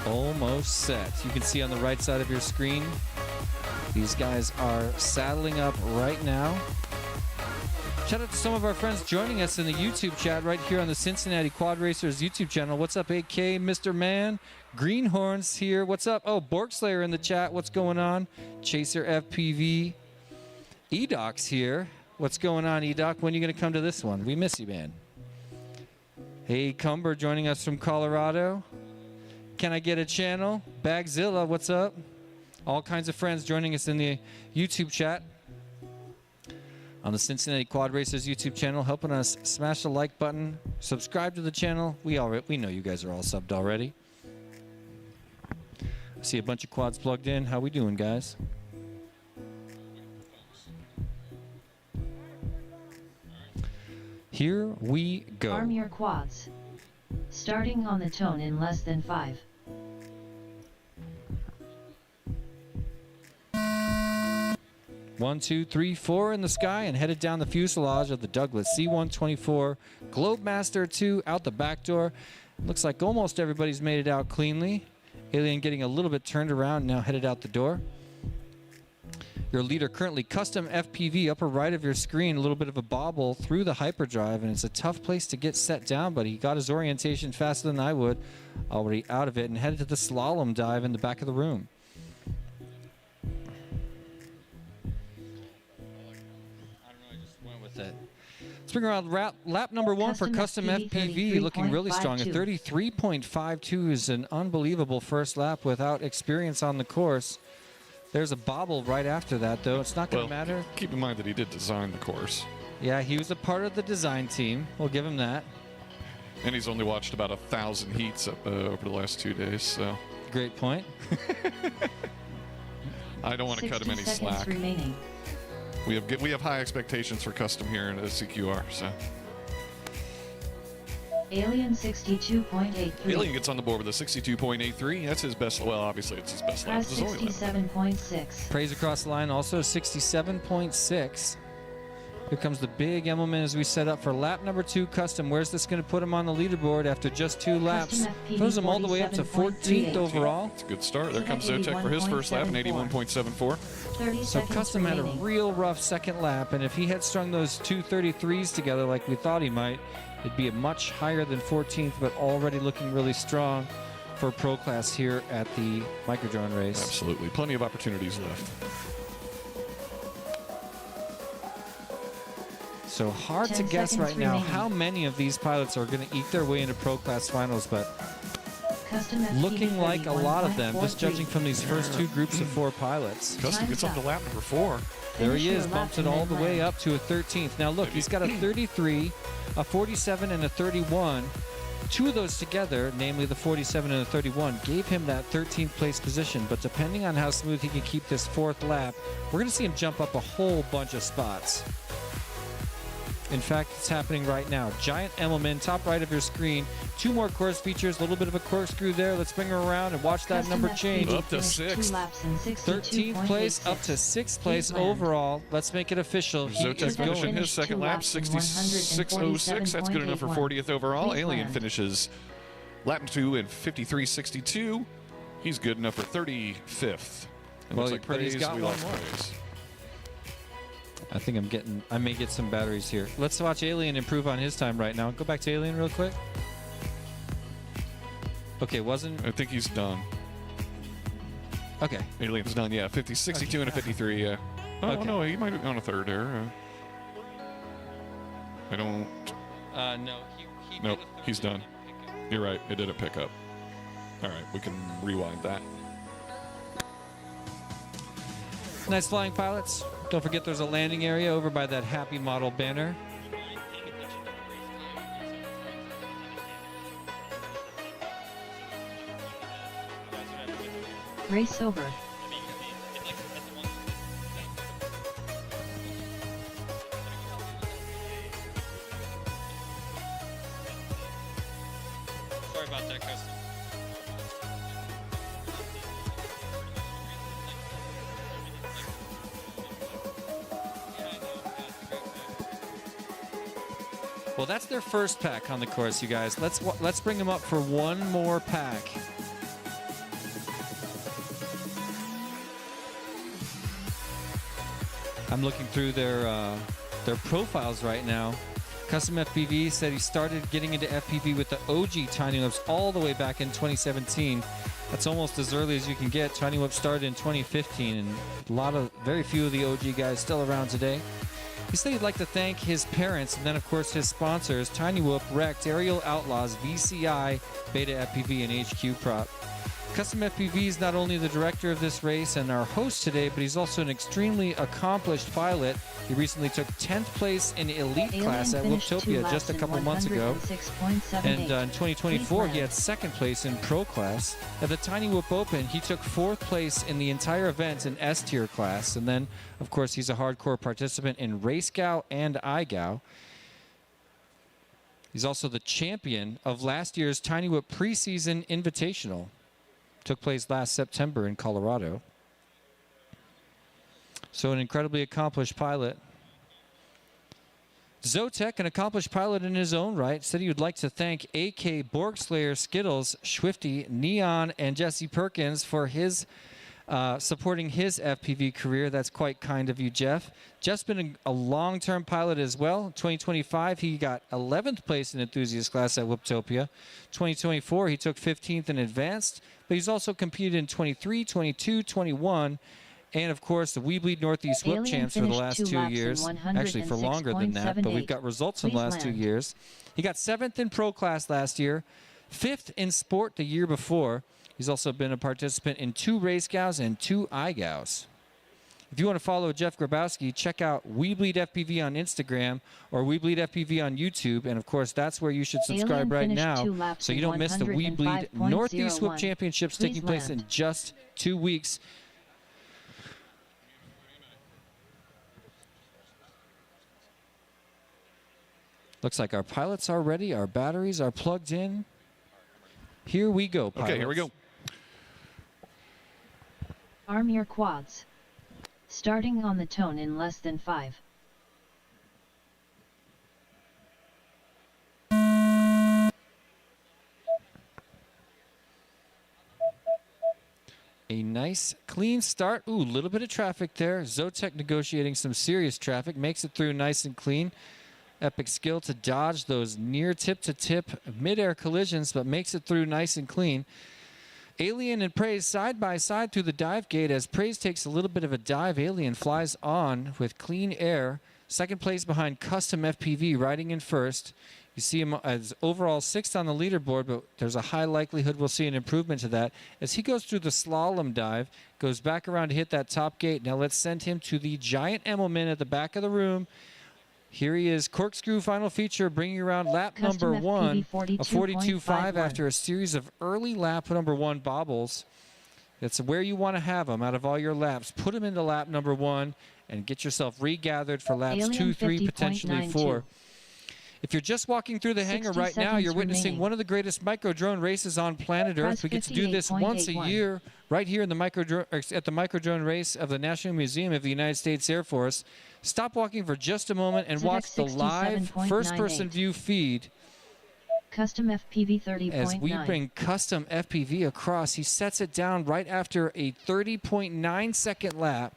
Almost set. You can see on the right side of your screen, these guys are saddling up right now. Shout out to some of our friends joining us in the YouTube chat right here on the Cincinnati Quad Racers YouTube channel. What's up, AK, Mr. Man? Greenhorn's here. What's up? Oh, Borkslayer in the chat. What's going on? Chaser FPV. Edoc's here. What's going on, Edoc? When are you going to come to this one? We miss you, man. Hey, Cumber joining us from Colorado. Can I get a channel? Bagzilla, what's up? All kinds of friends joining us in the YouTube chat on the Cincinnati Quad Racers YouTube channel, helping us smash the like button, subscribe to the channel. We know you guys are all subbed already. I see a bunch of quads plugged in. How we doing, guys? Here we go. Arm your quads. Starting on the tone in less than 5. One, two, three, 4 in the sky and headed down the fuselage of the Douglas C-124 Globemaster 2 out the back door. Looks like almost everybody's made it out cleanly. Alien getting a little bit turned around, now headed out the door. Your leader currently custom FPV upper right of your screen, a little bit of a bobble through the hyperdrive, and it's a tough place to get set down, but he got his orientation faster than I would, already out of it, and headed to the slalom dive in the back of the room. Let's bring around lap number 1 for Custom FPV, looking really strong. A 33.52 is an unbelievable first lap without experience on the course. There's a bobble right after that, though. It's not going to matter. Keep in mind that he did design the course. Yeah, he was a part of the design team. We'll give him that. And he's only watched about 1,000 heats over the last 2 days, so. Great point. I don't want to cut him any slack. Remaining. We have high expectations for custom here in CQR, so. Alien 62.83. Alien gets on the board with a 62.83. That's his best. Well, obviously it's his best lap. 67.6. Praise across the line, also 67.6. Here comes the big Emmelman as we set up for lap number 2 custom. Where's this going to put him on the leaderboard after just 2 laps? Throws him all the way up to 14th overall. It's a good start. There comes Zotek for his first lap in 81.74. So custom had a real rough second lap, and if he had strung those 2 33s together like we thought he might, it'd be a much higher than 14th, but already looking really strong for pro class here at the microdrone race. Absolutely. Plenty of opportunities left. So hard to guess right now how many of these pilots are going to eke their way into pro class finals, but looking like a lot of them, just judging from these first 2 groups of 4 pilots. Custom gets up to lap number 4. There he is, bumps it all the way up to a 13th. Now look, he's got a 33, a 47, and a 31. 2 of those together, namely the 47 and the 31, gave him that 13th place position. But depending on how smooth he can keep this 4th lap, we're going to see him jump up a whole bunch of spots. In fact, it's happening right now. Giant Emmelman, top right of your screen. 2 more course features, a little bit of a corkscrew there. Let's bring her around and watch that number change. Up to 6th. 13th place up to 6th place overall. Let's make it official. Zotek finishing his second lap, 66.06. That's good enough for 40th overall. Alien finishes lap 2 in 53.62. He's good enough for 35th. And Well, looks like but he's praise. got We one like more. praise. I may get some batteries here. Let's watch Alien improve on his time right now. Go back to Alien real quick. Okay, I think he's done. Okay. Alien's done, yeah. 62 and a 53, yeah. Oh, Okay. no, he might have gone a third there. I don't... No, he Nope, he's done. You're right, it didn't pick up. All right, we can rewind that. Nice flying, pilots. Don't forget there's a landing area over by that Happy Model banner. Race over. Sorry about that, Custom. Well, that's their first pack on the course, you guys. Let's bring them up for one more pack. I'm looking through their profiles right now. Custom FPV said he started getting into FPV with the OG Tiny Whips all the way back in 2017. That's almost as early as you can get. Tiny Whip started in 2015, and very few of the OG guys still around today. He said he'd like to thank his parents and then, of course, his sponsors, Tiny Whoop, Rect, Aerial Outlaws, VCI, Beta FPV, and HQ Prop. Custom FPV is not only the director of this race and our host today, but he's also an extremely accomplished pilot. He recently took 10th place in Elite class at Whooptopia just a couple months ago. And in 2024, he had 2nd place in Pro class. At the Tiny Whoop Open, he took 4th place in the entire event in S-tier class. And then, of course, he's a hardcore participant in Race Gow and iGow. He's also the champion of last year's Tiny Whoop preseason invitational. Took place last September in Colorado. So an incredibly accomplished pilot. Zotek, an accomplished pilot in his own right, said he would like to thank AK, Borgslayer, Skittles, Swifty, Neon, and Jesse Perkins for his supporting his FPV career. That's quite kind of you, Jeff. Jeff's been a long-term pilot as well. 2025, he got 11th place in enthusiast class at Whooptopia. 2024, he took 15th in advanced, but he's also competed in 23, 22, 21, and of course the We Bleed Northeast Whoop champs for the last 2 years. Actually, for longer than that, but we've got results in the last 2 years. He got 7th in pro class last year, 5th in sport the year before. He's also been a participant in 2 race gals and 2 iGals. If you want to follow Jeff Grabowski, check out We Bleed FPV on Instagram or We Bleed FPV on YouTube. And, of course, that's where you should subscribe right now so you don't miss the We Bleed Northeast Whoop Championships taking place in just 2 weeks. Looks like our pilots are ready. Our batteries are plugged in. Here we go, pilots. Okay, here we go. Arm your quads. Starting on the tone in less than 5. A nice, clean start. Ooh, a little bit of traffic there. Zotek negotiating some serious traffic. Makes it through nice and clean. Epic skill to dodge those near tip-to-tip mid-air collisions, but makes it through nice and clean. Alien and Praise side by side through the dive gate. As Praise takes a little bit of a dive, Alien flies on with clean air. Second place behind Custom FPV, riding in first. You see him as overall 6th on the leaderboard, but there's a high likelihood we'll see an improvement to that. As he goes through the slalom dive, goes back around to hit that top gate. Now let's send him to the giant Emmelman at the back of the room. Here he is, corkscrew final feature, bringing around lap Custom number 1, FPV a 42.5 42.51. after a series of early lap number 1 bobbles. That's where you want to have them out of all your laps. Put them into lap number 1 and get yourself regathered for laps Alien 2, 3, potentially 50.92. 4. If you're just walking through the hangar 60 right now, you're seconds witnessing remaining. one of the greatest micro drone races on planet Earth. Press We get to do this once a 58.81. year right here in the at the micro drone race of the National Museum of the United States Air Force. Stop walking for just a moment and Zodec watch the live 67.98. first-person view feed Custom FPV 30.9. as we bring Custom FPV across. He sets it down right after a 30.9-second lap,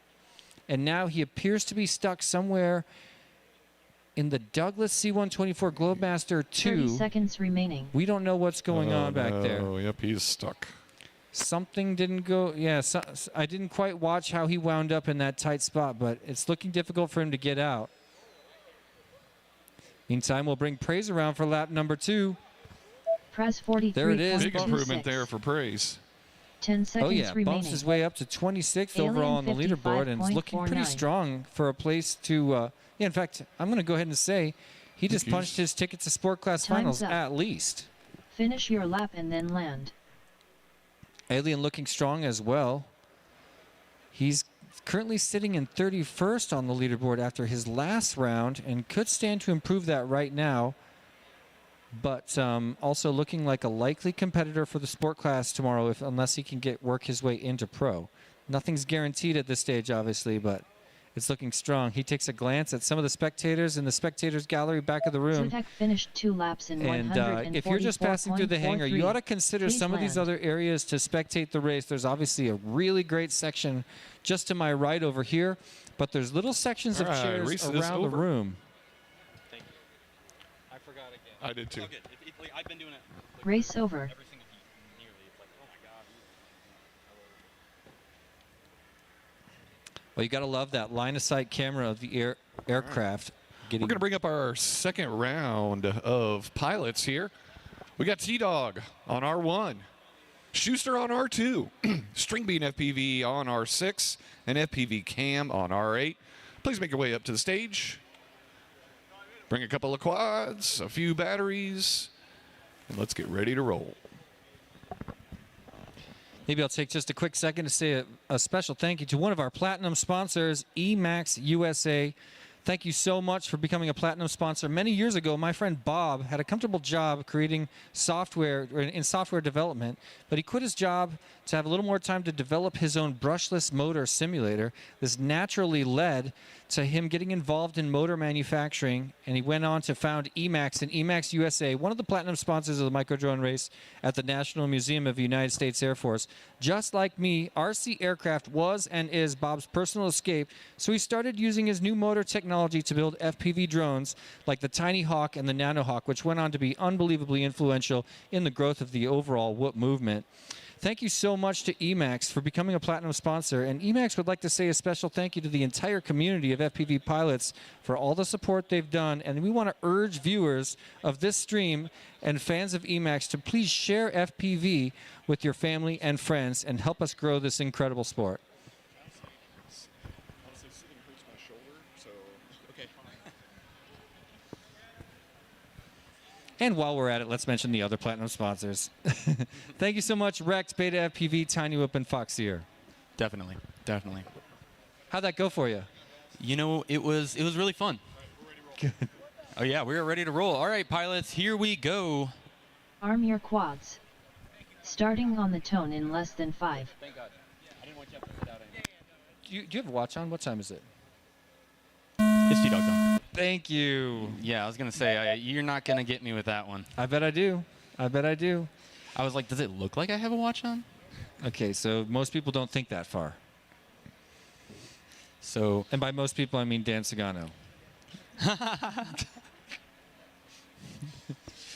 and now he appears to be stuck somewhere in the Douglas C-124 Globemaster 2. 30 seconds remaining. We don't know what's going on back there. Oh, yep, he's stuck. Something didn't go. Yeah, I didn't quite watch how he wound up in that tight spot, but it's looking difficult for him to get out. Meantime, we'll bring Praise around for lap number 2. Press 43. There it is. Big improvement there for Praise. 10 seconds Oh yeah, remaining. bumps his way up to 26th Alien overall on the leaderboard, and is looking pretty 55.49. strong for a place to. Yeah, in fact, I'm going to go ahead and say he just he's- punched his ticket to Sport Class Time's Finals up. at least. Finish your lap and then land. Alien looking strong as well. He's currently sitting in 31st on the leaderboard after his last round and could stand to improve that right now. But also looking like a likely competitor for the sport class tomorrow, unless he can work his way into pro. Nothing's guaranteed at this stage, obviously, but it's looking strong. He takes a glance at some of the spectators in the spectators gallery back of the room. Zodec finished 2 laps in And if you're just passing through the hangar, you ought to consider Please some of these land. other areas to spectate the race. There's obviously a really great section just to my right over here, but there's little sections of All right, chairs race is around the over. room. Thank you. I forgot again. I did too. I've been doing it Race over. every single heat, nearly. It's like, oh my god. Well, you got to love that line of sight camera of the aircraft. We're going to bring up our second round of pilots here. We got T-Dog on R1, Schuster on R2, Stringbean FPV on R6, and FPV Cam on R8. Please make your way up to the stage. Bring a couple of quads, a few batteries, and let's get ready to roll. Maybe I'll take just a quick second to say a special thank you to one of our platinum sponsors, Emax USA. Thank you so much for becoming a platinum sponsor. Many years ago, my friend Bob had a comfortable job creating software in software development, but he quit his job to have a little more time to develop his own brushless motor simulator. This naturally led to him getting involved in motor manufacturing, and he went on to found Emax and Emax USA, one of the platinum sponsors of the micro drone race at the National Museum of the United States Air Force. Just like me, RC Aircraft was and is Bob's personal escape, so he started using his new motor technology to build FPV drones like the Tiny Hawk and the Nano Hawk, which went on to be unbelievably influential in the growth of the overall Whoop movement. Thank you so much to Emax for becoming a platinum sponsor, and Emax would like to say a special thank you to the entire community of FPV pilots for all the support they've done, and we want to urge viewers of this stream and fans of Emax to please share FPV with your family and friends and help us grow this incredible sport. Honestly, sitting hurts my shoulder, so okay. And while we're at it, let's mention the other platinum sponsors. Thank you so much, Rex, Beta FPV, Tiny Whoop, and Foxier. Definitely, definitely. How'd that go for you? You know, it was really fun. Good. Oh yeah, we're ready to roll. All right, pilots, here we go. Arm your quads. Starting on the tone in less than 5. Thank God. I didn't want you to put it out anymore. Do you have a watch on? What time is it? It's T-Dog time. Thank you. Yeah, I was going to say, you're not going to get me with that one. I bet I do. I bet I do. I was like, does it look like I have a watch on? Okay, so most people don't think that far. So, And by most people, I mean Dan Sagano.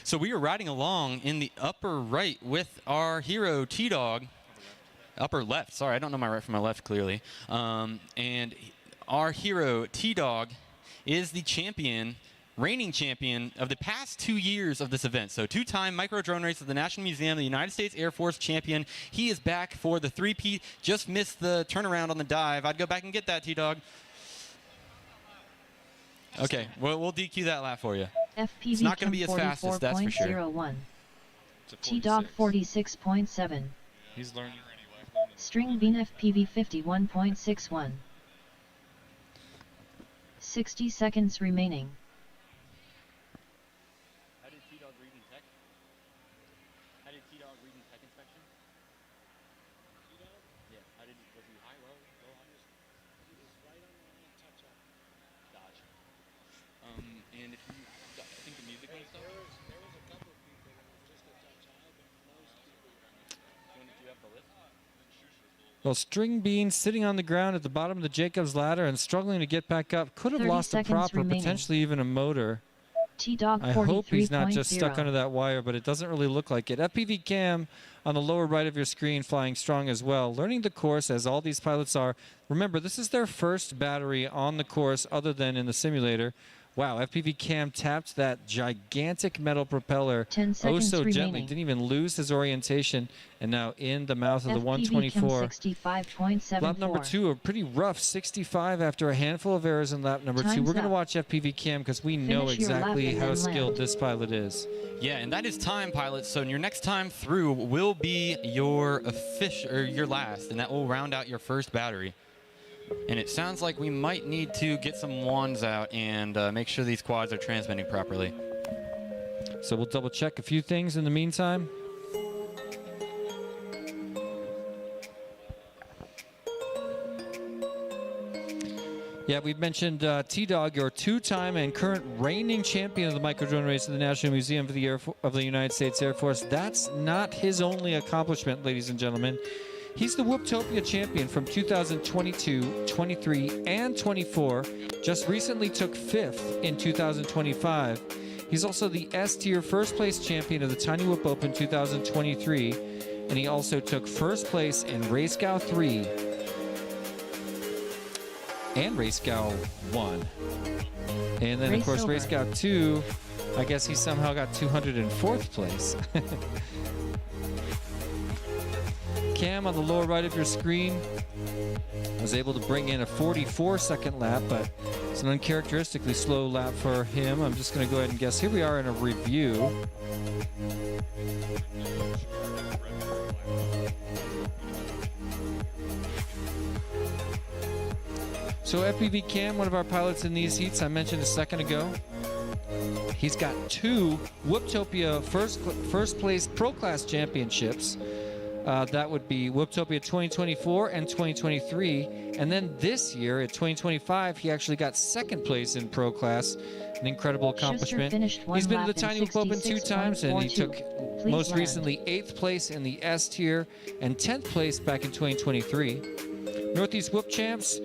so we are riding along in the upper right with our hero T-Dog. Upper left. Sorry, I don't know my right from my left clearly. And our hero T-Dog is the champion, reigning champion of the past 2 years of this event. So two-time micro drone race of the National Museum, the United States Air Force champion. He is back for the three-peat. Just missed the turnaround on the dive. I'd go back and get that, T-Dog. Okay, we'll DQ that lap for you. FPV It's not going to be as fast as that's for sure. 44.01. T-Dog 46.7. He's learning. String Bean FPV 51.61. 60 seconds remaining. How did T-Dog read in tech? How did T-Dog read in tech inspection? T-Dog? Yeah. How did was he high, low, high? He was right on the line, touch up. Gotcha. And if you think the music and stuff? There was a couple of people that were just a touch high, but most people. Do you have the list? Well, String Bean sitting on the ground at the bottom of the Jacob's ladder and struggling to get back up. Could have 30 lost a seconds prop or remaining. potentially even a motor. T-Dog I 43.0. hope he's not just stuck under that wire, but it doesn't really look like it. FPV Cam on the lower right of your screen flying strong as well. Learning the course as all these pilots are. Remember, this is their first battery on the course other than in the simulator. Wow, FPV Cam tapped that gigantic metal propeller 10 oh seconds so gently. remaining. Didn't even lose his orientation, and now in the mouth of the FPV Chem 124. 65.74. Lap number 2, a pretty rough 65 after a handful of errors in lap number 2. Time's We're going to up. watch FPV Cam because we know Finish your lap exactly and how then skilled land. this pilot is. Yeah, and that is time, pilots. So your next time through will be your your last, and that will round out your first battery. And it sounds like we might need to get some wands out and make sure these quads are transmitting properly. So we'll double check a few things in the meantime. Yeah, we've mentioned T-Dog, your two-time and current reigning champion of the micro drone race at the National Museum of the United States Air Force. That's not his only accomplishment, ladies and gentlemen. He's the Whooptopia champion from 2022, 23, and 24. Just recently took 5th in 2025. He's also the S-tier first place champion of the Tiny Whoop Open 2023. And he also took first place in RaceGow 3 and RaceGow 1. And then, of course, Race over. RaceGow 2, I guess he somehow got 204th place. Cam on the lower right of your screen was able to bring in a 44-second lap, but it's an uncharacteristically slow lap for him. I'm just going to go ahead and guess. Here we are in a review. So FPV Cam, one of our pilots in these heats I mentioned a second ago, he's got 2 Whooptopia first place Pro Class championships. That would be Whooptopia 2024 and 2023. And then this year at 2025, he actually got 2nd place in Pro Class. An incredible accomplishment. He's been to the Tiny Whoop Open 2 times, and he took most recently 8th place in the S tier and 10th place back in 2023. Northeast Whoop Champs,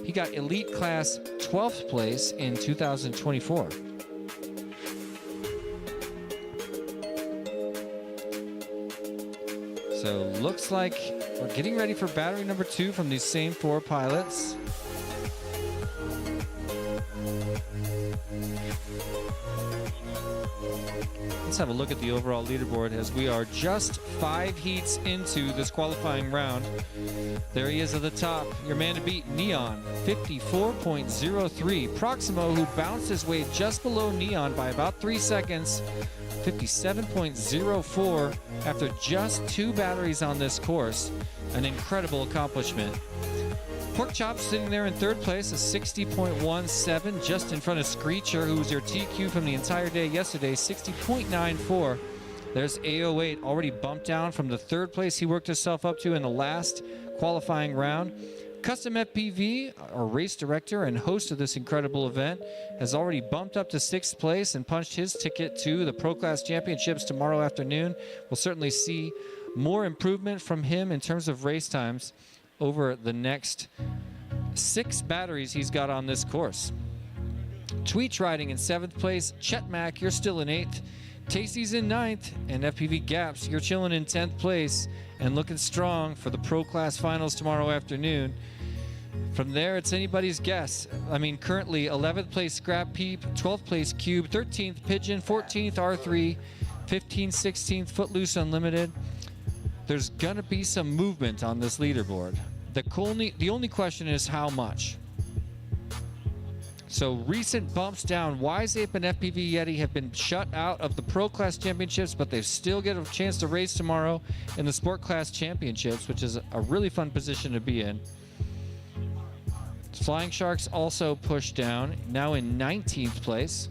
he got Elite Class 12th place in 2024. So looks like we're getting ready for battery number 2 from these same 4 pilots. Let's have a look at the overall leaderboard as we are just 5 heats into this qualifying round. There he is at the top, your man to beat, Neon, 54.03. Proximo, who bounced his way just below Neon by about 3 seconds, 57.04 after just 2 batteries on this course. An incredible accomplishment. Pork Chop sitting there in 3rd place, a 60.17, just in front of Screecher, who was your TQ from the entire day yesterday, 60.94. There's A08 already bumped down from the 3rd place he worked himself up to in the last qualifying round. Custom FPV, our race director and host of this incredible event, has already bumped up to 6th place and punched his ticket to the Pro Class Championships tomorrow afternoon. We'll certainly see more improvement from him in terms of race times over the next 6 batteries he's got on this course. Tweech riding in 7th place. Chet Mack, you're still in 8th. Tasty's in 9th. And FPV Gaps, you're chilling in 10th place and looking strong for the Pro Class Finals tomorrow afternoon. From there, it's anybody's guess. I mean, currently 11th place Scrap Peep, 12th place Cube, 13th Pigeon, 14th R3, 15th, 16th Footloose Unlimited. There's gonna be some movement on this leaderboard. The only question is how much. So recent bumps down. Wise Ape and FPV Yeti have been shut out of the Pro Class Championships, but they still get a chance to race tomorrow in the Sport Class Championships, which is a really fun position to be in. Flying Sharks also pushed down, now in 19th place.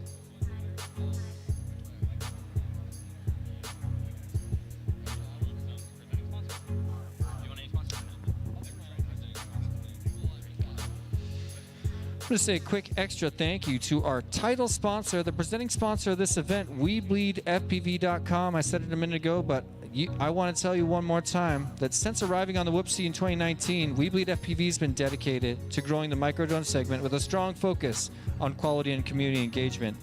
I'm going to say a quick extra thank you to our title sponsor, the presenting sponsor of this event, WeBleedFPV.com. I said it a minute ago, but I want to tell you one more time that since arriving on the Whoopsie in 2019, WeBleed FPV has been dedicated to growing the microdrone segment with a strong focus on quality and community engagement.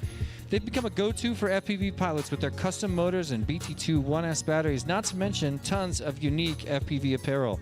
They've become a go-to for FPV pilots with their custom motors and BT2 1S batteries, not to mention tons of unique FPV apparel.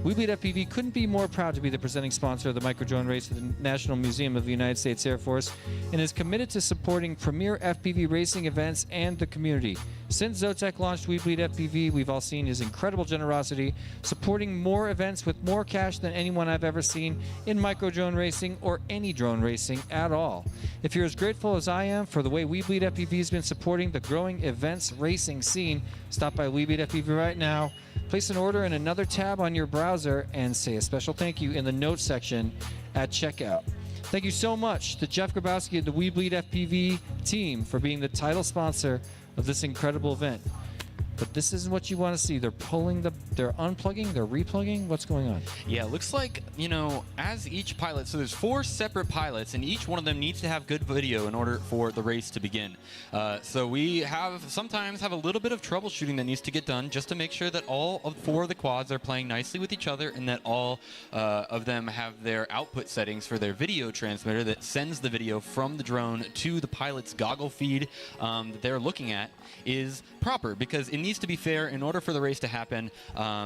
WeBleed FPV couldn't be more proud to be the presenting sponsor of the microdrone race at the National Museum of the United States Air Force and is committed to supporting premier FPV racing events and the community. Since Zotac launched WeBleed FPV, we've all seen his incredible generosity, supporting more events with more cash than anyone I've ever seen in microdrone racing or any drone racing at all. If you're as grateful as I am for the way WeBleed FPV has been supporting the growing events racing scene, stop by WeBleed FPV right now. Place an order in another tab on your browser and say a special thank you in the notes section at checkout. Thank you so much to Jeff Grabowski and the WeBleed FPV team for being the title sponsor of this incredible event. But this isn't what you want to see. They're unplugging, they're replugging. What's going on? Yeah, it looks like, as each pilot, so there's 4 separate pilots, and each one of them needs to have good video in order for the race to begin. So we sometimes have a little bit of troubleshooting that needs to get done just to make sure that all 4 of the quads are playing nicely with each other and that all of them have their output settings for their video transmitter that sends the video from the drone to the pilot's goggle feed that they're looking at is proper, because it needs to be fair. In order for the race to happen,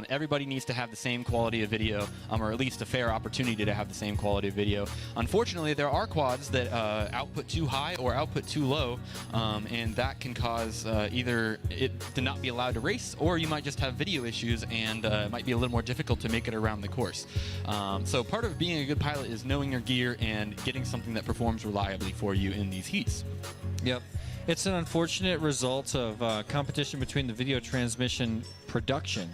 everybody needs to have the same quality of video, or at least a fair opportunity to have the same quality of video. Unfortunately, there are quads that output too high or output too low, and that can cause either it to not be allowed to race, or you might just have video issues, and it might be a little more difficult to make it around the course. So part of being a good pilot is knowing your gear and getting something that performs reliably for you in these heats. Yep. It's an unfortunate result of competition between the video transmission production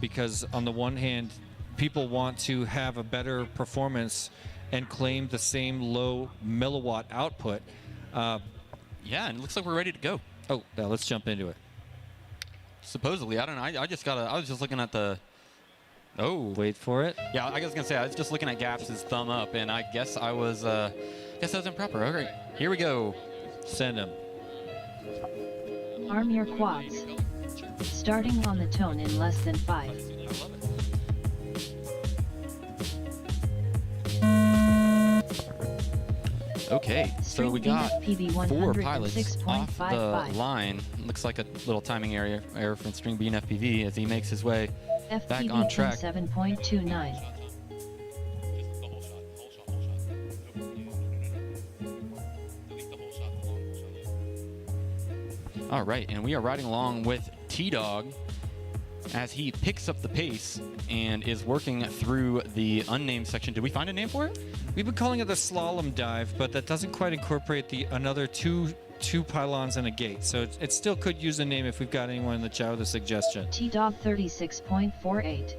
because on the one hand, people want to have a better performance and claim the same low milliwatt output. Yeah, and it looks like we're ready to go. Oh, now let's jump into it. Supposedly, I don't know. I was just looking at the. Oh, Wait for it. yeah. I was gonna say I was just looking at Gaps' thumb up, and I guess I was improper. Okay, here we go. Send him. Arm your quads. Starting on the tone in less than 5. Okay, so String we got BNFPV 4 pilots off the 106.55. line. Looks like a little timing error from String B and FPV as he makes his way back FPV on track. 7.29. All right, and we are riding along with T-Dog as he picks up the pace and is working through the unnamed section. Did we find a name for it? We've been calling it the slalom dive, but that doesn't quite incorporate the another two pylons and a gate. So it still could use a name if we've got anyone in the chat with a suggestion. T-Dog 36.48.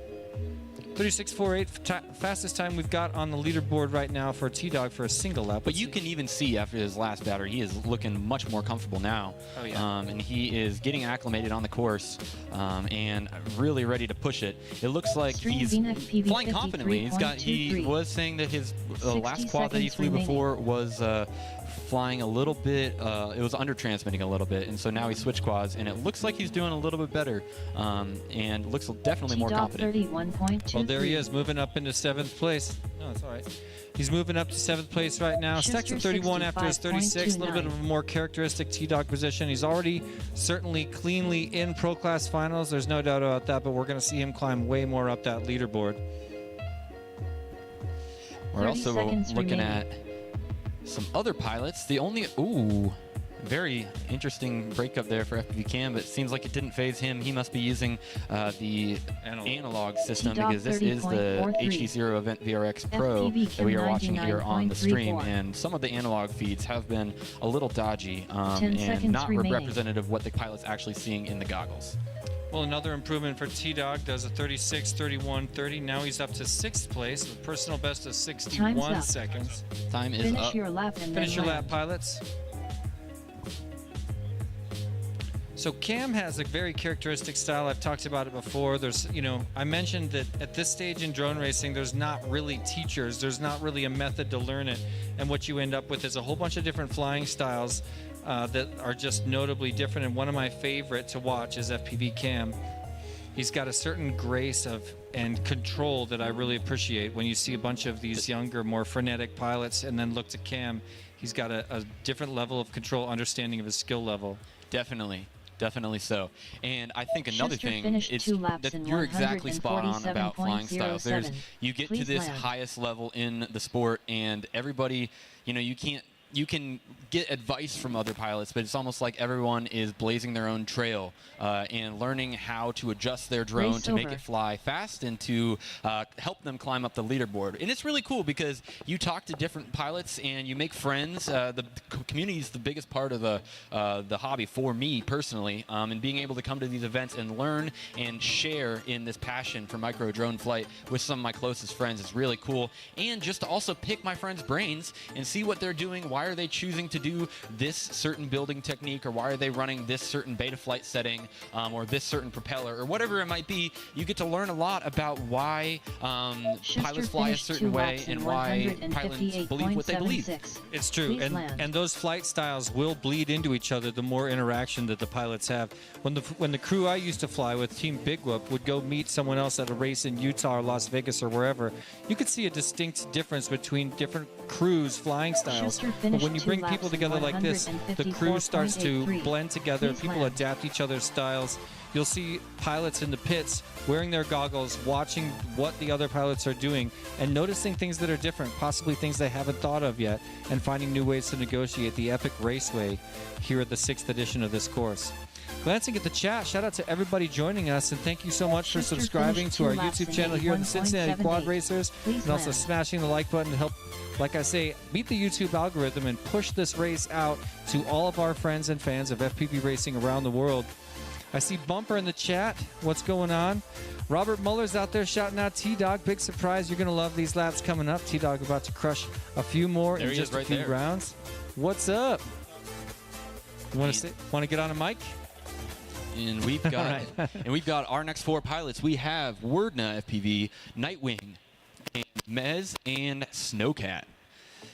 36.48, fastest time we've got on the leaderboard right now for T-Dog for a single lap. But you can even see after his last battery, he is looking much more comfortable now. Oh, yeah. And he is getting acclimated on the course and really ready to push it. It looks like String he's BNFPV flying confidently. He 53.23. was saying that his 60 last quad that he seconds flew remaining. before was flying a little bit, it was under transmitting a little bit, and so now he switched quads, and it looks like he's doing a little bit better, and looks definitely more T-Dog confident. 31.23. Well, there he is, moving up into 7th place. No, it's all right. He's moving up to 7th place right now. Stacks at 31 after his 36. A little bit of a more characteristic T-Dog position. He's already certainly cleanly in Pro Class Finals. There's no doubt about that, but we're going to see him climb way more up that leaderboard. We're 30 also seconds looking remaining. at some other pilots. Very interesting breakup there for FPV Cam, but it seems like it didn't phase him. He must be using the analog system T-Dog because this is the 30.43. HD0 Event VRX Pro FPV that we are watching here on the stream, 99.34. and some of the analog feeds have been a little dodgy 10 and seconds not remaining. representative of what the pilot's actually seeing in the goggles. Well, another improvement for T-Dog, does a 36, 31, 30. Now he's up to 6th place with personal best of 61 Time's up. seconds. Time is Finish up. your lap and Finish then your land. lap, pilots. So Cam has a very characteristic style. I've talked about it before. I mentioned that at this stage in drone racing, there's not really teachers. There's not really a method to learn it. And what you end up with is a whole bunch of different flying styles that are just notably different. And one of my favorite to watch is FPV Cam. He's got a certain grace and control that I really appreciate. When you see a bunch of these younger, more frenetic pilots and then look to Cam, he's got a different level of control, understanding of his skill level. Definitely so. And I think another Schuster thing finished is 2 laps that in you're exactly spot on about flying 147.07. styles. You get to Please this land. highest level in the sport, and everybody, you can get advice from other pilots, but it's almost like everyone is blazing their own trail and learning how to adjust their drone Race to make over. it fly fast and to help them climb up the leaderboard. And it's really cool because you talk to different pilots and you make friends. The community is the biggest part of the hobby for me personally, and being able to come to these events and learn and share in this passion for micro drone flight with some of my closest friends is really cool. And just to also pick my friends' brains and see what they're doing. Why are they choosing to do this certain building technique, or why are they running this certain beta flight setting, or this certain propeller, or whatever it might be? You get to learn a lot about why Schuster pilots fly a finished certain 2 way laps in and why pilots believe what they believe. 158.76. It's true, Please land. and those flight styles will bleed into each other the more interaction that the pilots have. When the crew I used to fly with, Team Big Whoop, would go meet someone else at a race in Utah or Las Vegas or wherever, you could see a distinct difference between different crews' flying styles. Schuster But finished when you 2 bring laps people in together like this, the crew starts to 154.83. blend together. Please People land. adapt each other's styles. You'll see pilots in the pits wearing their goggles, watching what the other pilots are doing, and noticing things that are different, possibly things they haven't thought of yet, and finding new ways to negotiate the epic raceway here at the 6th edition of this course. Glancing at the chat, shout out to everybody joining us, and thank you so much for Schuster subscribing finished to our 2 laps YouTube in channel here at the Cincinnati Quad 81.78. Racers, Please and also land. smashing the like button to help, like I say, beat the YouTube algorithm and push this race out to all of our friends and fans of FPV racing around the world. I see Bumper in the chat. What's going on? Robert Muller's out there shouting out T-Dog. Big surprise. You're going to love these laps coming up. T-Dog about to crush a few more There in he just is, a right few there. rounds. What's up? Want to get on a mic? And we've got our next 4 pilots. We have Wordna FPV, Nightwing, and Mez, and Snowcat.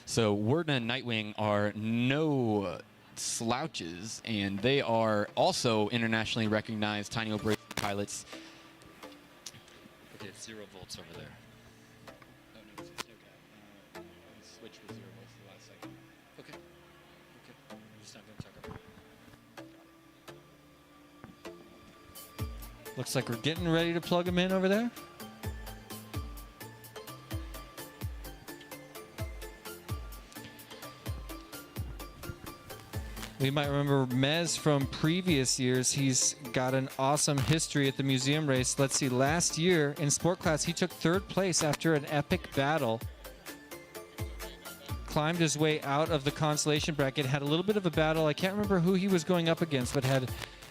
So Wordna and Nightwing are no slouches, and they are also internationally recognized tiny operation pilots. Okay, it's 0 volts over there. Oh no, it's Snowcat. Switch was 0 volts the last second. Okay. I'm just not going to talk about it. Looks like we're getting ready to plug them in over there. We might remember Mez from previous years. He's got an awesome history at the museum race. Let's see, last year in sport class, he took 3rd place after an epic battle. Climbed his way out of the consolation bracket, had a little bit of a battle. I can't remember who he was going up against, but had...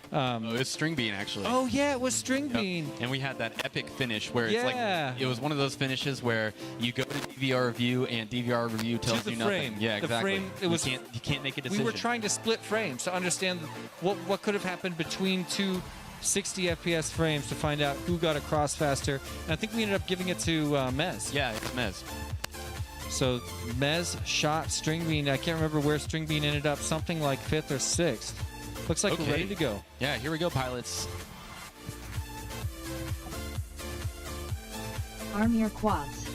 It's String Bean, actually. Oh, yeah, it was String Bean. And we had that epic finish where it's Yeah. like, it was one of those finishes where you go to DVR review and DVR review tells the you nothing. frame. Yeah, The exactly. frame, it was- you can't make a decision. We were trying to split frames to understand what could have happened between two 60 FPS frames to find out who got across faster. And I think we ended up giving it to Mez. Yeah, it's Mez. So Mez shot String Bean. I can't remember where String Bean ended up, something like 5th or 6th. Looks like we're Okay. ready to go. Yeah, here we go, pilots. Arm your quads.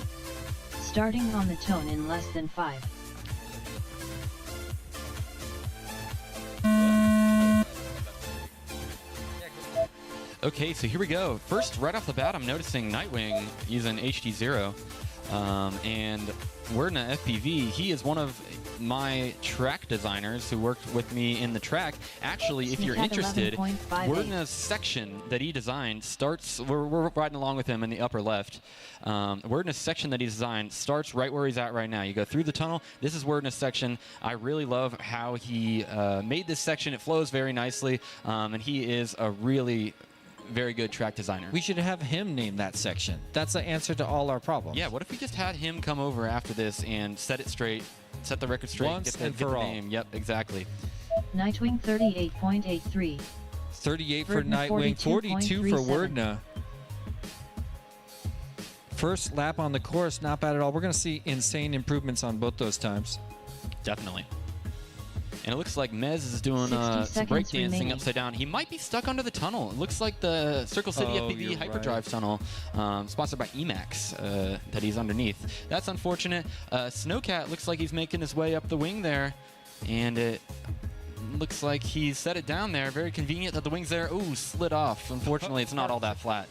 Starting on the tone in less than 5. Okay, so here we go. First, right off the bat, I'm noticing Nightwing using HD0. And Wordna FPV, he is one of my track designers who worked with me in the track. Actually, if you're Snowcat interested, 11.58. Wordna's section that he designed starts, we're riding along with him in the upper left. Wordna's section that he designed starts right where he's at right now. You go through the tunnel. This is Wordna's section. I really love how he made this section. It flows very nicely, and he is a really very good track designer. We should have him name that section. That's the answer to all our problems. Yeah, what if we just had him come over after this and set it straight, set the record straight, Once get and the for all. name. Yep, exactly. Nightwing 38.83. 38 for Wordna Nightwing, 42 for 42.37. Wordna. First lap on the course, not bad at all. We're going to see insane improvements on both those times. Definitely. And it looks like Mez is doing 60 some seconds breakdancing remaining. upside down. He might be stuck under the tunnel. It looks like the Circle City Oh, FPV you're Hyperdrive tunnel, sponsored by Emax, that he's underneath. That's unfortunate. Snowcat looks like he's making his way up the wing there, and it looks like he set it down there. Very convenient that the wing's there. Ooh, slid off. Unfortunately, it's not all that flat.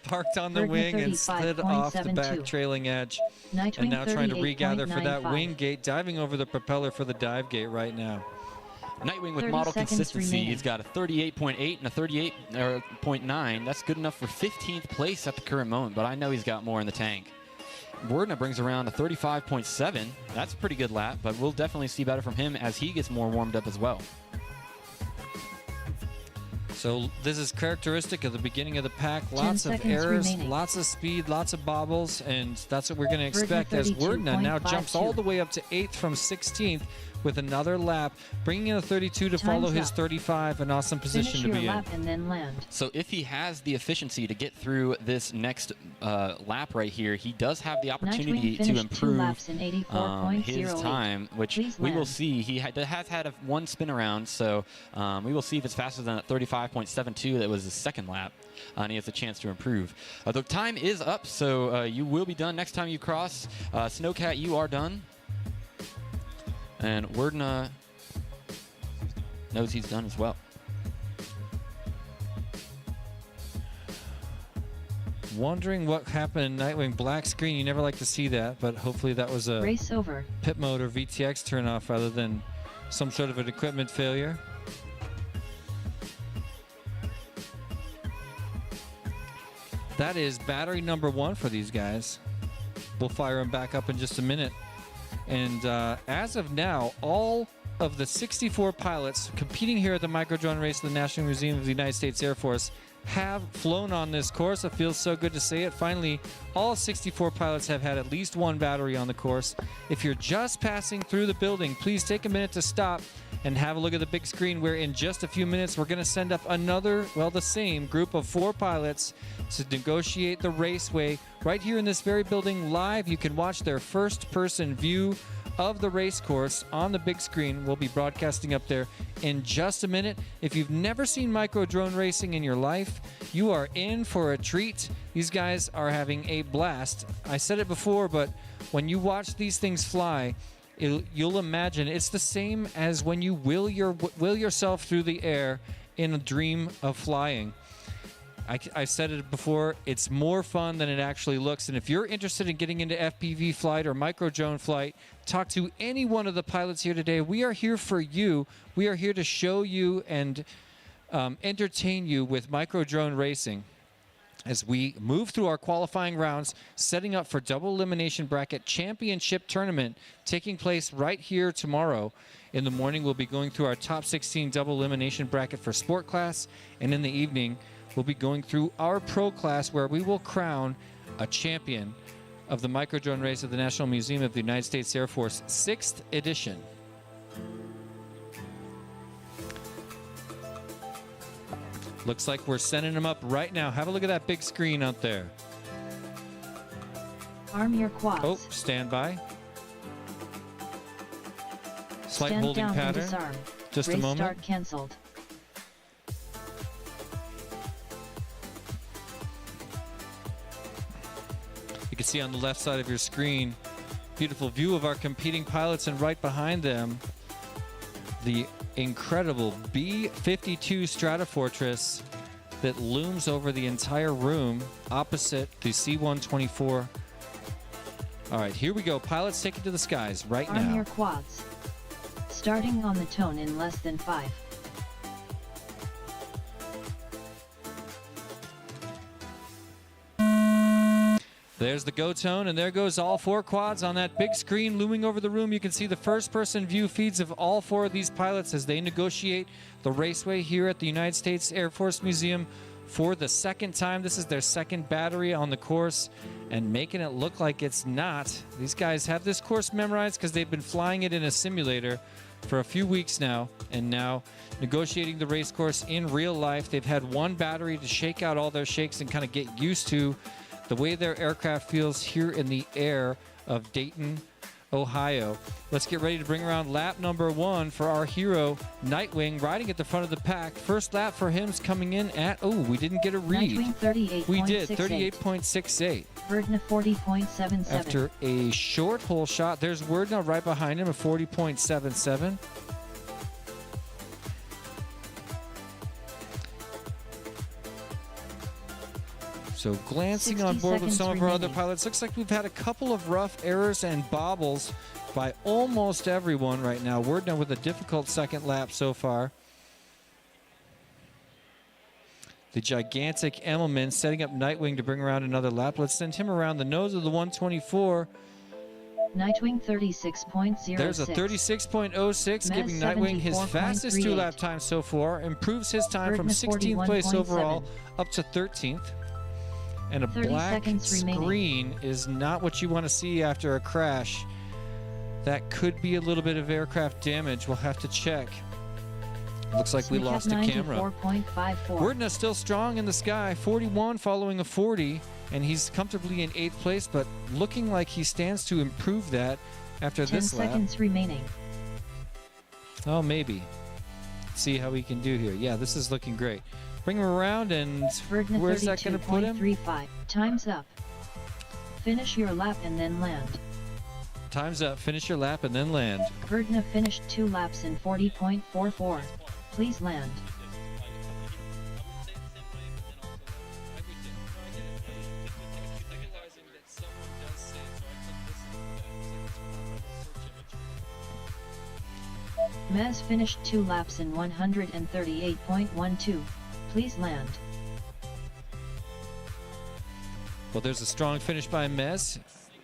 Parked on the Wordna wing and slid off the back 35.72. trailing edge. Nightwing And now trying to regather for that 38.95. wing gate, diving over the propeller for the dive gate right now. Nightwing with 30 model seconds consistency. remaining. He's got a 38.8 and a 38.9. That's good enough for 15th place at the current moment, but I know he's got more in the tank. Wordna brings around a 35.7. That's a pretty good lap, but we'll definitely see better from him as he gets more warmed up as well. So this is characteristic of the beginning of the pack. Lots of seconds errors, remaining. lots of speed, lots of bobbles, and that's what we're going to Wordna expect as Wordna now jumps 32.52. all the way up to 8th from 16th with another lap, bringing in a 32 to follow Time's his up. 35, an awesome Finish position to your be in. lap and then land. So if he has the efficiency to get through this next lap right here, he does have the opportunity Nightwing to finished 2 improve laps in 84.08. his time, which Please we will land. see. He has had one spin around, so we will see if it's faster than that 35.72 that was his second lap. And he has a chance to improve. The time is up, so you will be done next time you cross. Snowcat, you are done. And Wordna knows he's done as well. Wondering what happened in Nightwing. Black screen, you never like to see that, but hopefully that was a Race over. pit mode or VTX turnoff rather than some sort of an equipment failure. That is battery number 1 for these guys. We'll fire them back up in just a minute. And as of now, all of the 64 pilots competing here at the microdrone race of the National Museum of the United States Air Force have flown on this course. It feels so good to say it. Finally, all 64 pilots have had at least one battery on the course. If you're just passing through the building, please take a minute to stop and have a look at the big screen, where in just a few minutes we're going to send up another, well, the same group of 4 pilots to negotiate the raceway right here in this very building live. You can watch their first-person view of the race course on the big screen. We'll be broadcasting up there in just a minute. If you've never seen micro drone racing in your life, you are in for a treat. These guys are having a blast. I said it before, but when you watch these things fly, you'll imagine it's the same as when you will yourself through the air in a dream of flying. I said it before, it's more fun than it actually looks. And if you're interested in getting into FPV flight or micro drone flight, talk to any one of the pilots here today. We are here for you. We are here to show you and entertain you with micro drone racing as we move through our qualifying rounds, setting up for double elimination bracket championship tournament taking place right here tomorrow. In the morning, we'll be going through our top 16 double elimination bracket for sport class, and in the evening, we'll be going through our pro class, where we will crown a champion of the microdrone race of the National Museum of the United States Air Force, 6th edition. Looks like we're sending them up right now. Have a look at that big screen out there. Arm your quads. Oh, stand by. Slight Stand holding down pattern. and disarm. Just a Race moment. start canceled. You can see on the left side of your screen, beautiful view of our competing pilots, and right behind them, the incredible B-52 Stratofortress that looms over the entire room opposite the C-124. All right, here we go. Pilots take it to the skies right Arm now. your quads. Starting on the tone in less than 5. There's the go tone, and there goes all 4 quads on that big screen looming over the room. You can see the first-person view feeds of all 4 of these pilots as they negotiate the raceway here at the United States Air Force Museum for the second time. This is their second battery on the course, and making it look like it's not. These guys have this course memorized because they've been flying it in a simulator for a few weeks now, and now negotiating the race course in real life. They've had one battery to shake out all their shakes and kind of get used to the way their aircraft feels here in the air of Dayton, Ohio. Let's get ready to bring around lap number 1 for our hero, Nightwing, riding at the front of the pack. First lap for him is coming in at, oh, we didn't get a read. Nightwing 38.68. We did, 38.68. Verdna 40.77. After a short hole shot, there's Wordna right behind him, a 40.77. So glancing on board with some of our other pilots, looks like we've had a couple of rough errors and bobbles by almost everyone right now. Wordna with a difficult second lap so far. The gigantic Emmelman setting up Nightwing to bring around another lap. Let's send him around the nose of the 124. Nightwing 36.06. There's a 36.06, giving Nightwing his fastest 2-lap time so far. Improves his time from 16th place overall up to 13th. And a black screen is not what you want to see after a crash. That could be a little bit of aircraft damage. We'll have to check. Looks like we lost a camera. Wordna's still strong in the sky, 41 following a 40, and he's comfortably in 8th place, but looking like he stands to improve that after this lap. 10 seconds remaining. Oh, maybe. See how we can do here. Yeah, this is looking great. Bring him around, and Verdna where's that going to put him? 32.35. Time's up. Finish your lap and then land. Time's up. Finish your lap and then land. Verdna finished 2 laps in 40.44. Please land. Mez finished 2 laps in 138.12. Please land. Well, there's a strong finish by Mez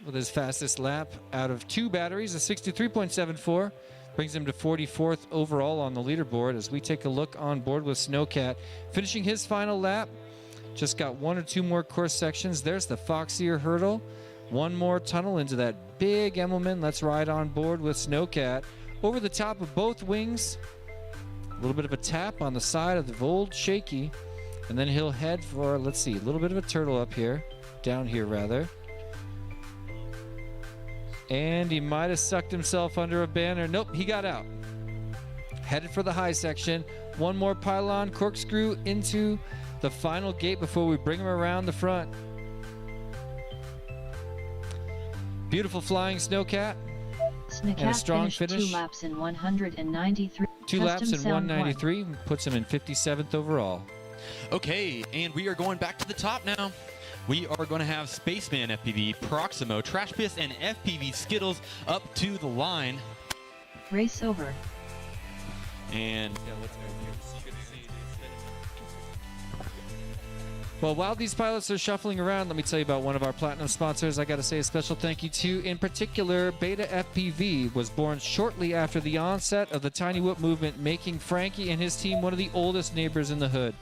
with his fastest lap out of 2 batteries, a 63.74. Brings him to 44th overall on the leaderboard as we take a look on board with Snowcat. Finishing his final lap. Just got 1 or 2 more course sections. There's the Foxier hurdle. 1 more tunnel into that big Emmelman. Let's ride on board with Snowcat. Over the top of both wings. A little bit of a tap on the side of the old shaky. And then he'll head for, let's see, a little bit of a turtle up here. Down here, rather. And he might have sucked himself under a banner. Nope, he got out. Headed for the high section. 1 more pylon corkscrew into the final gate before we bring him around the front. Beautiful flying Snowcat. Snowcat And a strong finished finish. 2 laps in 193. 2 laps Custom in Sound 193. Puts him in 57th overall. Okay, and we are going back to the top now. We are going to have Spaceman FPV, Proximo, Trash Piss, and FPV Skittles up to the line. Race over. And Well, while these pilots are shuffling around, let me tell you about one of our platinum sponsors. I got to say a special thank you to, in particular, Beta FPV was born shortly after the onset of the Tiny Whoop movement, making Frankie and his team one of the oldest neighbors in the hood.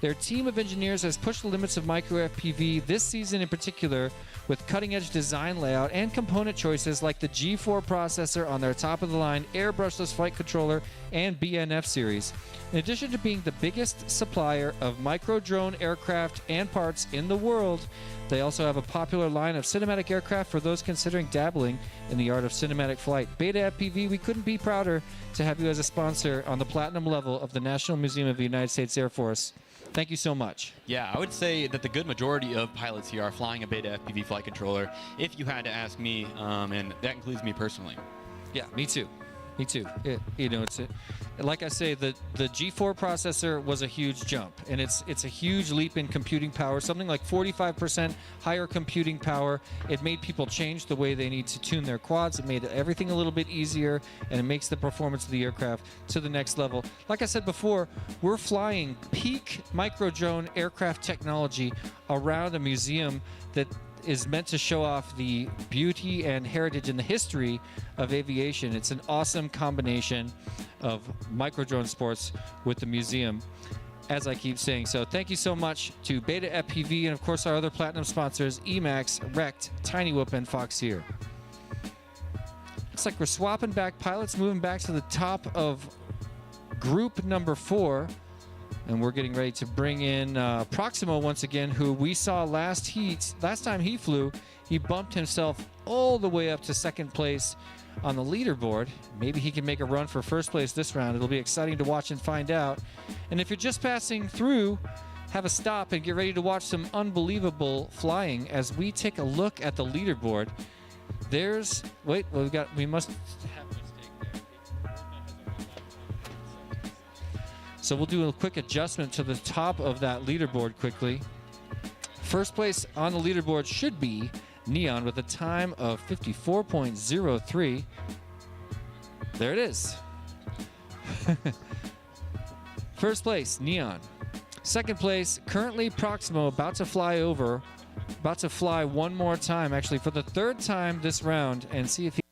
Their team of engineers has pushed the limits of micro FPV this season in particular with cutting-edge design layout and component choices like the G4 processor on their top-of-the-line airbrushless flight controller and BNF series. In addition to being the biggest supplier of micro-drone aircraft and parts in the world, they also have a popular line of cinematic aircraft for those considering dabbling in the art of cinematic flight. Beta FPV, we couldn't be prouder to have you as a sponsor on the platinum level of the National Museum of the United States Air Force. Thank you so much. yeah, I would say that the good majority of pilots here are flying a Beta FPV flight controller, if you had to ask me, and that includes me personally. Yeah, me too. Me too. Like I say, the G4 processor was a huge jump, and it's a huge leap in computing power, something like 45% higher computing power. It made people change the way they need to tune their quads. It made everything a little bit easier, and it makes the performance of the aircraft to the next level. Like I said before, we're flying peak micro-drone aircraft technology around a museum that is meant to show off the beauty and heritage and the history of aviation. It's an awesome combination of micro-drone sports with the museum, as I keep saying. So thank you so much to Beta FPV and, of course, our other platinum sponsors, Emax, Rect, Tiny Whoop, and Foxier. Looks like we're swapping back pilots, moving back to the top of group number 4. And we're getting ready to bring in Proximo once again, who we saw last time he flew. He bumped himself all the way up to second place on the leaderboard. Maybe he can make a run for first place this round. It'll be exciting to watch and find out. And if you're just passing through, have a stop and get ready to watch some unbelievable flying as we take a look at the leaderboard. We must have a mistake there. So we'll do a quick adjustment to the top of that leaderboard quickly. First place on the leaderboard should be Neon with a time of 54.03. There it is. First place, Neon. Second place, currently Proximo, about to fly one more time, actually for the 3rd time this round, and see if he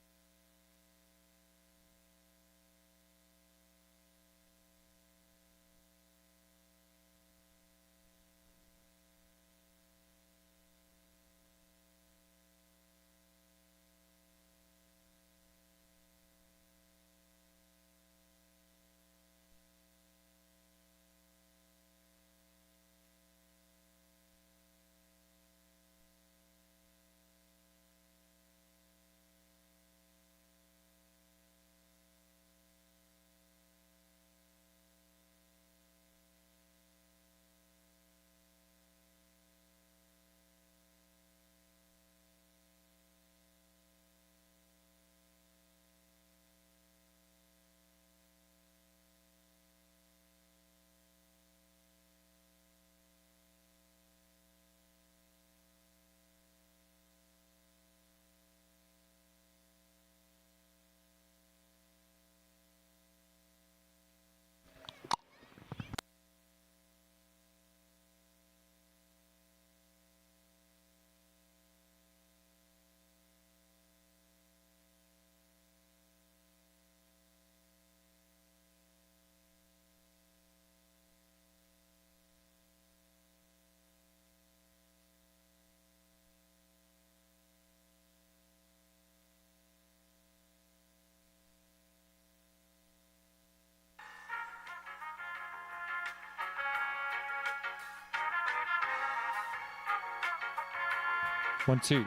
1, 2.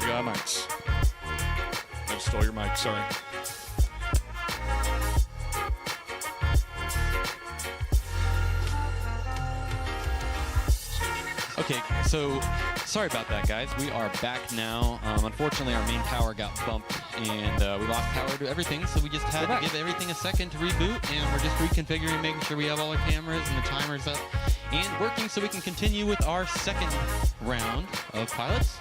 We got mics. I stole your mic, sorry. Okay, so sorry about that, guys. We are back now. Unfortunately, our main power got bumped, and we lost power to everything, so we just had to give everything a second to reboot, and we're just reconfiguring, making sure we have all our cameras and the timers up and working so we can continue with our second round of pilots.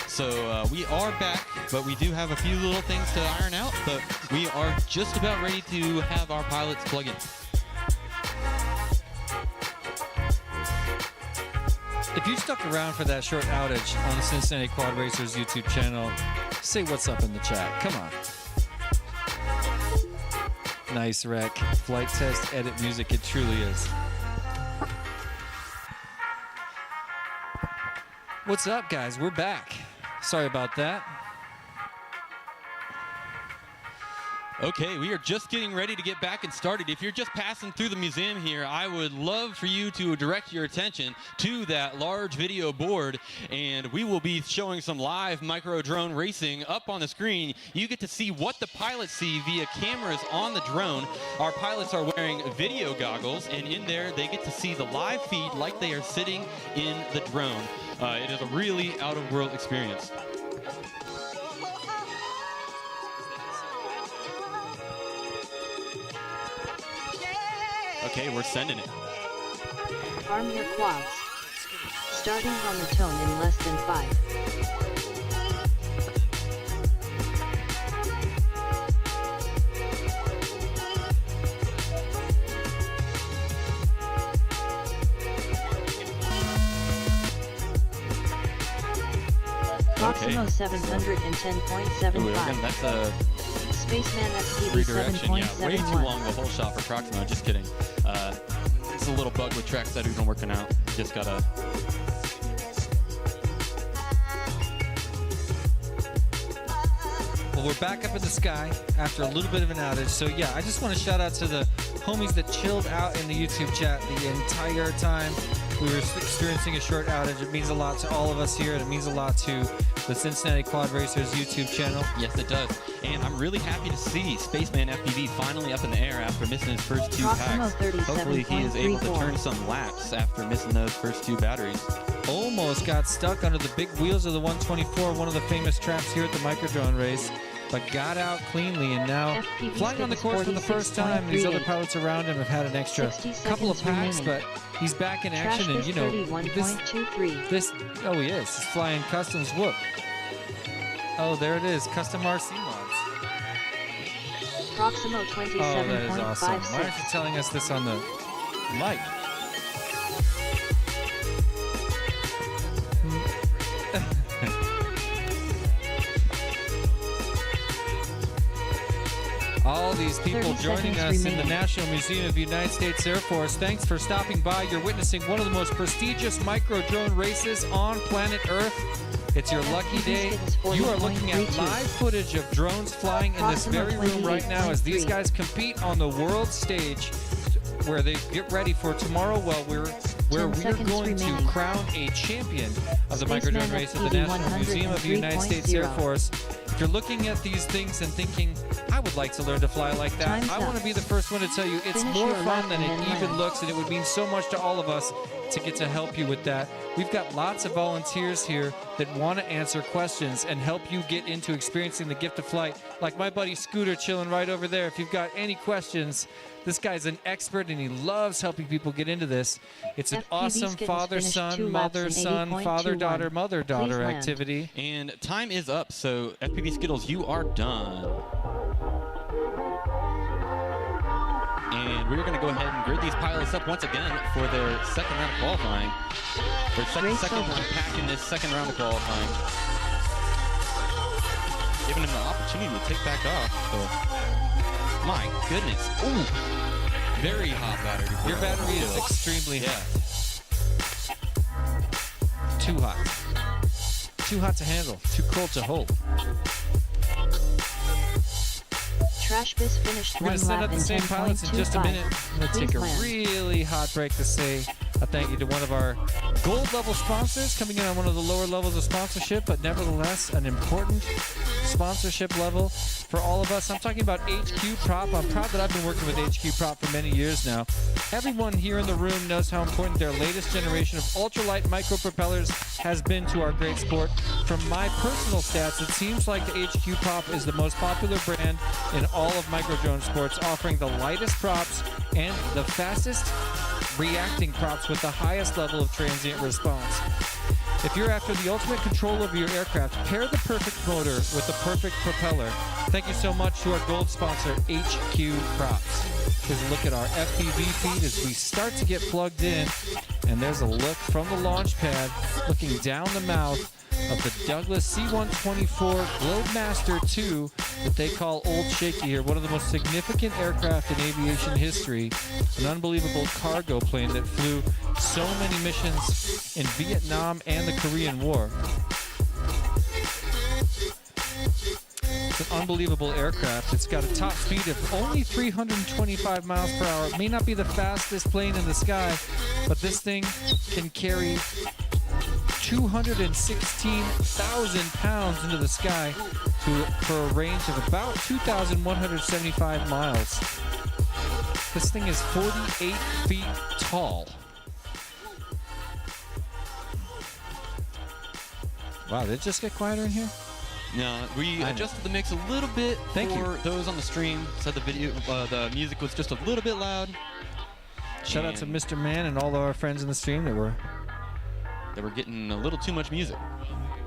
So we are back, but we do have a few little things to iron out, but we are just about ready to have our pilots plug in. If you stuck around for that short outage on the Cincinnati Quad Racers YouTube channel, say what's up in the chat. Come on. Nice wreck. Flight test, edit music. It truly is. What's up, guys? We're back. Sorry about that. Okay, we are just getting ready to get back and started. If you're just passing through the museum here, I would love for you to direct your attention to that large video board, and we will be showing some live micro drone racing up on the screen. You get to see what the pilots see via cameras on the drone. Our pilots are wearing video goggles, and in there they get to see the live feed like they are sitting in the drone. It is a really out-of-world experience. Okay, we're sending it. Arm your quads. Starting on the tone in less than 5. Proximo 710.75. That's a Spaceman FPV redirection. Yeah, way too 7.71. long the whole shot for Proximo. Just kidding. It's a little bug with tracks that isn't working out. Just gotta. Well, we're back up in the sky after a little bit of an outage. So yeah, I just want to shout out to the homies that chilled out in the YouTube chat the entire time we were experiencing a short outage. It means a lot to all of us here, and it means a lot to the Cincinnati Quad Racers YouTube channel. Yes, it does. And I'm really happy to see Spaceman FPV finally up in the air after missing his first 2 Proximo packs. Hopefully he is able to 37.34. turn some laps after missing those first 2 batteries. Almost got stuck under the big wheels of the 124, one of the famous traps here at the Microdrone race, but got out cleanly, and now FPV flying on the skills course for the first time. These other 46.38. pilots around him have had an extra 60 couple of seconds packs, remaining. but he's back in Trash action, and this you know, 31.23. oh, he is. He's flying customs whoop. Oh, there it is, custom RC mods. Proximo Oh, that is awesome. Why aren't you 27.56. telling us this on the mic? All these people 30 joining seconds us in the remaining. National Museum of the United States Air Force. Thanks for stopping by. You're witnessing one of the most prestigious micro drone races on planet Earth. It's your lucky day. You are looking at live footage of drones flying in this very room right now as these guys compete on the world stage where they get ready for tomorrow. Well, where 10 we're seconds going to remaining. crown a champion of the Spaceman microdrone race at the FPV National Museum of the United States Air 103.0. Force. If you're looking at these things and thinking, I would like to learn to fly like that, Time's I up. want to be the first one to tell you it's Finish more your fun lap than and it then even land. looks, and it would mean so much to all of us to get to help you with that. We've got lots of volunteers here that want to answer questions and help you get into experiencing the gift of flight, like my buddy Scooter chilling right over there. If you've got any questions, this guy's an expert and he loves helping people get into this. It's an FPV awesome Skittles finished 2 father-son, laps in mother-son, 80.21. father-daughter, mother-daughter Please land. activity. And time is up, so FPV Skittles, you are done. And we're going to go ahead and grid these pilots up once again for their second round of qualifying. Their second pack in this second round of qualifying. Giving them the opportunity to take back off. So, my goodness. Ooh. Very hot battery. Your battery is extremely hot. Too hot. Too hot to handle. Too cold to hold. Trashbiz finished We're going to send up the same pilots in just a minute. I'm going to take a really hot break to say a thank you to one of our gold level sponsors coming in on one of the lower levels of sponsorship, but nevertheless an important sponsorship level for all of us. I'm talking about HQ Prop. I'm proud that I've been working with HQ Prop for many years now. Everyone here in the room knows how important their latest generation of ultralight micropropellers has been to our great sport. From my personal stats, it seems like the HQ Prop is the most popular brand in all of microdrone sports, offering the lightest props and the fastest reacting props with the highest level of transient response. If you're after the ultimate control over your aircraft, pair the perfect motor with the perfect propeller. Thank you so much to our gold sponsor, HQ Props. Here's a look at our FPV feed as we start to get plugged in, and there's a look from the launch pad looking down the mouth of the Douglas C-124 Globemaster II that they call Old Shaky here, one of the most significant aircraft in aviation history, an unbelievable cargo plane that flew so many missions in Vietnam and the Korean War. It's an unbelievable aircraft. It's got a top speed of only 325 miles per hour. It may not be the fastest plane in the sky, but this thing can carry 216,000 pounds into the sky for a range of about 2,175 miles. This thing is 48 feet tall. Wow, did it just get quieter in here? No, we adjusted the mix a little bit for those on the stream. Said the video, the music was just a little bit loud. Shout out to Mr. Man and all of our friends in the stream that were getting a little too much music.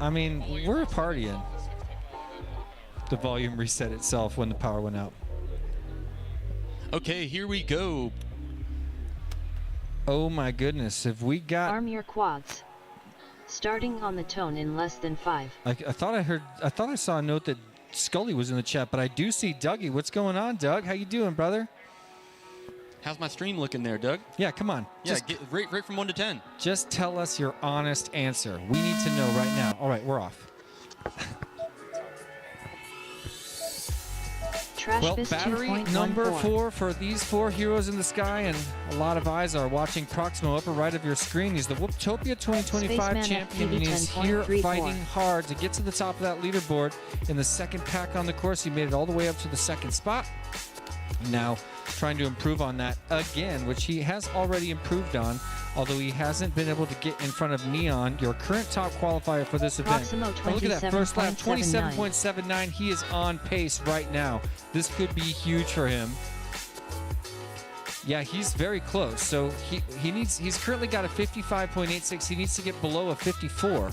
I mean, we're partying. The volume reset itself when the power went out. Okay, here we go. Oh my goodness, have we got... Arm your quads. Starting on the tone in less than 5. I thought I saw a note that Scully was in the chat, but I do see Dougie. What's going on, Doug? How you doing, brother? How's my stream looking there, Doug? Yeah, come on. Yeah, rate from 1 to 10. Just tell us your honest answer. We need to know right now. All right, we're off. Well, battery number 4 for these 4 heroes in the sky, and a lot of eyes are watching Proximo upper right of your screen. He's the Whooptopia 2025 Spaceman champion, FPV and he's here 10.34. fighting hard to get to the top of that leaderboard in the second pack on the course. He made it all the way up to the second spot. Now trying to improve on that again, which he has already improved on, although he hasn't been able to get in front of Neon, your current top qualifier for this event. Oh, look at that first lap, 27.79. He is on pace right now. This could be huge for him. Yeah, he's very close. So he's currently got a 55.86. He needs to get below a 54.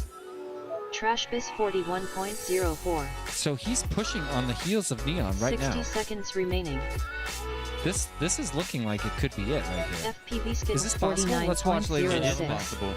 Trashbiz 41.04. So he's pushing on the heels of Neon right now. 60 seconds remaining. This is looking like it could be it right here. FPV Skittles Is this possible? Let's watch later. It is possible.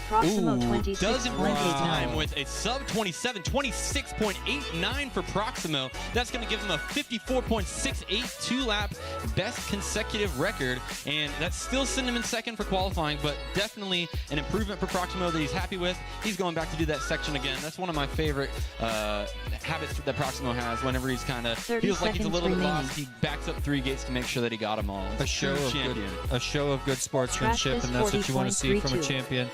Proximo Does improve 26.89. time with a sub 27, 26.89 for Proximo. That's going to give him a 54.68 two-lap best consecutive record, and that's still sending him in second for qualifying, but definitely an improvement for Proximo that he's happy with. He's going back to do that section again. That's one of my favorite habits that Proximo has. Whenever he's kind of feels like he's a little bit lost, he backs up 3 gates to make sure that he got them all. A show of good sportsmanship, and that's what you want to see from a champion.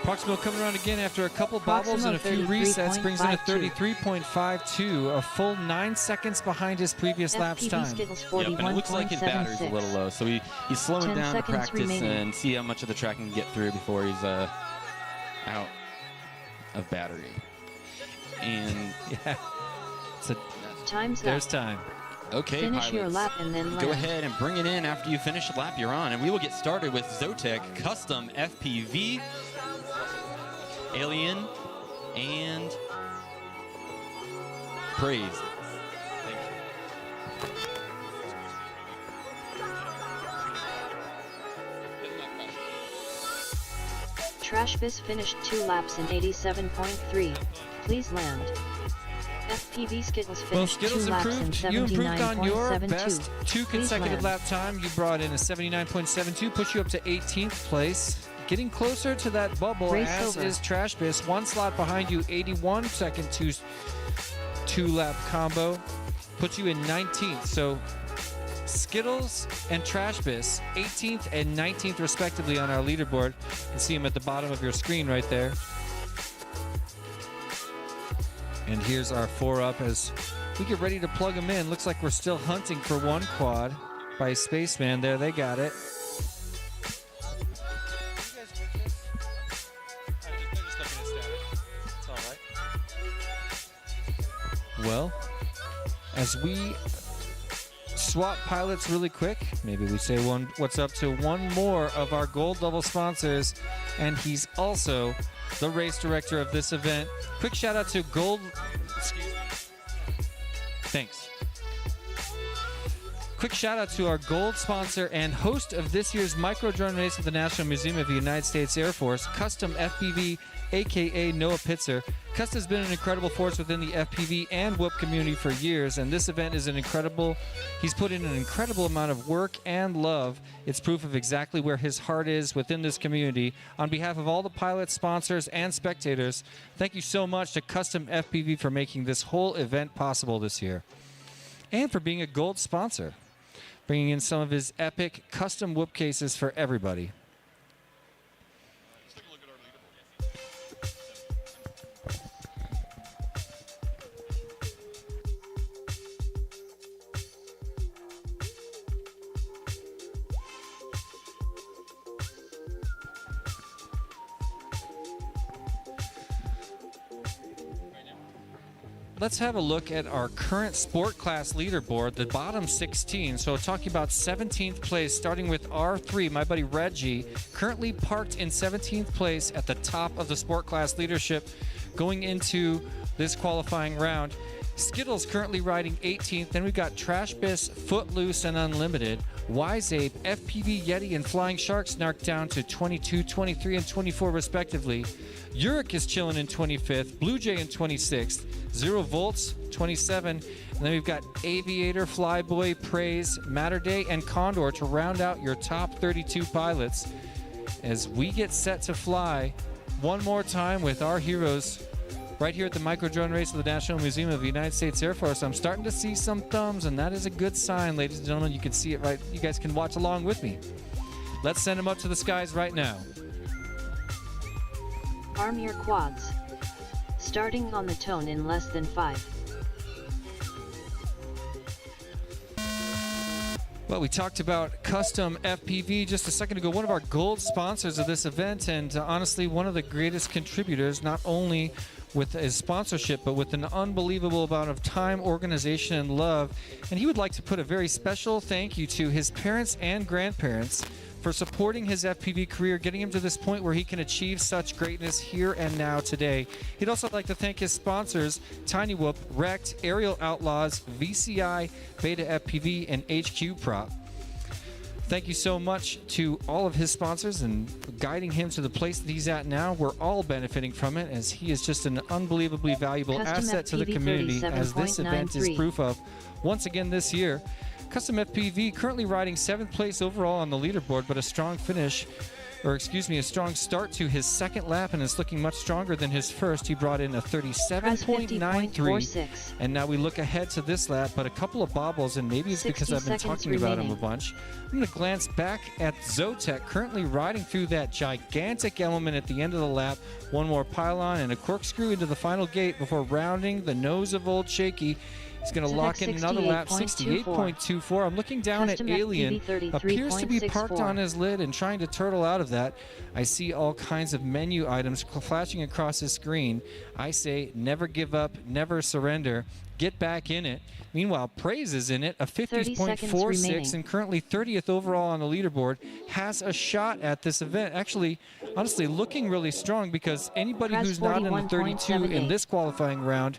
Proximo coming around again after a couple bobbles and a few resets, brings in a 33.52, a full 9 seconds behind his previous lap's time. Yep, and it looks like his battery's a little low, so he's slowing down to practice and see how much of the track he can get through before he's out of battery. And yeah, There's time. Okay, finish pilots, your lap and then go land. ahead and bring it in after you finish the lap you're on, and we will get started with Zotek Custom FPV, Alien, and Praise. Thank you. Trashbus finished 2 laps in 87.3. Please land. FPV Skittles Well, finished Skittles 2 laps in improved. You improved on your 79.72. best 2 consecutive lap time. You brought in a 79.72, puts you up to 18th place. Getting closer to that bubble, Race as over. is Trashbus. 1 slot behind you, 81 second two lap combo. Puts you in 19th. So Skittles and Trashbus, 18th and 19th respectively on our leaderboard. You can see them at the bottom of your screen right there. And here's our 4 up as we get ready to plug them in. Looks like we're still hunting for 1 quad by Spaceman. There, they got it. Well, as we swap pilots really quick, maybe we say what's up to one more of our gold level sponsors, and he's also the race director of this event. Quick shout out to Thanks. Quick shout out to our gold sponsor and host of this year's micro drone race at the National Museum of the United States Air Force, Custom FPV, aka Noah Pitzer. Custom has been an incredible force within the FPV and Whoop community for years, and this event is he's put in an incredible amount of work and love. It's proof of exactly where his heart is within this community. On behalf of all the pilots, sponsors, and spectators, thank you so much to Custom FPV for making this whole event possible this year, and for being a gold sponsor, bringing in some of his epic custom Whoop cases for everybody. Let's have a look at our current sport class leaderboard, the bottom 16. So talking about 17th place, starting with R3, my buddy Reggie, currently parked in 17th place at the top of the sport class leadership going into this qualifying round. Skittles currently riding 18th. Then we've got Trashbus, Footloose, and Unlimited. Wiseape, FPV, Yeti, and Flying Sharks narked down to 22, 23, and 24 respectively. Uric is chilling in 25th. Blue Jay in 26th. Zero Volts, 27. And then we've got Aviator, Flyboy, Praise, Matter Day, and Condor to round out your top 32 pilots as we get set to fly one more time with our heroes right here at the Micro Drone Race of the National Museum of the United States Air Force. I'm starting to see some thumbs, and that is a good sign, ladies and gentlemen. You can see it right. You guys can watch along with me. Let's send them up to the skies right now. Arm your quads. Starting on the tone in less than 5. Well, we talked about Custom FPV just a second ago, one of our gold sponsors of this event, and honestly, one of the greatest contributors, not only with his sponsorship, but with an unbelievable amount of time, organization, and love. And he would like to put a very special thank you to his parents and grandparents for supporting his FPV career, getting him to this point where he can achieve such greatness here and now today. He'd also like to thank his sponsors, Tiny Whoop, Wrecked, Aerial Outlaws, VCI, Beta FPV, and HQ Prop. Thank you so much to all of his sponsors and guiding him to the place that he's at now. We're all benefiting from it, as he is just an unbelievably valuable Custom asset to the FPV community, as this event is 37.93. proof of once again this year. Custom FPV currently riding 7th place overall on the leaderboard, but a strong a strong start to his second lap, and is looking much stronger than his first. He brought in a 37.93, 50.46. and now we look ahead to this lap, but a couple of bobbles, and maybe it's because 60 I've been seconds talking about him a remaining. bunch. I'm going to glance back at Zotek, currently riding through that gigantic element at the end of the lap. One more pylon and a corkscrew into the final gate before rounding the nose of Old Shaky. He's going to Zotek lock in another lap, 68.24. 68.24. I'm looking down Custom at Alien. FPV Appears to be parked 33.64. on his lid and trying to turtle out of that. I see all kinds of menu items flashing across his screen. I say, never give up, never surrender. Get back in it. Meanwhile, Praise is in it, a 30 seconds 50.46, remaining. and currently 30th overall on the leaderboard. Has a shot at this event. Actually, honestly, looking really strong, because anybody Press who's not in the 32 in 41.78. this qualifying round,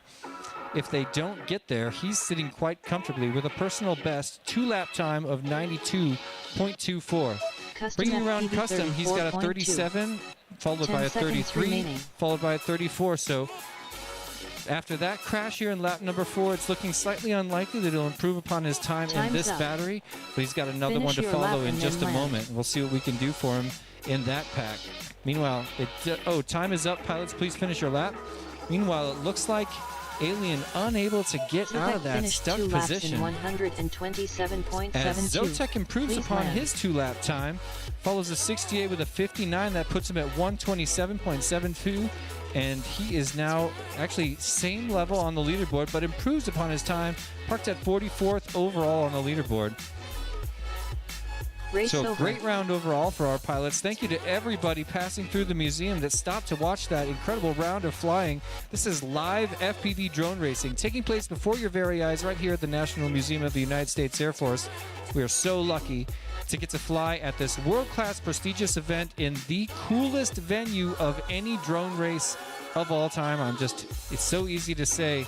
if they don't get there, he's sitting quite comfortably with a personal best 2-lap time of 92.24. Custom Bringing around FPV Custom, he's got a 34.2. followed 10 by a seconds 33, remaining. followed by a 34. So after that crash here in lap number 4, it's looking slightly unlikely that he'll improve upon his time in Time's this up. battery, but he's got another one Finish to your follow lap in and just a then land. moment. We'll see what we can do for him in that pack. Meanwhile, time is up. Pilots, please finish your lap. Meanwhile, it looks like Alien unable to get out of Zotek that finished stuck 2 laps position. in 127.72. As Zotek improves Please upon land. his 2-lap time, follows a 68 with a 59. That puts him at 127.72. And he is now actually same level on the leaderboard, but improves upon his time, parked at 44th overall on the leaderboard. Race So over. great round overall for our pilots. Thank you to everybody passing through the museum that stopped to watch that incredible round of flying. This is live FPV drone racing taking place before your very eyes right here at the National Museum of the United States Air Force. We are so lucky to get to fly at this world-class prestigious event in the coolest venue of any drone race of all time. It's so easy to say,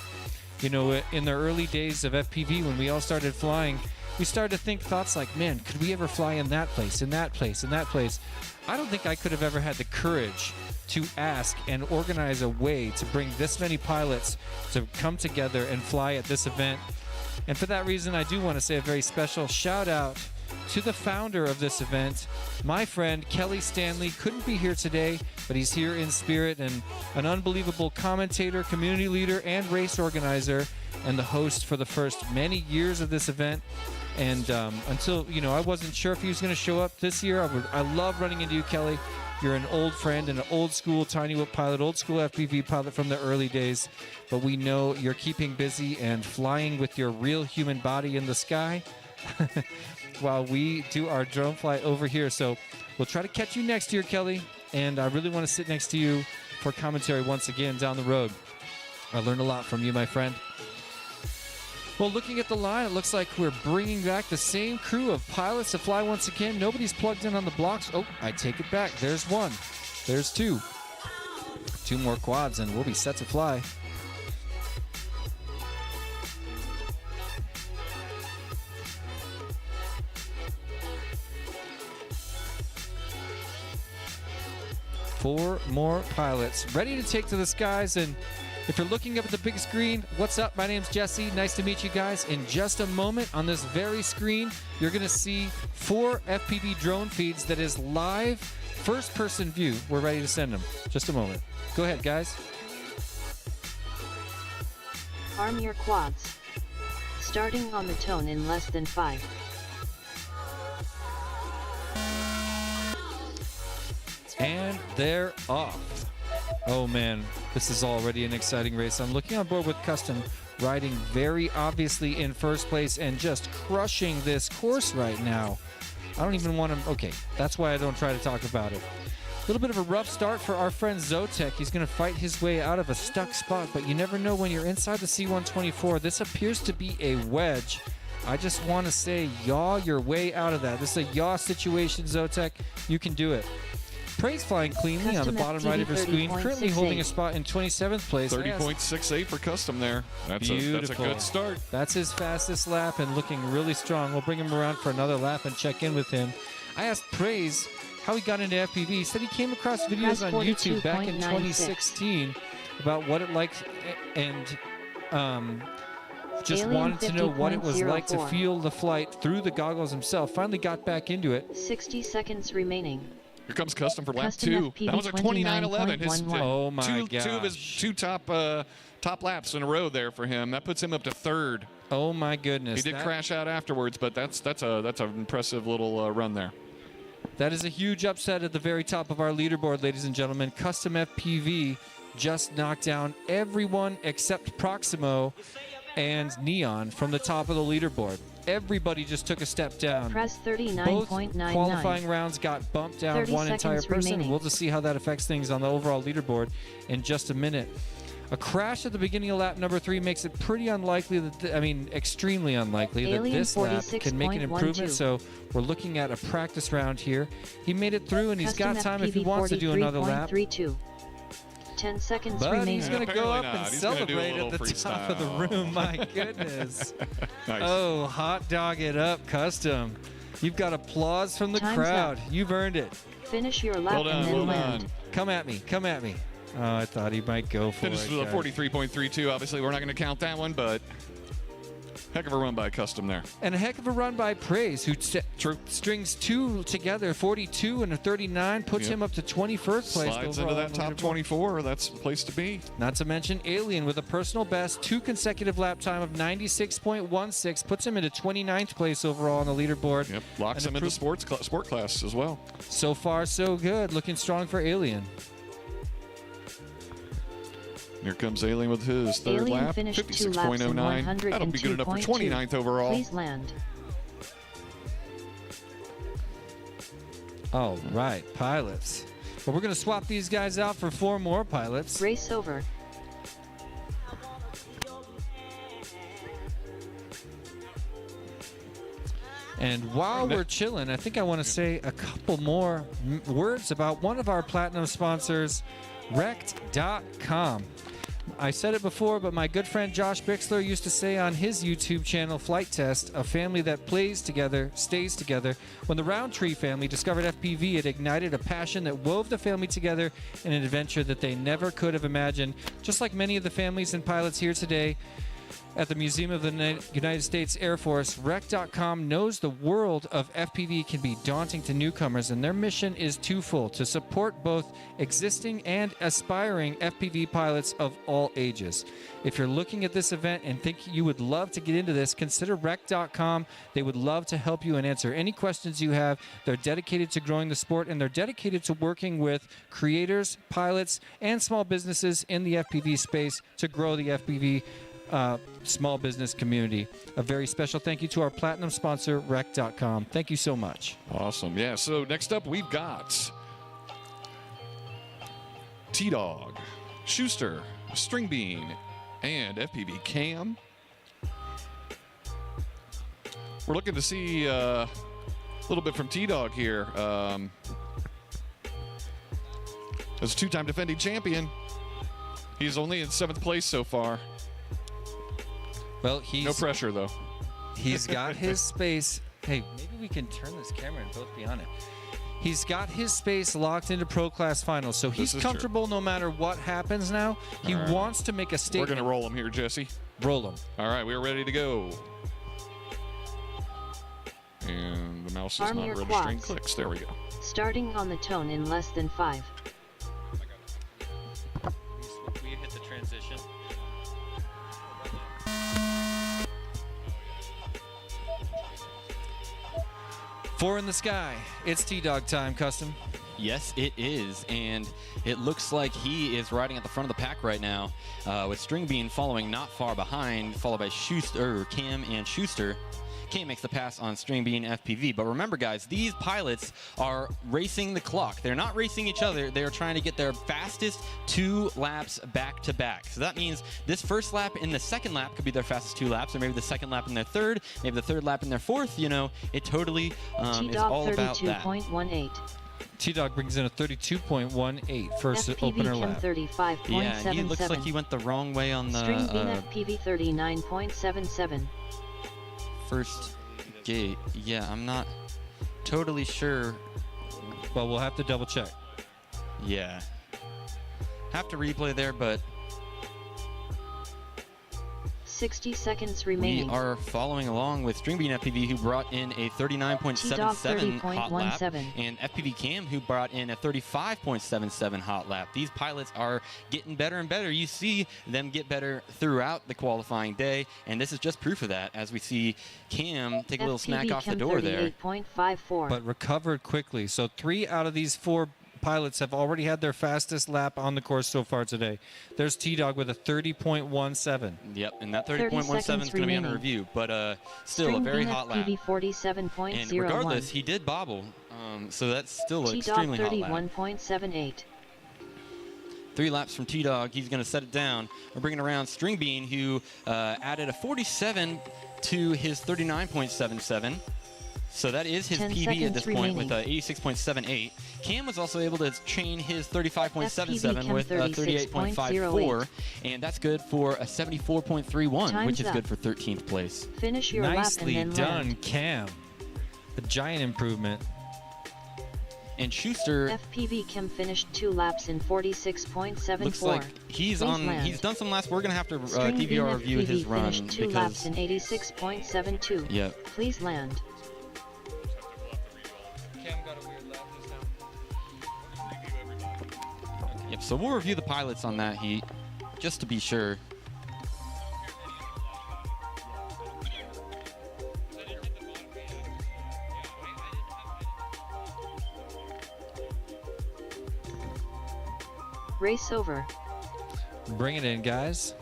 you know, in the early days of FPV when we all started flying, we started to think thoughts like, man, could we ever fly in that place, in that place, in that place? I don't think I could have ever had the courage to ask and organize a way to bring this many pilots to come together and fly at this event. And for that reason, I do want to say a very special shout out to the founder of this event, my friend Kelly Stanley. Couldn't be here today, but he's here in spirit, and an unbelievable commentator, community leader, and race organizer, and the host for the first many years of this event. And until, you know, I wasn't sure if he was going to show up this year. I love running into you, Kelly. You're an old friend and an old school Tiny Whip pilot, old school FPV pilot from the early days. But we know you're keeping busy and flying with your real human body in the sky while we do our drone flight over here. So we'll try to catch you next year, Kelly. And I really want to sit next to you for commentary once again down the road. I learned a lot from you, my friend. Well, looking at the line, it looks like we're bringing back the same crew of pilots to fly once again. Nobody's plugged in on the blocks. Oh, I take it back. There's one. There's two. 2 more quads, and we'll be set to fly. Four more pilots ready to take to the skies. And if you're looking up at the big screen, what's up? My name's Jesse. Nice to meet you guys. In just a moment on this very screen, you're going to see 4 FPV drone feeds that is live first-person view. We're ready to send them. Just a moment. Go ahead, guys. Arm your quads. Starting on the tone in less than 5. And they're off. Oh man, this is already an exciting race. I'm looking on board with Custom, riding very obviously in first place and just crushing this course right now. I don't even want to, okay, that's why I don't try to talk about it. A little bit of a rough start for our friend Zotek. He's going to fight his way out of a stuck spot, but you never know when you're inside the C-124. This appears to be a wedge. I just want to say, yaw your way out of that. This is a yaw situation, Zotek. You can do it. Praise flying cleanly on the bottom right of your screen, currently holding a spot in 27th place. 30.68 for Custom there. That's a good start. That's his fastest lap and looking really strong. We'll bring him around for another lap and check in with him. I asked Praise how he got into FPV. He said he came across videos on YouTube back in 2016 about what it liked and just wanted to know what it was like to feel the flight through the goggles himself. Finally got back into it. 60 seconds remaining. Here comes Custom for lap Custom 2. That was a 29.11. His, oh my gosh. 2 of his 2 top laps in a row there for him. That puts him up to 3rd. Oh my goodness. He did crash out afterwards, but that's an impressive little run there. That is a huge upset at the very top of our leaderboard, ladies and gentlemen. Custom FPV just knocked down everyone except Proximo and Neon from the top of the leaderboard. Everybody just took a step down. Press 39.99. Both qualifying rounds got bumped down 30 one entire seconds person. remaining. We'll just see how that affects things on the overall leaderboard in just a minute. A crash at the beginning of lap number 3 makes it pretty unlikely that, extremely unlikely that this lap can make an improvement. So we're looking at a practice round here. He made it through, and he's got time if he wants to do another lap. 10 seconds but remaining. he's going to go up and He's celebrate at the top of the room. My goodness. Nice. Oh, hot dog it up, Custom. You've got applause from the Time's crowd. up. You've earned it. Finish your lap Well done, and then well land. done. Come at me. Come at me. Oh, I thought he might go for Finished it. with a guys. 43.32. Obviously, we're not going to count that one, but heck of a run by Custom there. And a heck of a run by Praise, who strings two together, 42 and a 39, puts Yep. him up to 21st place. Slides overall into on that the top leaderboard. 24. That's the place to be. Not to mention Alien with a personal best, 2 consecutive lap time of 96.16, puts him into 29th place overall on the leaderboard. Yep, locks And him into sport class as well. So far, so good. Looking strong for Alien. Here comes Alien with his third Alien lap, finished 2 laps in 56.09. That'll be good enough for 102.2. 29th overall. Please land. All right, pilots. Well, we're going to swap these guys out for 4 more pilots. Race over. And while we're chilling, I think I want to say a couple more words about one of our platinum sponsors, Wrecked.com. I said it before, but my good friend Josh Bixler used to say on his YouTube channel, Flight Test, a family that plays together stays together. When the Roundtree family discovered FPV, it ignited a passion that wove the family together in an adventure that they never could have imagined. Just like many of the families and pilots here today, at the Museum of the United States Air Force, Rec.com knows the world of FPV can be daunting to newcomers, and their mission is twofold: to support both existing and aspiring FPV pilots of all ages. If you're looking at this event and think you would love to get into this, consider Rec.com. They would love to help you and answer any questions you have. They're dedicated to growing the sport, and they're dedicated to working with creators, pilots, and small businesses in the FPV space to grow the FPV small business community. A very special thank you to our platinum sponsor, Rec.com. Thank you so much. Awesome. Yeah, so next up we've got T-Dog, Schuster, String Bean, and FPV Cam. We're looking to see a little bit from T-Dog here. As a 2-time defending champion, he's only in 7th place so far. Well, No pressure, though. He's got his space. Hey, maybe we can turn this camera and both be on it. He's got his space locked into Pro Class Finals, so he's comfortable no matter what happens now. He wants to make a We're statement. going to roll him here, Jesse. Roll him. All right, we're ready to go. And the mouse is Arm not your registering quads. clicks. There we go. Starting on the tone in less than 5. We hit the transition. 4 in the sky. It's T-Dog time, Custom. Yes, it is, and it looks like he is riding at the front of the pack right now, with String Bean following not far behind, followed by Cam and Schuster. Cam makes the pass on String Bean FPV, but remember, guys, these pilots are racing the clock. They're not racing each other. They're trying to get their fastest 2 laps back to back. So that means this first lap and the second lap could be their fastest 2 laps, or maybe the second lap in their third, maybe the third lap in their fourth. You know, it totally is all about that. T-Dog 32.18. T-Dog brings in a 32.18 first FPV opener Chem lap. 35.77. Yeah, he looks like he went the wrong way on String Bean the FPV 39.77. first gate. Yeah, I'm not totally sure. Well, we'll have to double check. Yeah. Have to replay there, but 60 seconds we remaining. are following along with String Bean FPV, who brought in a 39.77 hot lap, 30.17. and FPV Cam, who brought in a 35.77 hot lap. These pilots are getting better and better. You see them get better throughout the qualifying day, and this is just proof of that, as we see Cam take a little smack FPV off the Chem door there. 38.54. But recovered quickly. So 3 out of these 4 pilots have already had their fastest lap on the course so far today. There's T-Dog with a 30.17. Yep, and that 30 30.17 is seconds going to be under remaining. review, but still a String very Bean hot lap. FPV 47.01. And regardless, he did bobble, so that's still an T-Dog extremely hot lap. 31.78. 3 laps from T-Dog. He's going to set it down. We're bringing around String Bean, who added a 47 to his 39.77. So that is his 10 PB at this seconds point with remaining. 86.78. Cam was also able to chain his 35.77 Chem with a 38.54, and that's good for a 74.31, Time's which is up. good for 13th place. Finish your lap Nicely and then done, land. Cam. A giant improvement. And Schuster FPV Kim finished 2 laps in 46.74. looks like he's done some laps. We're gonna have to DVR review his run finished 2 laps in 86.72. Yep. Please land. Cam got a weird lap just now. Yep. So we'll review the pilots on that heat, just to be sure. Race over. Bring it in, guys.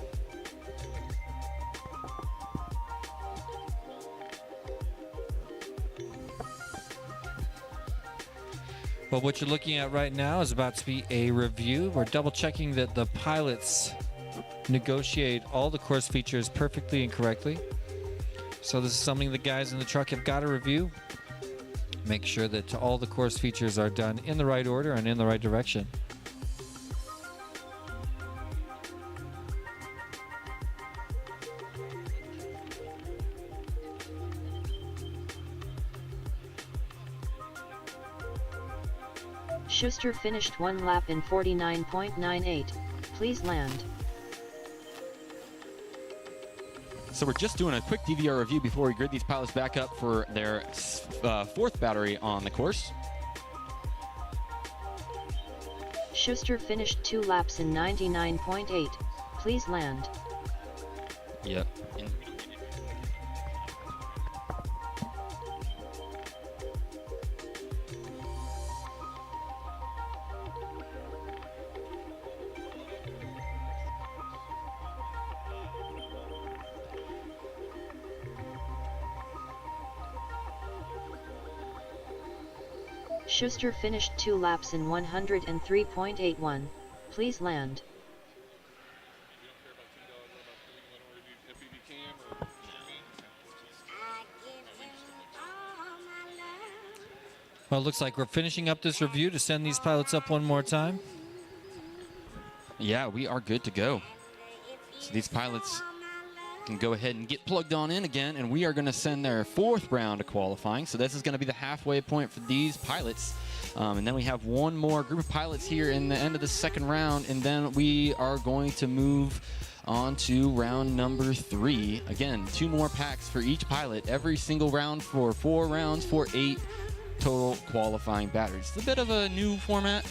Well, what you're looking at right now is about to be a review. We're double checking that the pilots negotiate all the course features perfectly and correctly. So this is something the guys in the truck have got to review. Make sure that all the course features are done in the right order and in the right direction. Schuster finished 1 lap in 49.98. Please land. So we're just doing a quick DVR review before we grid these pilots back up for their 4th battery on the course. Schuster finished 2 laps in 99.8. Please land. Yep. Schuster finished 2 laps in 103.81. Please land. Well, it looks like we're finishing up this review to send these pilots up one more time. Yeah, we are good to go. So these pilots can go ahead and get plugged on in again, and we are going to send their 4th round of qualifying. So this is going to be the halfway point for these pilots. And then we have one more group of pilots here in the end of the 2nd round, and then we are going to move on to round number 3. Again, 2 more packs for each pilot, every single round for 4 rounds for 8 total qualifying batteries. It's a bit of a new format.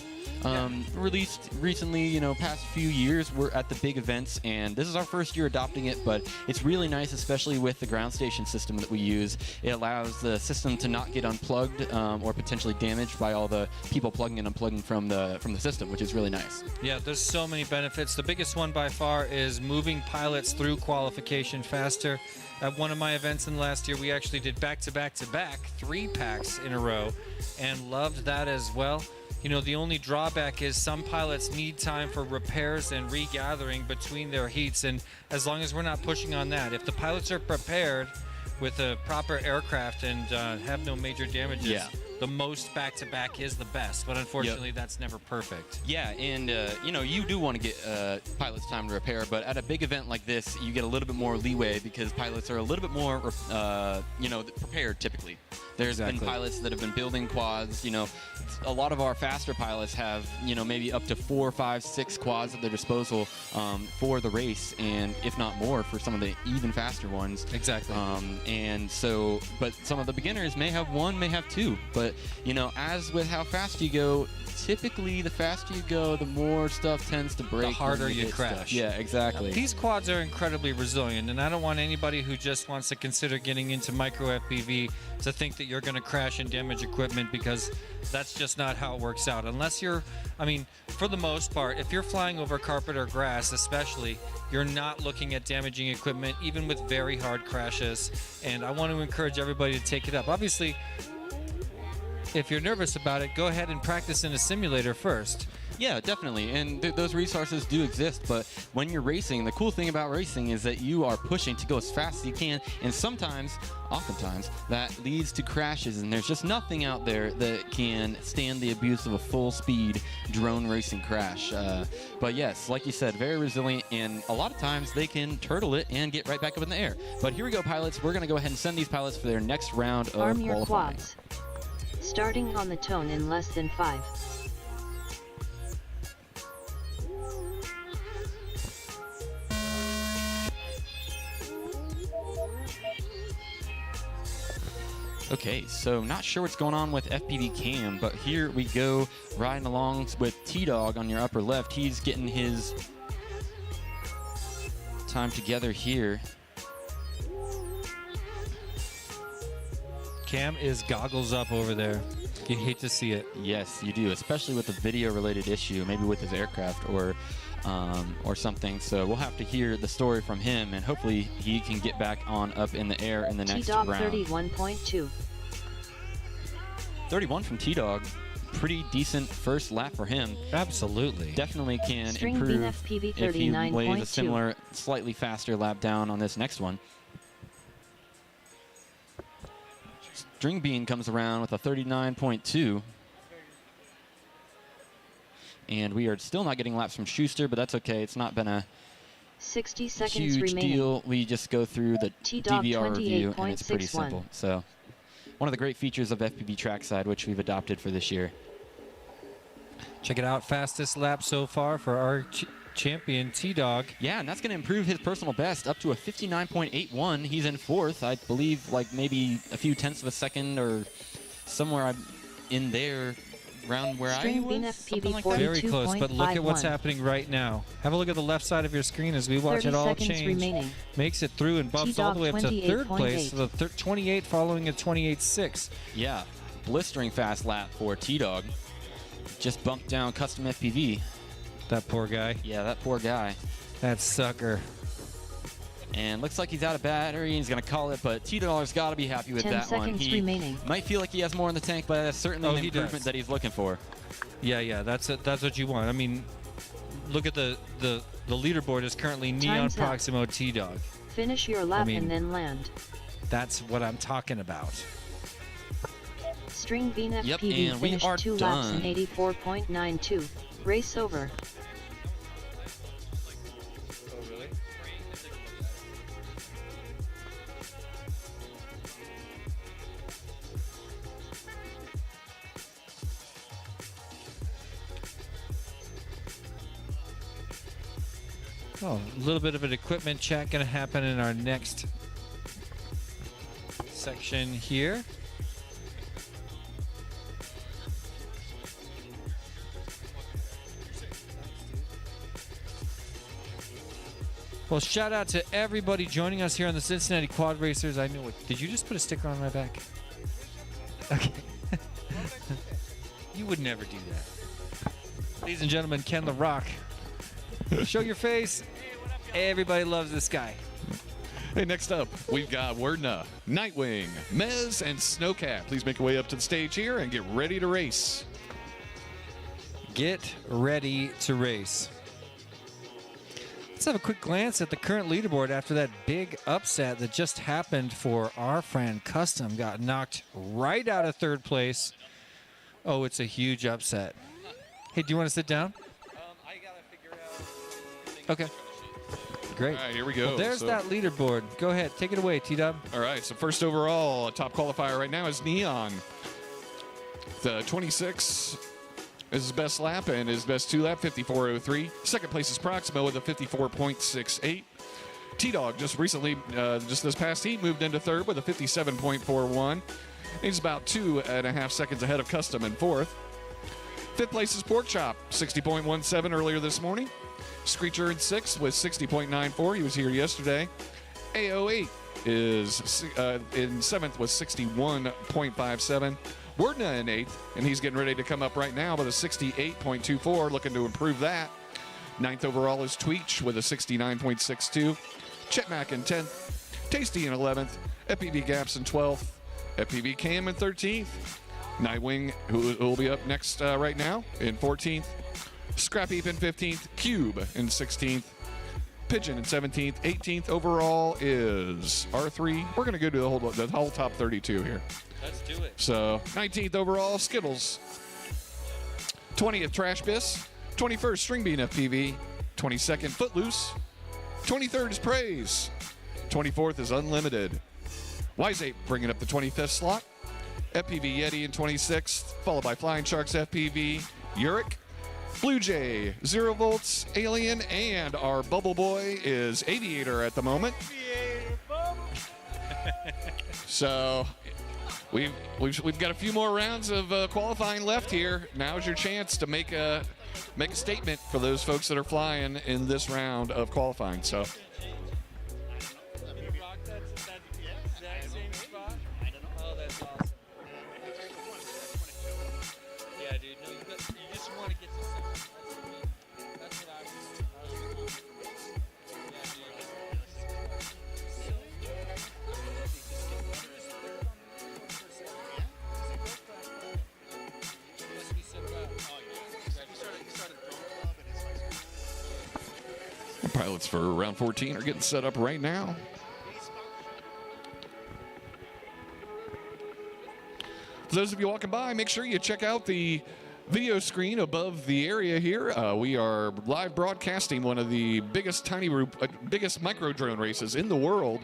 Released recently, past few years. We're at the big events, and this is our first year adopting it, but it's really nice, especially with the ground station system that we use. It allows the system to not get unplugged or potentially damaged by all the people plugging and unplugging from the system, which is really nice. Yeah, there's so many benefits. The biggest one by far is moving pilots through qualification faster. At one of my events in the last year, we actually did back-to-back-to-back 3 packs in a row, and loved that as well. The only drawback is some pilots need time for repairs and regathering between their heats, and as long as we're not pushing on that, if the pilots are prepared with a proper aircraft and have no major damages, the most back-to-back is the best, but unfortunately that's never perfect. Yeah, and you do want to get pilots time to repair, but at a big event like this, you get a little bit more leeway because pilots are a little bit more prepared typically. There's been pilots that have been building quads. A lot of our faster pilots have maybe up to 4, 5, 6 quads at their disposal for the race, and if not more for some of the even faster ones. Exactly. And so, but some of the beginners may have 1, may have 2, but as with how fast you go, typically the faster you go, the more stuff tends to break. The harder you crash. Stuff. Yeah, exactly. These quads are incredibly resilient, and I don't want anybody who just wants to consider getting into micro FPV to think that you're going to crash and damage equipment, because that's just not how it works out. Unless you're, for the most part, if you're flying over carpet or grass especially, you're not looking at damaging equipment, even with very hard crashes. And I want to encourage everybody to take it up. Obviously, if you're nervous about it, go ahead and practice in a simulator first. Yeah, definitely, and those resources do exist, but when you're racing, the cool thing about racing is that you are pushing to go as fast as you can, and oftentimes, that leads to crashes, and there's just nothing out there that can stand the abuse of a full-speed drone racing crash. But yes, like you said, very resilient, and a lot of times they can turtle it and get right back up in the air. But here we go, pilots. We're going to go ahead and send these pilots for their next round of Arm your qualifying. quads. Starting on the tone in less than 5. Okay, so not sure what's going on with FPV Cam, but here we go riding along with T-Dog on your upper left. He's getting his time together here. Cam is goggles up over there. You hate to see it. Yes, you do, especially with a video-related issue, maybe with his aircraft or something. So we'll have to hear the story from him, and hopefully he can get back on up in the air in the next T-Dog round. 31.2. 31 from T-Dog. Pretty decent first lap for him. Absolutely. Definitely can String improve bean FPV if he lays a 39.2. similar, slightly faster lap down on this next one. String Bean comes around with a 39.2. And we are still not getting laps from Schuster, but that's okay. It's not been a 60 seconds huge remaining. deal. We just go through the T-Dog DVR review, and it's pretty 28.61. simple. So one of the great features of FPV Trackside, which we've adopted for this year. Check it out. Fastest lap so far for our champion, T-Dog. Yeah, and that's going to improve his personal best up to a 59.81. He's in fourth. I believe like maybe a few tenths of a second or somewhere in there around where String I bean was. FPV Something like that. Very close, but look at what's 42.51. happening right now. Have a look at the left side of your screen as we watch 30 it all seconds change. remaining. Makes it through and bumps all the way up to third place. So the 28 following a 28.6. Yeah, blistering fast lap for T-Dog. Just bumped down custom FPV. That poor guy. Yeah, that poor guy. That sucker. And looks like he's out of battery. He's going to call it, but T-Dog's got to be happy with 10 that one. seconds He remaining. might feel like he has more in the tank, but that's certainly an he improvement does. that he's looking for. Yeah, that's it. That's what you want. I mean, look at the leaderboard is currently Neon Time's up. Proximo T-Dog. Finish your lap mean- and then land. That's what I'm talking about. String bean Yep, FPV and we finished are 2 laps in done. 84.92. Race over. Oh, a little bit of an equipment check going to happen in our next section here. Well, shout out to everybody joining us here on the Cincinnati Quad Racers. I knew it. Did you just put a sticker on my back? Okay. You would never do that. Ladies and gentlemen, Ken the Rock. Show your face. Everybody loves this guy. Hey, next up, we've got Wordna, Nightwing, Mez, and Snowcat. Please make your way up to the stage here and get ready to race. Get ready to race. Let's have a quick glance at the current leaderboard after that big upset that just happened for our friend Custom. Got knocked right out of third place. Oh, it's a huge upset. Hey, do you want to sit down? I gotta figure out. Okay. Great. All right, here we go. Well, there's So- that leaderboard. Go ahead. Take it away, T-Dub. All right, so first overall, top qualifier right now is Neon. The 26 is his best lap, and his best 2-lap, 54.03. Second place is Proximo with a 54.68. T-Dog just recently, just this past heat, moved into third with a 57.41. He's about 2.5 seconds ahead of Custom in fourth. Fifth place is Pork Chop, 60.17 earlier this morning. Screecher in sixth with 60.94. He was here yesterday. AO8 is in seventh with 61.57. Wordna in eighth, and he's getting ready to come up right now with a 68.24, looking to improve that. Ninth overall is Tweech with a 69.62. Chetmack in 10th. Tasty in 11th. FPV Gaps in 12th. FPV Cam in 13th. Nightwing, who will be up next right now, in 14th. Scrap Heap in 15th. Cube in 16th. Pigeon in 17th. 18th overall is R3. We're going to go to the whole top 32 here. Let's do it. So 19th overall, Skittles. 20th, Trash Biss. 21st, String Bean FPV. 22nd, Footloose. 23rd is Praise. 24th is Unlimited. Wise Ape bringing up the 25th slot. FPV Yeti in 26th, followed by Flying Sharks FPV, Uric, Blue Jay, 0 volts, Alien, and our Bubble Boy is Aviator at the moment. So we've got a few more rounds of qualifying left here. Now's your chance to make a statement for those folks that are flying in this round of qualifying. So. Pilots for round 14 are getting set up right now. For those of you walking by, make sure you check out the video screen above the area here. We are live broadcasting one of the biggest micro drone races in the world,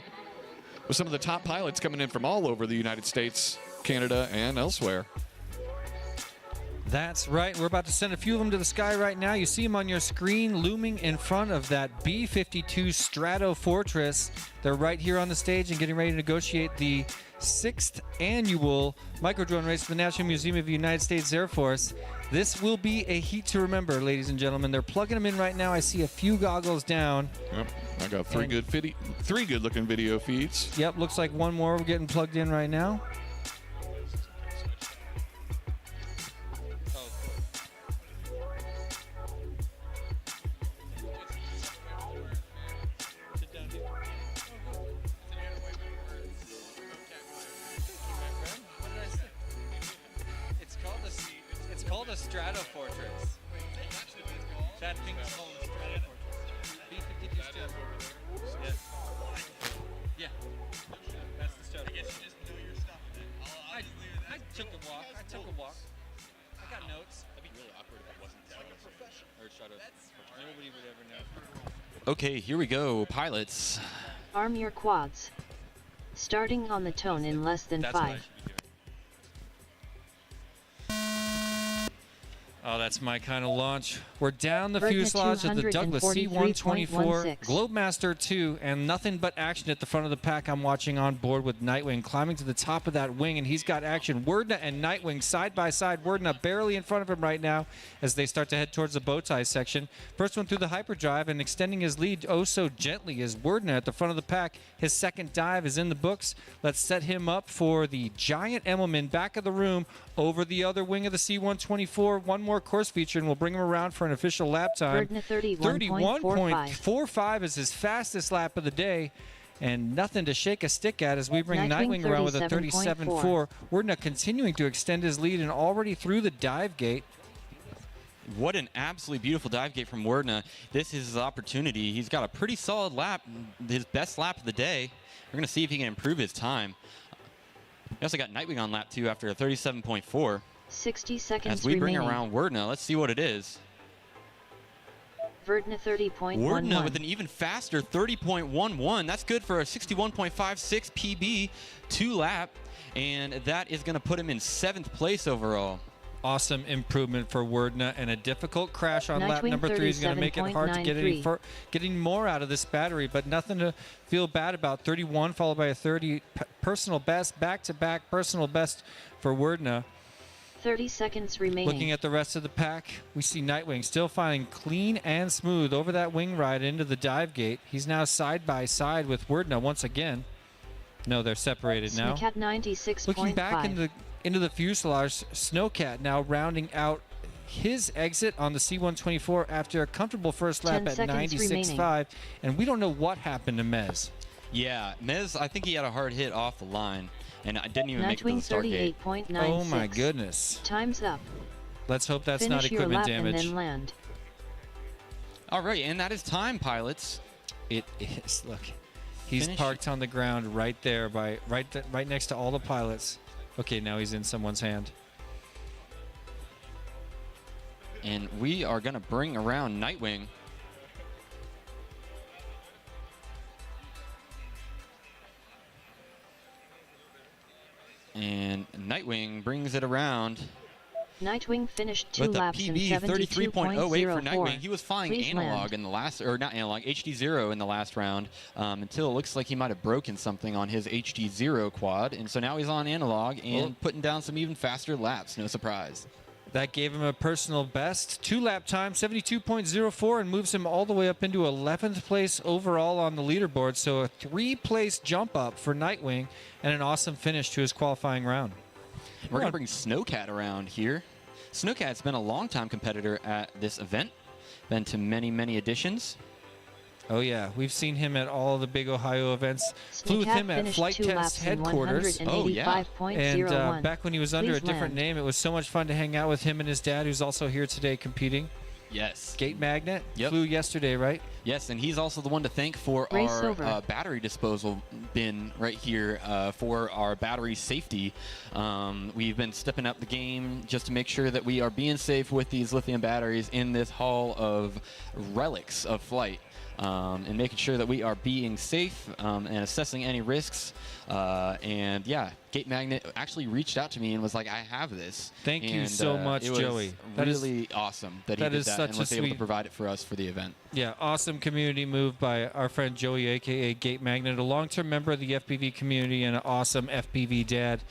with some of the top pilots coming in from all over the United States, Canada, and elsewhere. That's right. We're about to send a few of them to the sky right now. You see them on your screen looming in front of that B-52 Strato Fortress. They're right here on the stage and getting ready to negotiate the 6th annual microdrone race for the National Museum of the United States Air Force. This will be a heat to remember, ladies and gentlemen. They're plugging them in right now. I see a few goggles down. Yep, I got three good-looking video feeds. Yep, looks like one more getting plugged in right now. It's called a Strato Fortress. That thing is called a Strato Fortress. B-52 Strato. Yeah. That's the Strato. I guess you just know your stuff. I took a walk. I got notes. That'd be really awkward if it wasn't like a professional or Strato Fortress. Nobody would ever know. Okay, here we go, pilots. Arm your quads. Starting on the tone in less than 5. Oh, that's my kind of launch. We're down the Vertna fuselage of the Douglas C-124, 243.16. Globemaster 2, and nothing but action at the front of the pack. I'm watching on board with Nightwing climbing to the top of that wing, and he's got action. Werdna and Nightwing side by side. Werdna barely in front of him right now as they start to head towards the bow tie section. First one through the hyperdrive and extending his lead oh so gently is Werdna at the front of the pack. His second dive is in the books. Let's set him up for the giant Emmelman back of the room over the other wing of the C-124. One more course feature, and we'll bring him around for an official lap time. 31.45 is his fastest lap of the day, and nothing to shake a stick at as we bring Nightwing around with a 37.4. Werdna continuing to extend his lead and already through the dive gate. What an absolutely beautiful dive gate from Werdna. This is his opportunity. He's got a pretty solid lap, his best lap of the day. We're going to see if he can improve his time. We also got Nightwing on lap 2 after a 37.4. 60 seconds As we bring remaining. around Werdna, let's see what it is. Werdna 30.11. Werdna with an even faster 30.11. That's good for a 61.56 PB 2 lap, and that is going to put him in 7th place overall. Awesome improvement for Werdna, and a difficult crash on lap Nightwing number 3 is going to make it hard to get getting more out of this battery, but nothing to feel bad about. 31 followed by a 30 personal best, back-to-back personal best for Werdna. 30 seconds remaining. Looking at the rest of the pack, we see Nightwing still flying clean and smooth over that wing ride into the dive gate. He's now side by side with Werdna once again. No, they're separated now. Snowcat 96.5. Looking back into the fuselage, Snowcat now rounding out his exit on the C-124 after a comfortable first lap at 96.5, and we don't know what happened to Mez. Yeah, Mez, I think he had a hard hit off the line, and I didn't even make it to Nightwing the start gate. 38.96. Oh my goodness. Time's up. Let's hope that's Finish not your equipment lap damage. and then land. All right, and that is time, pilots. It is. Look, he's Finish. parked on the ground right there, right next to all the pilots. Okay, now he's in someone's hand. And we are going to bring around Nightwing. And Nightwing brings it around Nightwing finished 2 with a laps in PB 33.08 for Nightwing. 72.04. He was flying Please analog land. in the last, or not analog, HD0 in the last round, until it looks like he might have broken something on his HD0 quad, and so now he's on analog and putting down some even faster laps. No surprise. That gave him a personal best 2-lap time, 72.04, and moves him all the way up into 11th place overall on the leaderboard. So a 3-place jump up for Nightwing and an awesome finish to his qualifying round. We're going to bring Snowcat around here. Snowcat's been a long-time competitor at this event, been to many, many editions. Oh, yeah. We've seen him at all the big Ohio events. Flew with him at Flight Test headquarters. Oh, yeah. And back when he was under a Please different land. name, it was so much fun to hang out with him and his dad, who's also here today competing. Yes. Gate Magnet. Yep. Flew yesterday, right? Yes, and he's also the one to thank for Race our over. battery disposal bin right here for our battery safety. We've been stepping up the game just to make sure that we are being safe with these lithium batteries in this hall of relics of flight. And making sure that we are being safe and assessing any risks. And yeah, Gate Magnet actually reached out to me and was like, I have this. Thank you And, so much, it was Joey. Really awesome that he that did is that such and a was able to sweet- provide it for us for the event. Yeah, awesome community move by our friend Joey, a.k.a. Gate Magnet, a long-term member of the FPV community and an awesome FPV dad.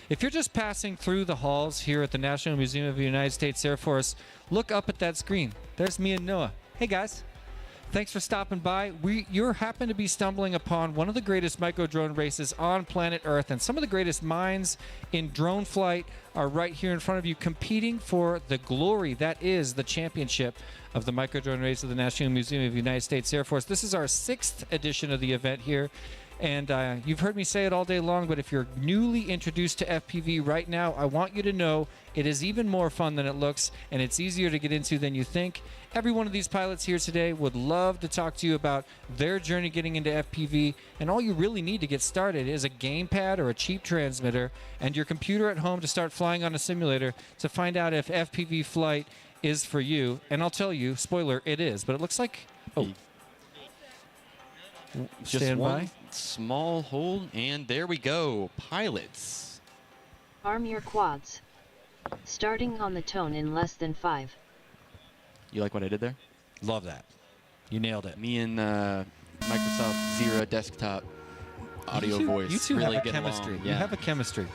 If you're just passing through the halls here at the National Museum of the United States Air Force, look up at that screen. There's me and Noah. Hey, guys. Thanks for stopping by. You happen to be stumbling upon one of the greatest micro-drone races on planet Earth, and some of the greatest minds in drone flight are right here in front of you competing for the glory that is the championship of the micro-drone race of the National Museum of the United States Air Force. This is our 6th edition of the event here. And you've heard me say it all day long, but if you're newly introduced to FPV right now, I want you to know it is even more fun than it looks, and it's easier to get into than you think. Every one of these pilots here today would love to talk to you about their journey getting into FPV, and all you really need to get started is a gamepad or a cheap transmitter and your computer at home to start flying on a simulator to find out if FPV flight is for you. And I'll tell you, spoiler, it is, but it looks like... Oh. Just Stand one by. small hold, and there we go. Pilots. Arm your quads. Starting on the tone in less than 5. You like what I did there? Love that. You nailed it. Me and Microsoft Zero desktop audio you two, voice You two really have a get chemistry. along. You Yeah. have a chemistry.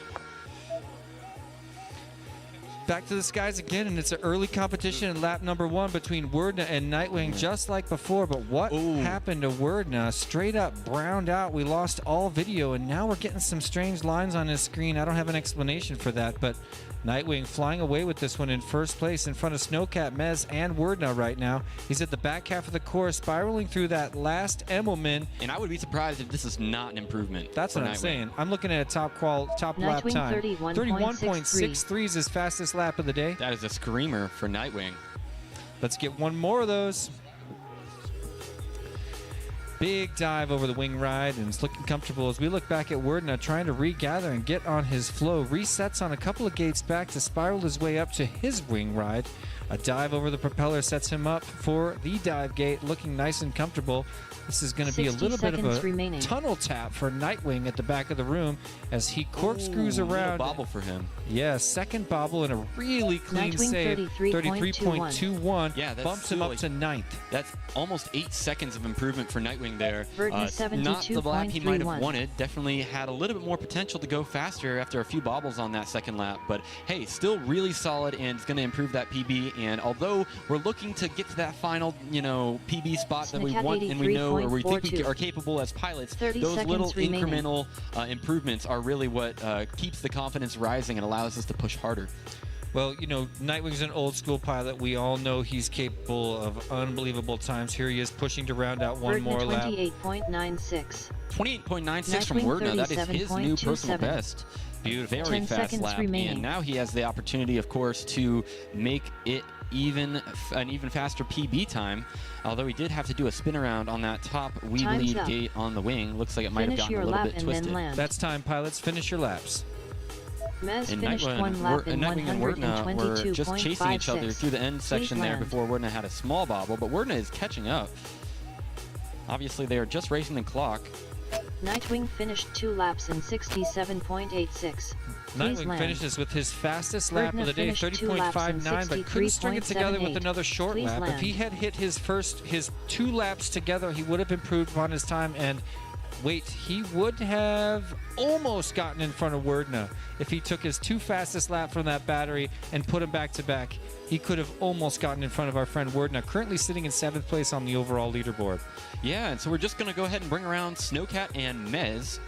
Back to the skies again, and it's an early competition in lap number 1 between Wordna and Nightwing, just like before. But what happened to Wordna? Straight up browned out. We lost all video, and now we're getting some strange lines on his screen. I don't have an explanation for that, but Nightwing flying away with this one in first place in front of Snowcat, Mez, and Wordna right now. He's at the back half of the course, spiraling through that last Emmelman. And I would be surprised if this is not an improvement. That's for what I'm Nightwing. saying. I'm looking at a top lap Nightwing time. 31.63. 31.63 is his fastest lap of the day. That is a screamer for Nightwing. Let's get one more of those. Big dive over the wing ride, and it's looking comfortable as we look back at Wordna trying to regather and get on his flow. Resets on a couple of gates back to spiral his way up to his wing ride. A dive over the propeller sets him up for the dive gate, looking nice and comfortable. This is going to be a 60 little bit of a seconds remaining. tunnel tap for Nightwing at the back of the room as he corkscrews Ooh, little around. bobble for him. Yeah, second bobble and a really clean Nightwing save. 33.21. Yeah, that's bumps him up still to 9th. That's almost 8 seconds of improvement for Nightwing there. Verdon Not the lap he might have 72.31. wanted. Definitely had a little bit more potential to go faster after a few bobbles on that second lap. But hey, still really solid, and it's going to improve that PB. And although we're looking to get to that final, PB spot that we Snowcat want and we know or we think we 83.42. are capable as pilots, 30 those little seconds remaining. incremental improvements are really what keeps the confidence rising and allows us to push harder. Well, Nightwing's an old school pilot. We all know he's capable of unbelievable times. Here he is pushing to round out one Verdon more lap. 28.96. 28.96 from Nightwing Wordna. That is his new personal 37.27. best. Beautiful. Very 10 fast seconds lap. remaining. And now he has the opportunity, of course, to make it an even faster PB time. Although he did have to do a spin around on that top weed Time's lead up. gate on the wing. Looks like it might have Finish gotten your a little lap bit and twisted. then land. That's time, pilots. Finish your laps. Mez And finished Nightwing one lap in Nightwing and Wordna were just chasing each other 122.56. through the end section there land. before Wordna had a small bobble, but Wordna is catching up. Obviously, they are just racing the clock. Nightwing finished 2 laps in 67.86. Nightwing finishes with his fastest lap of the day, 30.59, but couldn't string it together with another short lap. If he had hit his 2 laps together, he would have improved upon his time. And wait, he would have almost gotten in front of Werdna if he took his 2 fastest lap from that battery and put them back to back. He could have almost gotten in front of our friend Werdna, currently sitting in 7th place on the overall leaderboard. Yeah, and so we're just going to go ahead and bring around Snowcat and Mez.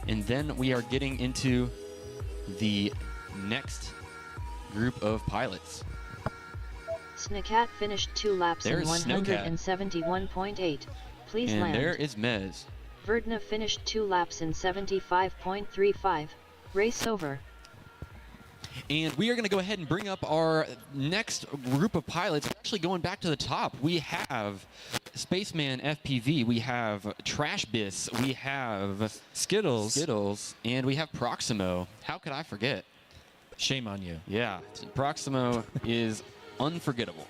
And then we are getting into the next group of pilots. Snowcat finished 2 laps in 171.8. Please land. And there is Mez. Werdna finished 2 laps in 75.35. Race over. And we are going to go ahead and bring up our next group of pilots. We're actually going back to the top. We have Spaceman FPV, we have Trashbiss, we have Skittles, and we have Proximo. How could I forget? Shame on you. Yeah, Proximo is unforgettable.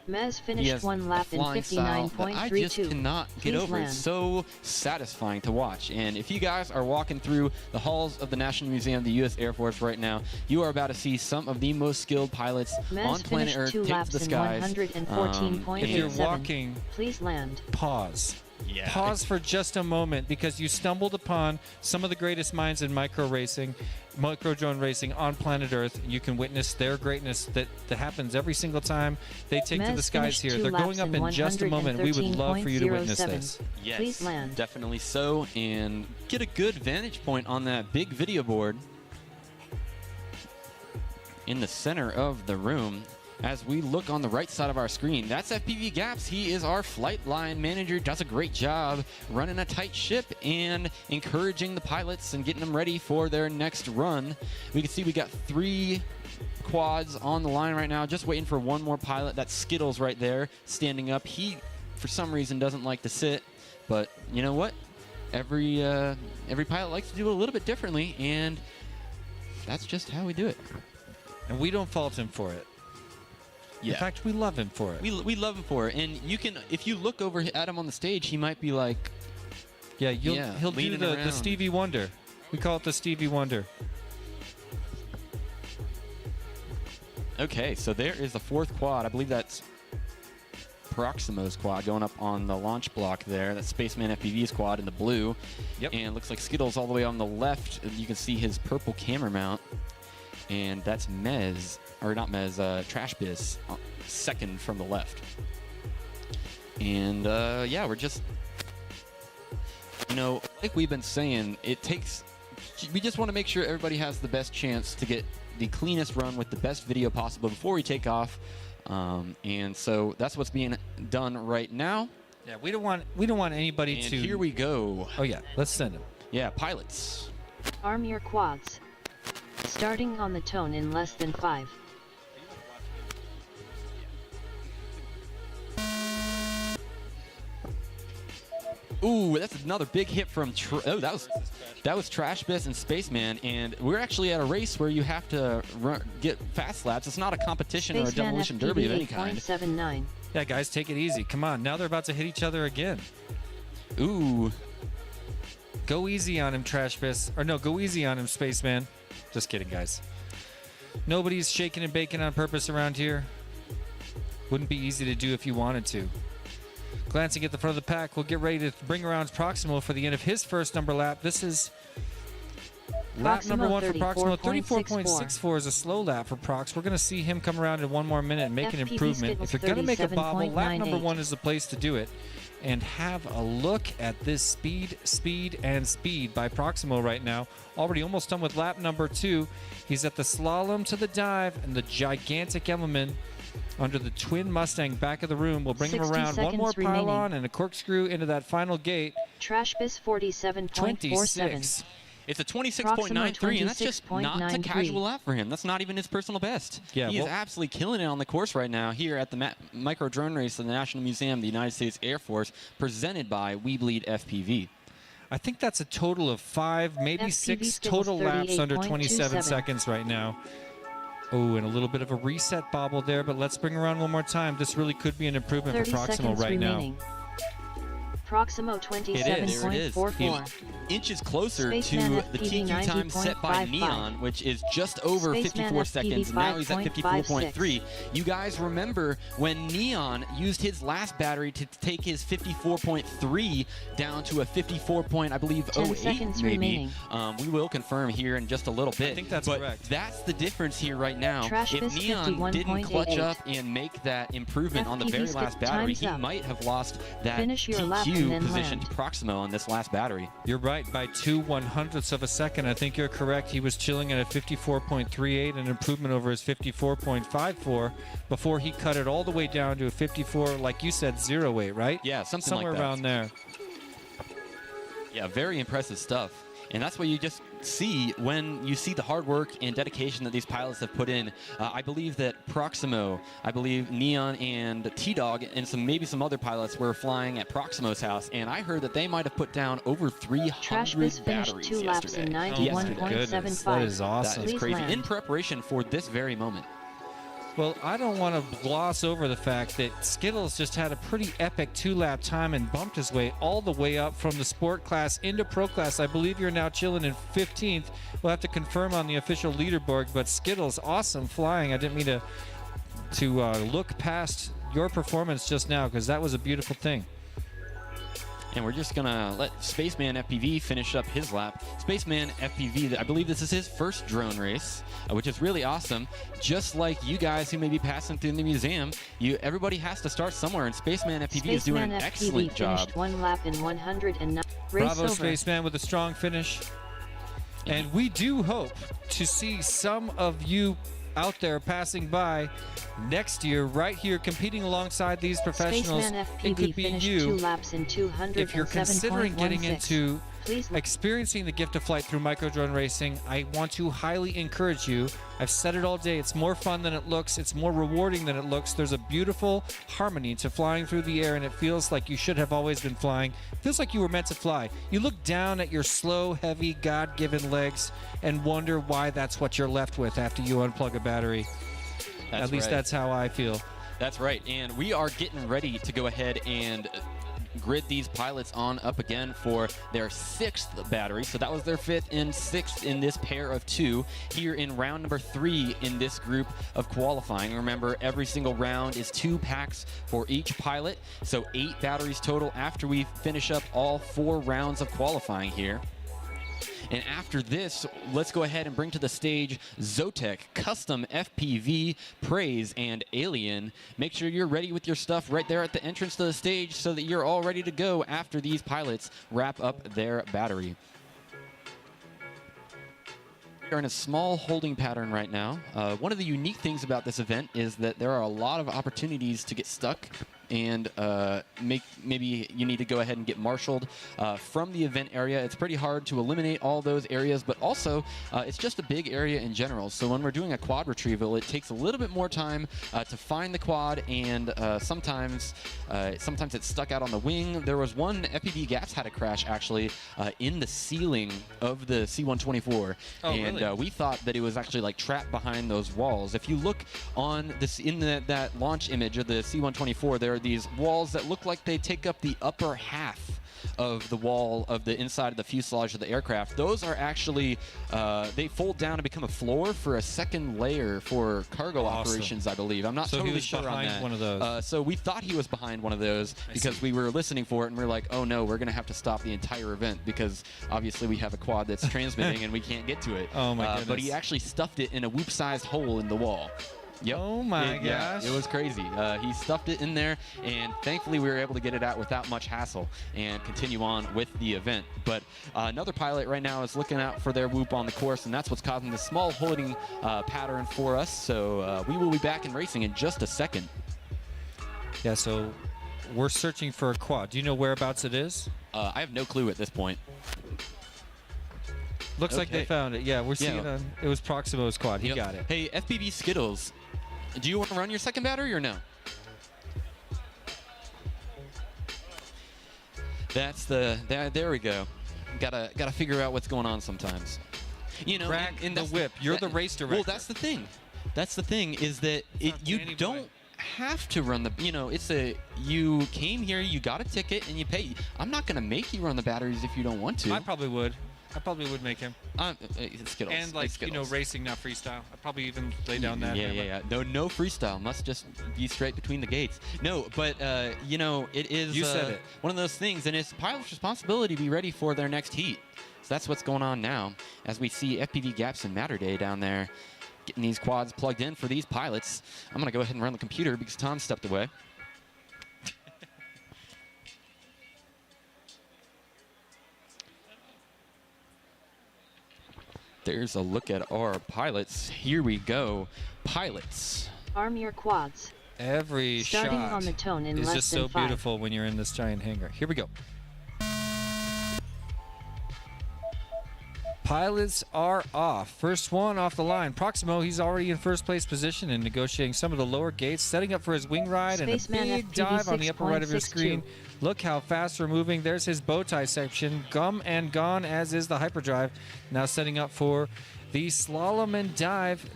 Mez finished 1 lap in 59.32. I just cannot get over it. It's so satisfying to watch. And if you guys are walking through the halls of the National Museum of the U.S. Air Force right now, you are about to see some of the most skilled pilots on planet Earth take to the skies. If you're walking, please land. Pause. Yeah. Pause for just a moment, because you stumbled upon some of the greatest minds in micro drone racing on planet Earth. You can witness their greatness that happens every single time they take to the skies here. They're going up in just a moment. We would love for you to witness this. Yes, please land. Definitely so, and get a good vantage point on that big video board in the center of the room. As we look on the right side of our screen, that's FPV Gaps. He is our flight line manager, does a great job running a tight ship and encouraging the pilots and getting them ready for their next run. We can see we got 3 quads on the line right now, just waiting for one more pilot. That's Skittles right there, standing up. He, for some reason, doesn't like to sit, but you know what? Every pilot likes to do it a little bit differently, and that's just how we do it. And we don't fault him for it. Yeah. In fact, we love him for it. We love him for it. And you can, if you look over at him on the stage, he might be like, yeah, he'll do the Stevie Wonder. We call it the Stevie Wonder. Okay, so there is the 4th quad. I believe that's Proximo's quad going up on the launch block there. That's Spaceman FPV's quad in the blue. Yep. And it looks like Skittles all the way on the left. You can see his purple camera mount. And that's Mez, or not Mez, Trashbiz, second from the left. And yeah, we're just, like we've been saying, we just want to make sure everybody has the best chance to get the cleanest run with the best video possible before we take off. And so that's what's being done right now. Yeah, we don't want anybody and to. Here we go. Oh yeah, let's send them. Yeah, pilots. Arm your quads. Starting on the tone in less than 5. Ooh, that's another big hit from. That was Trashbiz and Spaceman, and we're actually at a race where you have to get fast laps. It's not a competition or a demolition derby of any kind. 79. Yeah, guys, take it easy. Come on, now they're about to hit each other again. Ooh, go easy on him, Trashbiz, or no, go easy on him, Spaceman. Just kidding, guys. Nobody's shaking and baking on purpose around here. Wouldn't be easy to do if you wanted to. Glancing at the front of the pack, we'll get ready to bring around Proximo for the end of his first number lap. This is lap number 1 for Proximo. 34.64 is a slow lap for Prox. We're going to see him come around in 1 more minute and make an improvement. If you're going to make a bobble, lap number 1 is the place to do it. And have a look at this speed by Proximo right now. Already almost done with lap number 2. He's at the slalom to the dive, and the gigantic Element under the twin Mustang back of the room will bring him around. One more pylon and a corkscrew into that final gate. Trashbiz 47.47. It's a 26.93, and that's just not a casual lap for him. That's not even his personal best. Yeah, he is absolutely killing it on the course right now here at the Micro Drone Race of the National Museum of the United States Air Force, presented by We Bleed FPV. I think that's a total of 5, maybe 6 total laps under 27 seconds right now. Oh, and a little bit of a reset bobble there, but let's bring around one more time. This really could be an improvement for Proximo right now. Proximo There it is. 27.44. Inches closer Spaceman to the FPV TQ time set by 90.55. Neon, which is just over Spaceman 54 FPV seconds. Now he's at 5.56. 54.3. You guys remember when Neon used his last battery to take his 54.3 down to a 54 point, I believe, 10 08 seconds maybe. remaining. We will confirm here in just a little bit. I think that's but correct. That's the difference here right now. Trash If Fist Neon didn't clutch 51.88. up and make that improvement on the FPV very skip last battery, time's he up. might have lost that Finish your lap and TQ then position land. to Proximo on this last battery. You're right, by 2/100ths of a second. I think you're correct. He was chilling at a 54.38, an improvement over his 54.54 before he cut it all the way down to a 54, like you said, 08, right? Yeah, something Somewhere like that. around there. Yeah, very impressive stuff. And that's what you just see when you see the hard work and dedication that these pilots have put in. I believe that Proximo, I believe Neon and T-Dog and maybe some other pilots were flying at Proximo's house, and I heard that they might have put down over 300 Trash Biz finished batteries 2 laps in yesterday. Oh my goodness, that is 91.75. awesome. That is Please crazy. land. In preparation for this very moment. Well, I don't want to gloss over the fact that Skittles just had a pretty epic 2-lap time and bumped his way all the way up from the sport class into pro class. I believe you're now chilling in 15th. We'll have to confirm on the official leaderboard, but Skittles, awesome flying. I didn't mean to look past your performance just now because that was a beautiful thing. And we're just going to let Spaceman FPV finish up his lap. Spaceman FPV, I believe this is his first drone race, which is really awesome. Just like you guys who may be passing through the museum, everybody has to start somewhere, and Spaceman FPV is doing an Spaceman excellent FPV job. finished 1 lap in 109. Race Bravo, over. Spaceman, with a strong finish. And we do hope to see some of you out there passing by next year right here competing alongside these professionals. Spaceman It FPV could be finished 2 you laps in 207.16. if you're considering getting into Please experiencing the gift of flight through micro drone racing. I want to highly encourage you. I've said it all day. It's more fun than it looks. It's more rewarding than it looks. There's a beautiful harmony to flying through the air, and it feels like you should have always been flying. It feels like you were meant to fly. You look down at your slow, heavy, God-given legs and wonder why that's what you're left with after you unplug a battery. At least that's how I feel. That's right. And we are getting ready to go ahead and grid these pilots on up again for their 6th battery. So that was their 5th and 6th in this pair of 2 here in round number 3 in this group of qualifying. Remember, every single round is 2 packs for each pilot. So 8 batteries total after we finish up all 4 rounds of qualifying here. And after this, let's go ahead and bring to the stage Zotek, Custom FPV, Praise, and Alien. Make sure you're ready with your stuff right there at the entrance to the stage so that you're all ready to go after these pilots wrap up their battery. We're in a small holding pattern right now. One of the unique things about this event is that there are a lot of opportunities to get stuck and maybe you need to go ahead and get marshaled from the event area. It's pretty hard to eliminate all those areas, but also it's just a big area in general. So when we're doing a quad retrieval, it takes a little bit more time to find the quad, and sometimes it's stuck out on the wing. There was one FPV Gaps had a crash actually in the ceiling of the C-124, and really? we thought that it was actually like trapped behind those walls. If you look on this in that launch image of the C-124, there are these walls that look like they take up the upper half of the wall of the inside of the fuselage of the aircraft. Those are actually they fold down to become a floor for a second layer for cargo operations, I believe. I'm not totally sure on that. One of those. So we thought he was behind one of those because we were listening for it, and we're like, oh no, we're going to have to stop the entire event because obviously we have a quad that's transmitting and we can't get to it. Oh my goodness. But he actually stuffed it in a whoop-sized hole in the wall. Yep. Oh my gosh. Yeah, it was crazy. He stuffed it in there, and thankfully we were able to get it out without much hassle and continue on with the event. But another pilot right now is looking out for their whoop on the course, and that's what's causing the small holding pattern for us. So we will be back in racing in just a second. Yeah, so we're searching for a quad. Do you know whereabouts it is? I have no clue at this point. Looks like they Okay. found it. Yeah, we're seeing it was Proximo's quad. He Yep. got it. Hey, FPV Skittles, do you want to run your second battery or no? That's there we go. Gotta figure out what's going on sometimes. You know, Crack and the that's whip. You're the race director. Well, that's the thing. That's the thing is that you dandy don't have to run the, you came here, you got a ticket, and you pay. I'm not going to make you run the batteries if you don't want to. I probably would. I probably would make him. It's Skittles. And like, It's Skittles. Racing, not freestyle. I'd probably even lay down that. Yeah. No freestyle. Must just be straight between the gates. No, but, it is You said it. one of those things, and it's the pilot's responsibility to be ready for their next heat. So that's what's going on now, as we see FPV Gaps and Matter Day down there getting these quads plugged in for these pilots. I'm going to go ahead and run the computer because Tom stepped away. There's a look at our pilots. Here we go. Pilots. Arm your quads. Every Starting shot on the tone in is less just than so 5. beautiful when you're in this giant hangar. Here we go. Pilots are off. First one off the line. Proximo, he's already in first place position and negotiating some of the lower gates, setting up for his wing ride and a Spaceman big FPV dive on the upper right of your 6.62. screen. Look how fast we're moving. There's his bow tie section. Gum and gone, as is the hyperdrive. Now setting up for the slalom and dive.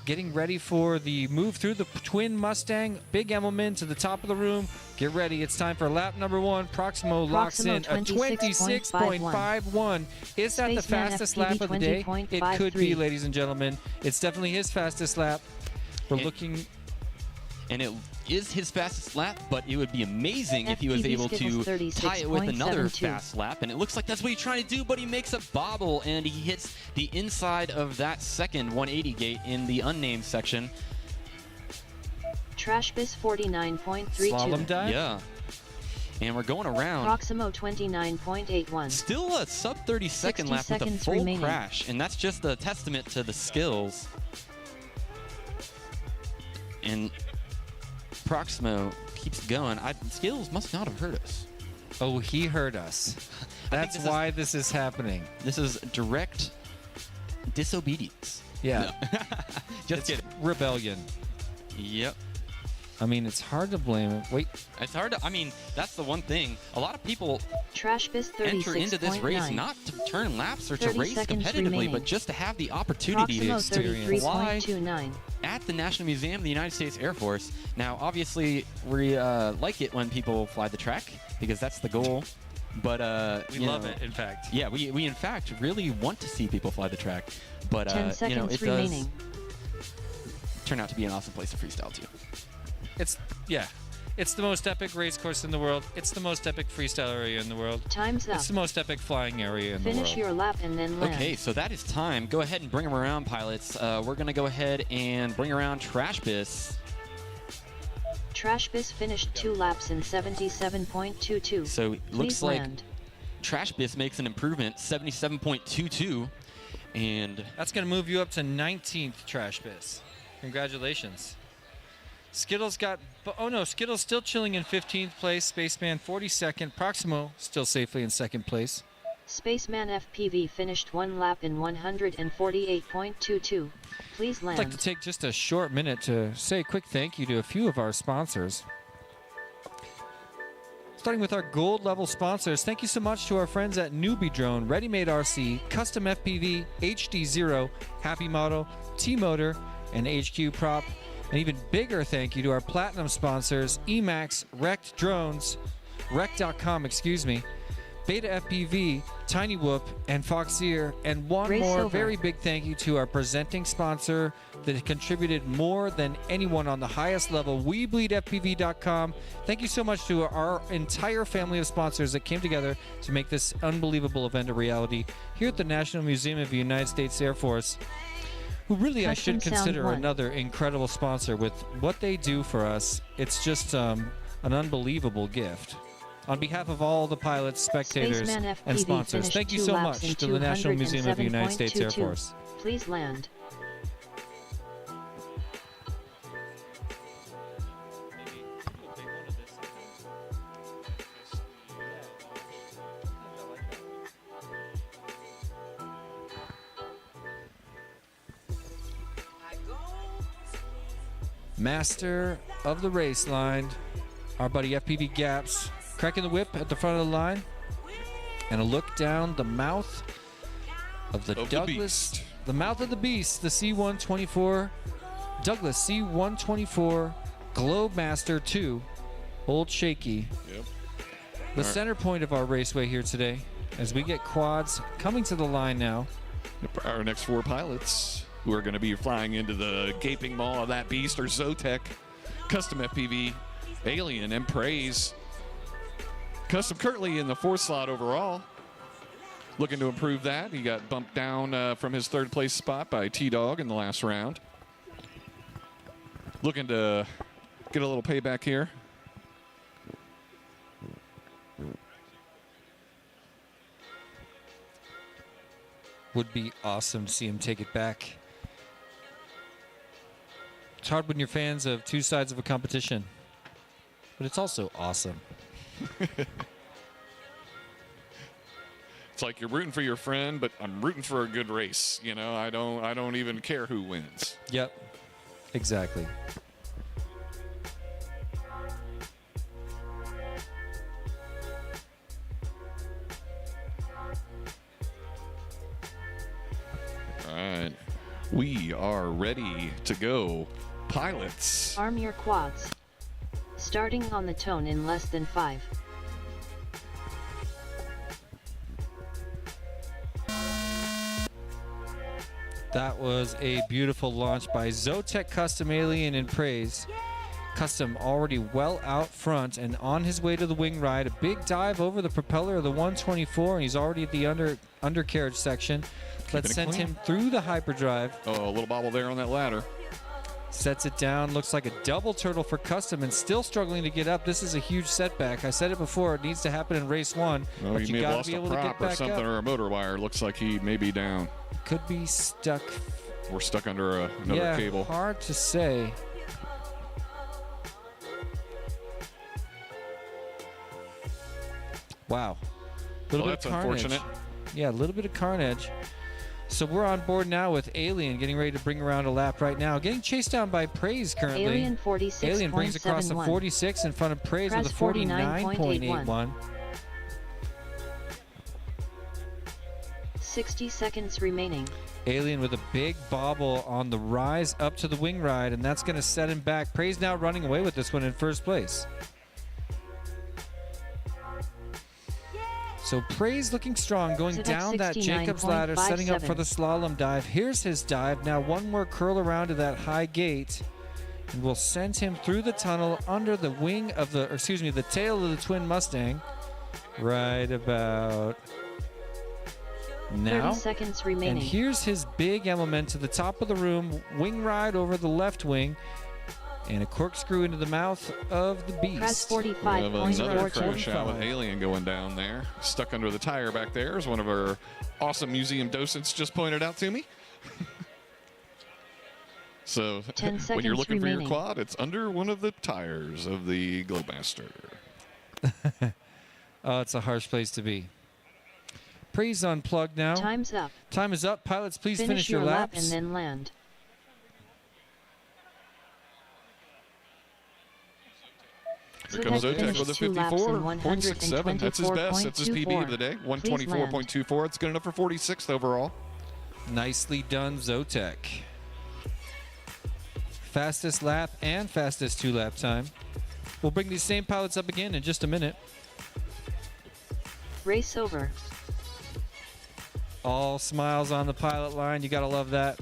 Getting ready for the move through the twin Mustang. Big Emmelman to the top of the room. Get ready. It's time for lap number 1. Proximo locks in a 26.51. Is that the Spaceman fastest FPV lap of the day? It could be, 20.53. ladies and gentlemen. It's definitely his fastest lap. We're And- looking. And it is his fastest lap, but it would be amazing if he was FPV able to Skittles tie it with another 36.72. fast lap. And it looks like that's what he's trying to do, but he makes a bobble, and he hits the inside of that second 180 gate in the unnamed section. Trashbiz 49.32. Slalom dive? Yeah. And we're going around. Proximo 29.81. Still a sub 30-second 60 lap with a seconds full remaining. crash, and that's just a testament to the skills. And Proximo keeps going. Skills must not have hurt us. Oh, he heard us. That's this is- why this is happening. This is direct disobedience. Yeah. Just It's kidding. rebellion. Yep. I mean, it's hard to blame him. Wait. It's hard to, that's the one thing. A lot of people Trashbiz enter into this race 36.9. not to turn laps or to 30 race seconds competitively, remaining. but just to have the opportunity to Proximo experience fly 33.29. at the National Museum of the United States Air Force. Now, obviously, we like it when people fly the track because that's the goal. But We love it, in fact. Yeah, we in fact really want to see people fly the track. But 10 seconds it remaining. does turn out to be an awesome place to freestyle too. It's the most epic race course in the world. It's the most epic freestyle area in the world. Time's up. It's the most epic flying area in the Finish world. your lap and then land. Okay, so that is time. Go ahead and bring them around, pilots. We're gonna go ahead and bring around Trashbiz. Trashbiz finished 2 laps in 77.22. So it looks Please like land. Trashbiz makes an improvement, 77.22, and That's going to move you up to 19th, Trashbiz. Congratulations. Skittles Skittles still chilling in 15th place. Spaceman 42nd. Proximo still safely in 2nd place. Spaceman FPV finished 1 lap in 148.22. Please I'd land. like to take just a short minute to say a quick thank you to a few of our sponsors. Starting with our gold level sponsors, thank you so much to our friends at Newbie Drone, Ready Made RC, Custom FPV, HD0, Happy Model, T-Motor, and HQ Prop. An even bigger thank you to our platinum sponsors, Emax, Rect Drones, Rec.com, Beta FPV, Tiny Whoop, and Foxeer. And one Race more over. very big thank you to our presenting sponsor that contributed more than anyone on the highest level, WeBleedFPV.com. Thank you so much to our entire family of sponsors that came together to make this unbelievable event a reality here at the National Museum of the United States Air Force, who really I should Custom Sound consider 1. another incredible sponsor with what they do for us. It's just an unbelievable gift. On behalf of all the pilots, spectators, Spaceman and FPV sponsors, finished thank you 2 so laps much in to the National Museum of the United States Air 207.22. Force. Please land. Master of the race line, our buddy FPV Gaps, cracking the whip at the front of the line, and a look down the mouth of the Of the Douglas, beast. the mouth of the beast, the C-124, Douglas C-124 Globemaster 2, Old Shaky. Yep. The center point of our raceway here today, as we get quads coming to the line now. Our next 4 pilots who are going to be flying into the gaping maw of that beast are Zotek, Custom FPV, Alien, and Praise. Custom currently in the 4th slot overall. Looking to improve that. He got bumped down from his 3rd place spot by T-Dog in the last round. Looking to get a little payback here. Would be awesome to see him take it back. It's hard when you're fans of 2 sides of a competition, but it's also awesome. It's like you're rooting for your friend, but I'm rooting for a good race. You know, I don't even care who wins. Yep, exactly. All right, we are ready to go. Pilots. Arm your quads. Starting on the tone in less than 5. That was a beautiful launch by Zotek Custom, Alien, and Praise. Custom already well out front and on his way to the wing ride. A big dive over the propeller of the 124, and he's already at the undercarriage section. Let's send him through the hyperdrive. Oh, a little bobble there on that ladder. Sets it down. Looks like a double turtle for Custom, and still struggling to get up. This is a huge setback. I said it before. It needs to happen in race 1. Oh, but he you may have got to lost be a able to get prop or back something, up. or a motor wire. Looks like he may be down. Could be stuck. We're stuck under another yeah, cable. Hard to say. Wow. Well, that's unfortunate. Yeah, a little bit of carnage. So we're on board now with Alien, getting ready to bring around a lap right now. Getting chased down by Praise currently. Alien 46.71. Alien brings across the 46 in front of Praise with a 49.81. 60 seconds remaining. Alien with a big bobble on the rise up to the wing ride, and that's going to set him back. Praise now running away with this one in first place. So Praise looking strong, going down that Jacob's ladder, setting up for the slalom dive. Here's his dive. Now one more curl around to that high gate, and we'll send him through the tunnel under the wing of the, or excuse me, the tail of the twin Mustang. Right about now. 30 seconds remaining. And here's his big element to the top of the room, wing ride over the left wing, and a corkscrew into the mouth of the beast. We have another crash out with 45.42. Alien going down there. Stuck under the tire back there, as one of our awesome museum docents just pointed out to me. So 10 when you're seconds looking remaining. for your quad, it's under one of the tires of the Globemaster. Oh, it's a harsh place to be. Praise unplugged now. Time's up. Time is up. Pilots, please finish your lap laps. and then land. Here comes Zotek Zotek with a finished 2 laps in 54.67. That's his best. That's his PB of the day. 124.24. 124.24. It's good enough for 46th overall. Nicely done, Zotek. Fastest lap and fastest 2-lap time. We'll bring these same pilots up again in just a minute. Race over. All smiles on the pilot line. You gotta love that.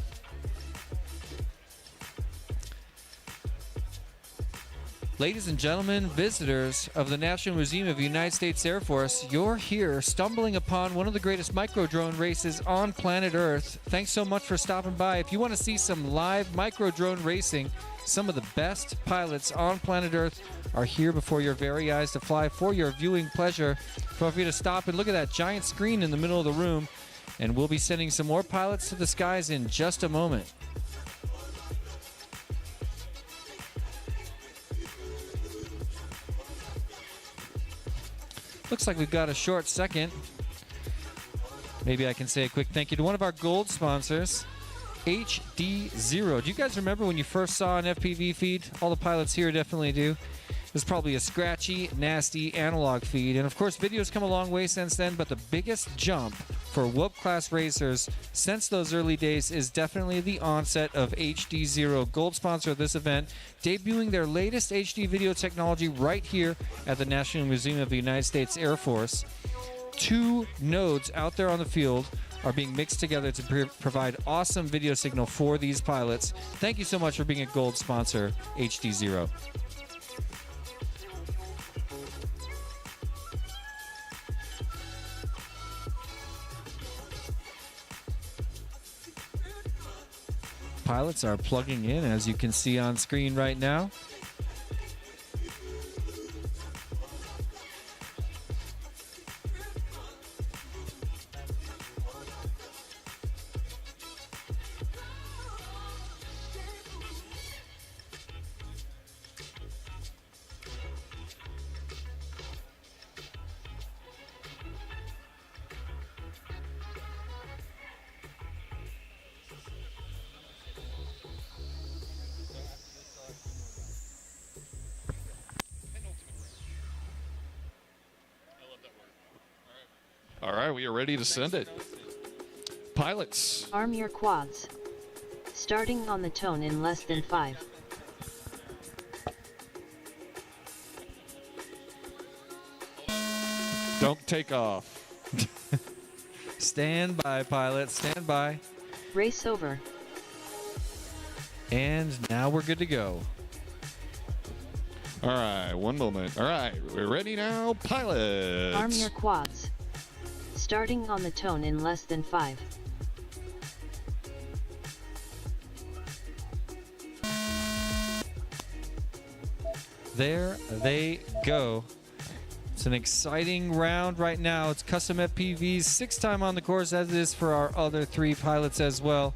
Ladies and gentlemen, visitors of the National Museum of the United States Air Force, you're here stumbling upon one of the greatest micro-drone races on planet Earth. Thanks so much for stopping by. If you want to see some live micro-drone racing, some of the best pilots on planet Earth are here before your very eyes to fly for your viewing pleasure. Feel free to stop and look at that giant screen in the middle of the room, and we'll be sending some more pilots to the skies in just a moment. Looks like we've got a short second. Maybe I can say a quick thank you to one of our gold sponsors, HD0. Do you guys remember when you first saw an FPV feed? All the pilots here definitely do. It was probably a scratchy, nasty analog feed. And of course, video's come a long way since then, but the biggest jump for Whoop class racers since those early days is definitely the onset of HD0, gold sponsor of this event, debuting their latest HD video technology right here at the National Museum of the United States Air Force. 2 nodes out there on the field are being mixed together to provide awesome video signal for these pilots. Thank you so much for being a gold sponsor, HD0. Pilots are plugging in, as you can see on screen right now. All right, we are ready to send it. Pilots. Arm your quads. Starting on the tone in less than 5. Don't take off. Stand by, pilots. Stand by. Race over. And now we're good to go. All right, one moment. All right, we're ready now. Pilots. Arm your quads. Starting on the tone in less than 5. There they go. It's an exciting round right now. It's custom FPV's 6th time on the course, as it is for our other 3 pilots as well.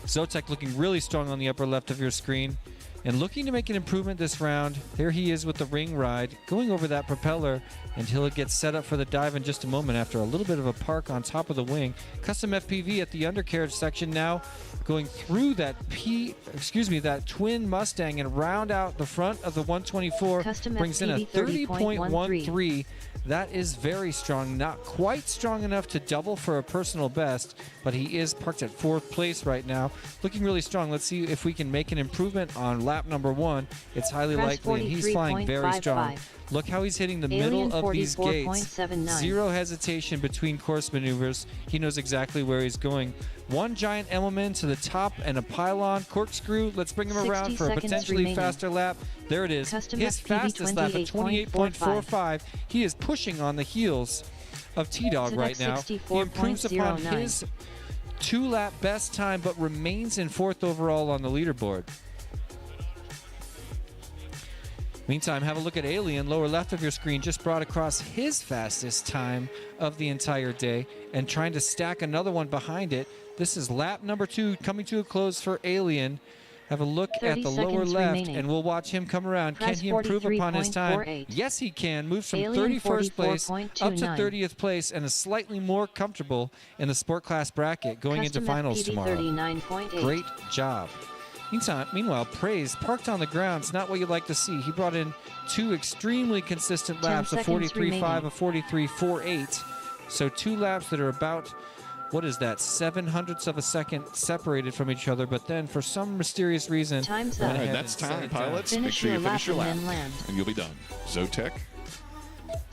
Zotek looking really strong on the upper left of your screen and looking to make an improvement this round. There he is with the ring ride, going over that propeller until it gets set up for the dive in just a moment after a little bit of a park on top of the wing. Custom FPV at the undercarriage section now, going through that that twin Mustang and round out the front of the 124. Custom brings in a FPV 30.13. That is very strong. Not quite strong enough to double for a personal best, but he is parked at 4th place right now. Looking really strong. Let's see if we can make an improvement on lap number 1. It's highly Crash likely, and he's flying very strong. 43.55. Look how he's hitting the Alien middle of these gates. 44.79. Zero hesitation between course maneuvers. He knows exactly where he's going. One giant element to the top and a pylon corkscrew. Let's bring him 60 around for a seconds potentially remaining. faster lap. There it is. Custom His FPV fastest lap at 28.45. He is pushing on the heels of T-Dog Zotek right now. He improves upon 64.09. his 2-lap best time, but remains in 4th overall on the leaderboard. Meantime, have a look at Alien, lower left of your screen, just brought across his fastest time of the entire day and trying to stack another one behind it. This is lap number 2 coming to a close for Alien. Have a look at the lower seconds left remaining. and we'll watch him come around. Press Can he improve upon his time? 43.48. Yes, he can. Moves from Alien 31st place up to 44.29. 30th place and is slightly more comfortable in the sport class bracket going into Custom finals FPV tomorrow. 39.8. Great job. Meanwhile, Praise parked on the ground. It's not what you'd like to see. He brought in 2 extremely consistent 10 laps, a seconds 43.5, remaining. a 43.48. So 2 laps that are about, what is that, 7/100ths of a second separated from each other. But then for some mysterious reason, Time's went up. All right, ahead that's and set time, it down. pilots. Make Finish sure you your finish your lap lap, and then land. and you'll be done. Zotek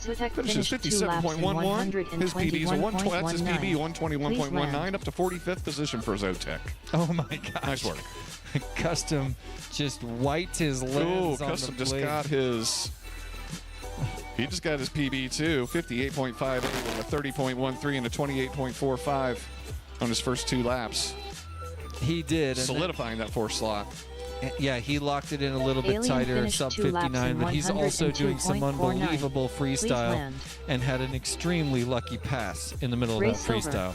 Zotek finishes finished 2 laps in 57.11. His PB is a 120. That's his PB, 121.19. 121.19, up to 45th position for Zotek. Oh my gosh. Nice work. Custom just wiped his Ooh, lens on Custom the just blade. got his. He just got his PB too, 58.58 with a 30.13 and a 28.45 on his first 2 laps, He did. And solidifying that 4th slot. yeah, he locked it in a little bit Alien tighter, finished sub 2 laps 59, in but he's also doing some 102.49. unbelievable Please freestyle land. and had an extremely lucky pass in the middle Race of that over. freestyle.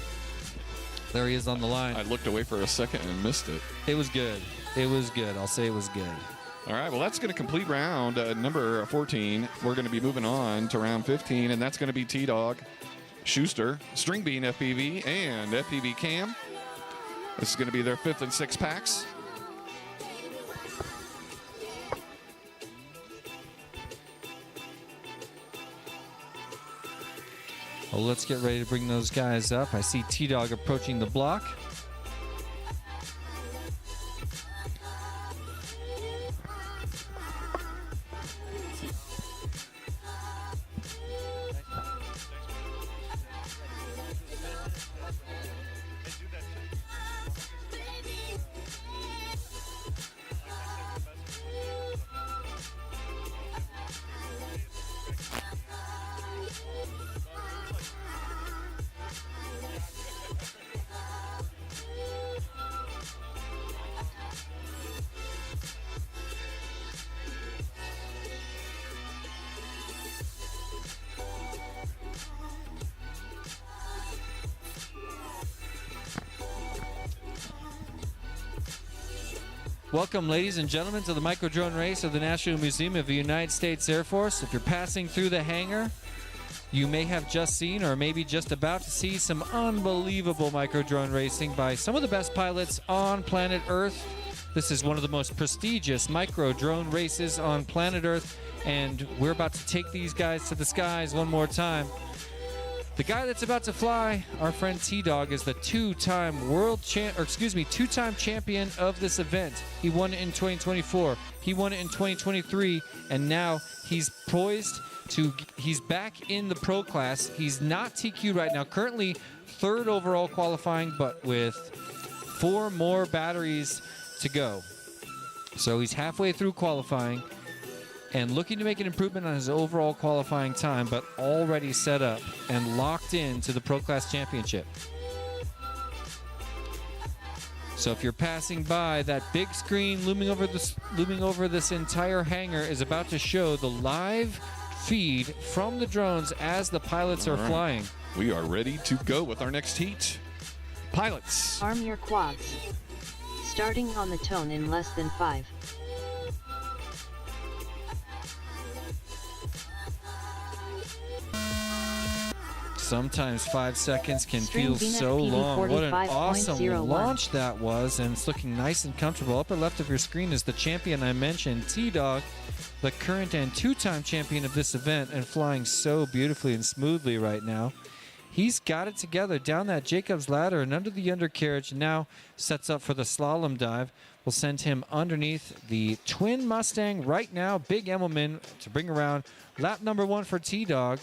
There he is on the line. I looked away for a second and missed it. It was good. It was good. I'll say it was good. All right, well, that's going to complete round number 14. We're going to be moving on to round 15, and that's going to be T-Dog, Schuster, String Bean FPV, and FPV Cam. This is going to be their 5th and 6th packs. Well, let's get ready to bring those guys up. I see T-Dog approaching the block. Welcome, ladies and gentlemen, to the micro drone race of the National Museum of the United States Air Force. If you're passing through the hangar, you may have just seen or maybe just about to see some unbelievable micro drone racing by some of the best pilots on planet Earth. This is one of the most prestigious micro drone races on planet Earth, and we're about to take these guys to the skies one more time. The guy that's about to fly, our friend T-Dog, is the two-time two-time champion of this event. He won it in 2024. He won it in 2023, and now he's poised to. He's back in the pro class. He's not TQ right now. Currently, third overall qualifying, but with 4 more batteries to go. So he's halfway through qualifying and looking to make an improvement on his overall qualifying time, but already set up and locked into the Pro Class Championship. So if you're passing by, that big screen looming over this entire hangar is about to show the live feed from the drones as the pilots are flying. We are ready to go with our next heat. Pilots. Arm your quads. Starting on the tone in less than 5. Sometimes 5 seconds can feel so long. What an awesome launch that was, and it's looking nice and comfortable. Upper left of your screen is the champion I mentioned, T-Dog, the current and two-time champion of this event, and flying so beautifully and smoothly right now. He's got it together down that Jacob's ladder and under the undercarriage, now sets up for the slalom dive. We'll send him underneath the twin Mustang right now, Big Emmelman, to bring around lap number 1 for T-Dog.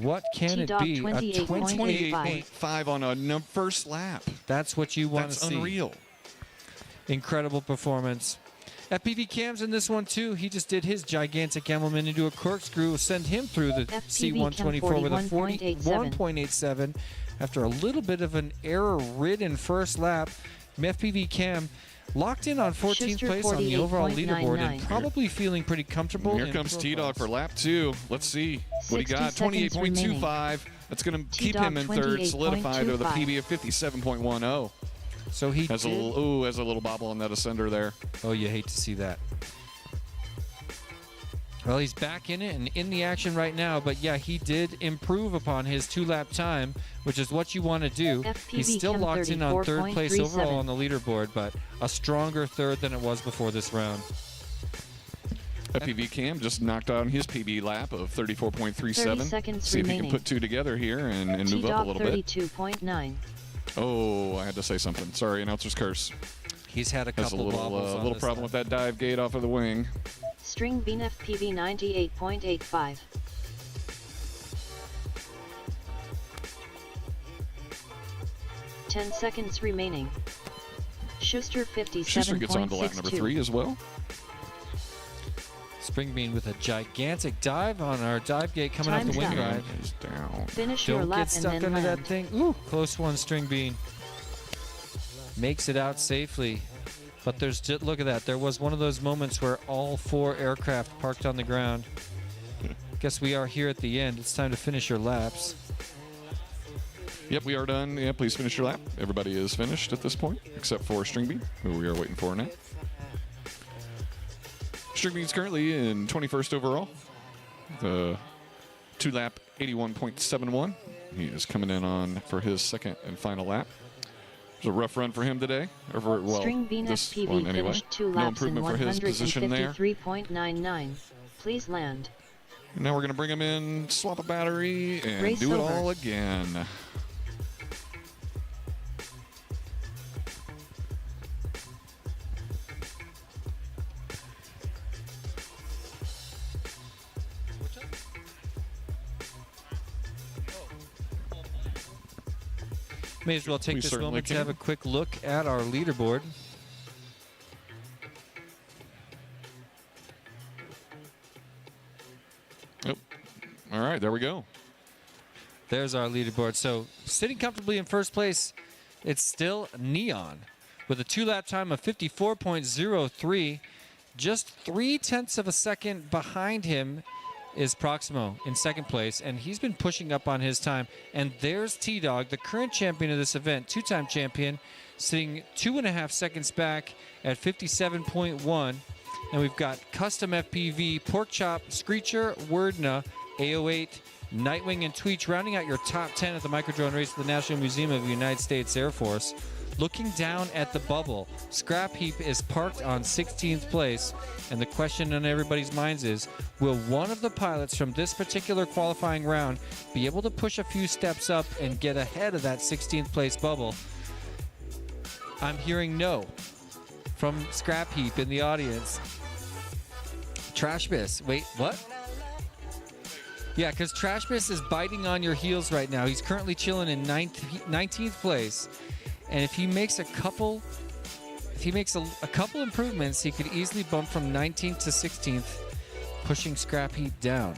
What can it be? A 28.5 on a first lap. That's what you want to see. That's unreal. Incredible performance. FPV Cam's in this one too. He just did his gigantic Emmelman into a corkscrew. Will send him through the C-124 with a 41.87 after a little bit of an error-ridden first lap. FPV Cam locked in on 14th place on the overall leaderboard and probably feeling pretty comfortable. Here comes T-Dog for lap 2. Let's see what he got. 28.25. That's going to keep him in third, solidified with a PB of 57.10. So he has a little bobble on that ascender there. Oh, you hate to see that. Well, he's back in it and in the action right now, but yeah, he did improve upon his 2-lap time, which is what you want to do. He's still locked in on third place overall on the leaderboard, but a stronger third than it was before this round. FPV Cam just knocked on his PB lap of 34.37. See if he can put 2 together here and move up a little bit. 32.9. Oh, I had to say something. Sorry, announcer's curse. He's had a couple wobbles on little problem with that dive gate off of the wing. String Bean FPV 98.85. Ten seconds remaining. Schuster 57.62. Schuster gets on to lap number 3 as well. Spring Bean with a gigantic dive on our dive gate coming off the wing ride. Down. Finish your Don't lap get stuck and under then that thing. Ooh, close one, String Bean. Makes it out safely. But there's just, look at that. There was one of those moments where all 4 aircraft parked on the ground. Guess we are here at the end. It's time to finish your laps. Yep, we are done. Yeah, please finish your lap. Everybody is finished at this point, except for String Bean, who we are waiting for now. String Bean's currently in 21st overall. The 2-lap 81.71. He is coming in on for his second and final lap. It was a rough run for him today. String Bean this FPV one anyway. finished 2 No laps in improvement for his position there. 153.99. Please land. And now we're going to bring them in, swap a battery, and Race do it over. all again. May as well take We this certainly moment to can. have a quick look at our leaderboard. Yep. All right, there we go. There's our leaderboard. So sitting comfortably in first place, it's still Neon with a 2-lap time of 54.03. Just 0.3 of a second behind him is Proximo in second place, and he's been pushing up on his time. And there's T-Dog, the current champion of this event, 2-time champion, sitting 2.5 seconds back at 57.1. And we've got Custom FPV, Porkchop, Screecher, Wordna, AO8, Nightwing, and Tweech rounding out your top 10 at the Microdrone race at the National Museum of the United States Air Force. Looking down at the bubble, Scrap Heap is parked on 16th place, and the question on everybody's minds is, will one of the pilots from this particular qualifying round be able to push a few steps up and get ahead of that 16th place bubble? I'm hearing no from Scrap Heap in the audience. Trashbiss, wait, what? Yeah, because Trashbiss is biting on your heels right now. He's currently chilling in 19th place. And if he makes a couple improvements, he could easily bump from 19th to 16th, pushing Scrap Heap down.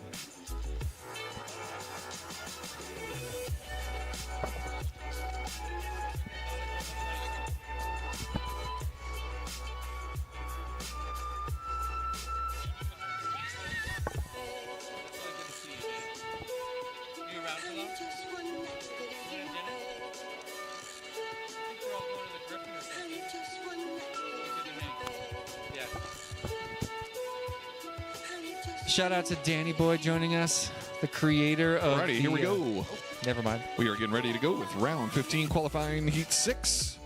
Shout out to Danny Boy joining us, the creator of. Alrighty, here we go. Never mind. We are getting ready to go with round 15 qualifying heat 6.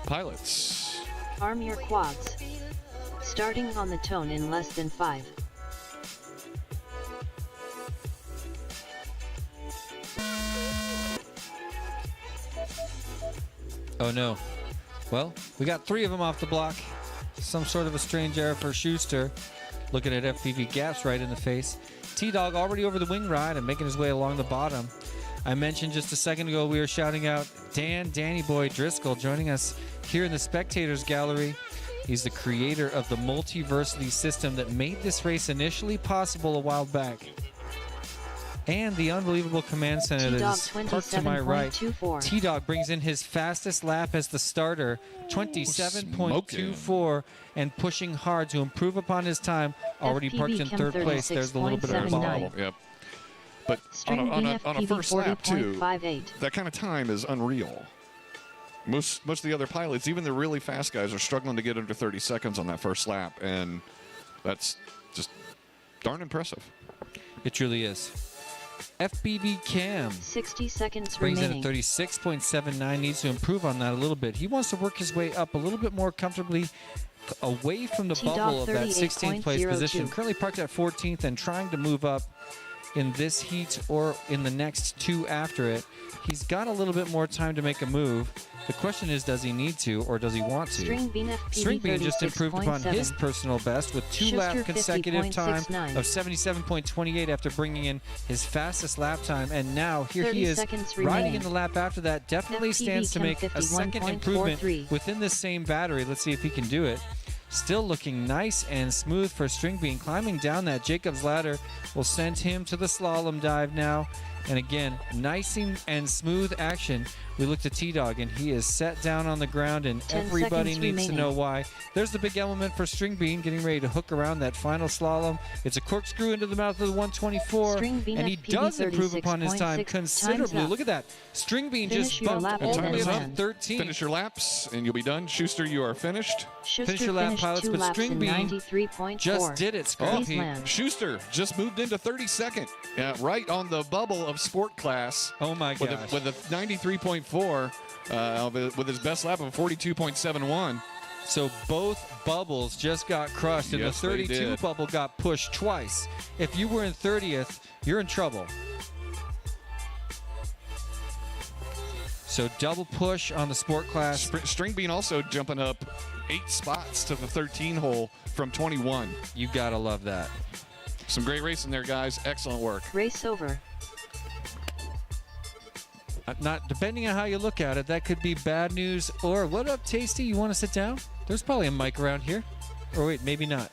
Pilots. Arm your quads. Starting on the tone in less than 5. Oh no. Well, we got 3 of them off the block. Some sort of a strange error for Schuster. Looking at FPV gaps right in the face. T-Dog already over the wing ride and making his way along the bottom. I mentioned just a second ago we were shouting out Danny Boy Driscoll joining us here in the spectators gallery. He's the creator of the multiversity system that made this race initially possible a while back. And the unbelievable command center that is parked to my right. T-Dog brings in his fastest lap as the starter, 27.24, and pushing hard to improve upon his time. Already parked in third place. There's a little bit of a bobble. Yep. But on a first lap, too, that kind of time is unreal. Most of the other pilots, even the really fast guys, are struggling to get under 30 seconds on that first lap, and that's just darn impressive. It truly is. FPV Cam 60 seconds brings remaining. in at 36.79, needs to improve on that a little bit. He wants to work his way up a little bit more comfortably away from the bubble of that 16th place position. Currently parked at 14th and trying to move up in this heat or in the next 2 after it. He's got a little bit more time to make a move. The question is, does he need to or does he want to? String Bean just improved upon his personal best with 2-lap consecutive time of 77.28 after bringing in his fastest lap time. And now here he is riding in the lap after that. Definitely stands to make a second improvement within the same battery. Let's see if he can do it. Still looking nice and smooth for String Bean. Climbing down that Jacob's ladder will send him to the slalom dive now. And again, nice and smooth action. We looked at T-Dog, and he is set down on the ground, and everybody needs to know why. There's the big element for String Bean, getting ready to hook around that final slalom. It's a corkscrew into the mouth of the 124, and he does improve upon his time considerably. Look at that. String Bean just bumped all the way up to 13. Finish your laps, and you'll be done. Schuster, you are finished. Finish your lap, pilots, but String Bean just did it. Schuster just moved into 32nd, right on the bubble of sport class. Oh my gosh. With a 93.4, with his best lap of 42.71. So both bubbles just got crushed, and Yes, the they 32 did. bubble got pushed twice. If you were in 30th, you're in trouble. So double push on the sport class. String Bean also jumping up 8 spots to the 13 hole from 21. You gotta love that. Some great racing there, guys. Excellent work. Race over. Not depending on how you look at it, that could be bad news. Or what up, Tasty? You want to sit down? There's probably a mic around here. Or wait, maybe not.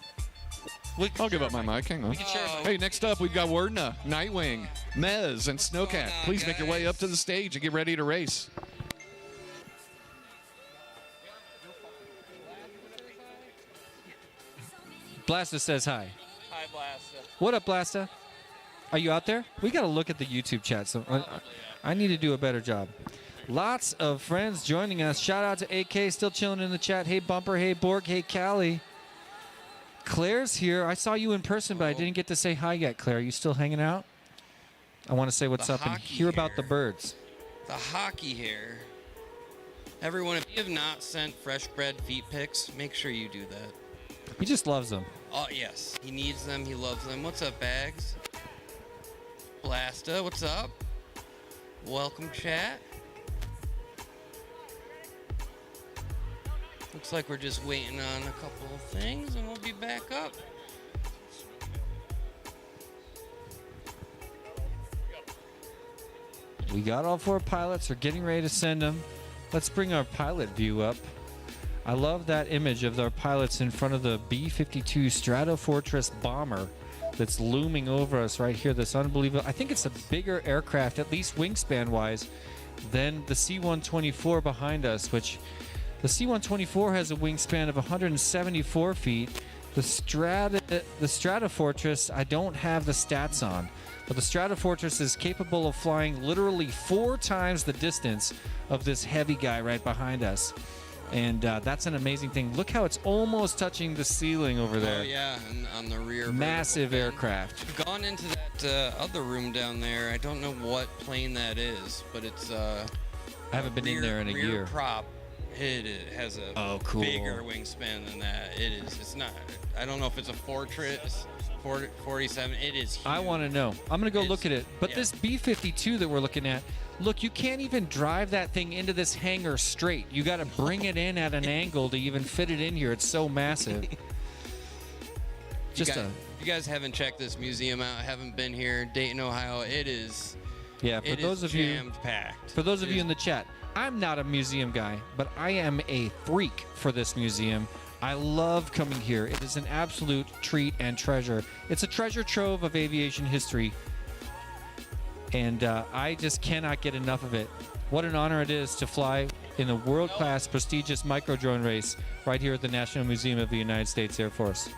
I'll give up my mic. Hang on. Hey, next up, we've got Wordna, Nightwing, Mez, and Snowcat. Please make your way up to the stage and get ready to race. Blasta says hi. Hi, Blasta. What up, Blasta? Are you out there? We got to look at the YouTube chat. So I need to do a better job. Lots of friends joining us. Shout out to AK, still chilling in the chat. Hey, Bumper. Hey, Borg. Hey, Callie. Claire's here. I saw you in person, but I didn't get to say hi yet, Claire. Are you still hanging out? I want to say what's The up and hockey hear about the hair. birds. The hockey hair. Everyone, if you have not sent fresh bred feet pics, make sure you do that. He just loves them. Oh, yes. He needs them. He loves them. What's up, Bags? Blasta, what's up? Welcome, chat. Looks like we're just waiting on a couple of things, and we'll be back up. We got all 4 pilots. We're getting ready to send them. Let's bring our pilot view up. I love that image of our pilots in front of the B-52 Stratofortress bomber that's looming over us right here. This unbelievable. I think it's a bigger aircraft, at least wingspan-wise, than the C-124 behind us, which the C-124 has a wingspan of 174 feet. The Stratofortress, I don't have the stats on, but the Stratofortress is capable of flying literally 4 times the distance of this heavy guy right behind us. And that's an amazing thing. Look how it's almost touching the ceiling over there. Oh, yeah, and on the rear. Massive vertical aircraft. fin. Gone into that other room down there. I don't know what plane that is, but it's I haven't been in there in a rear year. prop. It has a Cool. bigger wingspan than that. It is. It's not. I don't know if it's a Fortress 47. It is huge. I want to know. I'm going to go look at it. But yeah. this B-52 that we're looking at, look, you can't even drive that thing into this hangar straight. You got to bring it in at an angle to even fit it in here. It's so massive. If you guys haven't checked this museum out, haven't been here, Dayton, Ohio, it is. Yeah, for it those is of you jam-packed. For those of It you is- in the chat, I'm not a museum guy, but I am a freak for this museum. I love coming here. It is an absolute treat and treasure. It's a treasure trove of aviation history, and I just cannot get enough of it. What an honor it is to fly in a world-class, prestigious micro-drone race right here at the National Museum of the United States Air Force.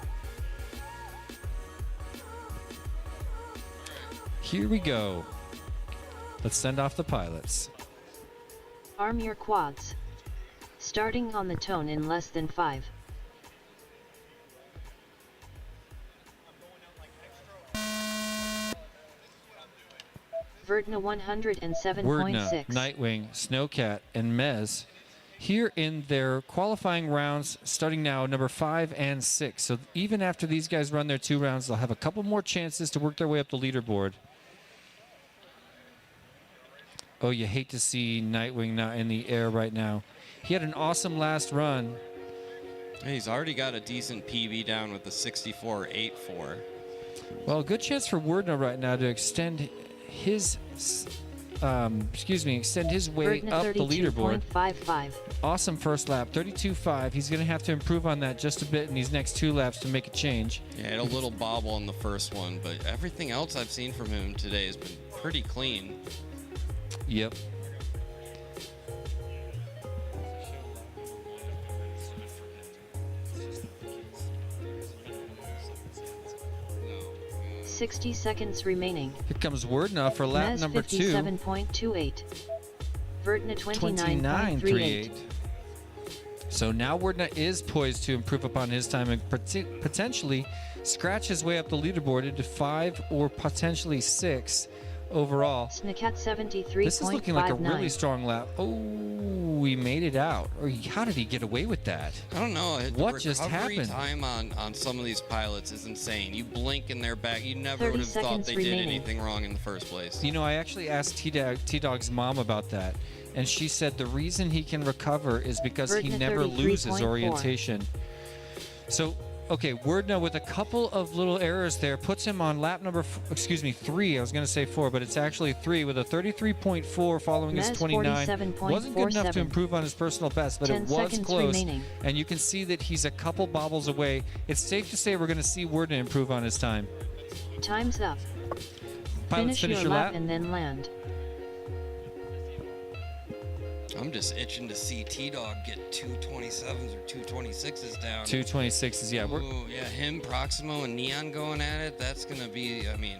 Here we go. Let's send off the pilots. Arm your quads. Starting on the tone in less than 5. Verdna 107.6. Wordna, Nightwing, Snowcat, and Mez here in their qualifying rounds, starting now number 5 and 6. So even after these guys run their 2 rounds, they'll have a couple more chances to work their way up the leaderboard. Oh, you hate to see Nightwing not in the air right now. He had an awesome last run. He's already got a decent PB down with the 64.84. Well, good chance for Wordna right now to extend his, extend his way Verdna up the leaderboard. 32.55. Awesome first lap, 32.5. He's going to have to improve on that just a bit in these next 2 laps to make a change. Yeah, had a little bobble in the first one, but everything else I've seen from him today has been pretty clean. Yep. No. 60 seconds remaining. Here comes Wordna for lap Mez number 2. 57.28. Verdna 29.38. 29.38. So now Wordna is poised to improve upon his time and potentially scratch his way up the leaderboard into 5 or potentially 6 overall. Snicket 73.59. This is looking like a really strong lap. Oh, he made it out. Or how did he get away with that? I don't know. What The just recovery happened? time on some of these pilots is insane. You blink and they're back. You never 30 would have thought seconds they remaining. did anything wrong in the first place. You know, I actually asked T-Dog's mom about that, and she said the reason he can recover is because he Verdna never loses 33.4. orientation. So, okay, Wordna with a couple of little errors there puts him on lap number, 3. I was going to say 4, but it's actually 3 with a 33.4 following his Mez 29. Wasn't good enough to 47.47. improve on his personal best, but 10 it was seconds close. remaining. And you can see that he's a couple bobbles away. It's safe to say we're going to see Wordna improve on his time. Time's up. Pilots, finish your lap. and then land. I'm just itching to see T-Dog get 227s or 226s down. 226s, yeah. Ooh, yeah, him, Proximo, and Neon going at it. That's gonna be. I mean,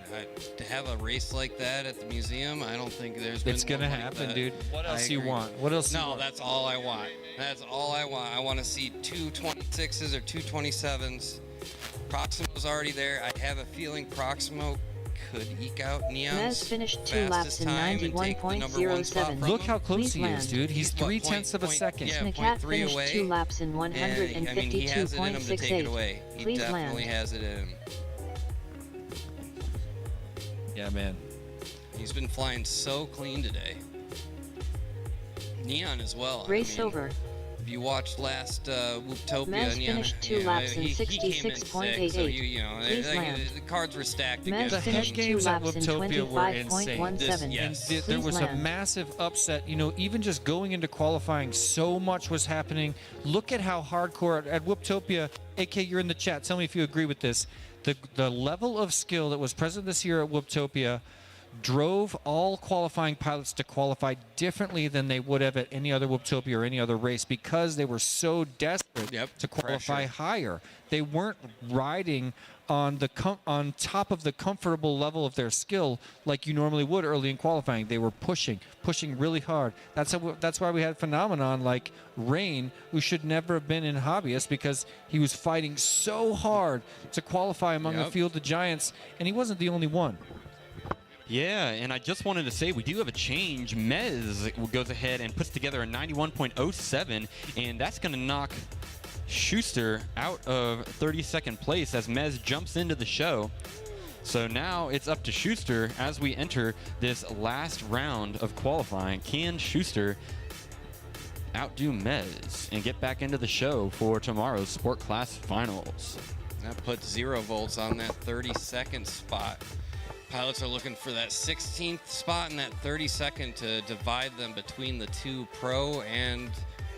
to have a race like that at the museum, I don't think there's. It's been gonna one like happen, that. dude. What I else do you agree. want? What else? do you No, want? that's all I want. That's all I want. I want to see 226s or 227s. Proximo's already there. I have a feeling Proximo could eke out Neon's Mez finished 2 laps fastest in time and take the number 1 spot 91.07. from Look him. how close Please he land. is, dude. He's What, 3/10 of a second. Yeah, Snakat 0.3 finished away. 2 laps in And, I mean, he has it in him to take it 152.68. away. He Please definitely land. has it in him. Yeah, man. He's been flying so clean today. Neon as well. Race I mean, over. If you watched last Wooptopia, Mez Neon, finished 2 laps in he came in sick, 66.88. so you know, Please land. the cards were stacked Mez against The him. finished head 2 games at laps in Wooptopia were insane. 25.17. Yes. There Please was a land. massive upset. You know, even just going into qualifying, so much was happening. Look at how hardcore at Wooptopia. AK, you're in the chat. Tell me if you agree with this. The level of skill that was present this year at Wooptopia drove all qualifying pilots to qualify differently than they would have at any other Wooptopia or any other race because they were so desperate to qualify higher. They weren't riding on on top of the comfortable level of their skill like you normally would early in qualifying. They were pushing really hard. That's why we had phenomenon like Rain, who should never have been in hobbyist because he was fighting so hard to qualify among the field of giants, and he wasn't the only one. Yeah, and I just wanted to say we do have a change. Mez goes ahead and puts together a 91.07, and that's going to knock Schuster out of 32nd place as Mez jumps into the show. So now it's up to Schuster as we enter this last round of qualifying. Can Schuster outdo Mez and get back into the show for tomorrow's Sport Class Finals? That puts 0 volts on that 32nd spot. Pilots are looking for that 16th spot and that 32nd to divide them between the 2 pro and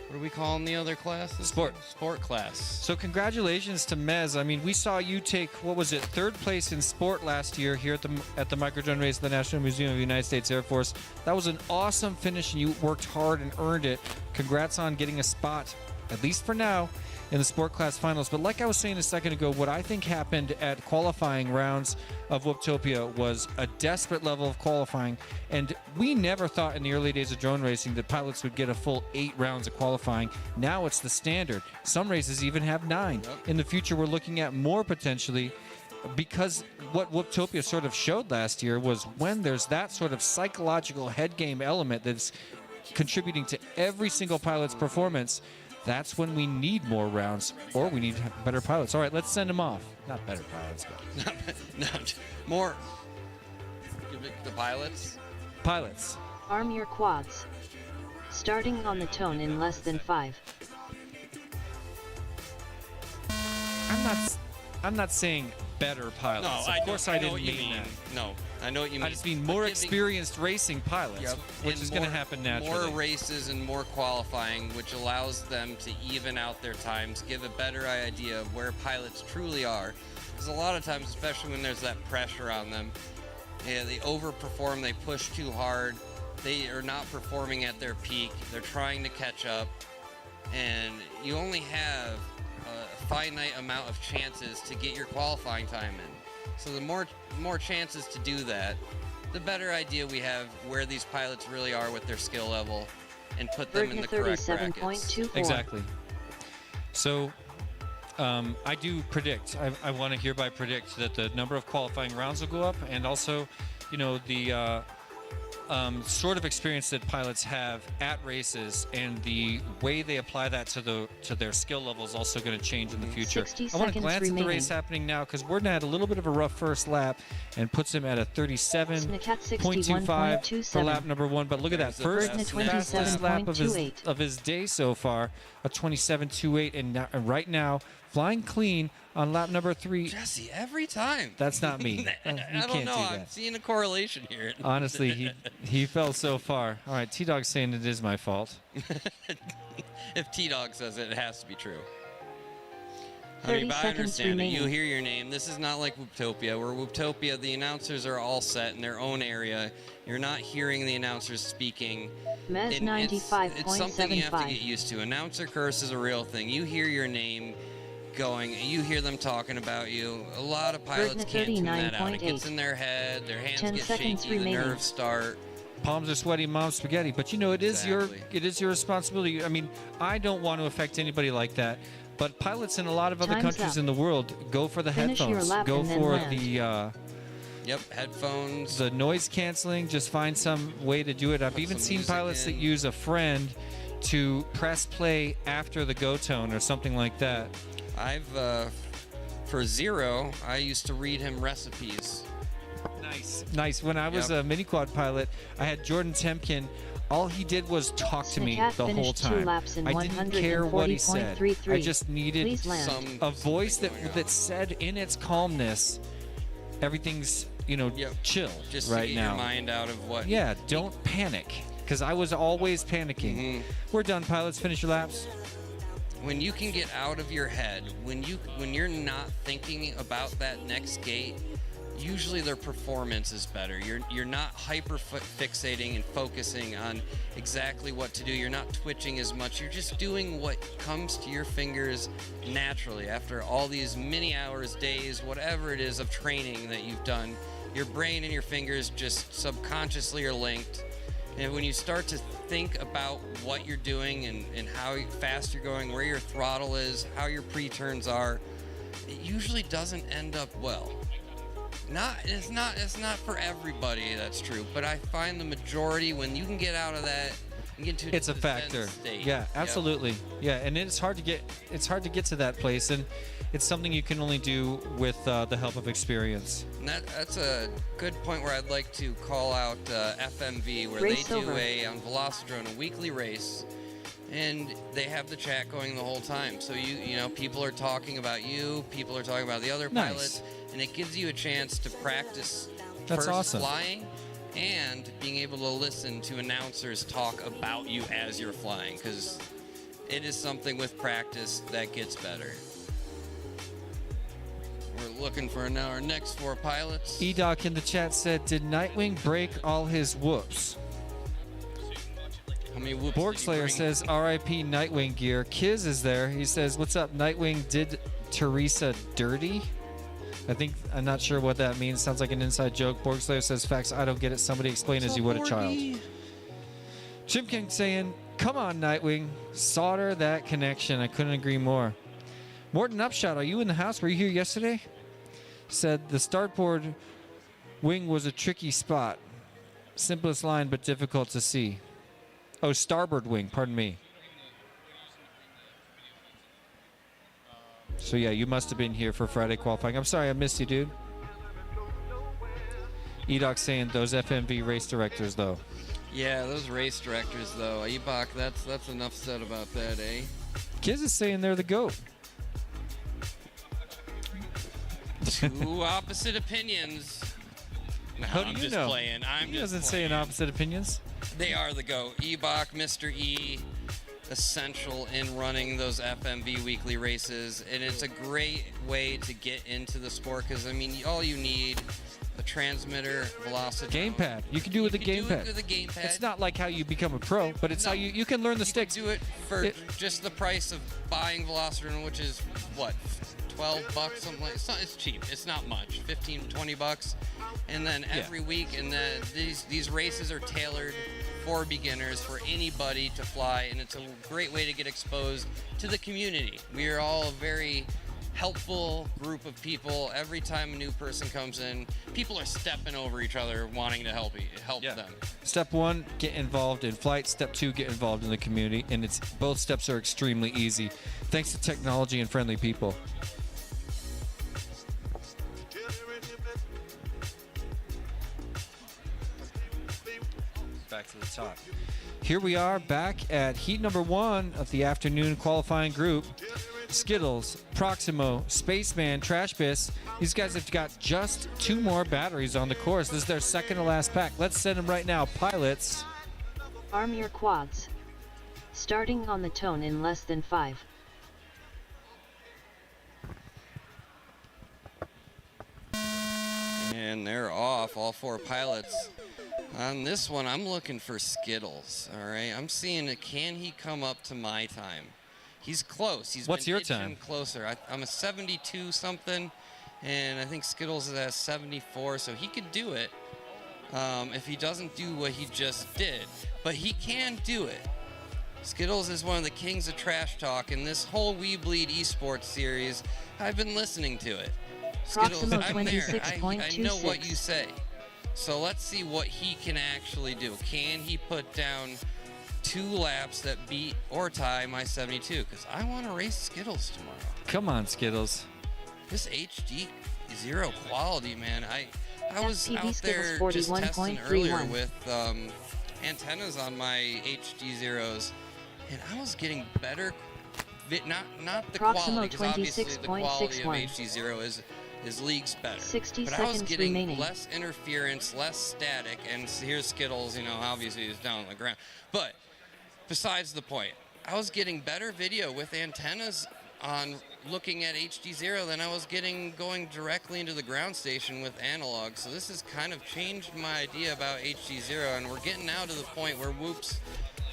what are we calling the other class? Sport class. So congratulations to Mez. I mean, we saw you take, what was it, 3rd place in sport last year here at the Microdrone race at the National Museum of the United States Air Force. That was an awesome finish, and you worked hard and earned it. Congrats on getting a spot, at least for now, in the Sport Class Finals. But like I was saying a second ago, what I think happened at qualifying rounds of Wooptopia was a desperate level of qualifying, and we never thought in the early days of drone racing that pilots would get a full 8 rounds of qualifying. Now it's the standard. Some races even have 9. In the future, we're looking at more potentially, because what Wooptopia sort of showed last year was when there's that sort of psychological head game element that's contributing to every single pilot's performance, that's when we need more rounds, or we need better pilots. All right, let's send them off. Not better pilots, but No, more. Give it the pilots. Pilots. Arm your quads. Starting on the tone in less than 5. I'm not saying better pilots. No, of course I know didn't what you mean that. No, I know what you mean. I just mean more experienced racing pilots, Yep, which and is going to more- happen naturally. More races and more qualifying, which allows them to even out their times, give a better idea of where pilots truly are. Because a lot of times, especially when there's that pressure on them, they overperform, they push too hard, they are not performing at their peak, they're trying to catch up, and you only have a finite amount of chances to get your qualifying time in. So the more chances to do that, the better idea we have where these pilots really are with their skill level and put them in Verdna the correct brackets. 37.24. Exactly. So I do predict, I want to hereby predict that the number of qualifying rounds will go up, and also, you know, the sort of experience that pilots have at races, and the way they apply that to their skill level is also going to change in the future. 60 I want to seconds glance at the race remaining. happening now because Worden had a little bit of a rough first lap and puts him at a 37.25 for lap number 1. But look at that, first Burton at fastest lap of 27.28. his day so far, a 27.28, and right now flying clean on lap number 3. Jesse, every time. That's not me. I You don't can't know. do I'm that. seeing a correlation here. Honestly, he fell so far. All right, T-Dog's saying it is my fault. If T-Dog says it, it has to be true. 30 but I seconds understand it. You remaining. hear your name. This is not like Whooptopia, where Whooptopia, the announcers are all set in their own area. You're not hearing the announcers speaking. Mez And it's something you have to 95.75. get used to. Announcer curse is a real thing. You hear your name going, you hear them talking about you. A lot of pilots Burton at can't tune that out. It 39.8. gets in their head, their hands 10 get seconds shaky, remaining. the nerves start. Palms are sweaty, mom's spaghetti. But you know, it is Exactly. your responsibility. I mean, I don't want to affect anybody like that. But pilots in a lot of other Time's countries up. in the world go for the Finish your headphones. lap Go and then for land. Yep, headphones. the noise canceling. Just find some way to do it. I've Put even some seen music pilots that in. use a friend to press play after the go tone or something like that. I've, for Zero, I used to read him recipes. Nice. When I was Yep. a mini quad pilot, I had Jordan Temkin. All he did was talk to me Snakat the whole finished 2 time. laps in I didn't care what he said. 140.33. I just needed Please land. a voice something going on. that said in its calmness, everything's Yep. chill Just right to get now. your mind out of what. Yeah, don't panic, because I was always panicking. Mhm. We're done, pilots. Finish your laps. When you can get out of your head, when you're not thinking about that next gate, usually their performance is better. You're not hyper fixating and focusing on exactly what to do. You're not twitching as much. You're just doing what comes to your fingers naturally after all these many hours, days, whatever it is of training that you've done. Your brain and your fingers just subconsciously are linked. And when you start to think about what you're doing and how fast you're going, where your throttle is, how your pre-turns are, it usually doesn't end up well. It's not for everybody, that's true, but I find the majority, when you can get out of that and get to It's a the factor. Zen state. Yeah, Yep. absolutely. Yeah, and it's hard to get to that place, and it's something you can only do with the help of experience. And that's a good point where I'd like to call out FMV, where Race they do over. on Velocidrone, a weekly race, and they have the chat going the whole time. So you know, people are talking about you, people are talking about the other Nice. pilots, and it gives you a chance to practice That's first awesome. flying and being able to listen to announcers talk about you as you're flying, because it is something with practice that gets better. We're looking for now our next 4 pilots. Edoc in the chat said, "Did Nightwing break all his whoops?" How many whoops Borg did he Slayer bring? says, "R.I.P. Nightwing gear." Kiz is there. He says, "What's up, Nightwing? Did Teresa dirty?" I'm not sure what that means. Sounds like an inside joke. Borg Slayer says, "Facts, I don't get it. Somebody explain as you would a child." Jim King saying, "Come on, Nightwing. Solder that connection." I couldn't agree more. Morton Upshot, are you in the house? Were you here yesterday? Said, "The startboard wing was a tricky spot. Simplest line, but difficult to see." Oh, starboard wing, pardon me. So yeah, you must have been here for Friday qualifying. I'm sorry I missed you, dude. Edoc saying those FMV race directors, though. Yeah, those race directors, though. Ebach, that's enough said about that, eh? Kiz is saying they're the GOAT. Two opposite opinions. No, How do I'm you just know? playing. He doesn't say in opposite opinions. They are the GOAT. Ebach, Mr. E, essential in running those FMV weekly races, and it's a great way to get into the sport because, I mean, all you need, a transmitter, velocity. Gamepad. You can do it with a You can do gamepad. it with a gamepad. It's not like how you become a pro, but it's how you can learn the sticks. Do it for It- just the price of buying Velociraptor, which is what, $12, something like. It's cheap. It's not much, 15, 20 bucks. And then every week, and then these races are tailored for beginners, for anybody to fly, and it's a great way to get exposed to the community. We are all very helpful group of people. Every time a new person comes in, people are stepping over each other, wanting to help them. Step 1, get involved in flight. Step 2, get involved in the community. And both steps are extremely easy, thanks to technology and friendly people. Back to the top. Here we are back at heat number 1 of the afternoon qualifying group. Skittles, Proximo, Spaceman, Trashbiss. These guys have got just 2 more batteries on the course. This is their second to last pack. Let's send them right now. Pilots. Arm your quads. Starting on the tone in less than 5. And they're off, all 4 pilots. On this one, I'm looking for Skittles, all right? I'm seeing, can he come up to my time? He's close. What's your time? Closer. I'm a 72 something, and I think Skittles is at 74, so he could do it if he doesn't do what he just did. But he can do it. Skittles is one of the kings of trash talk, and this whole We Bleed esports series, I've been listening to it. Skittles, I'm there. I know what you say. So let's see what he can actually do. Can he put down 2 laps that beat or tie my 72? Because I want to race Skittles tomorrow. Come on, Skittles. This HD 0 quality, man. I was FPV out there Skittles just testing earlier 41.31. with antennas on my HD zeros, and I was getting better. Not the Proximo quality, because obviously the quality of 26.61. HD 0 is leagues better. 60 but I was seconds getting remaining. less interference, less static, and here's Skittles, you know, obviously he's down on the ground. But besides the point, I was getting better video with antennas on looking at HD 0 than I was getting going directly into the ground station with analog. So this has kind of changed my idea about HD 0, and we're getting now to the point where whoops,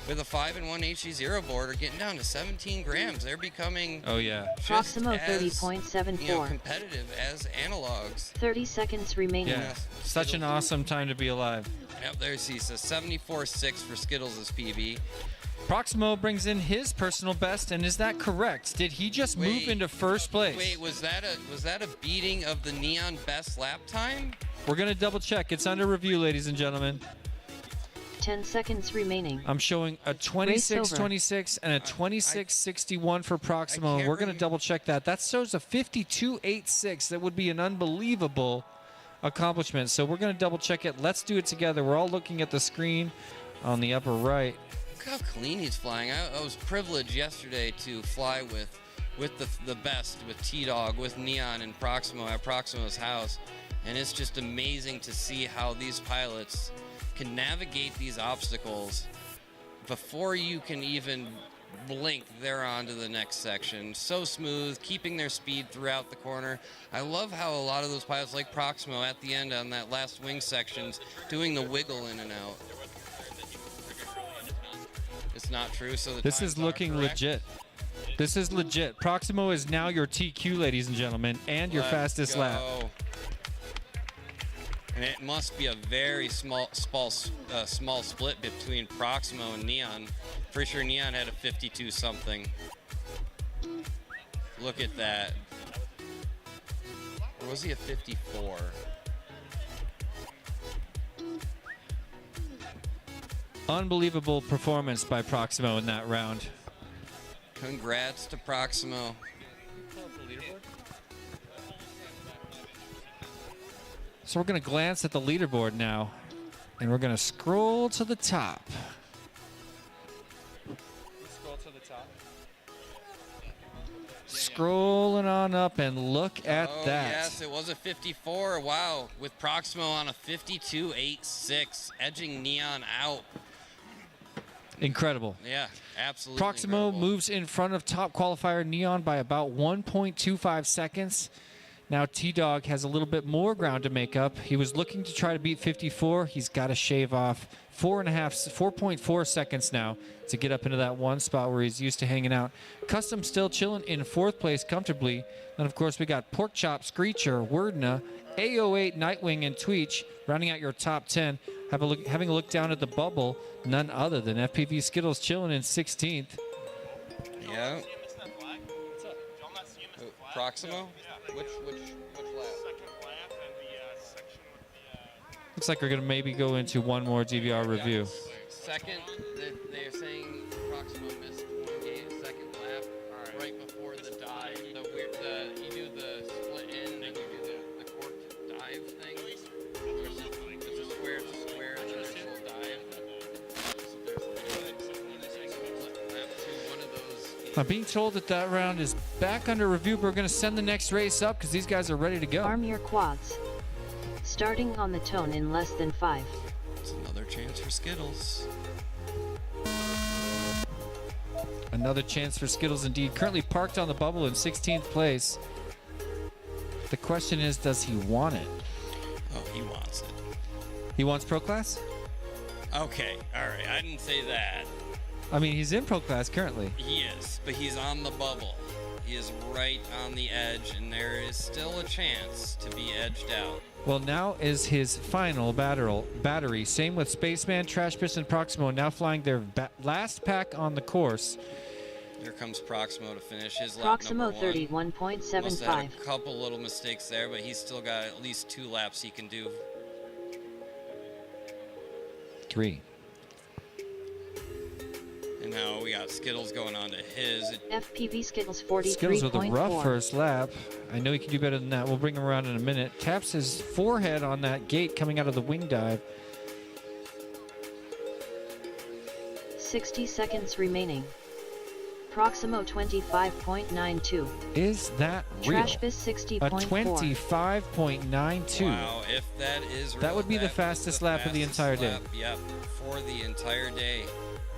with a 5-in-1 HD 0 board, are getting down to 17 grams. They're becoming just Proximo as 30.74. competitive as analogs. 30 seconds remaining. Yeah, such an awesome time to be alive. Yep, there's he says 74.6 for Skittles' PB. Proximo brings in his personal best, and is that correct? Did he just move into first place? Wait, was that a beating of the Neon best lap time? We're gonna double check. It's under review, ladies and gentlemen. 10 seconds remaining. I'm showing a 26.26 and a 26.61 for Proximo. We're going to double check that. That shows a 52.86. That would be an unbelievable accomplishment. So we're going to double check it. Let's do it together. We're all looking at the screen on the upper right. Look how clean he's flying. I was privileged yesterday to fly with the best, with T-Dog, with Neon and Proximo at Proximo's house. And it's just amazing to see how these pilots can navigate these obstacles before you can even blink. They're on to the next section. So smooth, keeping their speed throughout the corner. I love how a lot of those pilots, like Proximo at the end on that last wing sections, doing the wiggle in and out. It's not true, so the This is looking legit. This is legit. Proximo is now your TQ, ladies and gentlemen, and your fastest lap. And it must be a very small split between Proximo and Neon. Pretty sure Neon had a 52 something. Look at that. Or was he a 54? Unbelievable performance by Proximo in that round. Congrats to Proximo. So we're going to glance at the leaderboard now, and we're going to scroll to the top. Scroll to the top. Scrolling on up, and look at Oh, that. yes, it was a 54. Wow, with Proximo on a 52.86, edging Neon out. Incredible. Yeah, absolutely. Proximo incredible. moves in front of top qualifier Neon by about 1.25 seconds. Now T-Dog has a little bit more ground to make up. He was looking to try to beat 54. He's got to shave off 4.4 seconds now to get up into that one spot where he's used to hanging out. Custom still chilling in fourth place comfortably. And of course we got Porkchop, Screecher, Wordna, AO8, Nightwing, and Tweech rounding out your top 10. Having a look down at the bubble, none other than FPV Skittles chilling in 16th. Yeah. Proximo? Which lap? Looks like we're going to maybe go into one more DVR review. Second, they're saying Proximo missed one gate, second lap, right before the dive. You do the split in and you do the corked dive thing. It's a square, and then there's a little dive. So there's lap 2, one of those. I'm being told that that round is back under review, but we're going to send the next race up because these guys are ready to go. Arm your quads. Starting on the tone in less than 5. It's another chance for Skittles. Another chance for Skittles indeed. Currently parked on the bubble in 16th place. The question is, does he want it? Oh, he wants it. He wants Pro Class? Okay, alright, I didn't say that. I mean, he's in Pro Class currently. He is, but he's on the bubble. He is right on the edge, and there is still a chance to be edged out. Well, now is his final battery. Same with Spaceman, Trash Piston, Proximo, now flying their last pack on the course. Here comes Proximo to finish his lap Proximo number 1. 31.75. Must have had a couple little mistakes there, but he's still got at least 2 laps he can do. 3. And now we got Skittles going on to his. FPV Skittles 43.4. Skittles with a rough first lap. I know he can do better than that. We'll bring him around in a minute. Taps his forehead on that gate coming out of the wing dive. 60 seconds remaining. Proximo 25.92. Is that real? Trashbiz 60.4. A 25.92. Wow, if that is real, that would be the fastest lap of the entire day. Yep, for the entire day.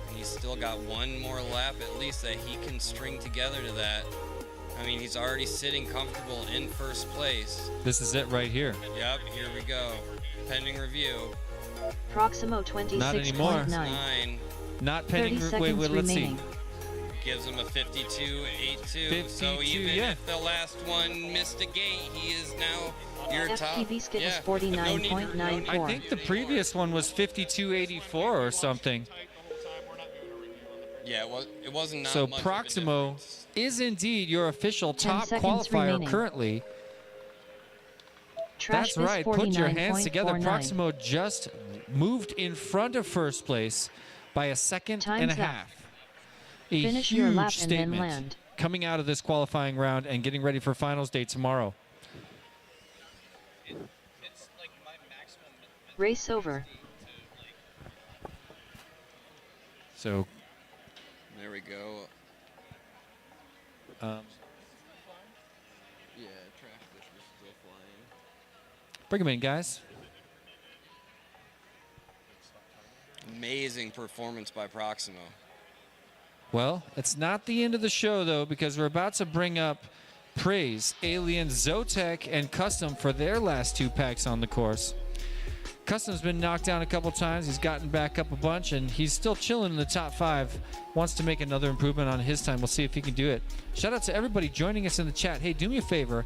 And he's still got one more lap at least that he can string together to that. I mean, he's already sitting comfortable in first place. This is it right here. Yep, here we go. Pending review. Proximo 26.9. Not anymore. 9. Not pending. 30 Wait, seconds let's remaining. see. Gives him a 52.82. 52, So even yeah. if the last one missed a gate, he is now your top. FPV Skittles Yeah, 49.94. I think the previous one was 52.84 or something. Yeah, it wasn't not So much of a Proximo difference. is indeed your official 10 top seconds qualifier remaining. currently. That's Trashbiz right. Put your hands together. 49.49. Proximo just moved in front of first place by a second and a Time's up. half. A Finish huge your lap and statement then land. coming out of this qualifying round and getting ready for finals day tomorrow. Race over. So There we go. um, Yeah, track this is still flying. bring them in, guys. Amazing performance by Proximo. Well, it's not the end of the show, though, because we're about to bring up Praise, Alien, Zotek, and Custom for their last 2 packs on the course. Custom's been knocked down a couple times. He's gotten back up a bunch, and he's still chilling in the top 5. Wants to make another improvement on his time. We'll see if he can do it. Shout out to everybody joining us in the chat. Hey, do me a favor.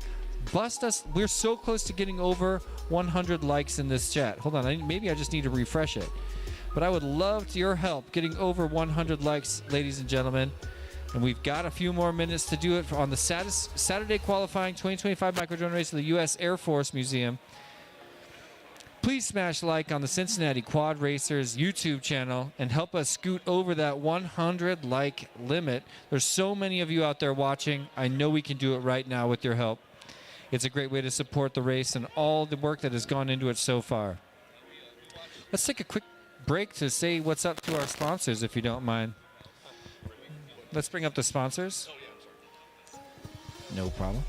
Bust us. We're so close to getting over 100 likes in this chat. Hold on. Maybe I just need to refresh it. But I would love your help getting over 100 likes, ladies and gentlemen. And we've got a few more minutes to do it on the Saturday qualifying 2025 microdrone race of the U.S. Air Force Museum. Please smash like on the Cincinnati Quad Racers YouTube channel and help us scoot over that 100 like limit. There's so many of you out there watching. I know we can do it right now with your help. It's a great way to support the race and all the work that has gone into it so far. Let's take a quick break to say what's up to our sponsors, if you don't mind. Let's bring up the sponsors. No problem.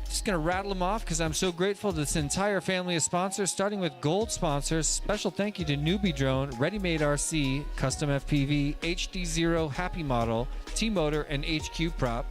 Just going to rattle them off because I'm so grateful to this entire family of sponsors, starting with gold sponsors. Special thank you to Newbie Drone, Ready Made RC, Custom FPV, HD0, Happy Model, T-Motor, and HQ Prop.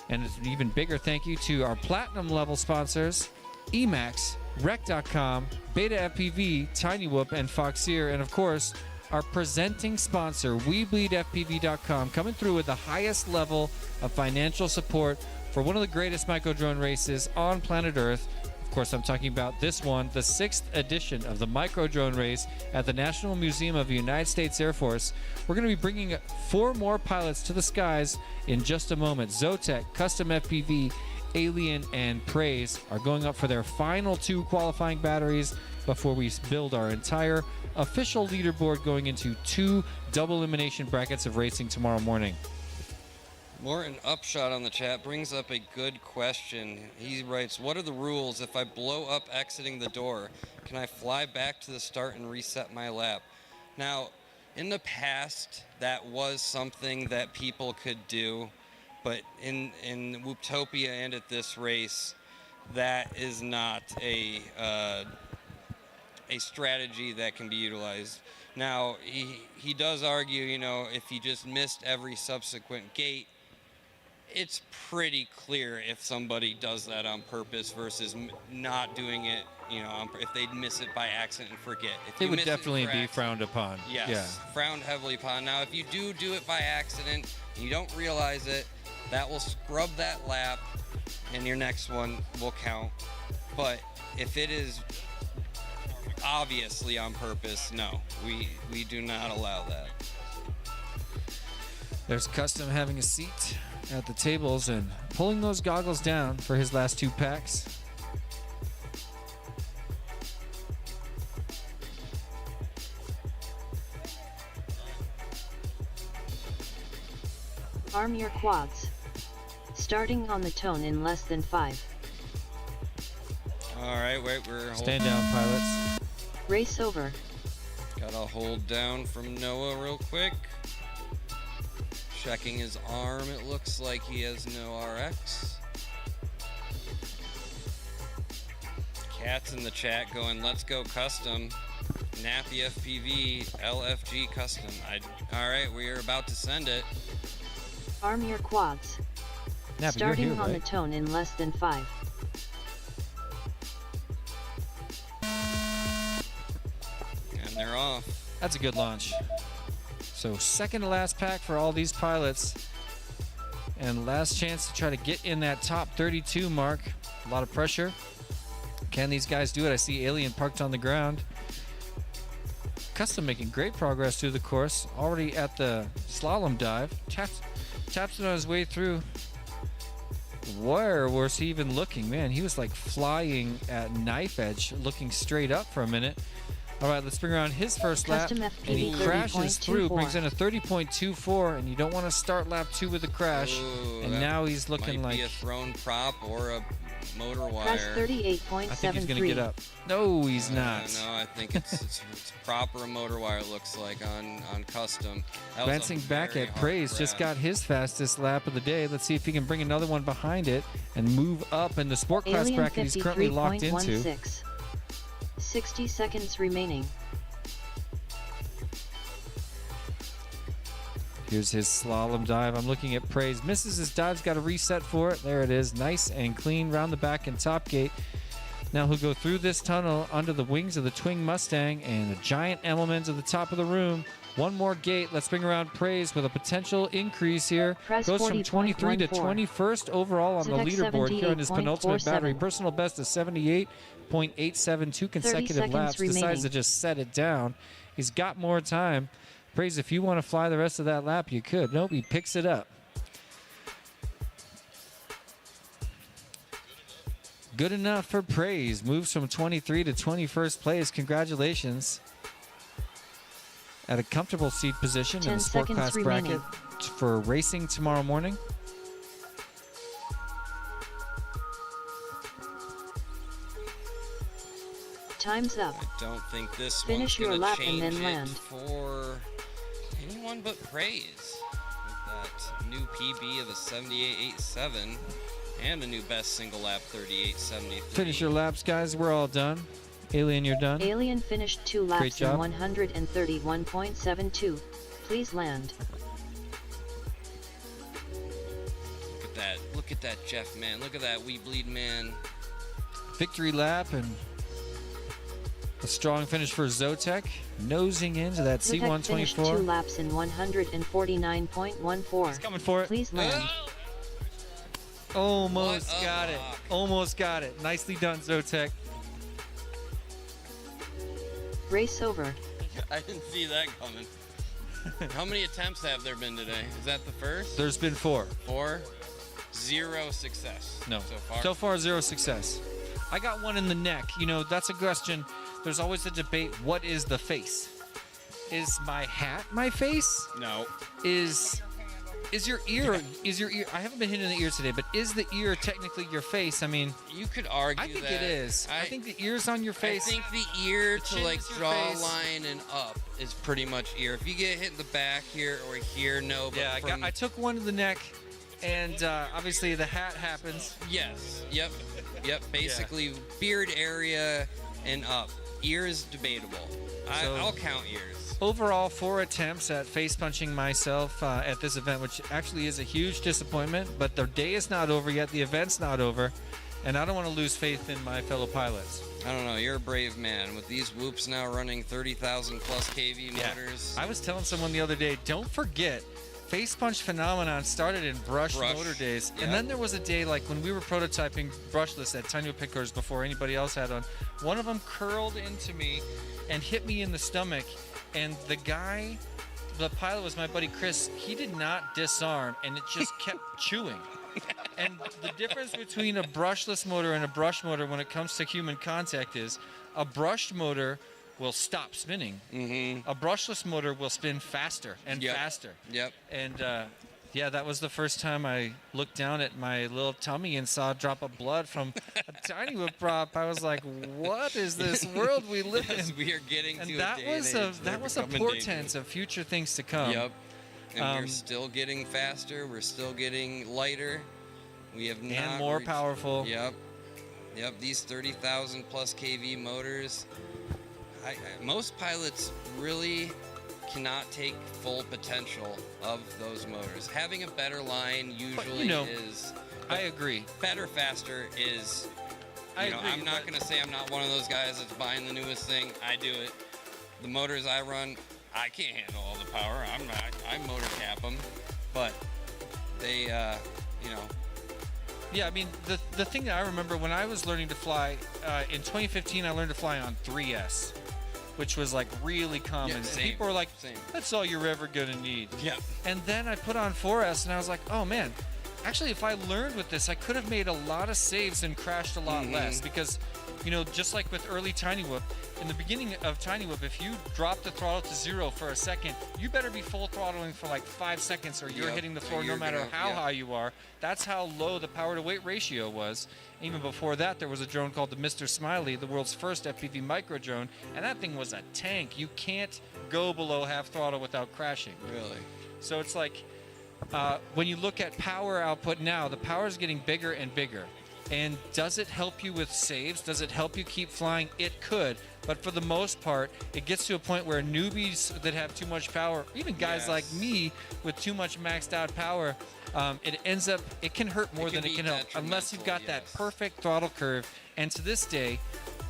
And an even bigger thank you to our platinum level sponsors, Emax, Rec.com, Beta FPV, Tiny Whoop, and Foxeer, and of course, our presenting sponsor, WeBleedFPV.com, coming through with the highest level of financial support for one of the greatest microdrone races on planet Earth. Of course, I'm talking about this one, the 6th edition of the Micro Drone Race at the National Museum of the United States Air Force. We're going to be bringing 4 more pilots to the skies in just a moment. Zotek, Custom FPV, Alien, and Praise are going up for their final 2 qualifying batteries before we build our entire official leaderboard going into 2 double elimination brackets of racing tomorrow morning. Morton Upshot on the chat brings up a good question. He writes, what are the rules if I blow up exiting the door? Can I fly back to the start and reset my lap? Now, in the past, that was something that people could do, but in Wooptopia and at this race, that is not a strategy that can be utilized. Now, he does argue, you know, if he just missed every subsequent gate, it's pretty clear if somebody does that on purpose versus not doing it, you know, if they miss it by accident and forget. If It you would miss definitely for be accident- frowned upon. Yes, Yeah. frowned heavily upon. Now, if you do it by accident and you don't realize it, that will scrub that lap, and your next one will count. But if it is obviously on purpose, no, we do not allow that. There's Custom having a seat at the tables and pulling those goggles down for his last 2 packs. Arm your quads. Starting on the tone in less than 5. All right, wait, we're Stand down, pilots. Race over. Got a hold down from Noah real quick. Checking his arm, it looks like he has no RX. Cat's in the chat going, let's go custom. Nappy FPV, LFG custom. All right, we are about to send it. Arm your quads. Nappy, you're Starting here, on right? the tone in less than 5. And they're off. That's a good launch. So second to last pack for all these pilots. And last chance to try to get in that top 32 mark. A lot of pressure. Can these guys do it? I see Alien parked on the ground. Custom making great progress through the course. Already at the slalom dive. Taps it on his way through. Where was he even looking? Man, he was like flying at knife edge, looking straight up for a minute. All right, let's bring around his first lap. Custom And FPV he crashes through, 30.24. brings in a 30.24, and you don't want to start lap 2 with a crash. Ooh, And that now he's looking might like, be a thrown prop or a motor Press wire. 38.73. I think he's going to get up. No, he's not. No, I think it's proper motor wire, it looks like, on custom. That was a Glancing back very at hard Praise, just crash. got his fastest lap of the day. Let's see if he can bring another one behind it and move up in the sport class Alien bracket he's currently locked into. 53.16. 60 seconds remaining. Here's his slalom dive. I'm looking at Praise. Misses his dives, got a reset for it. There it is. Nice and clean round the back and top gate. Now he'll go through this tunnel under the wings of the Twin Mustang and the giant element at the top of the room. One more gate. Let's bring around Praise with a potential increase here. Press Goes from 23 to 40.14. 21st overall on the Zotek leaderboard here on his penultimate 78.47. battery. Personal best is 78.87. 2 consecutive seconds laps. Decides remaining. to just set it down. He's got more time. Praise, if you want to fly the rest of that lap, you could. Nope, he picks it up. Good enough for Praise. Moves from 23 to 21st place. Congratulations. At a comfortable seat position in 10 the sport seconds class remaining. bracket for racing tomorrow morning. Time's up. I don't think this Finish your one's lap gonna and change then it land. for anyone but Praise. With that new PB of a 78.87 and a new best single lap 38.73. Finish your laps, guys. We're all done. Alien, you're done. Alien finished 2 Great laps in job. 131.72. Please land. Look at that. Look at that, Jeff, man. Look at that We Bleed man. Victory lap and a strong finish for Zotek. Nosing into that Zotek finished 2 C124. laps in 149.14. He's coming for it. Please land. Almost What a got it. block. Almost got it. Nicely done, Zotek. Race over. I didn't see that coming. How many attempts have there been today? Is that the first? There's been 4. 4? 0 success. No. So far. So far, 0 success. I got one in the neck. You know, that's a question. There's always a debate. What is the face? Is my hat my face? No. Is your ear? Is your ear? I haven't been hitting the ear today, but is the ear technically your face? I mean, You could argue I think that. it is. I think the ear's on your I face. think the ear The to chin like is your face. jawline and up is pretty much ear. If you get hit in the back here or here, no. But Yeah, from, I took one to the neck, and obviously the hat happens. Yes. Yep. Basically, beard area and up. Ear is debatable. So- I'll count ears. Overall, 4 attempts at face punching myself at this event, which actually is a huge disappointment. But the day is not over yet. The event's not over, and I don't want to lose faith in my fellow pilots. I don't know. You're a brave man. With these whoops now running 30,000 plus kV motors. I was telling someone the other day, don't forget, face punch phenomenon started in brush motor days. yeah. And then there was a day like when we were prototyping brushless at Tiny Pickers before anybody else had on. One of them curled into me and hit me in the stomach. And the guy, the pilot was my buddy Chris, he did not disarm and it just kept chewing. And the difference between a brushless motor and a brush motor when it comes to human contact is a brushed motor will stop spinning. Mm-hmm. A brushless motor will spin faster and Yep. faster. Yep. And yeah, that was the first time I looked down at my little tummy and saw a drop of blood from a tiny whip prop. I was like, "What is this world we live in?" Yes, we are getting And to that a day was and a age that was a becoming portent dangerous. of future things to come. Yep. And we're Um, still getting faster. We're still getting lighter. We have not And more reached- powerful. Yep. These 30,000 plus kV motors. Most pilots really cannot take full potential of those motors. Having a better line usually is. I agree. Better, faster is. I You know, agree, I'm not but- going to say I'm not one of those guys that's buying the newest thing. I do it. The motors I run, I can't handle all the power. I motor cap them, but they, Yeah, I mean, the thing that I remember when I was learning to fly, in 2015, I learned to fly on 3S, which was like really common. Yeah, and same, people were like, same. that's all you're ever going to need. Yep. And then I put on 4S and I was like, oh man, actually, if I learned with this, I could have made a lot of saves and crashed a lot less because, you know, just like with early Tiny Whoop, in the beginning of Tiny Whoop, if you drop the throttle to 0 for a second, you better be full throttling for like 5 seconds or you're Yep, hitting the or floor no you're matter gonna- how yep. high you are. That's how low the power to weight ratio was. Even before that, there was a drone called the Mr. Smiley, the world's first FPV micro drone, and that thing was a tank. You can't go below half throttle without crashing. Really? So it's like when you look at power output now, the power is getting bigger and bigger. And does it help you with saves? Does it help you keep flying? It could. But for the most part, it gets to a point where newbies that have too much power, even guys like me with too much maxed out power, it can hurt more than it can help unless you've got that perfect throttle curve. And to this day,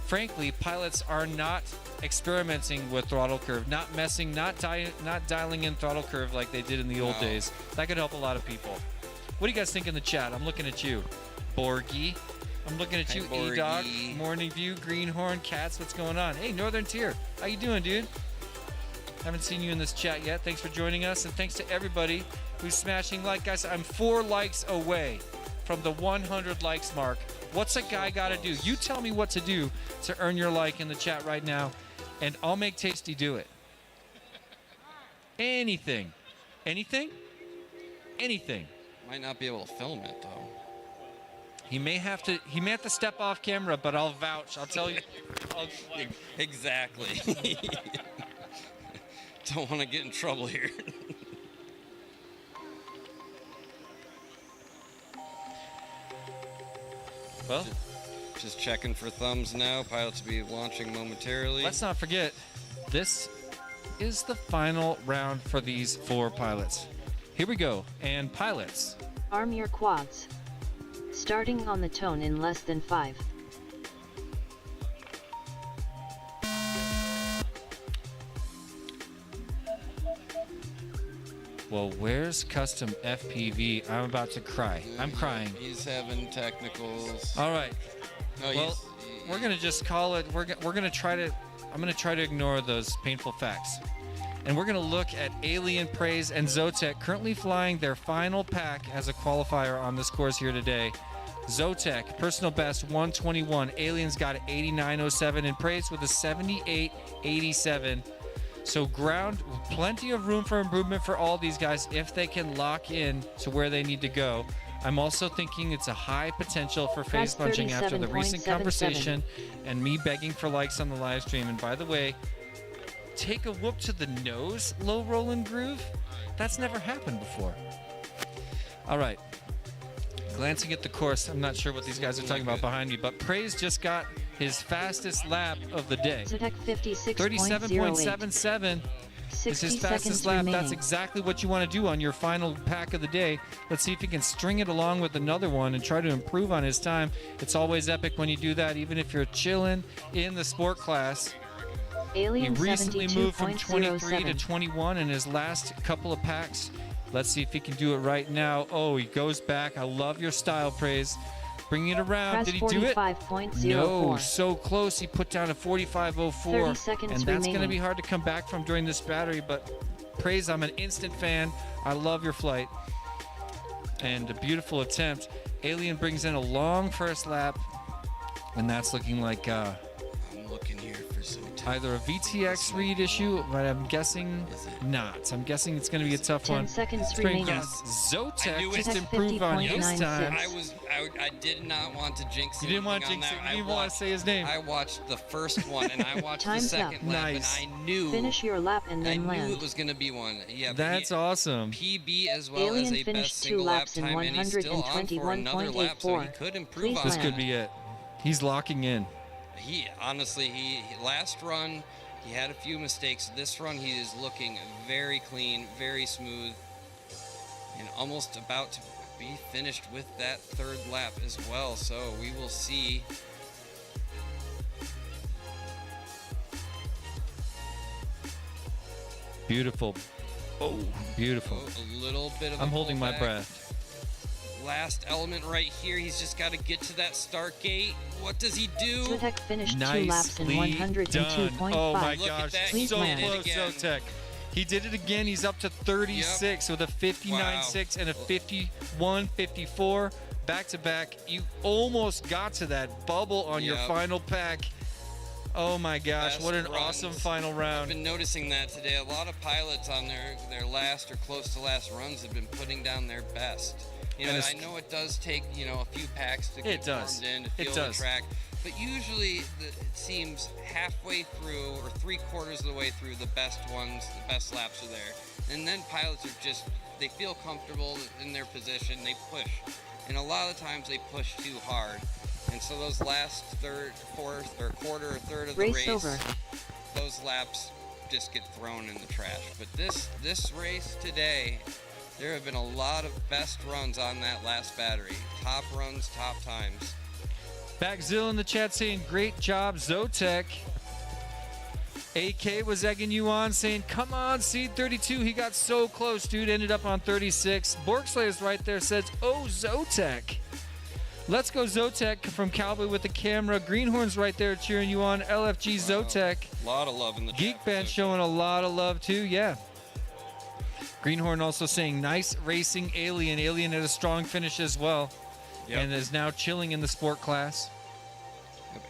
frankly, pilots are not experimenting with throttle curve, not dialing in throttle curve like they did in the old days. That could help a lot of people. What do you guys think in the chat? I'm looking at you, Borgie. I'm looking at Hi, you, E-Dog, Borgie. Morning View, Greenhorn, Cats. What's going on? Hey, Northern Tier. How you doing, dude? Haven't seen you in this chat yet. Thanks for joining us, and thanks to everybody who's smashing like. Guys, I'm 4 likes away from the 100 likes mark. What's a guy got to do? You tell me what to do to earn your like in the chat right now, and I'll make Tasty do it. Anything. Anything? Anything. Might not be able to film it though. He may have to step off camera, but I'll vouch. I'll tell you. Exactly. Don't want to get in trouble here. Well, just checking for thumbs now. Pilots will be launching momentarily. let's not forget, this is the final round for these 4 pilots. Here we go. And pilots. Arm your quads. Starting on the tone in less than 5. Well, where's custom FPV? I'm about to cry. I'm crying. He's having technicals. All right. No, Well, we're gonna just call it. We're gonna try to. I'm gonna try to ignore those painful facts, and we're gonna look at Alien, Praise, and Zotek currently flying their final pack as a qualifier on this course here today. Zotek, personal best 121. Alien's got an 89.07, and Praise with a 78.87. So plenty of room for improvement for all these guys if they can lock in to where they need to go. I'm also thinking it's a high potential for face punching after the recent conversation and me begging for likes on the live stream. And by the way, take a whoop to the nose, low rolling groove. That's never happened before. All right. Glancing at the course, I'm not sure what these guys are talking about behind me, but Praise just got his fastest lap of the day. 37.77 is his fastest lap. That's exactly what you want to do on your final pack of the day. Let's see if he can string it along with another one and try to improve on his time. It's always epic when you do that, even if you're chilling in the sport class. Alien he recently moved from 23 to 72.07. 21 in his last couple of packs. Let's see if he can do it right now. Oh, he goes back. I love your style, Praise. Bringing it around. Did he do it? 45.04. No, so close. He put down a 45.04. 30 seconds and that's going to remaining. be hard to come back from during this battery, but Praise, I'm an instant fan. I love your flight. And a beautiful attempt. Alien brings in a long first lap, and that's looking like I'm looking here for some either a VTX read issue, but I'm guessing not. I'm guessing it's going to be a tough 10 one. seconds Let's bring remaining. Zotek I knew just it. improved on his 50.96. time. I did not want to jinx You didn't want to anything jinx on it. that. You didn't want to say his name. I watched the first one and I watched the Time's second up. lap, Nice. and I knew Finish your lap and I then knew land. it was going to be one. Yeah, That's awesome. PB as well Alien as a finished best 2 single lap laps in time, and he's still on for another lap, so he 121.84. could improve Please on This that. could be it. He's locking in. He honestly, he last run, he had a few mistakes. This run, he is looking very clean, very smooth, and almost about to be finished with that third lap as well. So we will see. Beautiful. Oh, beautiful. A little bit of a I'm holding my pullback. breath. Last element right here. He's just got to get to that start gate. What does he do? Zotek finished 2 laps in Nicely 102.5. done. Oh my Look at gosh, that. Please so land. He did it close, again. Zotek. He did it again. He's up to 36 with a 59.6 and a 51.54 back to back. You almost got to that bubble on your Yep. final pack. Oh my gosh, Best what an runs. awesome final I've round. been noticing that today. A lot of pilots on their last or close to last runs have been putting down their best. You know, And I know it does take, a few packs to get does. formed in to It feel does. the track, but usually it seems halfway through or 3/4 of the way through, the best ones, the best laps are there. And then pilots are just, they feel comfortable in their position, they push. And a lot of the times they push too hard. And so those last third, fourth, or quarter or third of the Race race, over. those laps just get thrown in the trash. But this race today, there have been a lot of best runs on that last battery. Top runs, top times. Backzill in the chat saying, great job, Zotek. AK was egging you on, saying, come on, seed 32. He got so close, dude. Ended up on 36. Borgslayer's right there, says, oh, Zotek. Let's go, Zotek from Cowboy with the camera. Greenhorn's right there cheering you on. LFG Zotek. A lot of love in the Geek chat. Band showing a lot of love, too. Yeah. Greenhorn also saying, nice racing, Alien. Alien had a strong finish as well. Yep. And is now chilling in the sport class.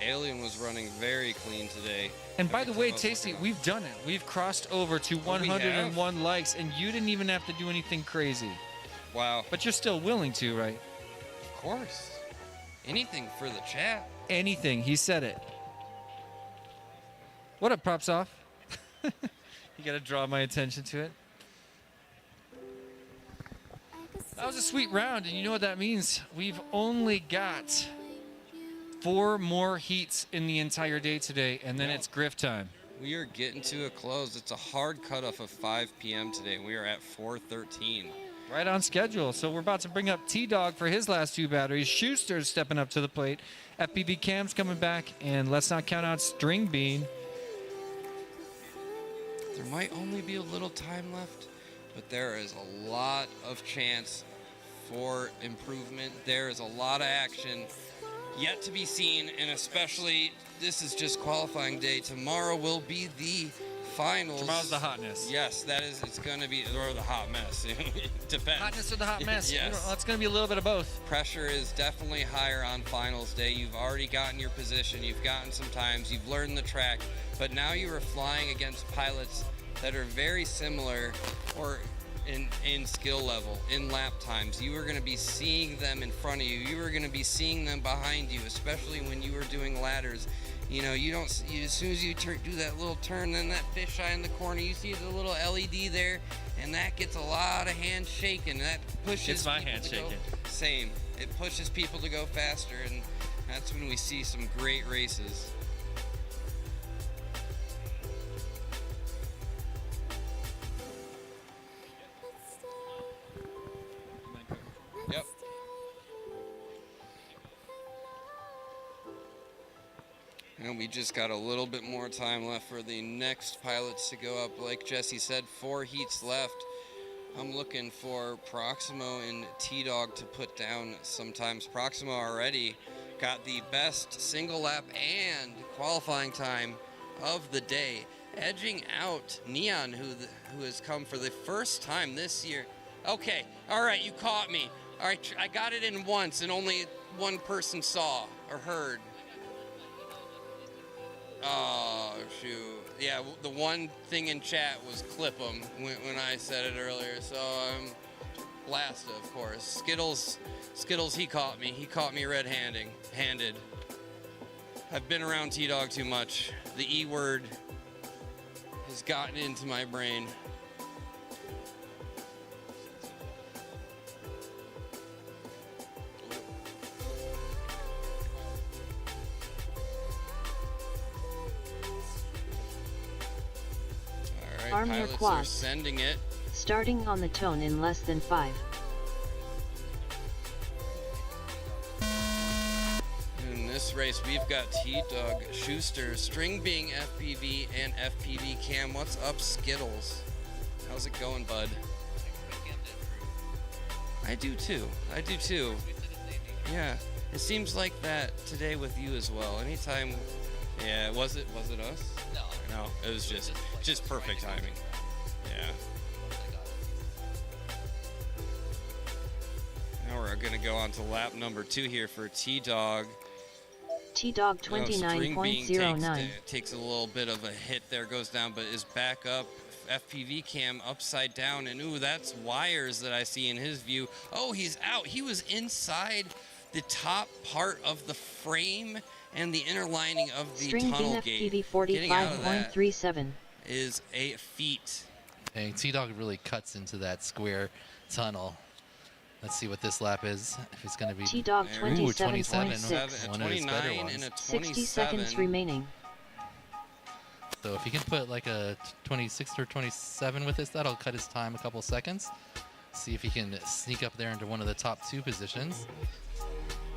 Alien was running very clean today. And by the way, Everything else Tasty, was we've done it. We've crossed over to we 101 likes, and you didn't even have to do anything crazy. Wow. But you're still willing to, right? Of course. Anything for the chat. Anything. He said it. What up, Props Off? You got to draw my attention to it. That was a sweet round, and you know what that means? We've only got 4 more heats in the entire day today, and then it's griff time. We are getting to a close. It's a hard cutoff of 5 p.m. today. We are at 4:13. Right on schedule. So we're about to bring up T-Dog for his last 2 batteries. Schuster's stepping up to the plate. FPV Cam's coming back, and let's not count out String Bean. There might only be a little time left. but there is a lot of chance for improvement. There is a lot of action yet to be seen, and especially this is just qualifying day. Tomorrow will be the finals. Tomorrow's the hotness. Yes, that is. It's going to be, or the hot mess. Depends. Hotness or the hot mess. Yes. It's going to be a little bit of both. Pressure is definitely higher on finals day. You've already gotten your position. You've gotten some times. You've learned the track. But now you are flying against pilots that are very similar or in skill level, in lap times. You are going to be seeing them in front of you. You are going to be seeing them behind you, especially when you are doing ladders. You know, as soon as you do that little turn, then that fisheye in the corner, you see the little LED there, and that gets a lot of hands shaking. That pushes It's my people hand to go- shaking. Same. It pushes people to go faster, and that's when we see some great races. Yep. And we just got a little bit more time left for the next pilots to go up. Like Jesse said, 4 heats left. I'm looking for Proximo and T-Dog to put down sometimes. Proximo already got the best single lap and qualifying time of the day, edging out Neon, who has come for the first time this year. Okay, all right, you caught me. All right, I got it in once, and only one person saw or heard. Oh, shoot. Yeah, the one thing in chat was clip them when I said it earlier. So, Blasta, of course. Skittles, he caught me. He caught me red-handed. I've been around T-Dog too much. The E word has gotten into my brain. Arm your Pilots are quads. sending it. Starting on the tone in less than 5. In this race, we've got T-Dog, Schuster, String being FPV, and FPV Cam. What's up, Skittles? How's it going, bud? I do too. Yeah, it seems like that today with you as well. Anytime, yeah, was it us? No, it was just perfect timing. Yeah. Now we're gonna go on to lap number 2 here for T-Dog. T-Dog String being 29.09. takes a little bit of a hit there, goes down, but is back up. FPV Cam upside down, and ooh, that's wires that I see in his view. Oh, he's out. He was inside the top part of the frame and the inner lining of the String tunnel being gate. FPV Getting out of that 45.37. is a feat. Hey, T-Dog really cuts into that square tunnel. Let's see what this lap is. If it's going to be T-Dog Ooh, 27.6. One of his better 29 ones. and a 60 seconds 27. remaining. So if he can put like a 26 or 27 with this, that'll cut his time a couple seconds. See if he can sneak up there into one of the top 2 positions.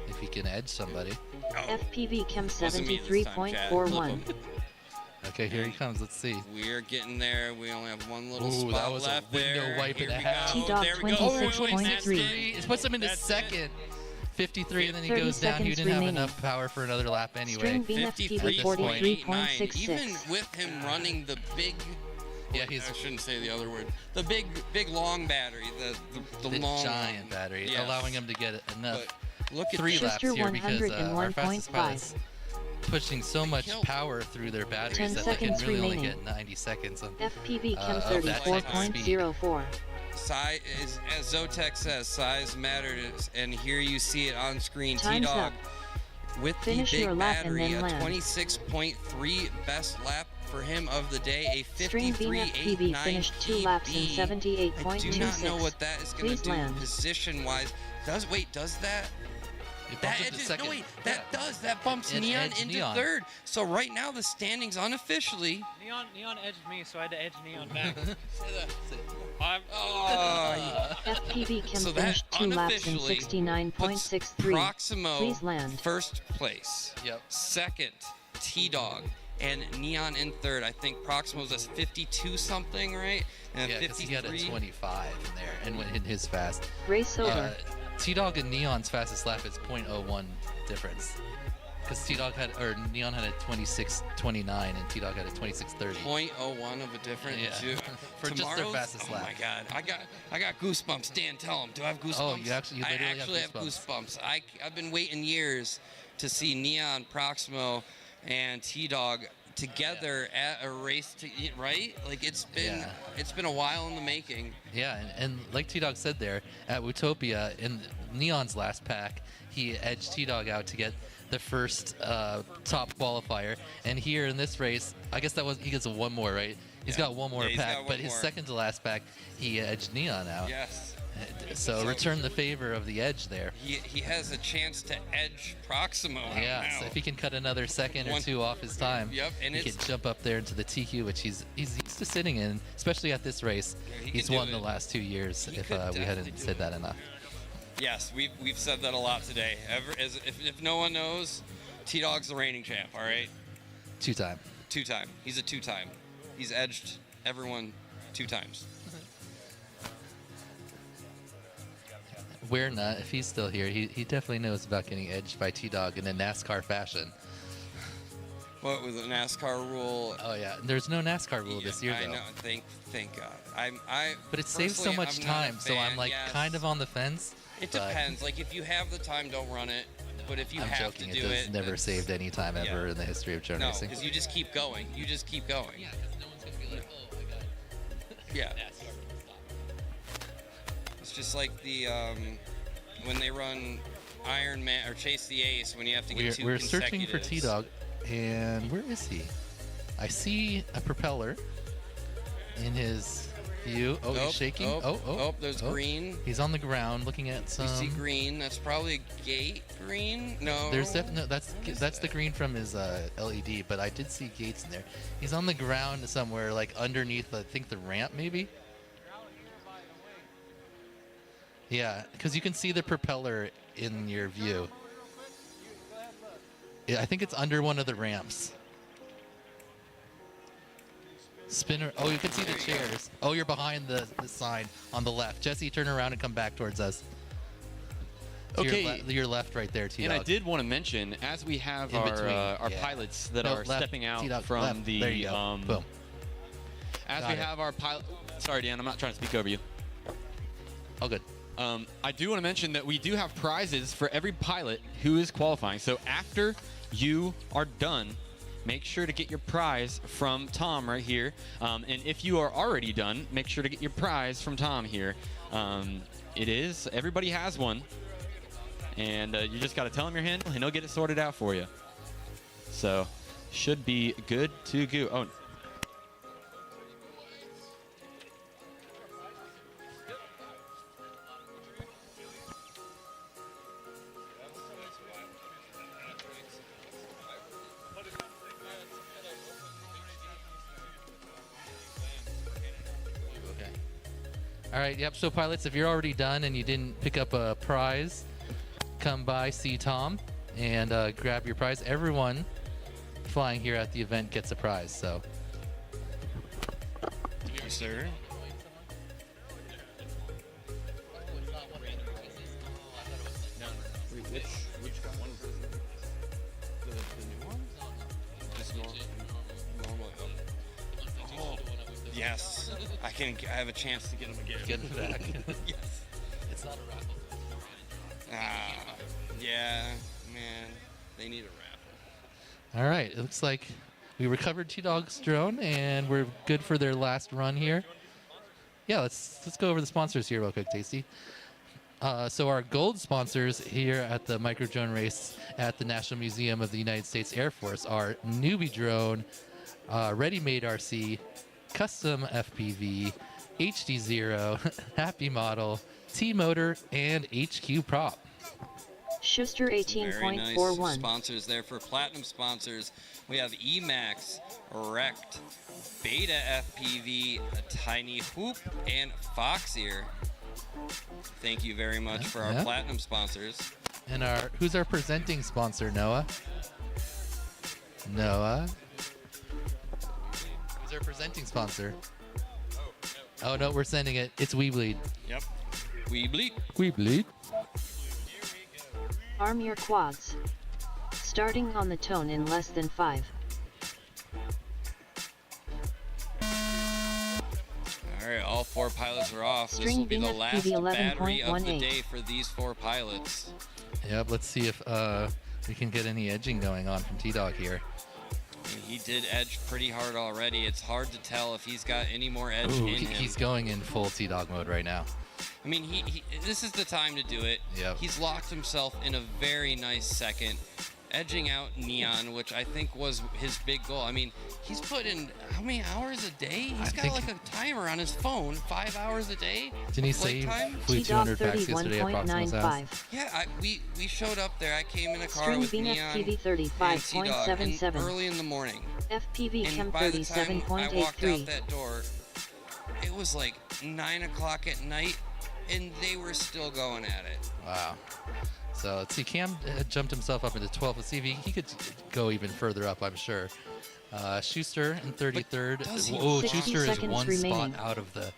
If he can edge somebody. FPV Chem Wasn't me this time, Chad. 73.41. Okay, here he comes. Let's see. We're getting there. We only have one little Ooh, spot that was a left window there. wipe and Here a we half. go. T-Dog There we go. 26.3. It puts him into second. 53, and then he 30 goes down. He seconds didn't have remaining. enough power for another lap anyway. String being FPV 53.89. Even 43.66. with him running the big, Yeah, he's I shouldn't say the other word, the big long battery, the the long giant battery, Yes. allowing him to get enough But look at 3 this. laps Schuster here because our fastest 101.5. pilots pushing so much killed. power through their 10 batteries that they can seconds really only remaining. get 90 seconds of FPV Chem of that type of speed. 34.04. Size, as Zotek says, size matters, and here you see it on screen. Time's T-Dog up. with Finish the your big lap and battery, then a land. 26.3 best lap for him of the day, a String being FPV 53.89 finished 2 laps in PB. I do not know 78.26. what that is going Please to do land. position-wise. Does that? It That bumps him to edges, second. no wait, that bumps It Neon edged into Neon. 3rd. So right now the standings unofficially. Neon edged me, so I had to edge Neon back. FPV Chem So that finished 2 laps in unofficially 69.63. Proximo Please land. first place. Yep. Second, T-Dog. and Neon in third. I think Proximo's a 52 something, right? And Yeah, because 53. he had a 25 in there and went in his fast. Race over. T-Dog and Neon's fastest lap is 0.01 difference. Because Neon had a 26.29 and T-Dog had a 26.30. 0.01 of a difference. Yeah. For just their Tomorrow's- fastest lap. Oh my God, I got goosebumps. Dan, tell him. Do I have goosebumps? Oh, you literally I actually have goosebumps. I've been waiting years to see Neon, Proximo, and T-Dog together at a race, right? Like it's been a while in the making. Yeah, and like T-Dog said there, at Utopia, in Neon's last pack, he edged T-Dog out to get the first top qualifier. And here in this race, I guess he gets one more, right? He's got one more he's pack, got but one his more. second to last pack, he edged Neon out. Yes. So return the favor of the edge there. He has a chance to edge Proximo. Yeah, now. so if he can cut another second or two off his time, Yep, and he it's- can jump up there into the TQ, which he's used to sitting in, especially at this race. he He's can do won the it. last 2 years, He if could we definitely hadn't do said it. that enough. Yes, we've said that a lot today. If no one knows, T-Dog's the reigning champ. All right, Two-time. two-time. He's a two-time. He's edged everyone 2 times. We're not. If he's still here, he definitely knows about getting edged by T-Dog in a NASCAR fashion. What was a NASCAR rule? Oh yeah, there's no NASCAR rule this year I though. know. Thank God. But it saves so personally, much I'm not a time, so I'm fan, like yes. kind of on the fence. It but depends. Like if you have the time, don't run it. But if you I'm have joking. to do It has never it's- saved any time ever in the history of drone No, racing. because you just keep going. You just keep going. Yeah, because no one's gonna be like, oh, I got it. Yeah. It's just like the when they run Iron Man or Chase the Ace when you have to get 2 We're searching for consecutives. T-Dog, and where is he? I see a propeller in his view. Oh, he's shaking. Oh, there's green. He's on the ground looking at some. You see green? That's probably gate green. No. There's definitely that's the green from his LED, but I did see gates in there. He's on the ground somewhere, like underneath, I think the ramp maybe. Yeah, because you can see the propeller in your view. Yeah, I think it's under one of the ramps. Spinner. Oh, you can see the chairs. Oh, you're behind the sign on the left. Jesse, turn around and come back towards us. To Okay. your left right there, T-Dog. And I did want to mention, as we have In between, our yeah. pilots that No, are left, stepping out T-Dog, from left. the There you go. Boom. as Got we it. have our pilot. Sorry, Dan, I'm not trying to speak over you. All good. I do want to mention that we do have prizes for every pilot who is qualifying. So after you are done, make sure to get your prize from Tom right here. And if you are already done, make sure to get your prize from Tom here. Everybody has one. And you just got to tell him your handle, and he'll get it sorted out for you. So, should be good to go. Oh, Okay. All right. Yep. So pilots, if you're already done and you didn't pick up a prize, come by, see Tom, and grab your prize. Everyone flying here at the event gets a prize. So. Yes, sir. Which one? The new one? Just normal. Oh, yes. I have a chance to get them again. Get it back. Yes. It's not a raffle. Yeah, man. They need a raffle. All right. It looks like we recovered T-Dog's drone, and we're good for their last run here. Yeah, let's go over the sponsors here real quick, Tasty. So our gold sponsors here at the micro drone race at the National Museum of the United States Air Force are Newbie Drone, Ready Made RC, Custom FPV, HD Zero, Happy Model, T Motor, and HQ Prop. Schuster Very 18.41. nice sponsors there. For platinum sponsors, we have Emax, Rect, Beta FPV, a Tiny Hoop, and Foxeer. Thank you very much for our Yeah. platinum sponsors. And who's our presenting sponsor, Noah? Noah. their presenting sponsor. Oh no, we're sending it. It's We Bleed. Yep. We bleed. We Bleed. Arm your quads. Starting on the tone in less than 5. All right, all 4 pilots are off. This String will be the bean last FPV battery of the 11.18. day for these 4 pilots. Yep. Let's see if we can get any edging going on from T-Dog here. I mean, he did edge pretty hard already. It's hard to tell if he's got any more edge Ooh, in him. he's going in full T-Dog mode right now. I mean, this is the time to do it. Yep. He's locked himself in a very nice second, edging out Neon, which I think was his big goal. I mean, he's put in how many hours a day? He's got like a timer on his phone, 5 hours a day. Didn't he flight say time? flew 200 packs yesterday at Proximo's house? 31.95. Yeah, we showed up there. I came in a car String with bean Neon FPV and T-Dog and 35.77. early in the morning. FPV And Chem by the time I walked out 37.83. that door, it was like 9 o'clock at night, and they were still going at it. Wow. So let's see. Cam jumped himself up into 12th. Let's see if he could go even further up, I'm sure. Schuster in 33rd. does he- Oh, 60 Schuster is seconds one remaining. spot out of the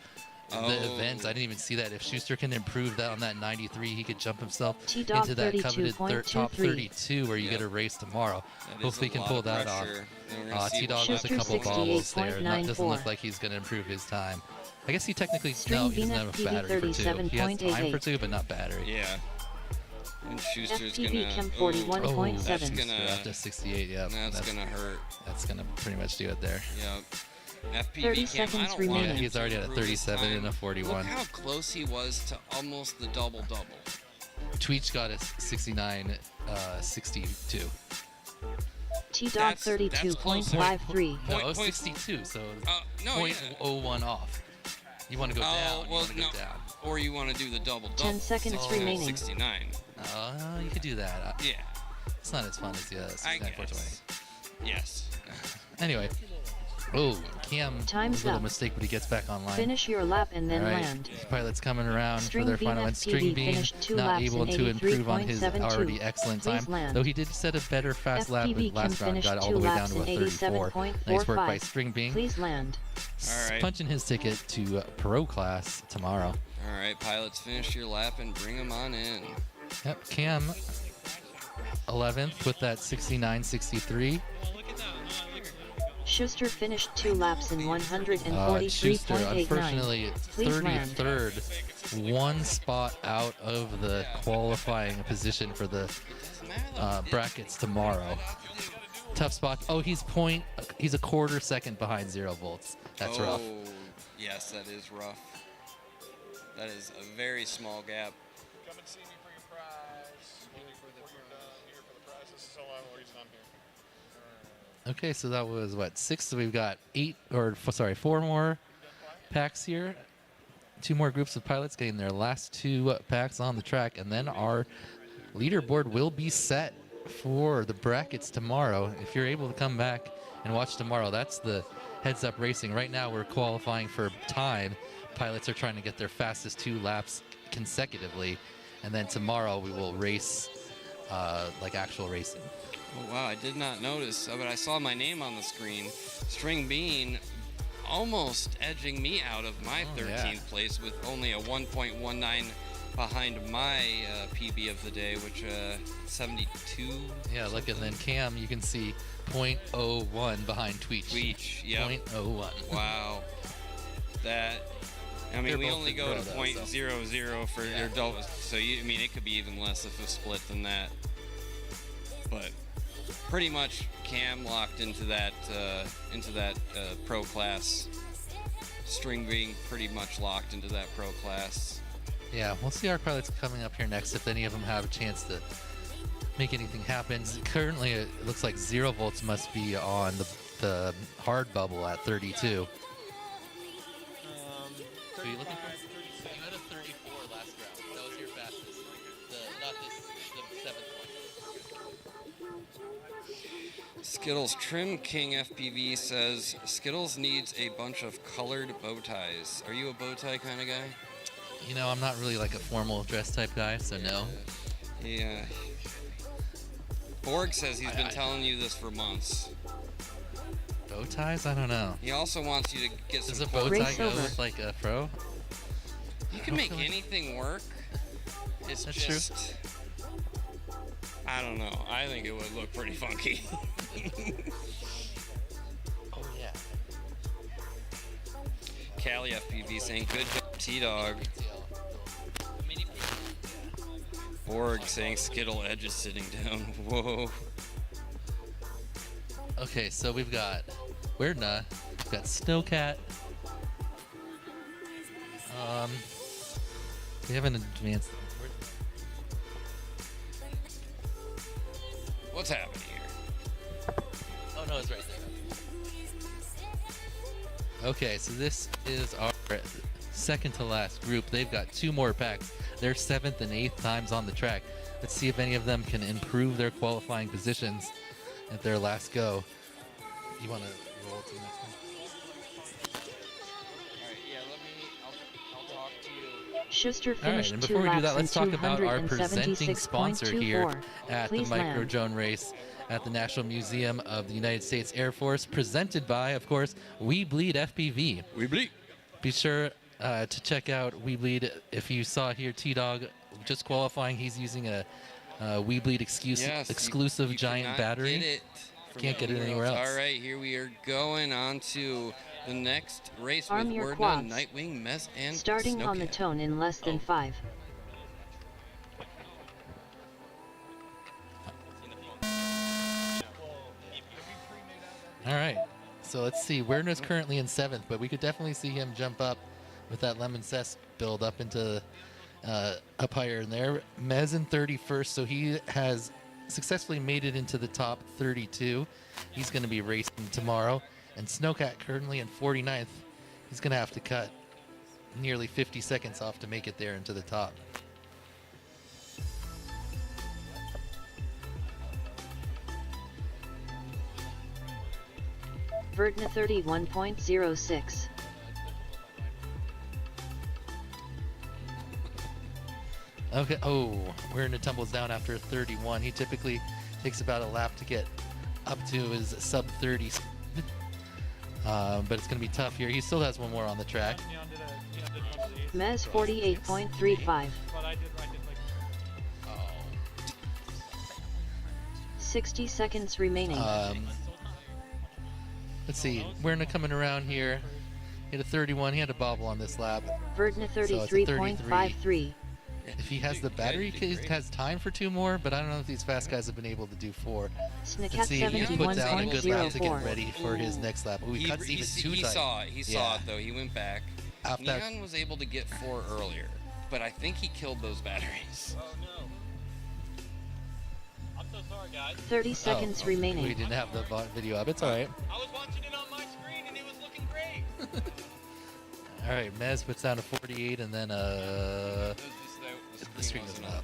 Oh. events. I didn't even see that. If Schuster can improve that on that 93, he could jump himself T-Dog into that coveted top 32.23. 32 where you Yep. get a race tomorrow. That is Hopefully a he can lot pull of that pressure. And we're gonna off. see T-Dog what with a Schuster couple bobbles there. 68.94. Doesn't look like he's going to improve his time. I guess he technically, String no, he doesn't bean have a FPV battery for 2. He has time for 37.88. 2, but not battery. Yeah. And Schuster's FPV gonna. Chem ooh, 41.7. that's Schuster gonna. after 68, yeah. That's gonna hurt. That's going to pretty much do it there. Yep. FPV 30 Cam, I seconds don't remaining. want Yeah, him he's to already at a improve his 37 time. and a 41. Look how close he was to almost the double-double. Tweech got a 69, 62. T-Dog That's close. 32.53. No, Point- 62, so No, point yeah. 0.01 off. You want to go down, Oh, you well, want to no. go down. Or you want to do the double-double. 10 seconds 69, remaining. 69. You could do that. Yeah, It's not as fun as the I 69, guess. Yes. Anyway. Oh, Cam, Time's a little up. mistake, but he gets back online. Finish your lap and then All right, land. pilots coming around String for their bean final one. FPV String bean finished 2 not laps able in to improve on his 83.72. already excellent time, Please land. though he did set a better fast lap FPV with last can round, finish got all 2 the way down laps to a in 34. Nice work by 87.45. String bean. Please land. All right. Punching his ticket to pro class tomorrow. All right, pilots, finish your lap and bring them on in. Yep, Cam 11th with that 69.63. Schuster finished 2 laps in Schuster, 143.89. unfortunately, Please land. 33rd, one spot out of the qualifying position for the brackets tomorrow. Tough spot. Oh, he's a quarter second behind 0 volts. That's rough. Yes, that is rough. That is a very small gap. Come and see me for your prize. Before you're done here for the prize. This is the only reason I'm here. Okay, so that was what, 6? So we've got 4 more packs here. 2 more groups of pilots getting their last 2 packs on the track, and then our leaderboard will be set for the brackets tomorrow. If you're able to come back and watch tomorrow, that's the heads up racing. Right now we're qualifying for time. Pilots are trying to get their fastest 2 laps consecutively, and then tomorrow we will race like actual racing. Oh, wow, I did not notice, but I saw my name on the screen. String Bean almost edging me out of my 13th place with only a 1.19 behind my PB of the day, which 72. Yeah, look, and then Cam, you can see 0.01 behind Tweech. Tweech, yep. 0.01. Wow. That, I mean, They're we both only the go pro, to though, 0.00 for your double, so I mean, it could be even less if it's split than that. But pretty much Cam locked into that pro class. String being pretty much locked into that pro class. Yeah, we'll see our pilots coming up here next if any of them have a chance to make anything happen. Currently, it looks like 0 volts must be on the hard bubble at 32. So you looking for? You had a 34 last round. That was your fastest. The 7th one. Skittles Trim King FPV says Skittles needs a bunch of colored bow ties. Are you a bow tie kind of guy? You know, I'm not really like a formal dress type guy, so no. Yeah. Borg says he's been telling you this for months. Bow ties? I don't know. He also wants you to get Does some a bow tie Race go over. with like a fro? You can make anything work. It's That's true. just, I don't know. I think it would look pretty funky. Oh yeah. Cali FPV saying, good job, T-Dog. Borg saying, Skittle Edge is sitting down. Whoa. Okay, so we've got Weirdna, we've got Snowcat. We haven't advanced. What's happening here? Oh no, it's right there. Okay, so this is our second to last group. They've got 2 more packs. They're 7th and 8th times on the track. Let's see if any of them can improve their qualifying positions at their last go. You want to roll to the next one? Alright, yeah, I'll talk to you. Schuster All right, finished and 2 before we do laps that, in let's talk about our presenting sponsor here 276.24. at Please the Micro land. Drone Race at the National Museum of the United States Air Force, presented by, of course, We Bleed FPV. We bleed. Be sure to check out We Bleed. If you saw here T-Dog just qualifying, he's using a We Bleed exclusive you giant cannot battery. Get it from Can't get it anywhere else. All right, here we are going on to the next race Arm with your Wordna, quads. Nightwing, Mez, and Starting on the Snowcat. tone in less than 5. All right, so let's see. Werner's currently in 7th, but we could definitely see him jump up with that Lemon Cess build up into up higher in there. Mez in 31st, so he has successfully made it into the top 32. He's going to be racing tomorrow. And Snowcat currently in 49th. He's going to have to cut nearly 50 seconds off to make it there into the top. Vertna 31.06. Okay. Oh, Werner tumbles down after 31. He typically takes about a lap to get up to his sub 30. But it's going to be tough here. He still has one more on the track. Mez 48.35. 60 seconds remaining. Let's see. Werner coming around here. Hit a 31. He had a bobble on this lap. Vertna So it's a 33.53. If he has the battery, he has time for 2 more, but I don't know if these fast guys have been able to do 4. Snicket Let's see if he can put down a good lap to get 71.04. ready for his next lap. Ooh, he cuts even too He tight. saw it. He saw it, though. He went back. After that- Neon was able to get 4 earlier, but I think he killed those batteries. Oh no. I'm so sorry, guys. 30 seconds We remaining. didn't have the video up. It's all right. I was watching it on my screen and it was looking great. All right, Mez puts down a 48, and then the screen isn't up.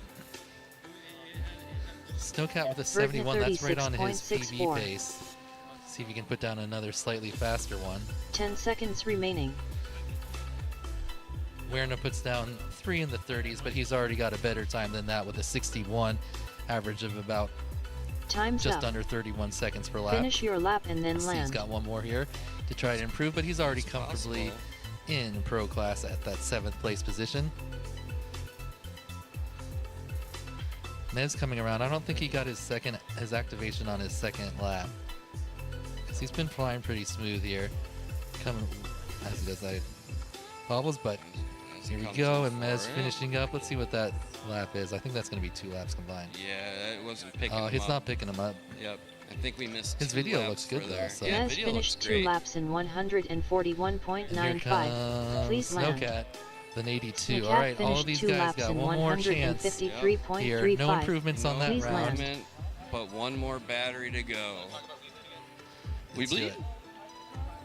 Snowcat with a 71. That's right on his PB 36.64. pace. See if he can put down another slightly faster one. 10 seconds remaining. Werner puts down 3 in the 30s, but he's already got a better time than that with a 61, average of about Time's just up. under 31 seconds per lap. Finish your lap and then He's land. got one more here to try to improve, but he's already comfortably in pro class at that 7th place position. Mez coming around. I don't think he got his activation on his second lap, because he's been flying pretty smooth here, coming as he does that bobbles. But here we go, and Mez finishing up. Let's see what that lap is. I think that's going to be 2 laps combined. Yeah, it wasn't picking Oh, him he's up. not picking him up. Yep. I think we missed His 2 video laps looks good, for though, there. so- Yeah, Mez video finished looks 2 great. laps in And here 141.95. comes Please land. Snowcat, then 82. Snicket All right, all finished of these 2 guys laps got in one more chance 153.35. here. No improvements on that Please land. round. Improvement, but one more battery to go. We Let's do bleed? it.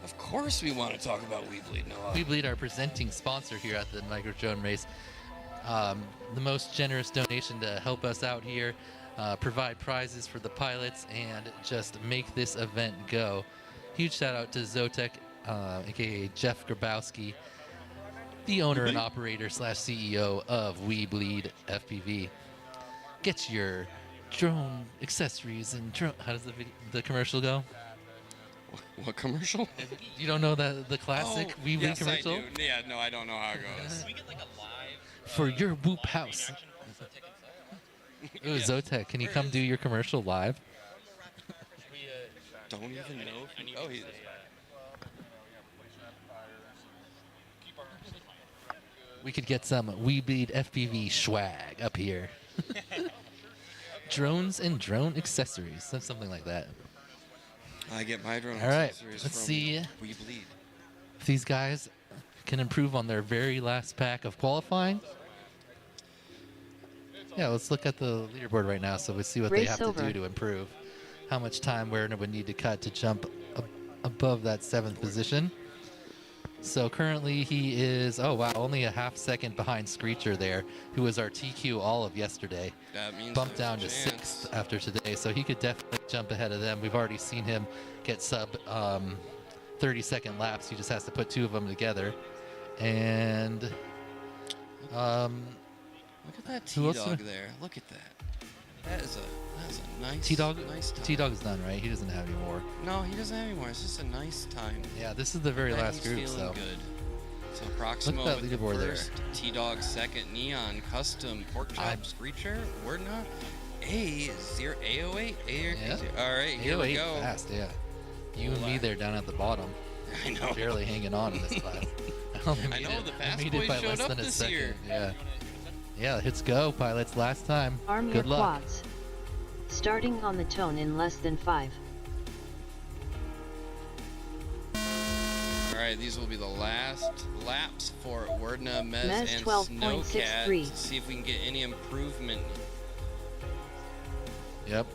Of course we want to talk about We Bleed, Noah. We Bleed, our presenting sponsor here at the Micro Drone Race. The most generous donation to help us out here, provide prizes for the pilots, and just make this event go. Huge shout out to Zotek, aka Jeff Grabowski, the owner and operator / CEO of We Bleed FPV. Get your drone accessories and drone. How does the commercial go? What commercial? You don't know the classic Oh, Wee Wee yes, commercial? I do. Yeah, no, I don't know how it goes. For your Whoop house. Ooh, Zotek, can you come do your commercial live? Don't even know. Oh, he's. We could get some Weebleed FPV swag up here. Drones and drone accessories, something like that. I get my drone All right, accessories let's from see We Bleed. if these guys can improve on their very last pack of qualifying. Yeah, let's look at the leaderboard right now so we see what they Race have over. to do to improve. How much time Werner would need to cut to jump above that 7th position. So currently he is, oh wow, only a half second behind Screecher there, who was our TQ all of yesterday. That means Bumped there's a down to chance. 6th after today, so he could definitely jump ahead of them. We've already seen him get sub 30-second laps. He just has to put 2 of them together. And Look at that Who else T-Dog did- there. Look at that. That is a nice T-Dog, nice time. T-Dog's done, right? He doesn't have any more. No, he doesn't have any more. It's just a nice time. Yeah, this is the very That last he's group, feeling so. good. So Proximo that with the leaderboard there. first, T-Dog second, Neon, Custom, Pork Chop, I'm- Screecher, Wordna, A08, Yeah. All right, here we 808 go. fast, yeah. You and me there down at the bottom. I know. Barely hanging on in this class. Only I made know, it- the I fast made boys it by showed less up than a this second. year. Yeah. Yeah, let's go, pilots. Last time. Arm your Good luck. quads. Starting on the tone in less than 5. All right, these will be the last laps for Wordna, Mez, Mez and 12.63. Snowcat. See if we can get any improvement. Yep.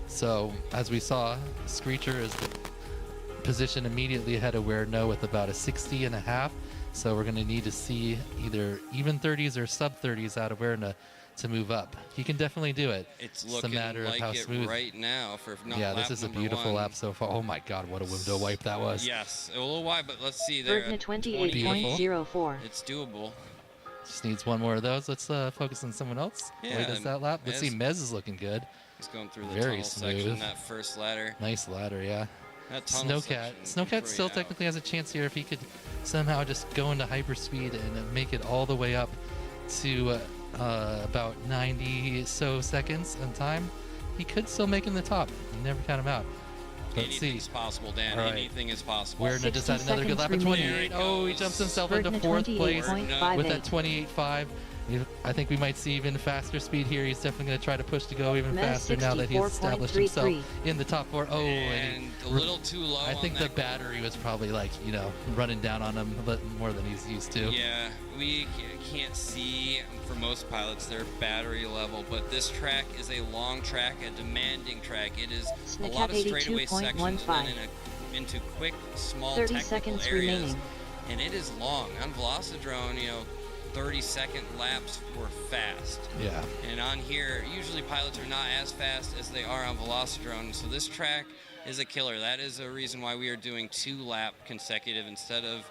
So, as we saw, Screecher is positioned immediately ahead of Werno with about a 60.5. So we're going to need to see either even 30s or sub 30s out of Werner to move up. He can definitely do it. It's Just looking a matter like of how it smooth. right now for not Yeah, lap this is a number beautiful 1. lap so far. Oh my God, what a window wipe that was. Yes, a little wide, but let's see there. Verdna at 28.04. It's doable. Just needs one more of those. Let's focus on someone else. Yeah, Wait, does that lap? Let's see. Mez- Mez is looking good. He's going through the Very tunnel section, smooth. that first ladder. Nice ladder, yeah. That tunnel Snowcat. section is Snowcat pretty still out. technically has a chance here if he could somehow just go into hyperspeed and make it all the way up to about 90 so seconds in time. He could still make in the top. You never count him out. Let's see. Anything's possible, Dan. All right. Anything is possible. Werner just had 60 another good lap of seconds 28. remaining. Oh, he jumps himself into Verdna 4th place 28.58. with that 28.5. I think we might see even faster speed here. He's definitely going to try to push to go even Mez faster now that he's established himself 64.33. in the top 4. Oh, And a little too low. I think on the that battery was probably like, running down on him a bit more than he's used to. Yeah, we can't see for most pilots their battery level, but this track is a long track, a demanding track. It is a lot of straightaway sections and then into quick, small 30 technical seconds areas. remaining. And it is long. On Velocidrone, 30-second laps were fast. Yeah. And on here, usually pilots are not as fast as they are on Velocidrone. So this track is a killer. That is a reason why we are doing 2-lap consecutive instead of,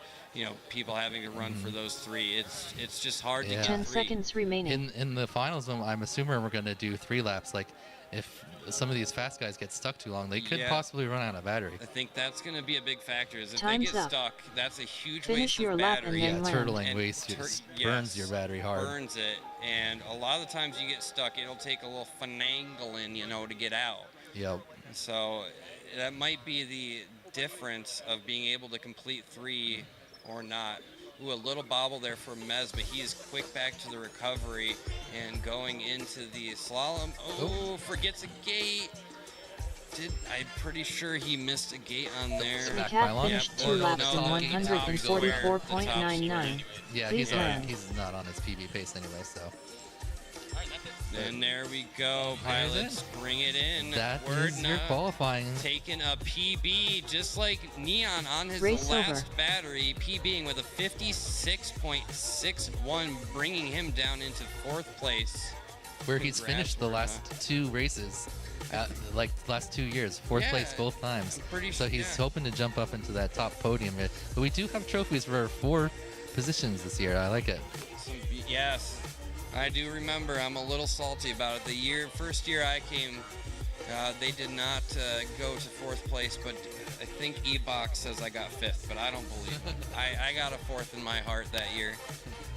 people having to run for those 3. It's just hard to Yeah. get 10 3. seconds remaining. In the finals, I'm assuming we're going to do 3 laps. Like, if some of these fast guys get stuck too long, they could Yeah. possibly run out of battery. I think that's going to be a big factor. Is if Time's they get up. stuck, that's a huge Finish waste your of lap and battery. then Yeah, land. turtling And waste burns your battery hard. Burns it, and a lot of the times you get stuck, it'll take a little finagling, to get out. Yep. So that might be the difference of being able to complete 3 or not. Ooh, a little bobble there for Mez, but he is quick back to the recovery and going into the slalom. Oh, forgets a gate. I'm pretty sure he missed a gate on there. Back Cat pylon? finished Yep. 2 Or laps no, in the top 144.99. Yeah, Please land. he's not on his PB pace anyway, so. And there we go, There it pilots. Bring it in. That Word is your not qualifying. taking a PB, just like Neon on his Race last over. battery, PBing with a 56.61, bringing him down into 4th place. Where he's Congrats, finished the Werner. last 2 races, last 2 years, 4th place Yeah, both times. I'm pretty So sure- he's yeah. hoping to jump up into that top podium. But we do have trophies for 4 positions this year. I like it. Yes, I do remember. I'm a little salty about it. First year I came, they did not go to 4th place, but I think E-Box says I got 5th, but I don't believe it. I got a 4th in my heart that year.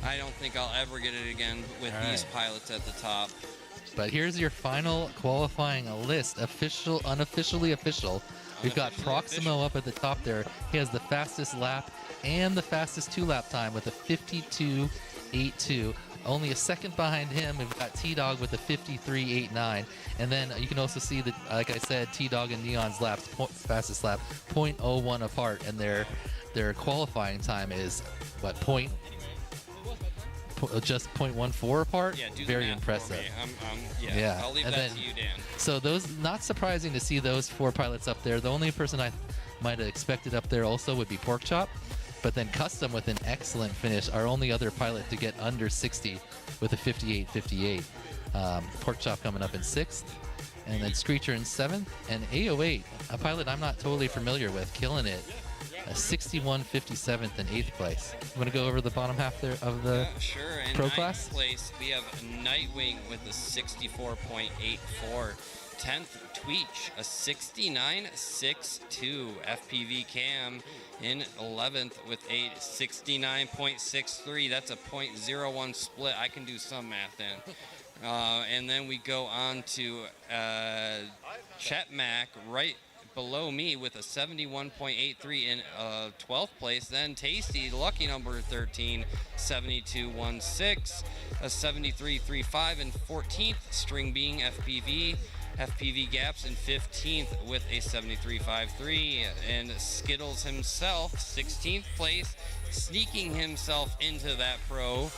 I don't think I'll ever get it again with these pilots at the top. But here's your final qualifying list, official, unofficially official. We've got Proximo up at the top there. He has the fastest lap and the fastest 2-lap time with a 52.82. Only a second behind him, we've got T-Dog with a 53.89. And then you can also see that, like I said, T-Dog and Neon's laps, fastest lap, 0.01 apart. And their qualifying time is, what, just 0.14 apart? Yeah, do Very the math impressive. For me. Yeah. I'll leave and that then, to you, Dan. So those, not surprising to see those 4 pilots up there. The only person I might have expected up there also would be Porkchop. But then Custom with an excellent finish, our only other pilot to get under 60 with a 58.58. Porkchop coming up in 6th. And then Screecher in 7th. And AO8, a pilot I'm not totally familiar with, killing it. A 61.57th in 8th place. You want to go over the bottom half there of the sure. In pro 9th class? place, we have Nightwing with a 64.84. 10th, Tweech, a 69.62. FPV Cam in 11th with a 69.63. That's a 0.01 split. I can do some math then. And then we go on to Chet Mac right below me with a 71.83 in 12th place. Then Tasty, lucky number 13, 72.16, a 73.35 in 14th. String Being FPV Gaps in 15th with a 73.53, and Skittles himself, 16th place, sneaking himself into that pro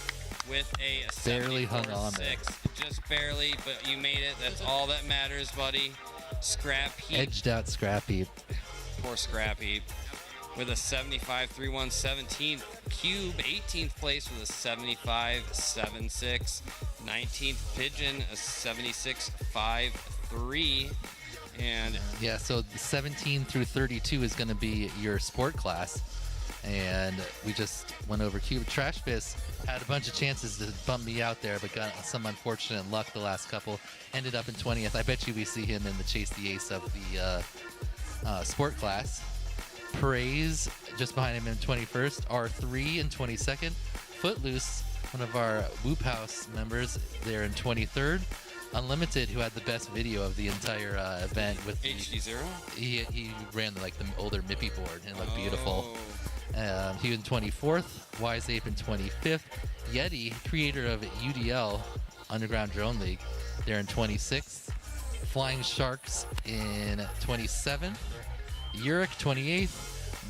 with a barely hung on there. Just barely, but you made it. That's all that matters, buddy. Scrap Heap. Edged out Scrap Heap. Poor Scrap Heap. With a 75.31, 17th. Cube, 18th place with a 75.76. 19th Pigeon, a 76.53. And yeah, so 17 through 32 is going to be your sport class. And we just went over Cube. Trash Fist had a bunch of chances to bump me out there, but got some unfortunate luck the last couple. Ended up in 20th. I bet you we see him in the Chase the Ace of the sport class. Praise just behind him in 21st. R3 in 22nd. Footloose, one of our Whoop House members, there in 23rd. Unlimited, who had the best video of the entire event with HD0. He ran like the older Mippy board and it looked beautiful. He was in 24th. Wise Ape in 25th. Yeti, creator of UDL, Underground Drone League, there in 26th. Flying Sharks in 27th. Uric 28th.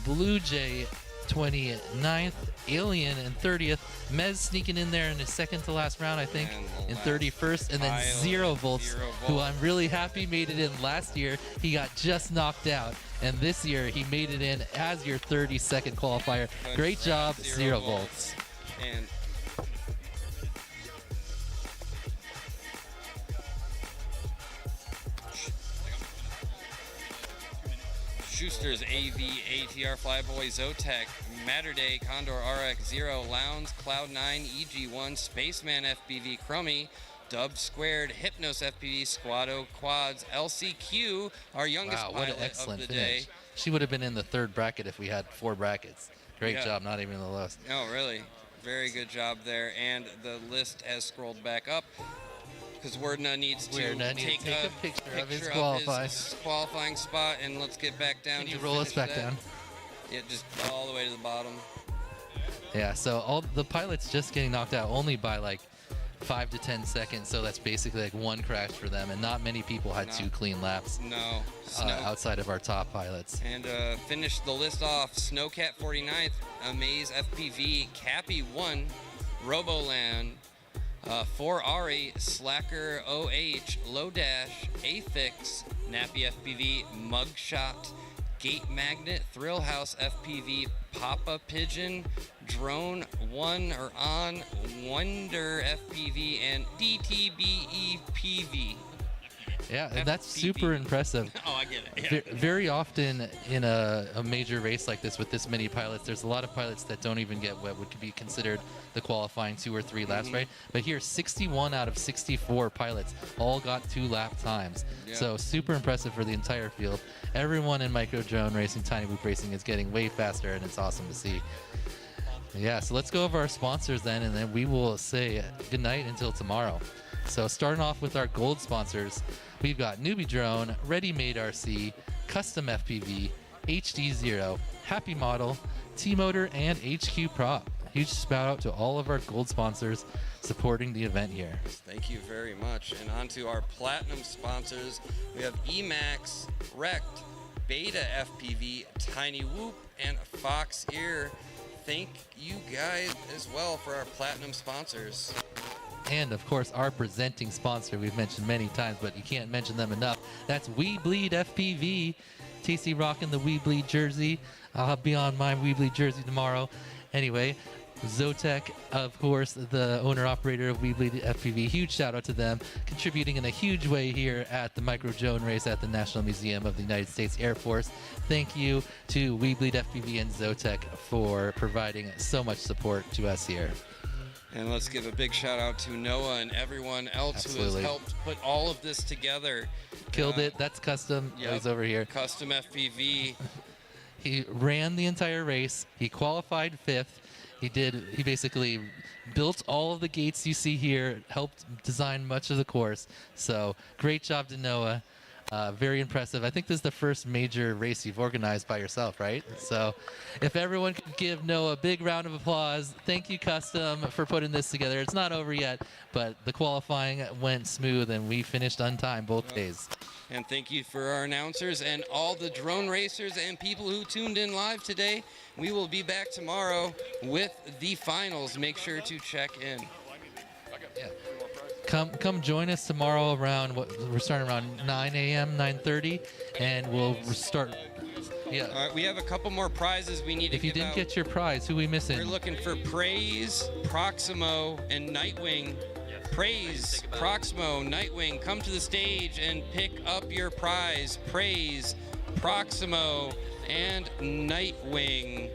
Blue Jay 29th. Alien in 30th. Mez sneaking in there in his second to last round, I think, in 31st. And then Zero Volts, who I'm really happy made it in last year. He got just knocked out. And this year, he made it in as your 32nd qualifier. Great job, Zero Volts. And Schuster's AV, ATR Flyboy, Zotek, Matterday, Condor RX0, Lounge, Cloud9, EG1, Spaceman FPV, Crummy, Dub Squared, Hypnos FPV, Squado Quads, LCQ, our youngest what an pilot excellent of the finish. day. She would have been in the 3rd bracket if we had 4 brackets. Great job, not even in the lowest. No, really. Very good job there. And the list has scrolled back up because Wordna needs to take a picture of his qualifying spot. And let's get back down. Can you roll us back down? Yeah, just all the way to the bottom. Yeah, so all the pilots just getting knocked out only by like 5 to 10 seconds, so that's basically like 1 crash for them, and not many people had 2 clean laps. No. Outside of our top pilots. And finish the list off: Snowcat 49th, Amaze FPV, Cappy 1, Roboland, 4Ari, Slacker OH, Low Dash, Afix, Nappy FPV, Mugshot, Gate Magnet, Thrill House FPV, Papa Pigeon, Drone 1 or On, Wonder FPV, and DTBE PV. Yeah, and that's super impressive. Oh, I get it. Yeah. Very often in a major race like this with this many pilots, there's a lot of pilots that don't even get what would be considered the qualifying 2 or 3 laps, right? But here, 61 out of 64 pilots all got 2 lap times. Yeah. So super impressive for the entire field. Everyone in micro drone racing, tiny whoop racing is getting way faster, and it's awesome to see. Yeah, so let's go over our sponsors then, and then we will say good night until tomorrow. So starting off with our gold sponsors, we've got Newbie Drone, Ready Made RC, Custom FPV, HD Zero, Happy Model, T-Motor, and HQ Prop. Huge shout out to all of our gold sponsors supporting the event here. Thank you very much. And on to our platinum sponsors. We have Emax, Rect, Beta FPV, Tiny Whoop, and Fox Ear. Thank you guys as well for our platinum sponsors. And of course, our presenting sponsor we've mentioned many times, but you can't mention them enough. That's We Bleed FPV. TC rocking the We Bleed jersey. I'll be on my We Bleed jersey tomorrow. Anyway, Zotek, of course, the owner-operator of We Bleed FPV. Huge shout-out to them, contributing in a huge way here at the Micro Drone Race at the National Museum of the United States Air Force. Thank you to We Bleed FPV and Zotek for providing so much support to us here. And let's give a big shout out to Noah and everyone else who has helped put all of this together. Killed it. That's Custom. Yep. He's over here. Custom FPV. He ran the entire race. He qualified 5th. He basically built all of the gates you see here, helped design much of the course. So great job to Noah. Very impressive. I think this is the first major race you've organized by yourself, right? So if everyone could give Noah a big round of applause. Thank you, Custom, for putting this together. It's not over yet, but the qualifying went smooth and we finished on time both days. And thank you for our announcers and all the drone racers and people who tuned in live today. We will be back tomorrow with the finals. Make sure to check in. Yeah. Come join us tomorrow around we're starting around 9 a.m., 9:30, and we'll start. Yeah. All right, we have a couple more prizes we need to give out. If you didn't get your prize, who are we missing? We're looking for Praise, Proximo, and Nightwing. Praise, Proximo, Nightwing, come to the stage and pick up your prize. Praise, Proximo, and Nightwing.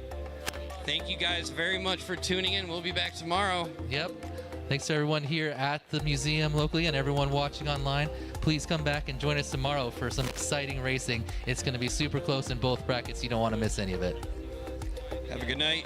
Thank you guys very much for tuning in. We'll be back tomorrow. Yep. Thanks to everyone here at the museum locally and everyone watching online. Please come back and join us tomorrow for some exciting racing. It's going to be super close in both brackets. You don't want to miss any of it. Have a good night.